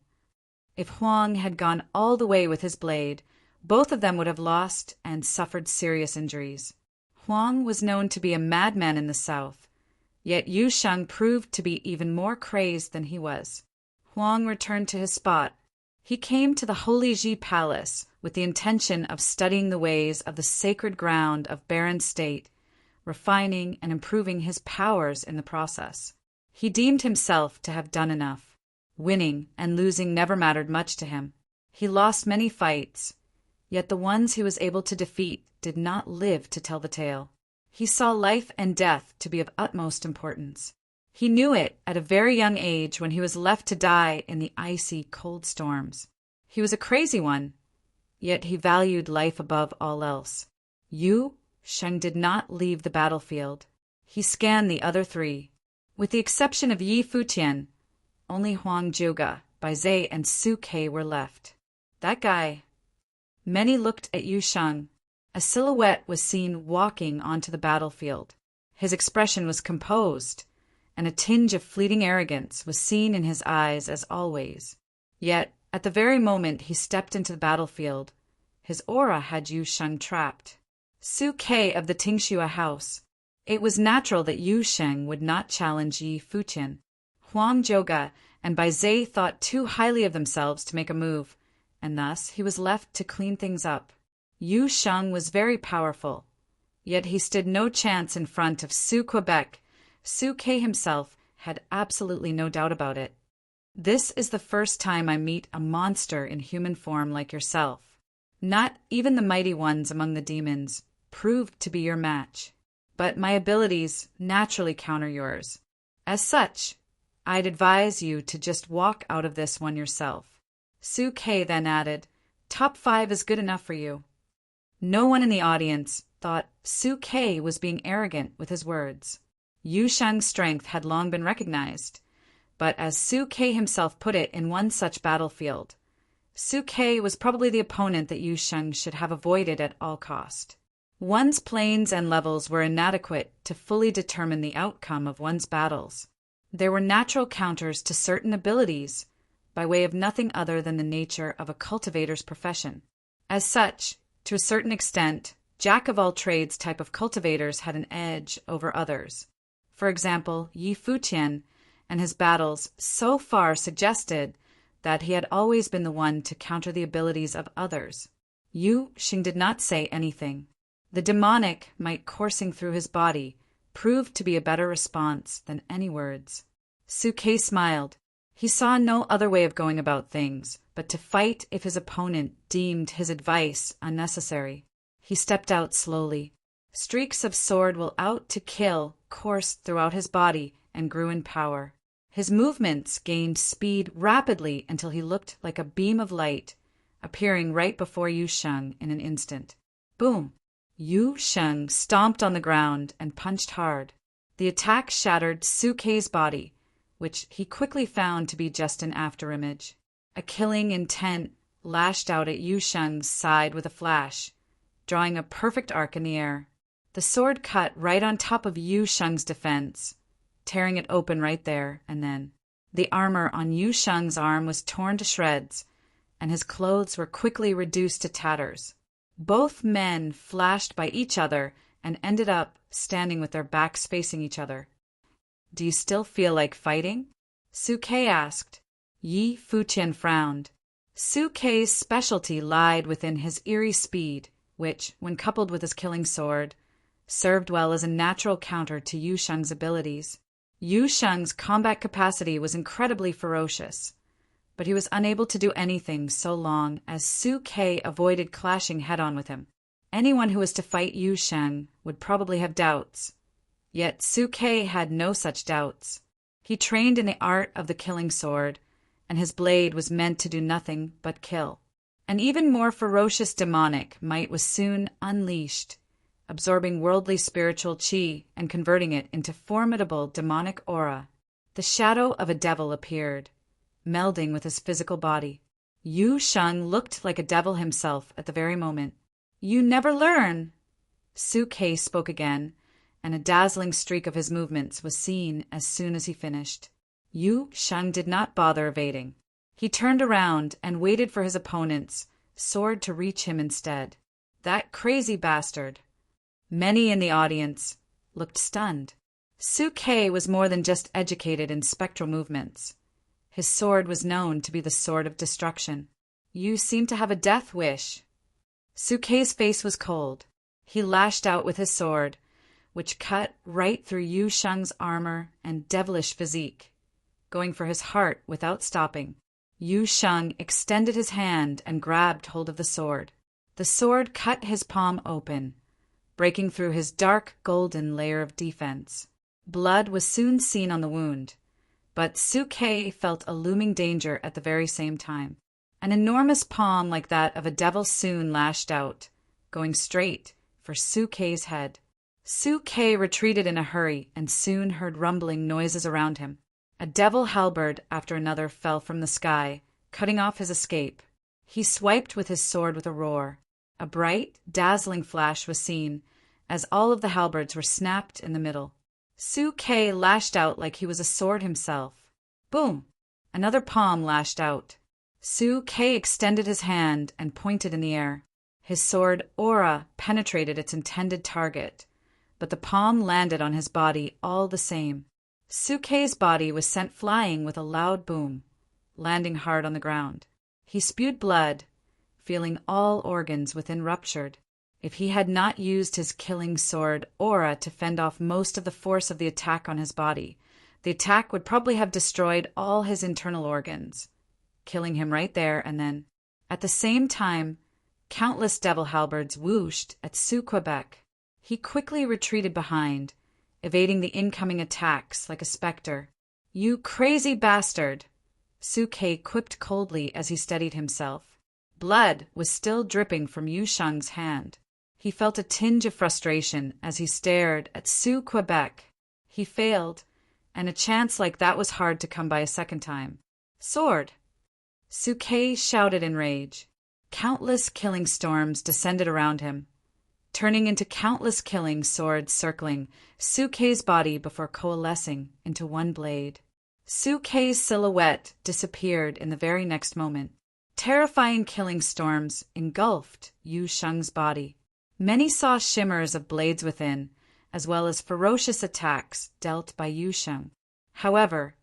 If Huang had gone all the way with his blade, both of them would have lost and suffered serious injuries. Huang was known to be a madman in the south, yet Yu Sheng proved to be even more crazed than he was. Huang returned to his spot. He came to the Holy Ji Palace with the intention of studying the ways of the sacred ground of barren state, refining and improving his powers in the process. He deemed himself to have done enough. Winning and losing never mattered much to him. He lost many fights, yet the ones he was able to defeat did not live to tell the tale. He saw life and death to be of utmost importance. He knew it at a very young age when he was left to die in the icy, cold storms. He was a crazy one, yet he valued life above all else. Yu Sheng did not leave the battlefield. He scanned the other three. With the exception of Yi Futian, only Huang Zhuge, Bai Zhe, and Su Ke were left. That guy. Many looked at Yu Sheng. A silhouette was seen walking onto the battlefield. His expression was composed, and a tinge of fleeting arrogance was seen in his eyes as always. Yet, at the very moment he stepped into the battlefield, his aura had Yu Sheng trapped. Su Ke of the Tingxue house. It was natural that Yu Sheng would not challenge Yi Futian. Huang Zhuge and Bai Zhe thought too highly of themselves to make a move, and thus he was left to clean things up. Yu Sheng was very powerful, yet he stood no chance in front of Su Quebec. Su Ke himself had absolutely no doubt about it. This is the first time I meet a monster in human form like yourself. Not even the mighty ones among the demons proved to be your match, but my abilities naturally counter yours. As such, I'd advise you to just walk out of this one yourself. Su Ke then added, "Top 5 is good enough for you." No one in the audience thought Su Ke was being arrogant with his words. Yu Sheng's strength had long been recognized, but as Su Ke himself put it in one such battlefield, Su Ke was probably the opponent that Yu Sheng should have avoided at all cost. One's planes and levels were inadequate to fully determine the outcome of one's battles. There were natural counters to certain abilities by way of nothing other than the nature of a cultivator's profession. As such, to a certain extent, jack-of-all-trades type of cultivators had an edge over others. For example, Yi Futian and his battles so far suggested that he had always been the one to counter the abilities of others. Yu Sheng did not say anything. The demonic might coursing through his body proved to be a better response than any words. Su Ke smiled. He saw no other way of going about things but to fight if his opponent deemed his advice unnecessary. He stepped out slowly. Streaks of sword will out to kill coursed throughout his body and grew in power. His movements gained speed rapidly until he looked like a beam of light, appearing right before Yu Sheng in an instant. Boom! Yu Sheng stomped on the ground and punched hard. The attack shattered Su Ke's body, which he quickly found to be just an afterimage. A killing intent lashed out at Yu Sheng's side with a flash, drawing a perfect arc in the air. The sword cut right on top of Yu Sheng's defense, tearing it open right there and then. The armor on Yu Sheng's arm was torn to shreds, and his clothes were quickly reduced to tatters. Both men flashed by each other and ended up standing with their backs facing each other. "Do you still feel like fighting?" Su Ke asked. Yi Futian frowned. Su Ke's specialty lied within his eerie speed, which, when coupled with his killing sword, served well as a natural counter to Yu Sheng's abilities. Yu Sheng's combat capacity was incredibly ferocious, but he was unable to do anything so long as Su Ke avoided clashing head-on with him. Anyone who was to fight Yu Sheng would probably have doubts, yet Su Ke had no such doubts. He trained in the art of the killing sword, and his blade was meant to do nothing but kill. An even more ferocious demonic might was soon unleashed, absorbing worldly spiritual qi and converting it into formidable demonic aura. The shadow of a devil appeared, melding with his physical body. Yu Sheng looked like a devil himself at the very moment. "You never learn!" Su Ke spoke again, and a dazzling streak of his movements was seen as soon as he finished. Yu Sheng did not bother evading. He turned around and waited for his opponent's sword to reach him instead. That crazy bastard! Many in the audience looked stunned. Su Ke was more than just educated in spectral movements. His sword was known to be the sword of destruction. "You seem to have a death wish." Su Ke's face was cold. He lashed out with his sword, which cut right through Yu Sheng's armor and devilish physique, going for his heart without stopping. Yu Sheng extended his hand and grabbed hold of the sword. The sword cut his palm open, breaking through his dark golden layer of defense. Blood was soon seen on the wound, but Su Ke felt a looming danger at the very same time. An enormous palm like that of a devil soon lashed out, going straight for Su Ke's head. Su Ke retreated in a hurry and soon heard rumbling noises around him. A devil halberd after another fell from the sky, cutting off his escape. He swiped with his sword with a roar. A bright, dazzling flash was seen, as all of the halberds were snapped in the middle. Su Ke lashed out like he was a sword himself. Boom! Another palm lashed out. Su Ke extended his hand and pointed in the air. His sword aura penetrated its intended target, but the palm landed on his body all the same. Su Ke's body was sent flying with a loud boom, landing hard on the ground. He spewed blood, feeling all organs within ruptured. If he had not used his killing sword aura to fend off most of the force of the attack on his body, the attack would probably have destroyed all his internal organs, killing him right there and then. At the same time, countless devil halberds whooshed at Su Quebec. He quickly retreated behind, evading the incoming attacks like a specter. "You crazy bastard!" Su Ke quipped coldly as he steadied himself. Blood was still dripping from Yu Sheng's hand. He felt a tinge of frustration as he stared at Su Quebec. He failed, and a chance like that was hard to come by a second time. "Sword!" Su Ke shouted in rage. Countless killing storms descended around him, turning into countless killing swords circling Su Ke's body before coalescing into one blade. Su Ke's silhouette disappeared in the very next moment. Terrifying killing storms engulfed Yu Sheng's body. Many saw shimmers of blades within, as well as ferocious attacks dealt by Yu Sheng. However,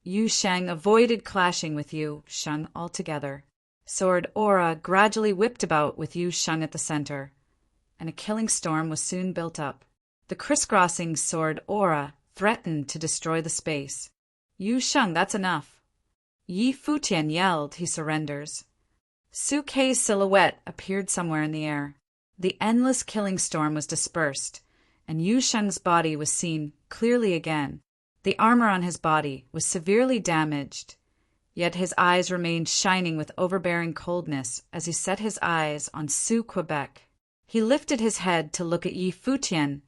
Yu Sheng avoided clashing with Yu Sheng altogether. Sword aura gradually whipped about with Yu Sheng at the center, and a killing storm was soon built up. The crisscrossing sword aura threatened to destroy the space. "Yu Sheng, that's enough." Yi Futian yelled he surrenders. Su Ke's silhouette appeared somewhere in the air. The endless killing storm was dispersed, and Yu Sheng's body was seen clearly again. The armor on his body was severely damaged, yet his eyes remained shining with overbearing coldness as he set his eyes on Su Quebec. He lifted his head to look at Yi Futian,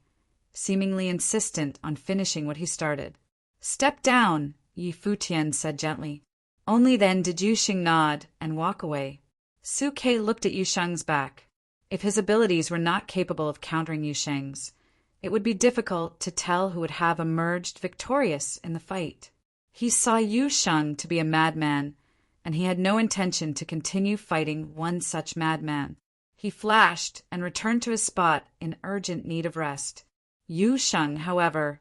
seemingly insistent on finishing what he started. "Step down," Yi Futian said gently. Only then did Yu Sheng nod and walk away. Su Ke looked at Yu Sheng's back. If his abilities were not capable of countering Yu Sheng's, it would be difficult to tell who would have emerged victorious in the fight. He saw Yu Sheng to be a madman, and he had no intention to continue fighting one such madman. He flashed and returned to his spot in urgent need of rest. Yu Sheng, however,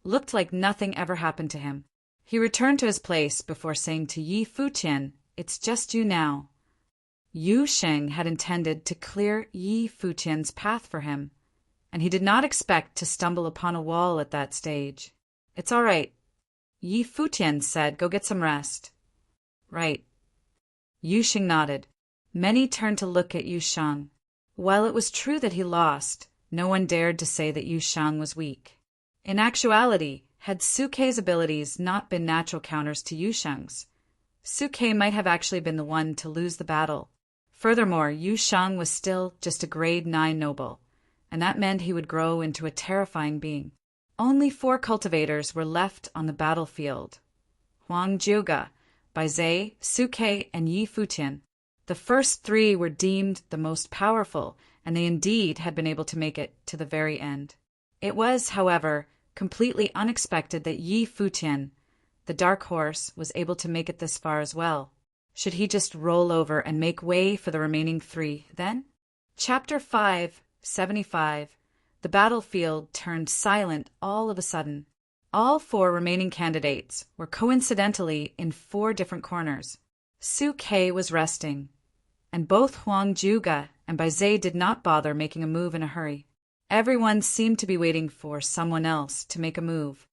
looked like nothing ever happened to him. He returned to his place before saying to Yi Futian, "It's just you now." Yu Sheng had intended to clear Yi Futian's path for him, and he did not expect to stumble upon a wall at that stage. "It's all right," Yi Futian said. "Go get some rest." "Right." Yu Sheng nodded. Many turned to look at Yu Sheng. While it was true that he lost, no one dared to say that Yu Sheng was weak. In actuality, had Su Ke's abilities not been natural counters to Yu Sheng's, Su Ke might have actually been the one to lose the battle. Furthermore, Yu Sheng was still just a grade 9 noble, and that meant he would grow into a terrifying being. Only 4 cultivators were left on the battlefield: Huang Jiuge, Baizhe, Su Ke, and Yi Futian. The first 3 were deemed the most powerful, and they indeed had been able to make it to the very end. It was, however, completely unexpected that Yi Futian, the dark horse, was able to make it this far as well. Should he just roll over and make way for the remaining 3, then? Chapter 5, 75. The battlefield turned silent all of a sudden. All 4 remaining candidates were coincidentally in 4 different corners. Su Ke was resting, and both Huang Jiuge and Baizhe did not bother making a move in a hurry. Everyone seemed to be waiting for someone else to make a move.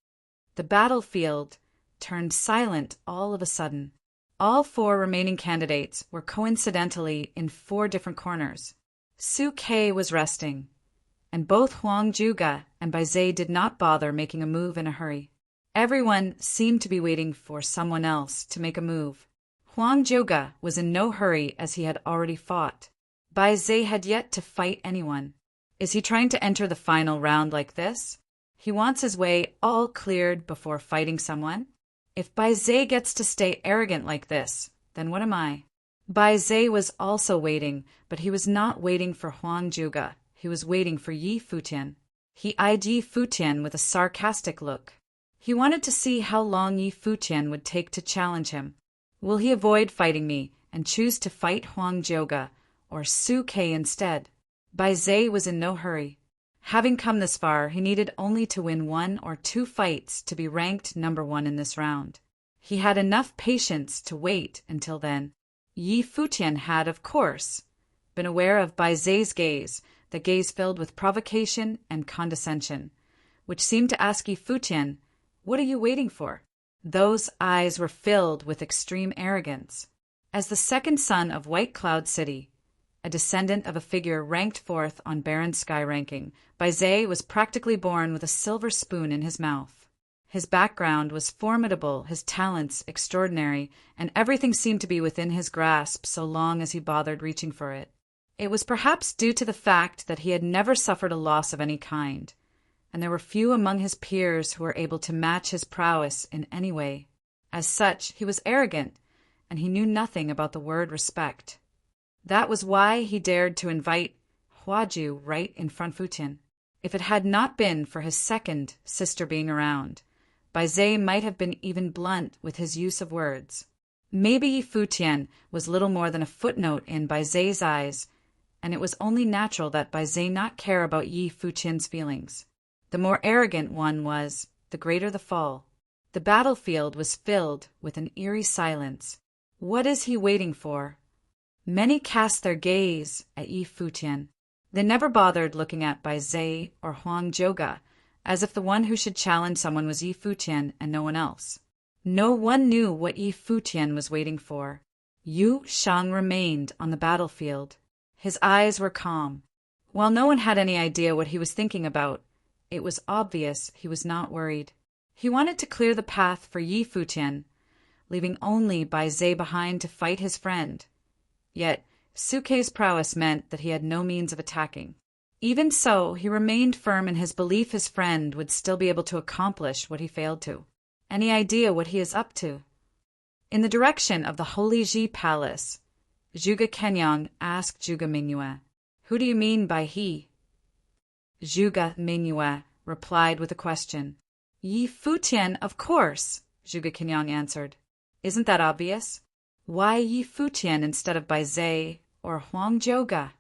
The battlefield turned silent all of a sudden. All 4 remaining candidates were coincidentally in 4 different corners. Su-Kei was resting, and both Huang Juga and Bai Zhe did not bother making a move in a hurry. Everyone seemed to be waiting for someone else to make a move. Huang Juga was in no hurry as he had already fought. Bai Zhe had yet to fight anyone. Is he trying to enter the final round like this? He wants his way all cleared before fighting someone? If Bai Zhe gets to stay arrogant like this, then what am I? Bai Zhe was also waiting, but he was not waiting for Huang Juga. He was waiting for Yi Futian. He eyed Yi Futian with a sarcastic look. He wanted to see how long Yi Futian would take to challenge him. Will he avoid fighting me and choose to fight Huang Juga or Su-Kei instead? Bai Zhe was in no hurry. Having come this far, he needed only to win 1 or 2 fights to be ranked number 1 in this round. He had enough patience to wait until then. Yi Futian had, of course, been aware of Bai Zhe's gaze, the gaze filled with provocation and condescension, which seemed to ask Yi Futian, "What are you waiting for?" Those eyes were filled with extreme arrogance. As the second son of White Cloud City, a descendant of a figure ranked 4th on Baron Sky ranking, Bai Zhe was practically born with a silver spoon in his mouth. His background was formidable, his talents extraordinary, and everything seemed to be within his grasp so long as he bothered reaching for it. It was perhaps due to the fact that he had never suffered a loss of any kind, and there were few among his peers who were able to match his prowess in any way. As such, he was arrogant, and he knew nothing about the word respect. That was why he dared to invite Huaju right in front Futian. If it had not been for his second sister being around, Bai Zhe might have been even blunt with his use of words. Maybe Yi Futian was little more than a footnote in Bai Zhe's eyes, and it was only natural that Bai Zhe not care about Yi Futian's feelings. The more arrogant one was, the greater the fall. The battlefield was filled with an eerie silence. What is he waiting for? Many cast their gaze at Yi Futian. They never bothered looking at Bai Zhe or Huang Juga, as if the one who should challenge someone was Yi Futian and no one else. No one knew what Yi Futian was waiting for. Yu Shang remained on the battlefield. His eyes were calm. While no one had any idea what he was thinking about, it was obvious he was not worried. He wanted to clear the path for Yi Futian, leaving only Bai Zhe behind to fight his friend. Yet, Su-Kei's prowess meant that he had no means of attacking. Even so, he remained firm in his belief his friend would still be able to accomplish what he failed to. Any idea what he is up to? In the direction of the Holy Ji Palace, Zhuge Kenyang asked Zhuge Mingyue, "Who do you mean by he?" Zhuge Mingyue replied with a question. "Yi Futian, of course," Zhuge Kenyang answered. "Isn't that obvious? Why Yi Futian instead of Bai Zhe or Huang Juga?"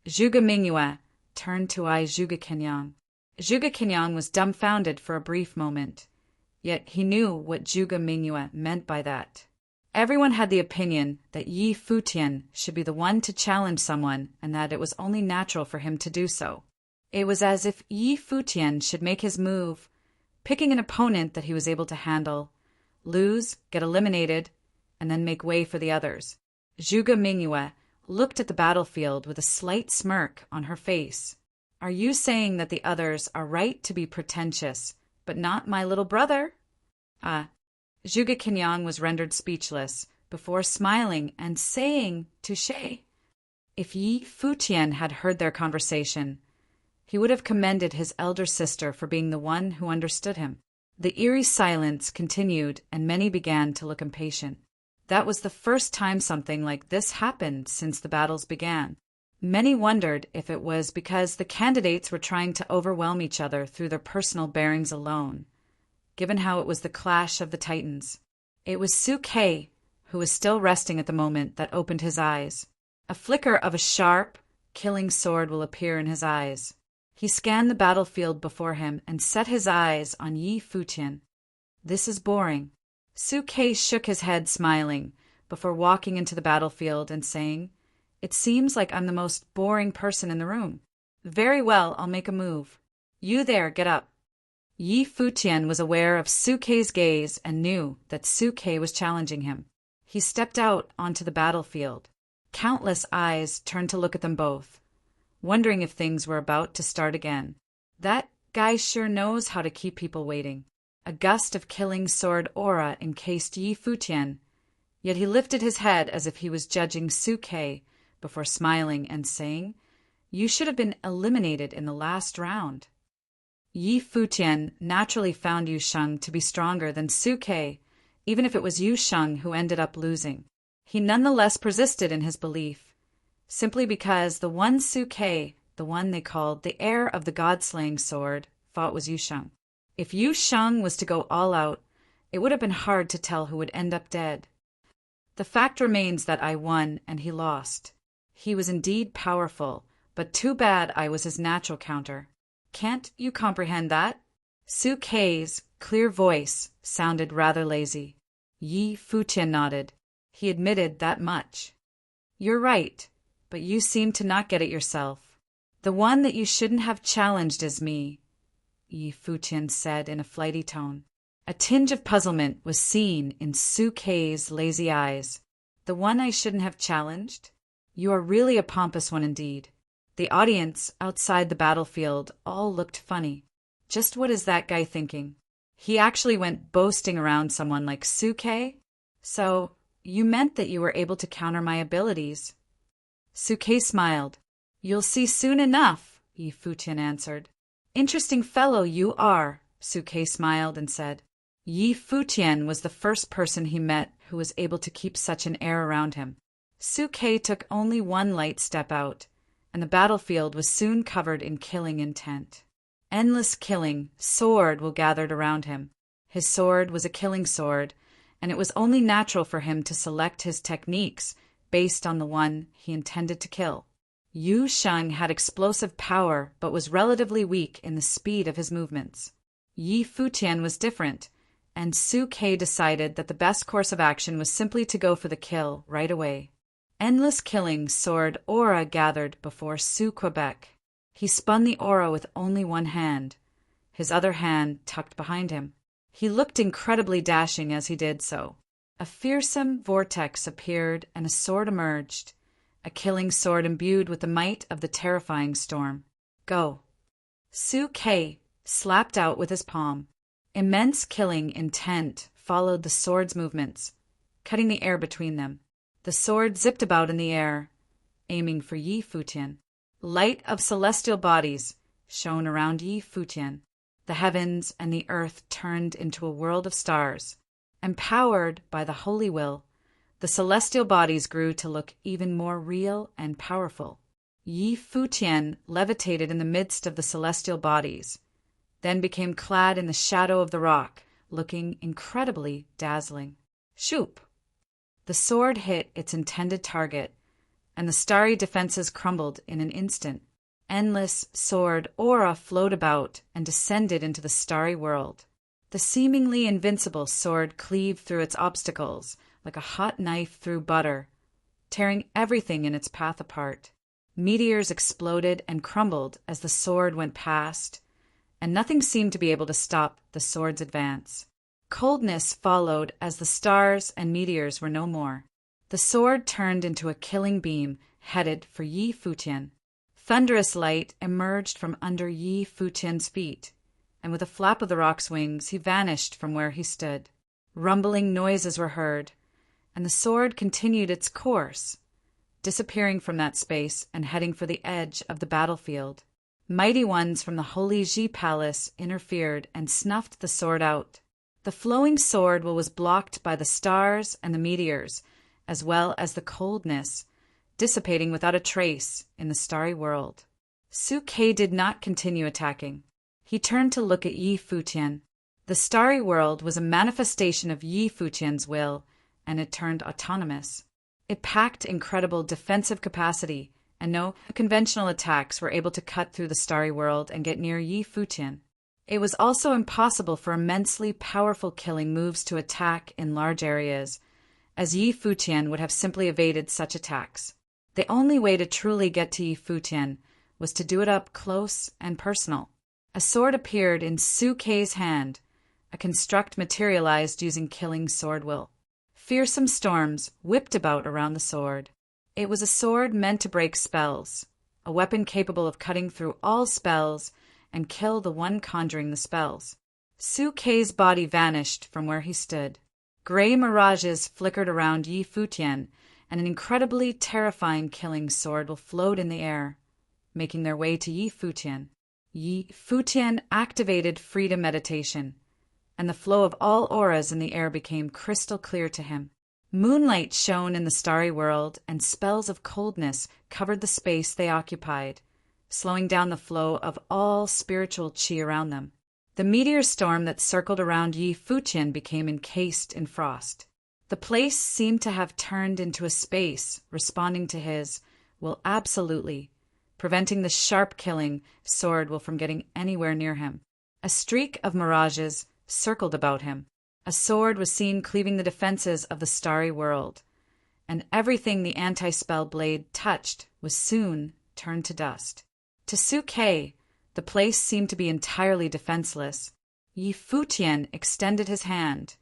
Zhuge Mingyue turned to eye Zhuge Kenyang. Zhuge Kenyang was dumbfounded for a brief moment, yet he knew what Zhuge Mingyue meant by that. Everyone had the opinion that Yi Futian should be the one to challenge someone and that it was only natural for him to do so. It was as if Yi Futian should make his move, picking an opponent that he was able to handle, lose, get eliminated, and then make way for the others. Zhuge Mingyue looked at the battlefield with a slight smirk on her face. "Are you saying that the others are right to be pretentious, but not my little brother?" Zhuge Kenyang was rendered speechless before smiling and saying, "Touché." If Yi Futian had heard their conversation, he would have commended his elder sister for being the one who understood him. The eerie silence continued, and many began to look impatient. That was the first time something like this happened since the battles began. Many wondered if it was because the candidates were trying to overwhelm each other through their personal bearings alone, given how it was the clash of the titans. It was Su-Kei, who was still resting at the moment, that opened his eyes. A flicker of a sharp, killing sword will appear in his eyes. He scanned the battlefield before him and set his eyes on Yi Futian. "This is boring." Su-Kei shook his head, smiling, before walking into the battlefield and saying, "It seems like I'm the most boring person in the room." Very well, I'll make a move. You there, get up. Yi Futian was aware of Sukei's gaze and knew that Sukei was challenging him. He stepped out onto the battlefield. Countless eyes turned to look at them both, wondering if things were about to start again. That guy sure knows how to keep people waiting. A gust of killing sword aura encased Yi Futian, yet he lifted his head as if he was judging Sukei before smiling and saying, "You should have been eliminated in the last round." Yi Futian naturally found Yu Sheng to be stronger than Sukei, even if it was Yu Sheng who ended up losing. He nonetheless persisted in his belief, simply because the one Sukei, the one they called the heir of the god-slaying sword, fought was Yu Sheng. If Yu Sheng was to go all out, it would have been hard to tell who would end up dead. The fact remains that I won and he lost. He was indeed powerful, but too bad I was his natural counter. Can't you comprehend that? Sukei's clear voice sounded rather lazy. Yi Futian nodded. He admitted that much. You're right, but you seem to not get it yourself. The one that you shouldn't have challenged is me, Yi Futian said in a flighty tone. A tinge of puzzlement was seen in Sukei's lazy eyes. The one I shouldn't have challenged? You are really a pompous one indeed. The audience outside the battlefield all looked funny. Just what is that guy thinking? He actually went boasting around someone like Sukei? So, you meant that you were able to counter my abilities. Sukei smiled. You'll see soon enough, Yi Futian answered. Interesting fellow you are, Sukei smiled and said. Yi Futian was the first person he met who was able to keep such an air around him. Sukei took only one light step out, and the battlefield was soon covered in killing intent. Endless killing, sword will gathered around him. His sword was a killing sword, and it was only natural for him to select his techniques based on the one he intended to kill. Yu Sheng had explosive power but was relatively weak in the speed of his movements. Yi Futian was different, and Sukei decided that the best course of action was simply to go for the kill right away. Endless killing sword aura gathered before Quebec. He spun the aura with only one hand, his other hand tucked behind him. He looked incredibly dashing as he did so. A fearsome vortex appeared and a sword emerged, a killing sword imbued with the might of the terrifying storm. Go. Sukei slapped out with his palm. Immense killing intent followed the sword's movements, cutting the air between them. The sword zipped about in the air, aiming for Yi Futian. Light of celestial bodies shone around Yi Futian. The heavens and the earth turned into a world of stars. Empowered by the holy will, the celestial bodies grew to look even more real and powerful. Yi Futian levitated in the midst of the celestial bodies, then became clad in the shadow of the rock, looking incredibly dazzling. Shoop! The sword hit its intended target, and the starry defenses crumbled in an instant. Endless sword aura flowed about and descended into the starry world. The seemingly invincible sword cleaved through its obstacles like a hot knife through butter, tearing everything in its path apart. Meteors exploded and crumbled as the sword went past, and nothing seemed to be able to stop the sword's advance. Coldness followed as the stars and meteors were no more. The sword turned into a killing beam headed for Yi Futian. Thunderous light emerged from under Yi Futian's feet, and with a flap of the rock's wings he vanished from where he stood. Rumbling noises were heard, and the sword continued its course, disappearing from that space and heading for the edge of the battlefield. Mighty ones from the Holy Ji Palace interfered and snuffed the sword out. The flowing sword was blocked by the stars and the meteors, as well as the coldness, dissipating without a trace in the starry world. Sukei did not continue attacking. He turned to look at Yi Futian. The starry world was a manifestation of Yi Futian's will, and it turned autonomous. It packed incredible defensive capacity, and no conventional attacks were able to cut through the starry world and get near Yi Futian. It was also impossible for immensely powerful killing moves to attack in large areas, as Yi Futian would have simply evaded such attacks. The only way to truly get to Yi Futian was to do it up close and personal. A sword appeared in Su Kei's hand, a construct materialized using killing sword will. Fearsome storms whipped about around the sword. It was a sword meant to break spells, a weapon capable of cutting through all spells and kill the one conjuring the spells. Su Kei's body vanished from where he stood. Gray mirages flickered around Yi Futian, and an incredibly terrifying killing sword will float in the air, making their way to Yi Futian. Yi Futian activated freedom meditation, and the flow of all auras in the air became crystal clear to him. Moonlight shone in the starry world, and spells of coldness covered the space they occupied, slowing down the flow of all spiritual qi around them. The meteor storm that circled around Yi Futian became encased in frost. The place seemed to have turned into a space responding to his, well, absolutely, preventing the sharp killing sword will from getting anywhere near him. A streak of mirages circled about him. A sword was seen cleaving the defenses of the starry world, and everything the anti-spell blade touched was soon turned to dust. To Su Kei, the place seemed to be entirely defenseless. Yi Futian extended his hand,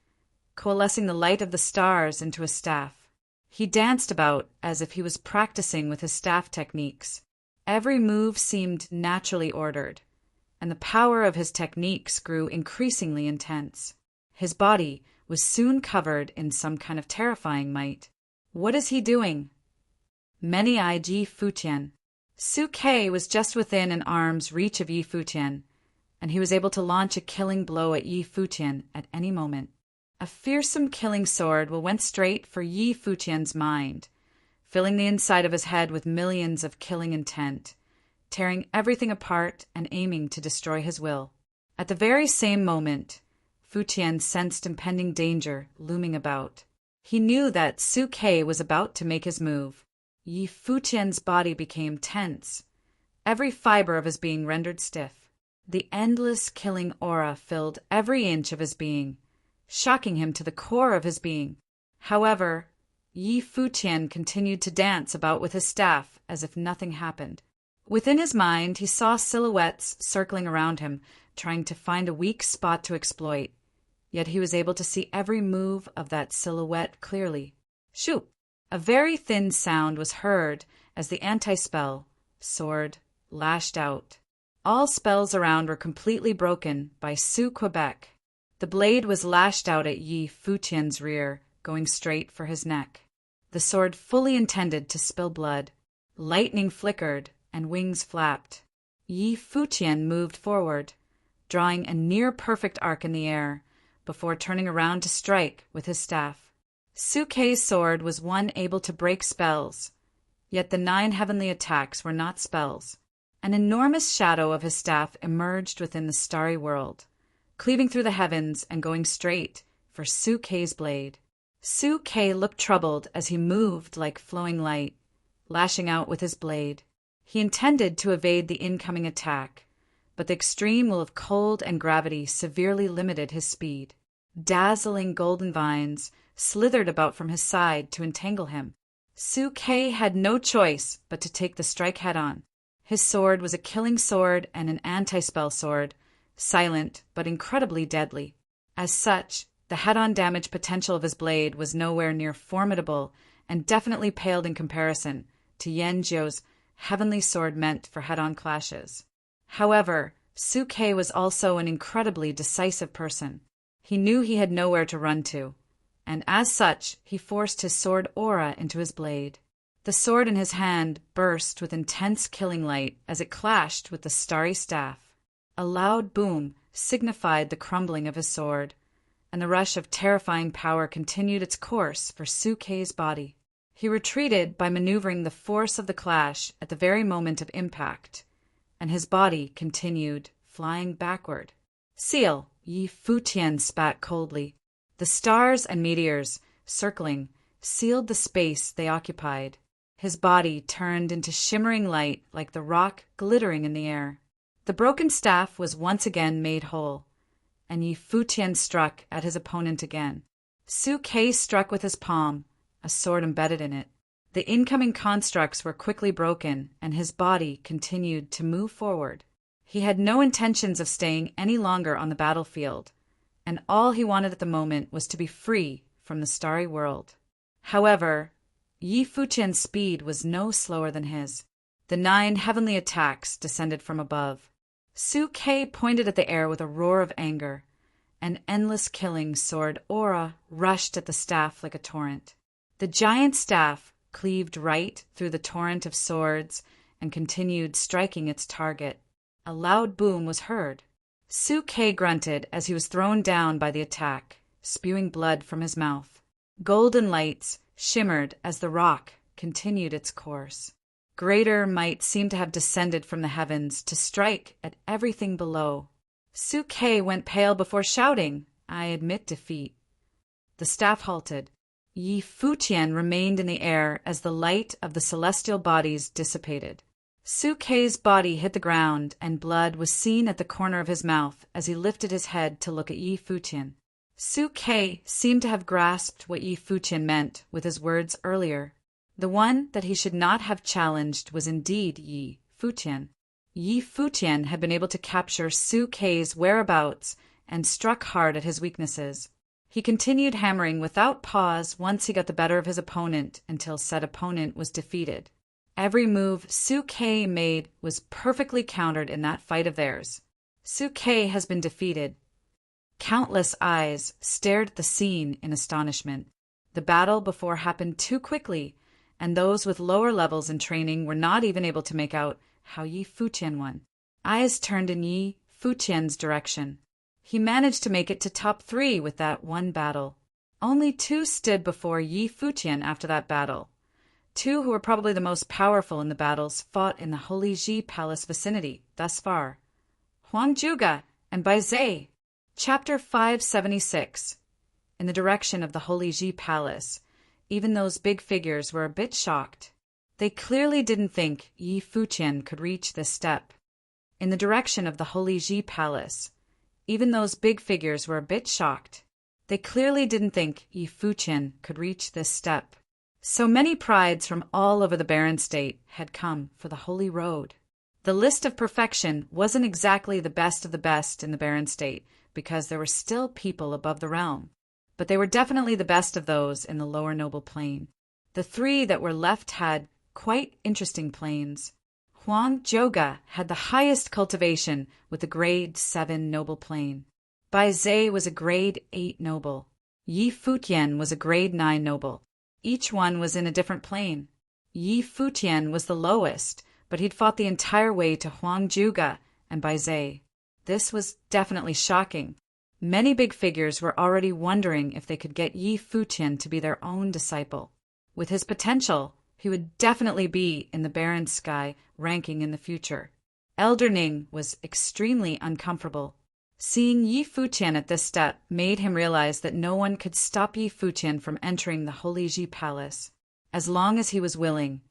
coalescing the light of the stars into a staff. He danced about as if he was practicing with his staff techniques. Every move seemed naturally ordered, and the power of his techniques grew increasingly intense. His body was soon covered in some kind of terrifying might. What is he doing? Many-eyed Yi Futian. Su Kei was just within an arm's reach of Yi Futian, and he was able to launch a killing blow at Yi Futian at any moment. A fearsome killing sword went straight for Yi Futian's mind, filling the inside of his head with millions of killing intent, tearing everything apart and aiming to destroy his will. At the very same moment, Futian sensed impending danger looming about. He knew that Su Kei was about to make his move. Yi Futian's body became tense, every fiber of his being rendered stiff. The endless killing aura filled every inch of his being, shocking him to the core of his being. However, Yi Futian continued to dance about with his staff as if nothing happened. Within his mind, he saw silhouettes circling around him, trying to find a weak spot to exploit. Yet he was able to see every move of that silhouette clearly. Shoop! A very thin sound was heard as the anti-spell sword lashed out. All spells around were completely broken by Su Quebec. The blade was lashed out at Yi Futian's rear, going straight for his neck. The sword fully intended to spill blood. Lightning flickered and wings flapped. Yi Futian moved forward, drawing a near-perfect arc in the air, before turning around to strike with his staff. Su Kei's sword was one able to break spells, yet the 9 heavenly attacks were not spells. An enormous shadow of his staff emerged within the starry world, cleaving through the heavens and going straight for Su Kei's blade. Su Kei looked troubled as he moved like flowing light, lashing out with his blade. He intended to evade the incoming attack, but the extreme will of cold and gravity severely limited his speed. Dazzling golden vines slithered about from his side to entangle him. Su Kei had no choice but to take the strike head-on. His sword was a killing sword and an anti-spell sword, silent but incredibly deadly. As such, the head-on damage potential of his blade was nowhere near formidable and definitely paled in comparison to Yan Jiu's heavenly sword meant for head-on clashes. However, Su Kei was also an incredibly decisive person. He knew he had nowhere to run to, and as such, he forced his sword aura into his blade. The sword in his hand burst with intense killing light as it clashed with the starry staff. A loud boom signified the crumbling of his sword, and the rush of terrifying power continued its course for Su Kei's body. He retreated by maneuvering the force of the clash at the very moment of impact, and his body continued flying backward. Seal! Yi Futian spat coldly. The stars and meteors, circling, sealed the space they occupied. His body turned into shimmering light like the rock glittering in the air. The broken staff was once again made whole, and Yi Futian struck at his opponent again. Su Kei struck with his palm, a sword embedded in it. The incoming constructs were quickly broken, and his body continued to move forward. He had no intentions of staying any longer on the battlefield, and all he wanted at the moment was to be free from the starry world. However, Yi Futian's speed was no slower than his. The 9 heavenly attacks descended from above. Su Ke pointed at the air with a roar of anger. An endless killing sword aura rushed at the staff like a torrent. The giant staff cleaved right through the torrent of swords and continued striking its target. A loud boom was heard. Su Ke grunted as he was thrown down by the attack, spewing blood from his mouth. Golden lights shimmered as the rock continued its course. Greater might seemed to have descended from the heavens to strike at everything below. Su Ke went pale before shouting, "I admit defeat." The staff halted. Yi Futian remained in the air as the light of the celestial bodies dissipated. Su Ke's body hit the ground, and blood was seen at the corner of his mouth as he lifted his head to look at Yi Futian. Su Ke seemed to have grasped what Yi Futian meant with his words earlier. The one that he should not have challenged was indeed Yi Futian. Yi Futian had been able to capture Su Ke's whereabouts and struck hard at his weaknesses. He continued hammering without pause once he got the better of his opponent until said opponent was defeated. Every move Su Ke made was perfectly countered in that fight of theirs. Su Ke has been defeated. Countless eyes stared at the scene in astonishment. The battle before happened too quickly, and those with lower levels in training were not even able to make out how Yi Futian won. Eyes turned in Yi Futian's direction. He managed to make it to top 3 with that one battle. Only 2 stood before Yi Futian after that battle. 2 who were probably the most powerful in the battles fought in the Holy Ji Palace vicinity thus far. Huang Juga and Bai Zhe. Chapter 576. In the direction of the Holy Ji Palace, even those big figures were a bit shocked. They clearly didn't think Yi Futian could reach this step. In the direction of the Holy Ji Palace, even those big figures were a bit shocked. They clearly didn't think Yi Futian could reach this step. So many prides from all over the barren state had come for the Holy Road. The list of perfection wasn't exactly the best of the best in the barren state, because there were still people above the realm. But they were definitely the best of those in the lower noble plane. The 3 that were left had quite interesting planes. Huang Joga had the highest cultivation with a grade 7 noble plane. Bai Zhe was a grade 8 noble. Yi Futian was a grade 9 noble. Each one was in a different plane. Yi Futian was the lowest, but he'd fought the entire way to Huang Juga and Bai Zhe. This was definitely shocking. Many big figures were already wondering if they could get Yi Futian to be their own disciple. With his potential, he would definitely be in the barren sky ranking in the future. Elder Ning was extremely uncomfortable. Seeing Yi Futian at this step made him realize that no one could stop Yi Futian from entering the Holy Ji Palace. As long as he was willing,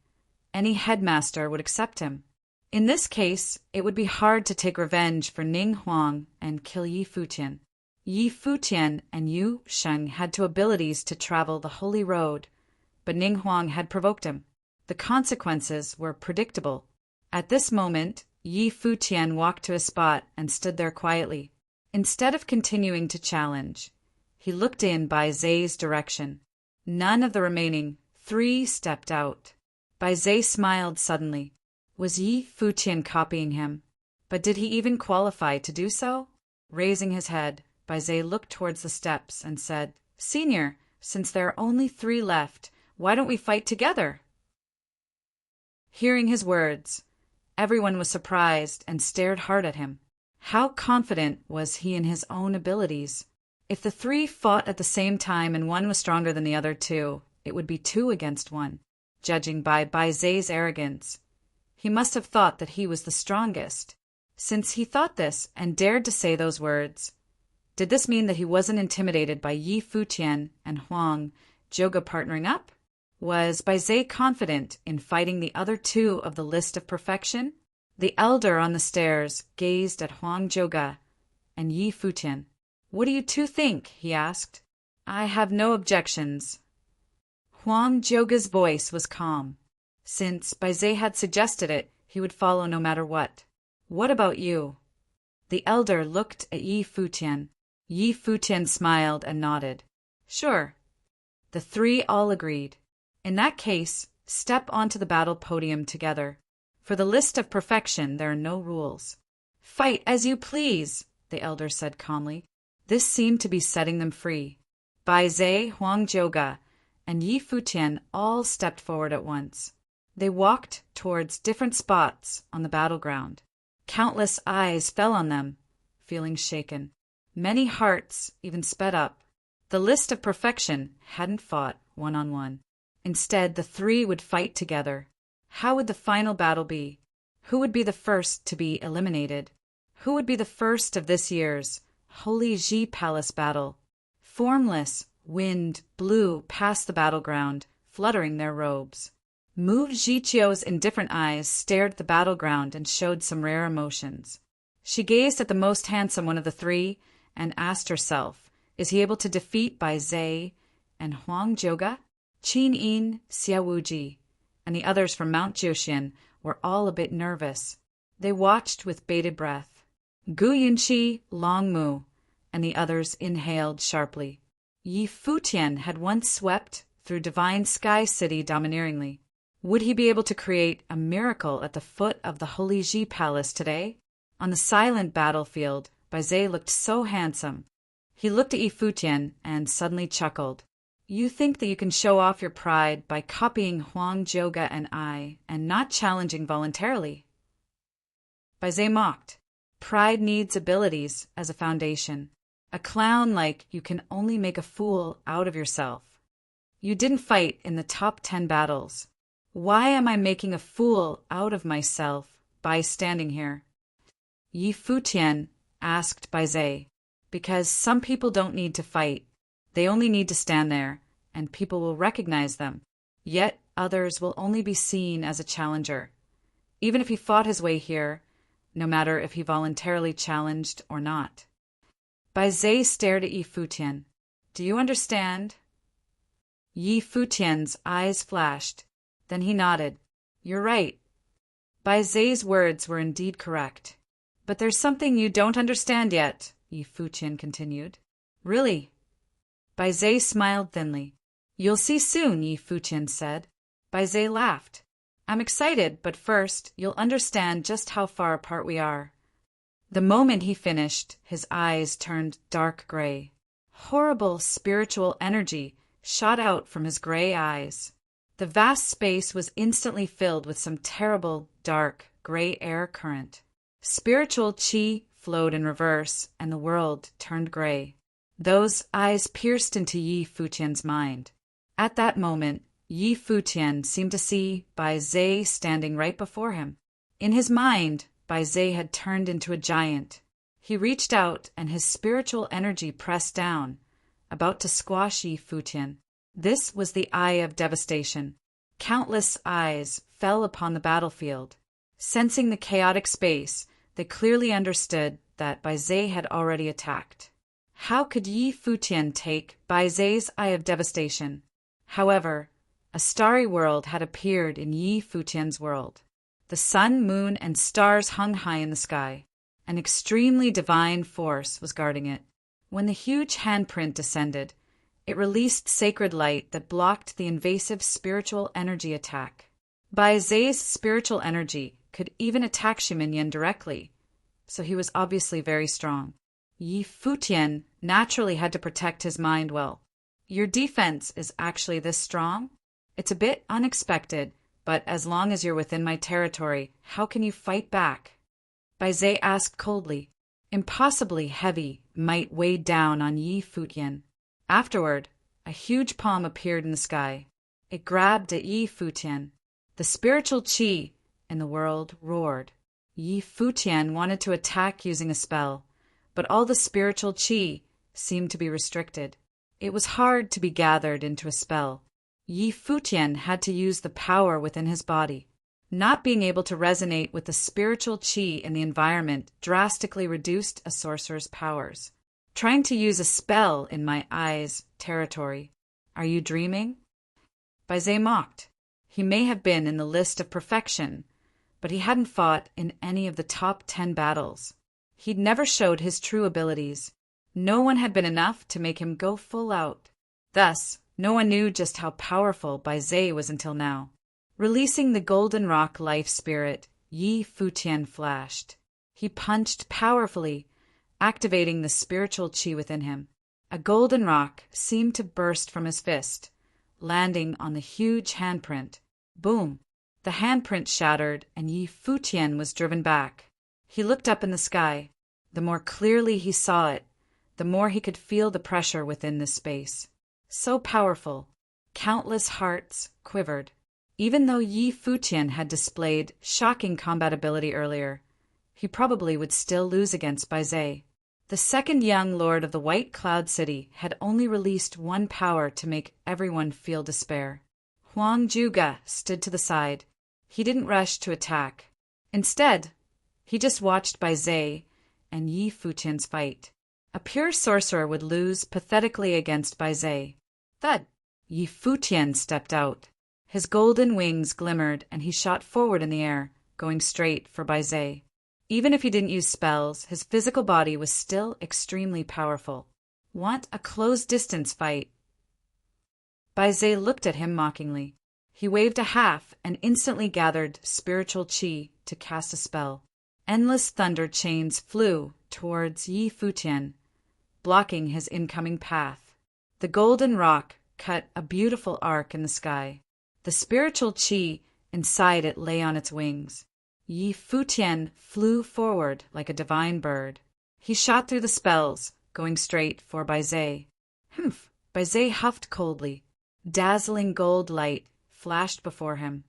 any headmaster would accept him. In this case, it would be hard to take revenge for Ning Huang and kill Yi Futian. Yi Futian and Yu Sheng had 2 abilities to travel the Holy Road, but Ning Huang had provoked him. The consequences were predictable. At this moment, Yi Futian walked to a spot and stood there quietly. Instead of continuing to challenge, he looked in Bai Zhe's direction. None of the remaining 3 stepped out. Bai Zhe smiled suddenly. Was Yi Futian copying him? But did he even qualify to do so? Raising his head, Bai Zhe looked towards the steps and said, "Senior, since there are only 3 left, why don't we fight together?" Hearing his words, everyone was surprised and stared hard at him. How confident was he in his own abilities? If the 3 fought at the same time and one was stronger than the other 2, it would be 2 against 1. Judging by Bai Zhe's arrogance, he must have thought that he was the strongest. Since he thought this and dared to say those words, did this mean that he wasn't intimidated by Yi Futian and Huang Joga partnering up? Was Bai Zhe confident in fighting the other 2 of the list of perfection? The elder on the stairs gazed at Huang Joga and Yi Futian. "What do you 2 think?" he asked. "I have no objections." Huang Joga's voice was calm. Since Baizé had suggested it, he would follow no matter what. What about you? The elder looked at Yi Futian. Yi Futian smiled and nodded. Sure. The three all agreed. In that case, step onto the battle podium together. For the list of perfection, there are no rules. Fight as you please, the elder said calmly. This seemed to be setting them free. Baizé, Huang Joga, and Yi Futian all stepped forward at once. They walked towards different spots on the battleground. Countless eyes fell on them, feeling shaken. Many hearts even sped up. The list of perfection hadn't fought one-on-one. Instead, the three would fight together. How would the final battle be? Who would be the first to be eliminated? Who would be the first of this year's Holy Ji Palace battle? Formless wind blew past the battleground, fluttering their robes. Mu Jiqiu's indifferent eyes stared at the battleground and showed some rare emotions. She gazed at the most handsome one of the three and asked herself, is he able to defeat Baizé and Huang Joga? Qin Yin, Xiaowuji, and the others from Mount Jiuxian were all a bit nervous. They watched with bated breath. Gu Yunqi, Long Mu, and the others inhaled sharply. Yi Futian had once swept through Divine Sky City domineeringly. Would he be able to create a miracle at the foot of the Holy Ji Palace today? On the silent battlefield, Baizé looked so handsome. He looked at Yi Futian and suddenly chuckled. You think that you can show off your pride by copying Huang Joga and I, and not challenging voluntarily? Baizé mocked. Pride needs abilities as a foundation. A clown like you can only make a fool out of yourself. You didn't fight in the top 10 battles. Why am I making a fool out of myself by standing here? Yi Futian asked Baizé. Because some people don't need to fight. They only need to stand there, and people will recognize them. Yet others will only be seen as a challenger. Even if he fought his way here, no matter if he voluntarily challenged or not. Baizé stared at Yi Futian. Do you understand? Yi Futian's eyes flashed. Then he nodded. You're right. Baizé's words were indeed correct. But there's something you don't understand yet, Yi Futian continued. Really? Baizé smiled thinly. You'll see soon, Yi Futian said. Baizé laughed. I'm excited, but first, you'll understand just how far apart we are. The moment he finished, his eyes turned dark gray. Horrible spiritual energy shot out from his gray eyes. The vast space was instantly filled with some terrible, dark, gray air current. Spiritual qi flowed in reverse, and the world turned gray. Those eyes pierced into Yi Futian's mind. At that moment, Yi Futian seemed to see Baizé standing right before him. In his mind, Baizé had turned into a giant. He reached out, and his spiritual energy pressed down, about to squash Yi Futian. This was the eye of devastation. Countless eyes fell upon the battlefield. Sensing the chaotic space, they clearly understood that Baizé had already attacked. How could Yi Futian take Baizé's eye of devastation? However, a starry world had appeared in Yi Futian's world. The sun, moon, and stars hung high in the sky. An extremely divine force was guarding it. When the huge handprint descended, it released sacred light that blocked the invasive spiritual energy attack. Baizé's spiritual energy could even attack Ximinyan directly, so he was obviously very strong. Yi Futian naturally had to protect his mind well. Your defense is actually this strong? It's a bit unexpected, but as long as you're within my territory, how can you fight back? Baizé asked coldly. Impossibly heavy might weigh down on Yi Futian. Afterward, a huge palm appeared in the sky. It grabbed at Yi Futian. The spiritual qi in the world roared. Yi Futian wanted to attack using a spell, but all the spiritual qi seemed to be restricted. It was hard to be gathered into a spell. Yi Futian had to use the power within his body. Not being able to resonate with the spiritual qi in the environment drastically reduced a sorcerer's powers. Trying to use a spell in my eye's territory. Are you dreaming? Baize mocked. He may have been in the list of perfection, but he hadn't fought in any of the top 10 battles. He'd never showed his true abilities. No one had been enough to make him go full out. Thus, no one knew just how powerful Baize was until now. Releasing the golden rock life spirit, Yi Futian flashed. He punched powerfully, activating the spiritual qi within him. A golden rock seemed to burst from his fist, landing on the huge handprint. Boom! The handprint shattered, and Yi Futian was driven back. He looked up in the sky. The more clearly he saw it, the more he could feel the pressure within this space. So powerful, countless hearts quivered. Even though Yi Futian had displayed shocking combat ability earlier, he probably would still lose against Baize. The second young lord of the White Cloud City had only released one power to make everyone feel despair. Huang Juga stood to the side. He didn't rush to attack. Instead, he just watched Baize and Yi Futian's fight. A pure sorcerer would lose pathetically against Baize. Thud! Yi Futian stepped out. His golden wings glimmered and he shot forward in the air, going straight for Baize. Even if he didn't use spells, his physical body was still extremely powerful. Want a close-distance fight? Baize looked at him mockingly. He waved a half and instantly gathered spiritual qi to cast a spell. Endless thunder chains flew towards Yi Futian, blocking his incoming path. The golden rock cut a beautiful arc in the sky. The spiritual qi inside it lay on its wings. Yi Futian flew forward like a divine bird. He shot through the spells, going straight for Baize. Humph! Baize huffed coldly. Dazzling gold light flashed before him,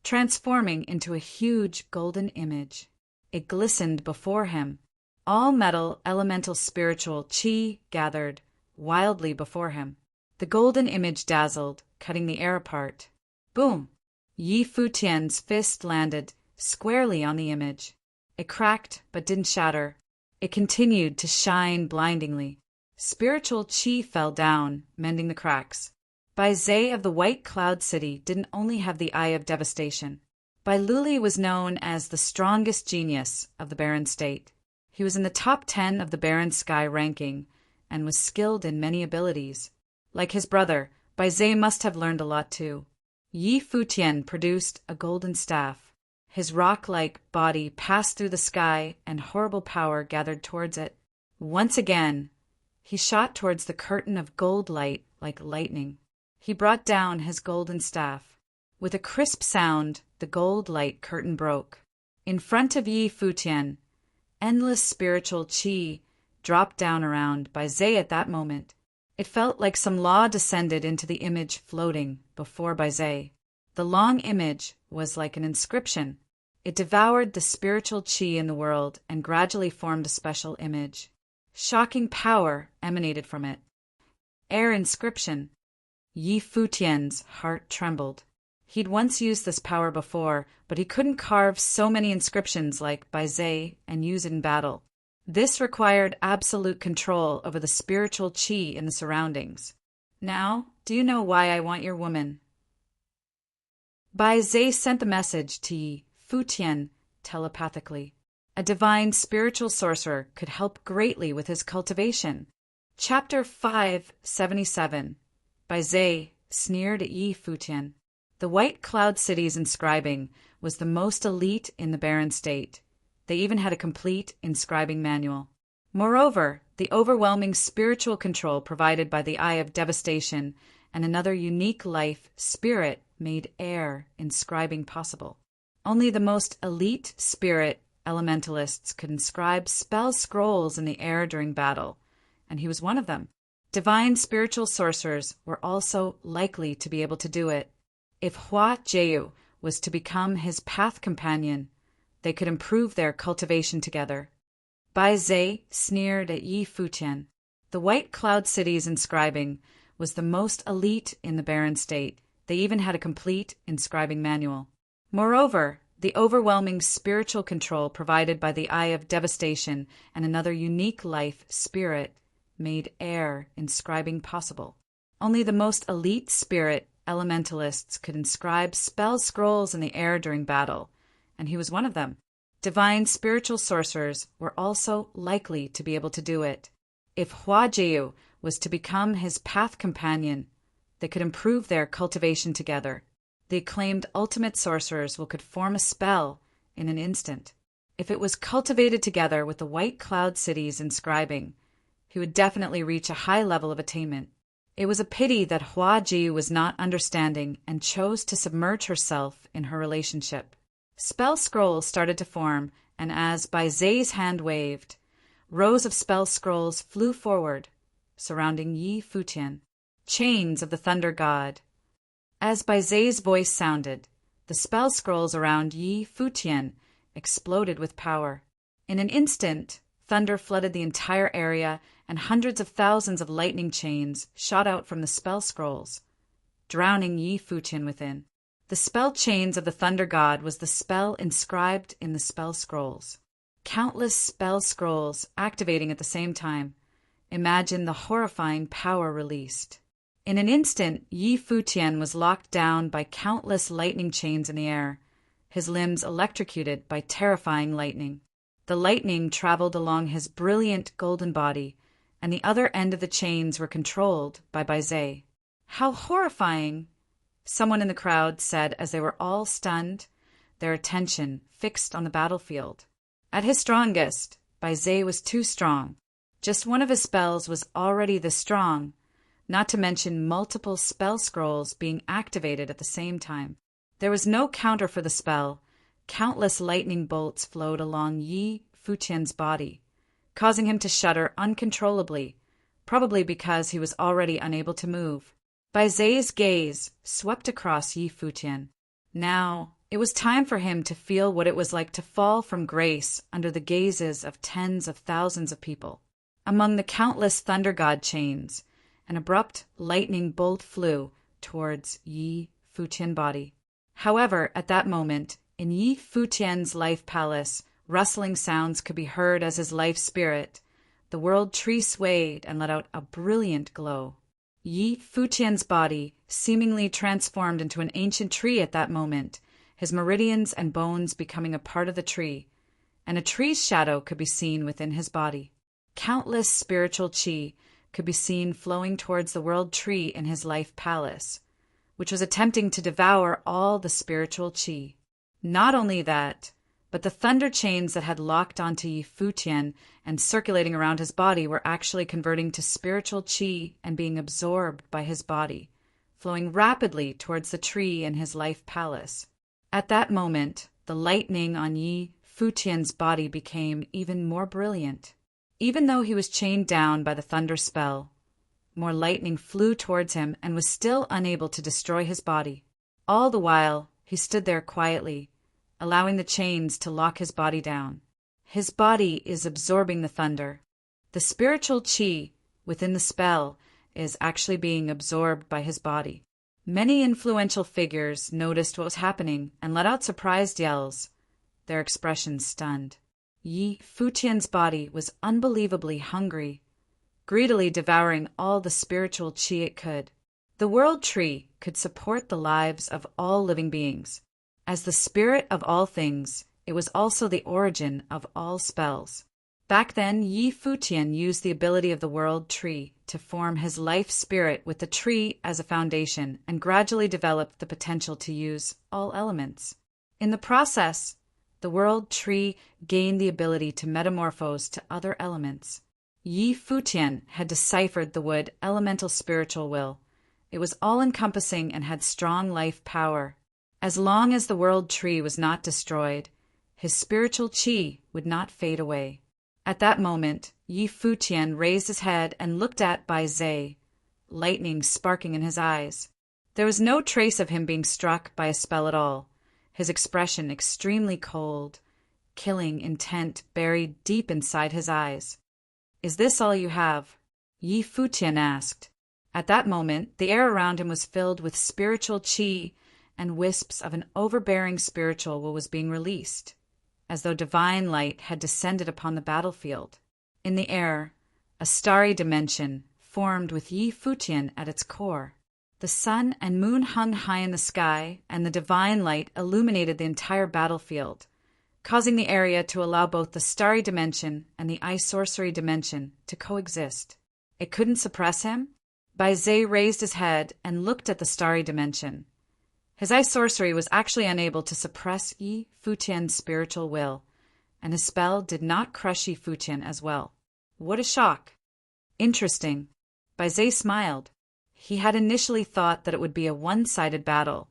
transforming into a huge golden image. It glistened before him. All metal, elemental spiritual qi gathered wildly before him. The golden image dazzled, cutting the air apart. Boom! Yi Futian's fist landed squarely on the image. It cracked but didn't shatter. It continued to shine blindingly. Spiritual qi fell down, mending the cracks. Baize of the White Cloud City didn't only have the Eye of Devastation. Bailuli was known as the strongest genius of the Barren State. He was in the top 10 of the Barren Sky ranking and was skilled in many abilities. Like his brother, Baize must have learned a lot too. Yi Futian produced a golden staff. His rock-like body passed through the sky and horrible power gathered towards it. Once again, he shot towards the curtain of gold light like lightning. He brought down his golden staff. With a crisp sound, the gold light curtain broke. In front of Yi Futian, endless spiritual qi dropped down around Baize at that moment. It felt like some law descended into the image floating before Baize. The long image was like an inscription. It devoured the spiritual qi in the world and gradually formed a special image. Shocking power emanated from it. Air inscription. Yi Futian's heart trembled. He'd once used this power before, but he couldn't carve so many inscriptions like Baize and use it in battle. This required absolute control over the spiritual qi in the surroundings. Now, do you know why I want your woman? Baize sent the message to Yi Futian telepathically. A divine spiritual sorcerer could help greatly with his cultivation. Chapter 577. Baize sneered at Yi Futian. The White Cloud City's inscribing was the most elite in the Barren State. They even had a complete inscribing manual. Moreover, the overwhelming spiritual control provided by the Eye of Devastation and another unique life spirit made air inscribing possible. Only the most elite spirit elementalists could inscribe spell scrolls in the air during battle, and he was one of them. Divine spiritual sorcerers were also likely to be able to do it. If Hua Jeu was to become his path companion, they could improve their cultivation together. Baize sneered at Yi Futian. The White Cloud City's inscribing was the most elite in the Barren State. They even had a complete inscribing manual. Moreover, the overwhelming spiritual control provided by the Eye of Devastation and another unique life spirit made air inscribing possible. Only the most elite spirit elementalists could inscribe spell scrolls in the air during battle, and he was one of them. Divine spiritual sorcerers were also likely to be able to do it. If Hua was to become his path companion, they could improve their cultivation together. The acclaimed ultimate sorcerers could form a spell in an instant. If it was cultivated together with the white cloud cities inscribing, he would definitely reach a high level of attainment. It was a pity that Hua was not understanding and chose to submerge herself in her relationship. Spell scrolls started to form, and as Bai Zei's hand waved, rows of spell scrolls flew forward, surrounding Yi Futian. Chains of the Thunder God. As Bai Zei's voice sounded, the spell scrolls around Yi Futian exploded with power. In an instant, thunder flooded the entire area, and hundreds of thousands of lightning chains shot out from the spell scrolls, drowning Yi Futian within. The spell chains of the Thunder God was the spell inscribed in the spell scrolls. Countless spell scrolls activating at the same time. Imagine the horrifying power released. In an instant, Yi Futian was locked down by countless lightning chains in the air, his limbs electrocuted by terrifying lightning. The lightning traveled along his brilliant golden body, and the other end of the chains were controlled by Bai Zei. How horrifying! Someone in the crowd said as they were all stunned, their attention fixed on the battlefield. At his strongest, Bai Zei was too strong. Just one of his spells was already this strong, not to mention multiple spell scrolls being activated at the same time. There was no counter for the spell. Countless lightning bolts flowed along Yi Futian's body, causing him to shudder uncontrollably, probably because he was already unable to move. Bai Zei's gaze swept across Yi Futian. Now, it was time for him to feel what it was like to fall from grace under the gazes of tens of thousands of people. Among the countless Thunder God chains, an abrupt lightning bolt flew towards Yi Futian's body. However, at that moment, in Yi Futian's life palace, rustling sounds could be heard as his life spirit. The world tree swayed and let out a brilliant glow. Yi Futian's body seemingly transformed into an ancient tree at that moment, his meridians and bones becoming a part of the tree, and a tree's shadow could be seen within his body. Countless spiritual qi could be seen flowing towards the world tree in his life palace, which was attempting to devour all the spiritual qi. Not only that, but the thunder chains that had locked onto Yi Futian and circulating around his body were actually converting to spiritual qi and being absorbed by his body, flowing rapidly towards the tree in his life palace. At that moment, the lightning on Yi Futian's body became even more brilliant. Even though he was chained down by the thunder spell, more lightning flew towards him and was still unable to destroy his body. All the while, he stood there quietly, allowing the chains to lock his body down. His body is absorbing the thunder. The spiritual qi within the spell is actually being absorbed by his body. Many influential figures noticed what was happening and let out surprised yells, their expressions stunned. Yi Futian's body was unbelievably hungry, greedily devouring all the spiritual qi it could. The world tree could support the lives of all living beings. As the spirit of all things, it was also the origin of all spells. Back then, Yi Futian used the ability of the world tree to form his life spirit with the tree as a foundation and gradually developed the potential to use all elements. In the process, the world tree gained the ability to metamorphose to other elements. Yi Futian had deciphered the wood elemental spiritual will. It was all-encompassing and had strong life power. As long as the world tree was not destroyed, his spiritual qi would not fade away. At that moment, Yi Futian raised his head and looked at Bai Zei, lightning sparking in his eyes. There was no trace of him being struck by a spell at all, his expression extremely cold, killing intent buried deep inside his eyes. "Is this all you have?" Yi Futian asked. At that moment, the air around him was filled with spiritual qi, and wisps of an overbearing spiritual will was being released, as though divine light had descended upon the battlefield. In the air, a starry dimension formed with Yi Futian at its core. The sun and moon hung high in the sky, and the divine light illuminated the entire battlefield, causing the area to allow both the starry dimension and the ice sorcery dimension to coexist. It couldn't suppress him. Bai Zai raised his head and looked at the starry dimension. His ice sorcery was actually unable to suppress Yi Futian's spiritual will, and his spell did not crush Yi Futian as well. What a shock! Interesting. Bai Zai smiled. He had initially thought that it would be a one-sided battle,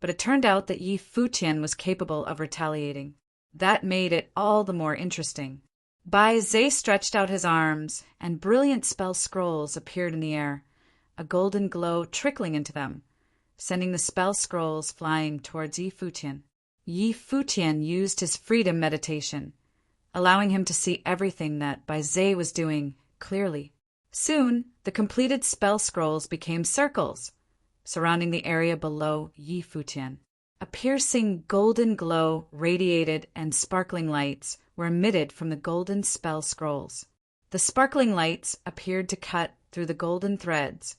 but it turned out that Yi Futian was capable of retaliating. That made it all the more interesting. Bai Zai stretched out his arms, and brilliant spell scrolls appeared in the air, a golden glow trickling into them, sending the spell scrolls flying towards Yi Futian. Yi Futian used his freedom meditation, allowing him to see everything that Bai Zai was doing clearly. Soon, the completed spell scrolls became circles, surrounding the area below Yi Futian. A piercing golden glow radiated, and sparkling lights were emitted from the golden spell scrolls. The sparkling lights appeared to cut through the golden threads,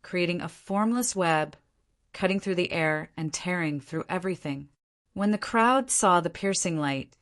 creating a formless web, cutting through the air and tearing through everything. When the crowd saw the piercing light,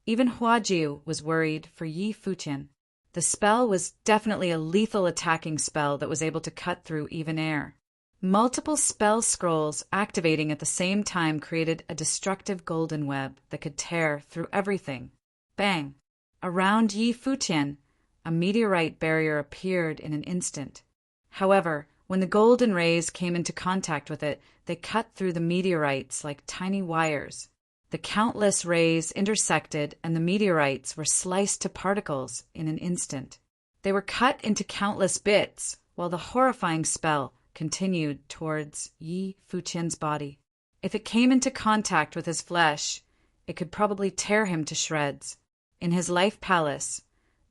even Huajiu was worried for Yi Futian. The spell was definitely a lethal attacking spell that was able to cut through even air. Multiple spell scrolls activating at the same time created a destructive golden web that could tear through everything. Bang! Around Yi Futian, a meteorite barrier appeared in an instant. However, when the golden rays came into contact with it, they cut through the meteorites like tiny wires. The countless rays intersected, and the meteorites were sliced to particles in an instant. They were cut into countless bits, while the horrifying spell continued towards Yi Futian's body. If it came into contact with his flesh, it could probably tear him to shreds. In his life palace,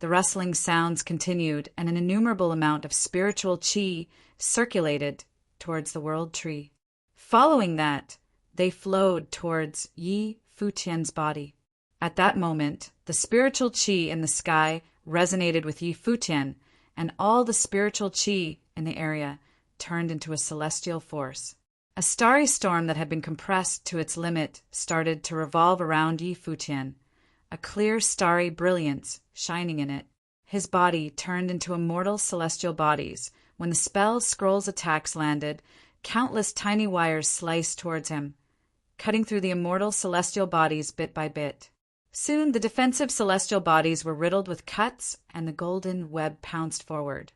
the rustling sounds continued, and an innumerable amount of spiritual qi circulated towards the world tree. Following that, they flowed towards Yi Futian's body. At that moment, the spiritual qi in the sky resonated with Yi Futian, and all the spiritual qi in the area turned into a celestial force. A starry storm that had been compressed to its limit started to revolve around Yi Futian, a clear starry brilliance shining in it. His body turned into immortal celestial bodies. When the spell scroll's attacks landed, countless tiny wires sliced towards him, cutting through the immortal celestial bodies bit by bit. Soon the defensive celestial bodies were riddled with cuts, and the golden web pounced forward,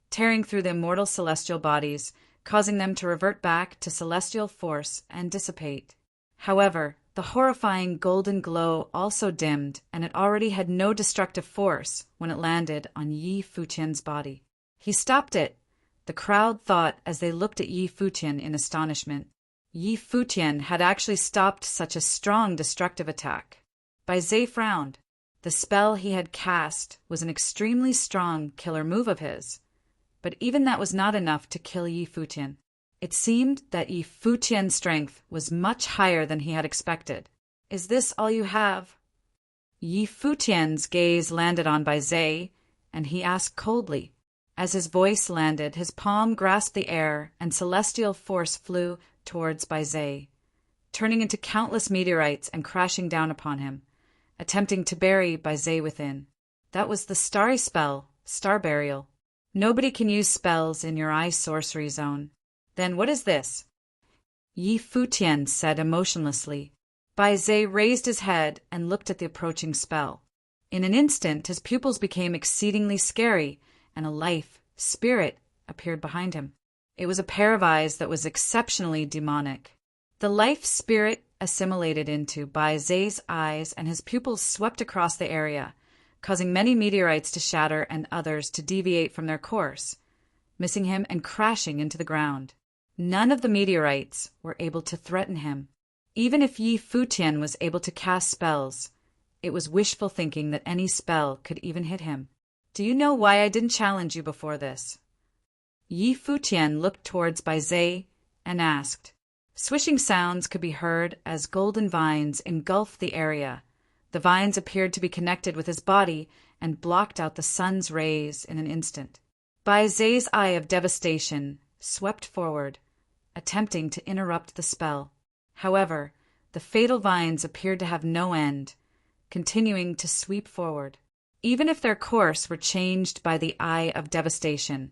tearing through the immortal celestial bodies, causing them to revert back to celestial force and dissipate. However, the horrifying golden glow also dimmed, and it already had no destructive force when it landed on Yi Futian's body. He stopped it, the crowd thought as they looked at Yi Futian in astonishment. Yi Futian had actually stopped such a strong destructive attack. Bai Zai frowned. The spell he had cast was an extremely strong killer move of his, but even that was not enough to kill Yi Futian. It seemed that Yi Futian's strength was much higher than he had expected. "Is this all you have?" Yi Futian's gaze landed on Bai Zai, and he asked coldly. As his voice landed, his palm grasped the air, and celestial force flew towards Bai Zai, turning into countless meteorites and crashing down upon him, attempting to bury Bai Zai within. That was the starry spell, Star Burial. Nobody can use spells in your eye sorcery zone. Then what is this? Yi Futian said emotionlessly. Bai Zai raised his head and looked at the approaching spell. In an instant, his pupils became exceedingly scary, and a life, spirit, appeared behind him. It was a pair of eyes that was exceptionally demonic. The life spirit assimilated into Bai Zai's eyes, and his pupils swept across the area, causing many meteorites to shatter and others to deviate from their course, missing him and crashing into the ground. None of the meteorites were able to threaten him. Even if Yi Futian was able to cast spells, it was wishful thinking that any spell could even hit him. "Do you know why I didn't challenge you before this?" Yi Futian looked towards Bai Zai and asked. Swishing sounds could be heard as golden vines engulfed the area. The vines appeared to be connected with his body and blocked out the sun's rays in an instant. Bai Zai's eye of devastation swept forward, attempting to interrupt the spell. However, the fatal vines appeared to have no end, continuing to sweep forward. Even if their course were changed by the eye of devastation,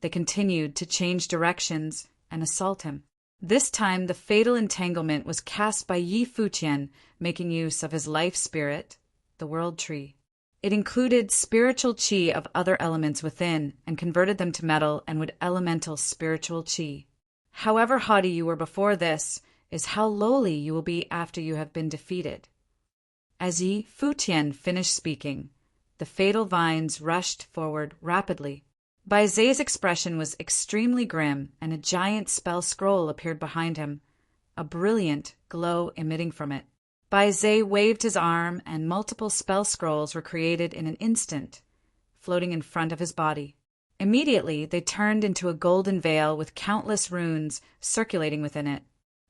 they continued to change directions and assault him. This time the fatal entanglement was cast by Yi Futian, making use of his life spirit, the World Tree. It included spiritual chi of other elements within and converted them to metal and would elemental spiritual chi. However haughty you were before this is how lowly you will be after you have been defeated. As Yi Futian finished speaking, the fatal vines rushed forward rapidly. Bai Zei's expression was extremely grim, and a giant spell scroll appeared behind him, a brilliant glow emitting from it. Bai Zei waved his arm, and multiple spell scrolls were created in an instant, floating in front of his body. Immediately, they turned into a golden veil with countless runes circulating within it.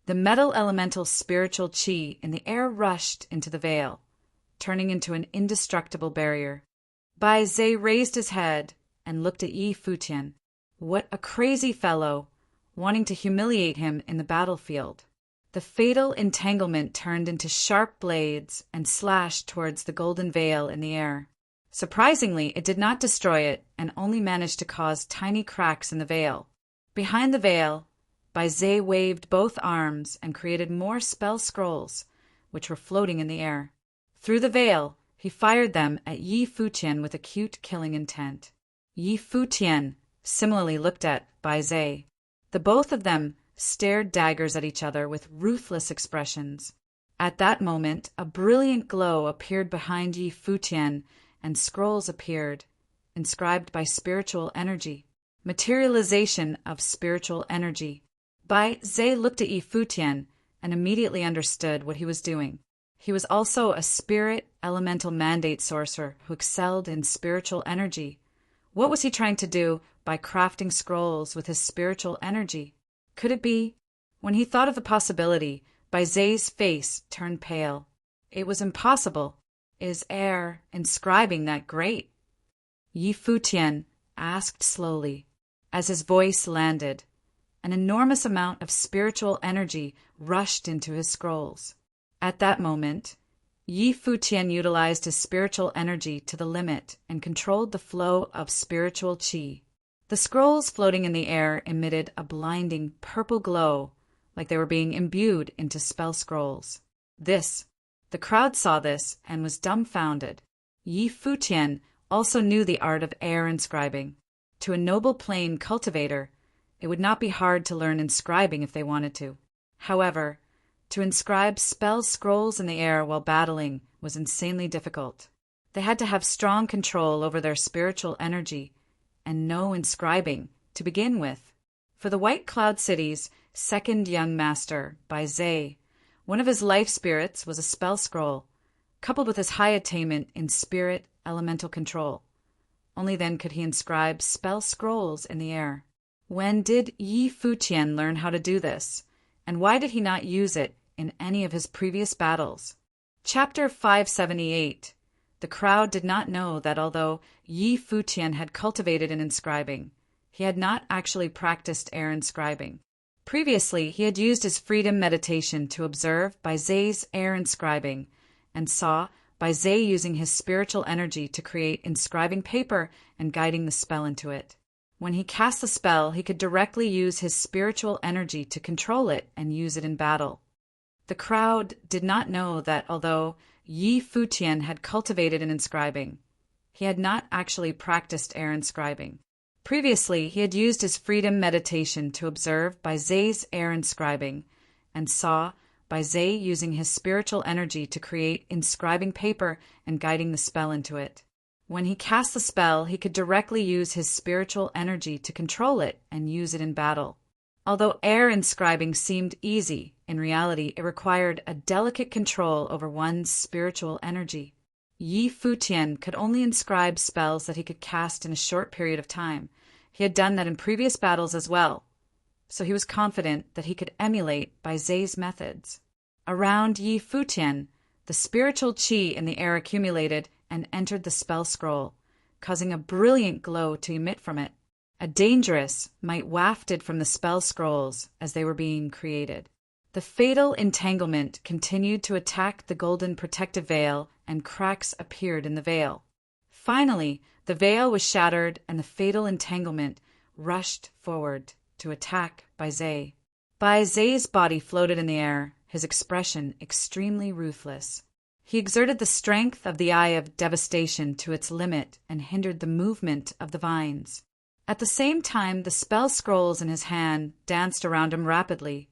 The metal elemental spiritual chi in the air rushed into the veil, turning into an indestructible barrier. Bai Zei raised his head and looked at Yi Futian. What a crazy fellow, wanting to humiliate him in the battlefield. The fatal entanglement turned into sharp blades and slashed towards the golden veil in the air. Surprisingly, it did not destroy it and only managed to cause tiny cracks in the veil. Behind the veil, Bai Zei waved both arms and created more spell scrolls, which were floating in the air. Through the veil, he fired them at Yi Futian with acute killing intent. Yi Futian similarly looked at Bai Zei. The both of them stared daggers at each other with ruthless expressions. At that moment, a brilliant glow appeared behind Yi Futian, and scrolls appeared, inscribed by spiritual energy. Materialization of spiritual energy. Bai Zei looked at Yi Futian and immediately understood what he was doing. He was also a spirit elemental mandate sorcerer who excelled in spiritual energy. What was he trying to do by crafting scrolls with his spiritual energy? Could it be? When he thought of the possibility, Bai Zei's face turned pale. It was impossible. Is air inscribing that great? Yi Futian asked slowly. As his voice landed, an enormous amount of spiritual energy rushed into his scrolls. At that moment, Yi Futian utilized his spiritual energy to the limit and controlled the flow of spiritual chi. The scrolls floating in the air emitted a blinding purple glow, like they were being imbued into spell scrolls. The crowd saw this and was dumbfounded. Yi Futian also knew the art of air inscribing. To a noble plane cultivator, it would not be hard to learn inscribing if they wanted to. However, to inscribe spell scrolls in the air while battling was insanely difficult. They had to have strong control over their spiritual energy and know inscribing to begin with. For the White Cloud City's second young master, Bai Zei, one of his life spirits was a spell scroll, coupled with his high attainment in spirit elemental control. Only then could he inscribe spell scrolls in the air. When did Yi Futian learn how to do this, and why did he not use it in any of his previous battles? Chapter 578. The crowd did not know that although Yi Futian had cultivated in inscribing, he had not actually practiced air inscribing. Previously, he had used his freedom meditation to observe Bai Zei's air inscribing and saw Bai Zei using his spiritual energy to create inscribing paper and guiding the spell into it. When he cast the spell, he could directly use his spiritual energy to control it and use it in battle. The crowd did not know that although Yi Futian had cultivated in inscribing, he had not actually practiced air inscribing. Previously, he had used his freedom meditation to observe Bai Zei's air inscribing and saw Bai Zei using his spiritual energy to create inscribing paper and guiding the spell into it. When he cast the spell, he could directly use his spiritual energy to control it and use it in battle. Although air inscribing seemed easy, in reality it required a delicate control over one's spiritual energy. Yi Futian could only inscribe spells that he could cast in a short period of time. He had done that in previous battles as well, so he was confident that he could emulate Bai Zei's methods. Around Yi Futian, the spiritual chi in the air accumulated and entered the spell scroll, causing a brilliant glow to emit from it. a dangerous might wafted from the spell scrolls as they were being created. The fatal entanglement continued to attack the golden protective veil, and cracks appeared in the veil. Finally, the veil was shattered and the fatal entanglement rushed forward to attack Bai Zai. Bai Zai's body floated in the air, his expression extremely ruthless. He exerted the strength of the Eye of Devastation to its limit and hindered the movement of the vines. At the same time, the spell scrolls in his hand danced around him rapidly,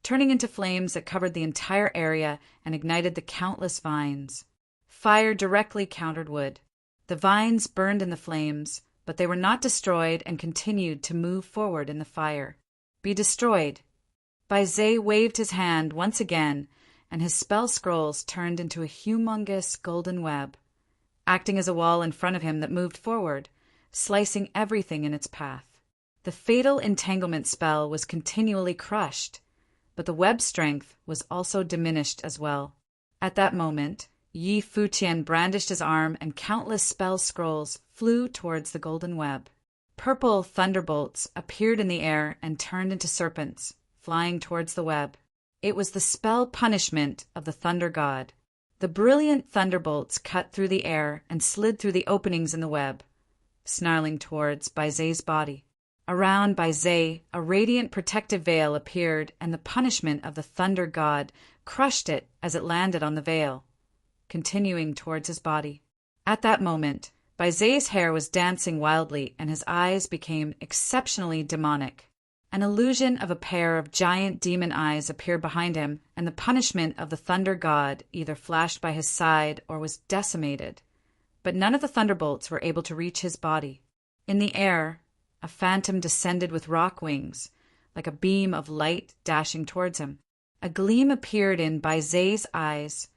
turning into flames that covered the entire area and ignited the countless vines. Fire directly countered wood. The vines burned in the flames, but they were not destroyed and continued to move forward in the fire. Be destroyed. Bai Zai waved his hand once again, and his spell scrolls turned into a humongous golden web, acting as a wall in front of him that moved forward, slicing everything in its path. The fatal entanglement spell was continually crushed, but the web strength was also diminished as well. At that moment, Yi Futian brandished his arm and countless spell scrolls flew towards the golden web. Purple thunderbolts appeared in the air and turned into serpents, flying towards the web. It was the spell punishment of the Thunder God. The brilliant thunderbolts cut through the air and slid through the openings in the web, snarling towards Bai Zai's body. Around Bai Zai, a radiant protective veil appeared, and the punishment of the Thunder God crushed it as it landed on the veil, continuing towards his body. At that moment, Bai Zai's hair was dancing wildly, and his eyes became exceptionally demonic. An illusion of a pair of giant demon eyes appeared behind him, and the punishment of the Thunder God either flashed by his side or was decimated. But none of the thunderbolts were able to reach his body. In the air, a phantom descended with rock wings, like a beam of light dashing towards him. A gleam appeared in Bai Zai's eyes.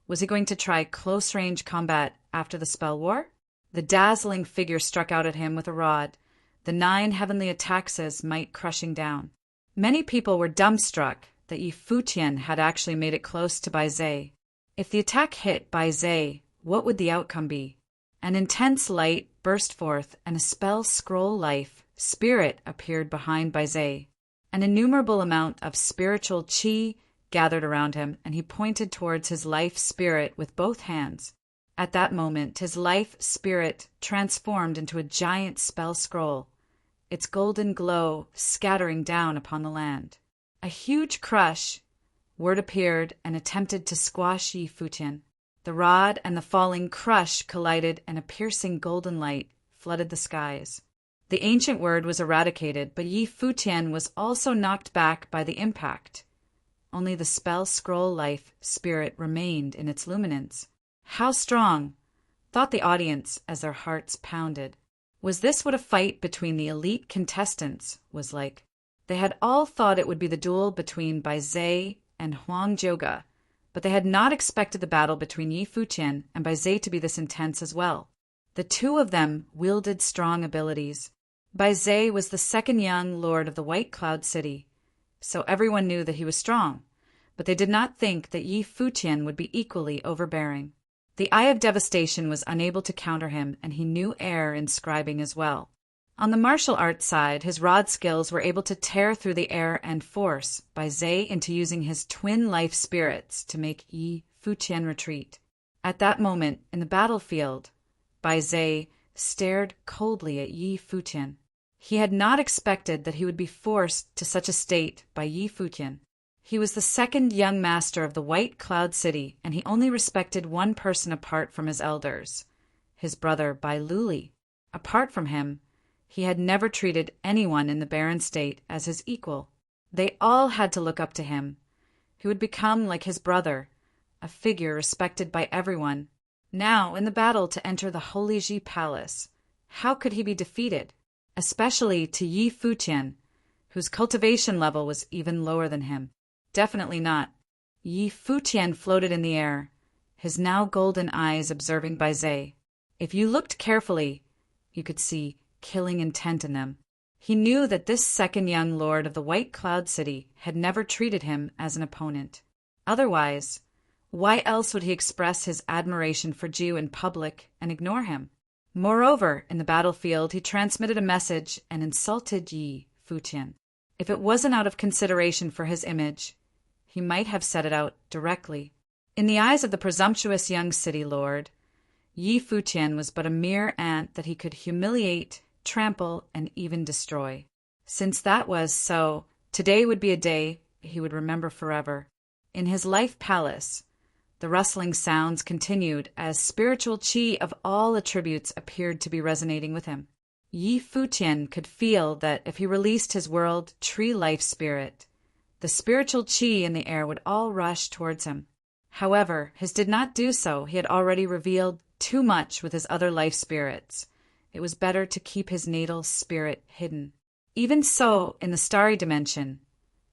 Was he going to try close-range combat after the spell war? The dazzling figure struck out at him with a rod, the 9 heavenly ataxes might crushing down. Many people were dumbstruck that Yi Futian had actually made it close to Bai Zai. If the attack hit Bai Zai, what would the outcome be? An intense light burst forth, and a spell scroll life spirit appeared behind Bai Zai. An innumerable amount of spiritual qi gathered around him, and he pointed towards his life spirit with both hands. At that moment, his life spirit transformed into a giant spell scroll, its golden glow scattering down upon the land. A huge word appeared and attempted to squash Yi Futian. The rod and the falling crush collided, and a piercing golden light flooded the skies. The ancient word was eradicated, but Yi Futian was also knocked back by the impact. Only the spell scroll life spirit remained in its luminance. How strong, thought the audience as their hearts pounded. Was this what a fight between the elite contestants was like? They had all thought it would be the duel between Bai Zai and Huang Zhouge, but they had not expected the battle between Yi Futian and Bai Zai to be this intense as well. The two of them wielded strong abilities. Bai Zai was the second young lord of the White Cloud City, so everyone knew that he was strong, but they did not think that Yi Futian would be equally overbearing. The Eye of Devastation was unable to counter him, and he knew air inscribing as well. On the martial arts side, his rod skills were able to tear through the air and force Bai Zai into using his twin life spirits to make Yi Futian retreat. At that moment, in the battlefield, Bai Zai stared coldly at Yi Futian. He had not expected that he would be forced to such a state by Yi Futian. He was the second young master of the White Cloud City, and he only respected one person apart from his elders, his brother Bai Luli. Apart from him, he had never treated anyone in the barren state as his equal. They all had to look up to him. He would become like his brother, a figure respected by everyone. Now, in the battle to enter the Holy Ji Palace, how could he be defeated? Especially to Yi Futian, whose cultivation level was even lower than him. Definitely not. Yi Futian floated in the air, his now golden eyes observing Bai Zai. If you looked carefully, you could see killing intent in them. He knew that this second young lord of the White Cloud City had never treated him as an opponent. Otherwise, why else would he express his admiration for Jiu in public and ignore him? Moreover, in the battlefield, he transmitted a message and insulted Yi Futian. If it wasn't out of consideration for his image, he might have said it out directly. In the eyes of the presumptuous young city lord, Yi Futian was but a mere ant that he could humiliate, trample, and even destroy. Since that was so, today would be a day he would remember forever. In his life palace, the rustling sounds continued as spiritual qi of all attributes appeared to be resonating with him. Yi Futian could feel that if he released his world tree life spirit, the spiritual qi in the air would all rush towards him. However, his did not do so. He had already revealed too much with his other life spirits. It was better to keep his natal spirit hidden. Even so, in the starry dimension,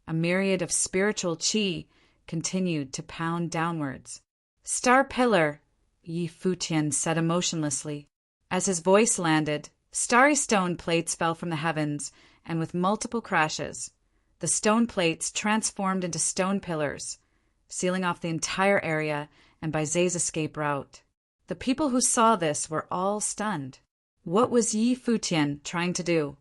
a myriad of spiritual qi continued to pound downwards. "Star pillar," Yi Futian said emotionlessly. As his voice landed, starry stone plates fell from the heavens, and with multiple crashes, the stone plates transformed into stone pillars, sealing off the entire area and Baize's escape route. The people who saw this were all stunned. What was Yi Futian trying to do?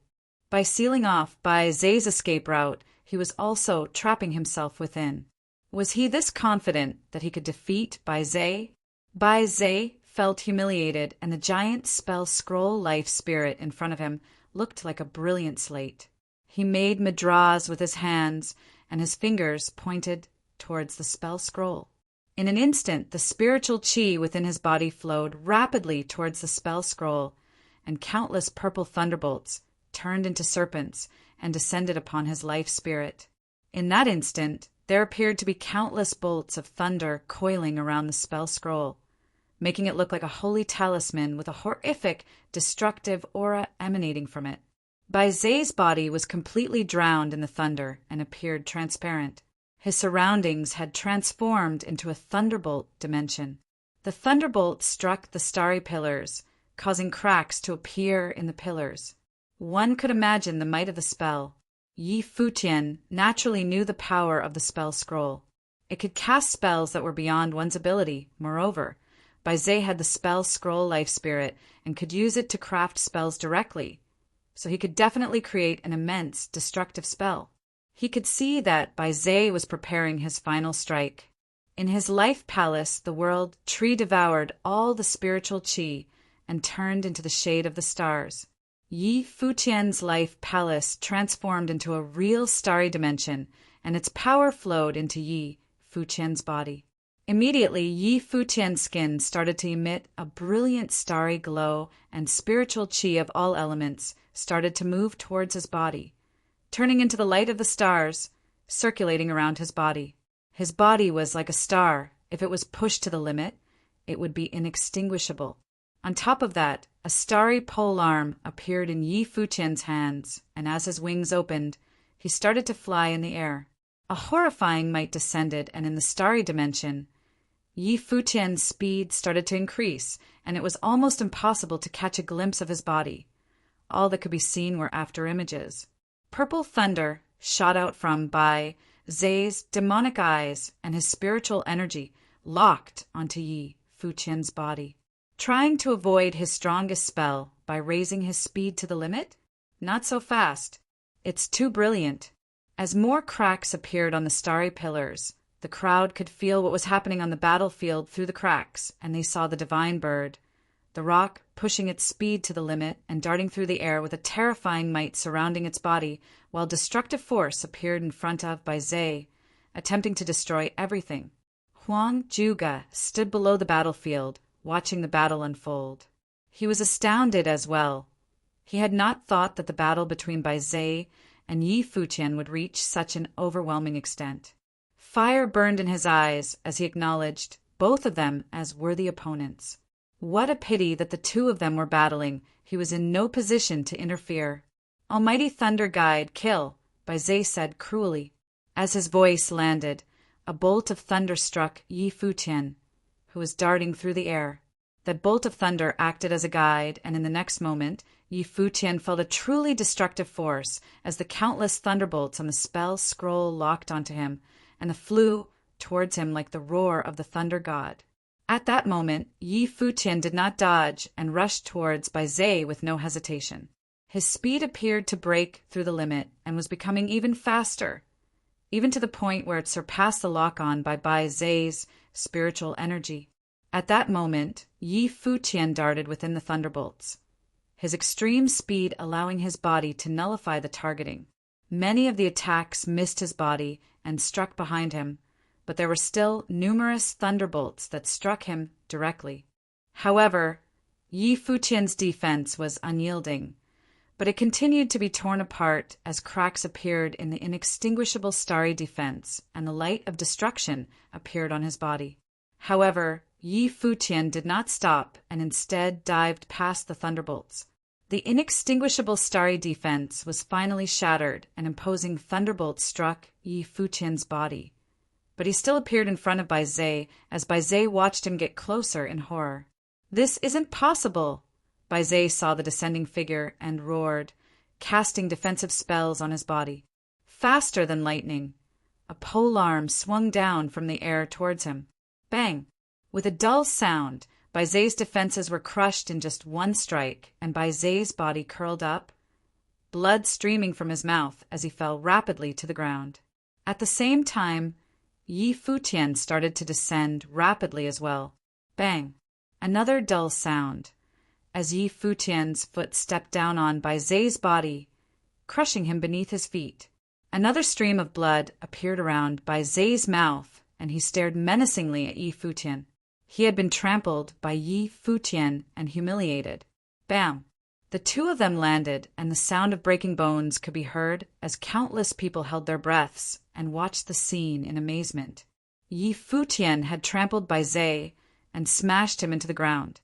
By sealing off Baize's escape route, he was also trapping himself within. Was he this confident that he could defeat Baize? Baize felt humiliated, and the giant spell scroll life spirit in front of him looked like a brilliant slate. He made madras with his hands, and his fingers pointed towards the spell scroll. In an instant, the spiritual qi within his body flowed rapidly towards the spell scroll, and countless purple thunderbolts turned into serpents and descended upon his life spirit. In that instant, there appeared to be countless bolts of thunder coiling around the spell scroll, making it look like a holy talisman with a horrific, destructive aura emanating from it. Baize's body was completely drowned in the thunder and appeared transparent. His surroundings had transformed into a thunderbolt dimension. The thunderbolt struck the starry pillars, causing cracks to appear in the pillars. One could imagine the might of the spell. Yi Futian naturally knew the power of the spell scroll. It could cast spells that were beyond one's ability. Moreover, Baize had the spell scroll life spirit and could use it to craft spells directly, so he could definitely create an immense destructive spell. He could see that Baize was preparing his final strike. In his life palace, the world tree devoured all the spiritual qi and turned into the shade of the stars. Yi Futian's life palace transformed into a real starry dimension, and its power flowed into Yi Futian's body. Immediately, Yi Futian's skin started to emit a brilliant starry glow, and spiritual qi of all elements started to move towards his body, turning into the light of the stars, circulating around his body. His body was like a star. If it was pushed to the limit, it would be inextinguishable. On top of that, a starry pole arm appeared in Yi Futian's hands, and as his wings opened, he started to fly in the air. A horrifying might descended, and in the starry dimension, Yi Futian's speed started to increase, and it was almost impossible to catch a glimpse of his body. All that could be seen were after images. Purple thunder shot out from Baize's demonic eyes, and his spiritual energy locked onto Yi Futian's body. Trying to avoid his strongest spell by raising his speed to the limit? Not so fast. It's too brilliant. As more cracks appeared on the starry pillars, the crowd could feel what was happening on the battlefield through the cracks, and they saw the divine bird, the rock pushing its speed to the limit and darting through the air with a terrifying might surrounding its body, while destructive force appeared in front of Baize, attempting to destroy everything. Huang Juga stood below the battlefield, watching the battle unfold. He was astounded as well. He had not thought that the battle between Baize and Yi Futian would reach such an overwhelming extent. Fire burned in his eyes as he acknowledged both of them as worthy opponents. What a pity that the two of them were battling. He was in no position to interfere. "Almighty Thunder Guide, kill," Baize said cruelly. As his voice landed, a bolt of thunder struck Yi Futian, who was darting through the air. That bolt of thunder acted as a guide, and in the next moment, Yi Futian felt a truly destructive force as the countless thunderbolts on the spell scroll locked onto him, and flew towards him like the roar of the thunder god. At that moment, Yi Futian did not dodge and rushed towards Bai Zai with no hesitation. His speed appeared to break through the limit and was becoming even faster, even to the point where it surpassed the lock-on by Bai Zai's spiritual energy. At that moment, Yi Futian darted within the thunderbolts, his extreme speed allowing his body to nullify the targeting. Many of the attacks missed his body and struck behind him, but there were still numerous thunderbolts that struck him directly. However, Yi Futian's defense was unyielding, but it continued to be torn apart as cracks appeared in the inextinguishable starry defense and the light of destruction appeared on his body. However, Yi Futian did not stop and instead dived past the thunderbolts. The inextinguishable starry defense was finally shattered and imposing thunderbolts struck Yi Futian's body. But he still appeared in front of Bai Zai as Bai Zai watched him get closer in horror. "This isn't possible!" Bai Zai saw the descending figure and roared, casting defensive spells on his body. Faster than lightning, a polearm swung down from the air towards him. Bang! With a dull sound, Bai Zai's defenses were crushed in just one strike, and Bai Zai's body curled up, blood streaming from his mouth as he fell rapidly to the ground. At the same time, Yi Futian started to descend rapidly as well. Bang! Another dull sound, as Yi Futian's foot stepped down on Bai Zai's body, crushing him beneath his feet. Another stream of blood appeared around Bai Zai's mouth, and he stared menacingly at Yi Futian. He had been trampled by Yi Futian and humiliated. Bam! The two of them landed, and the sound of breaking bones could be heard as countless people held their breaths and watched the scene in amazement. Yi Futian had trampled Bai Zai and smashed him into the ground.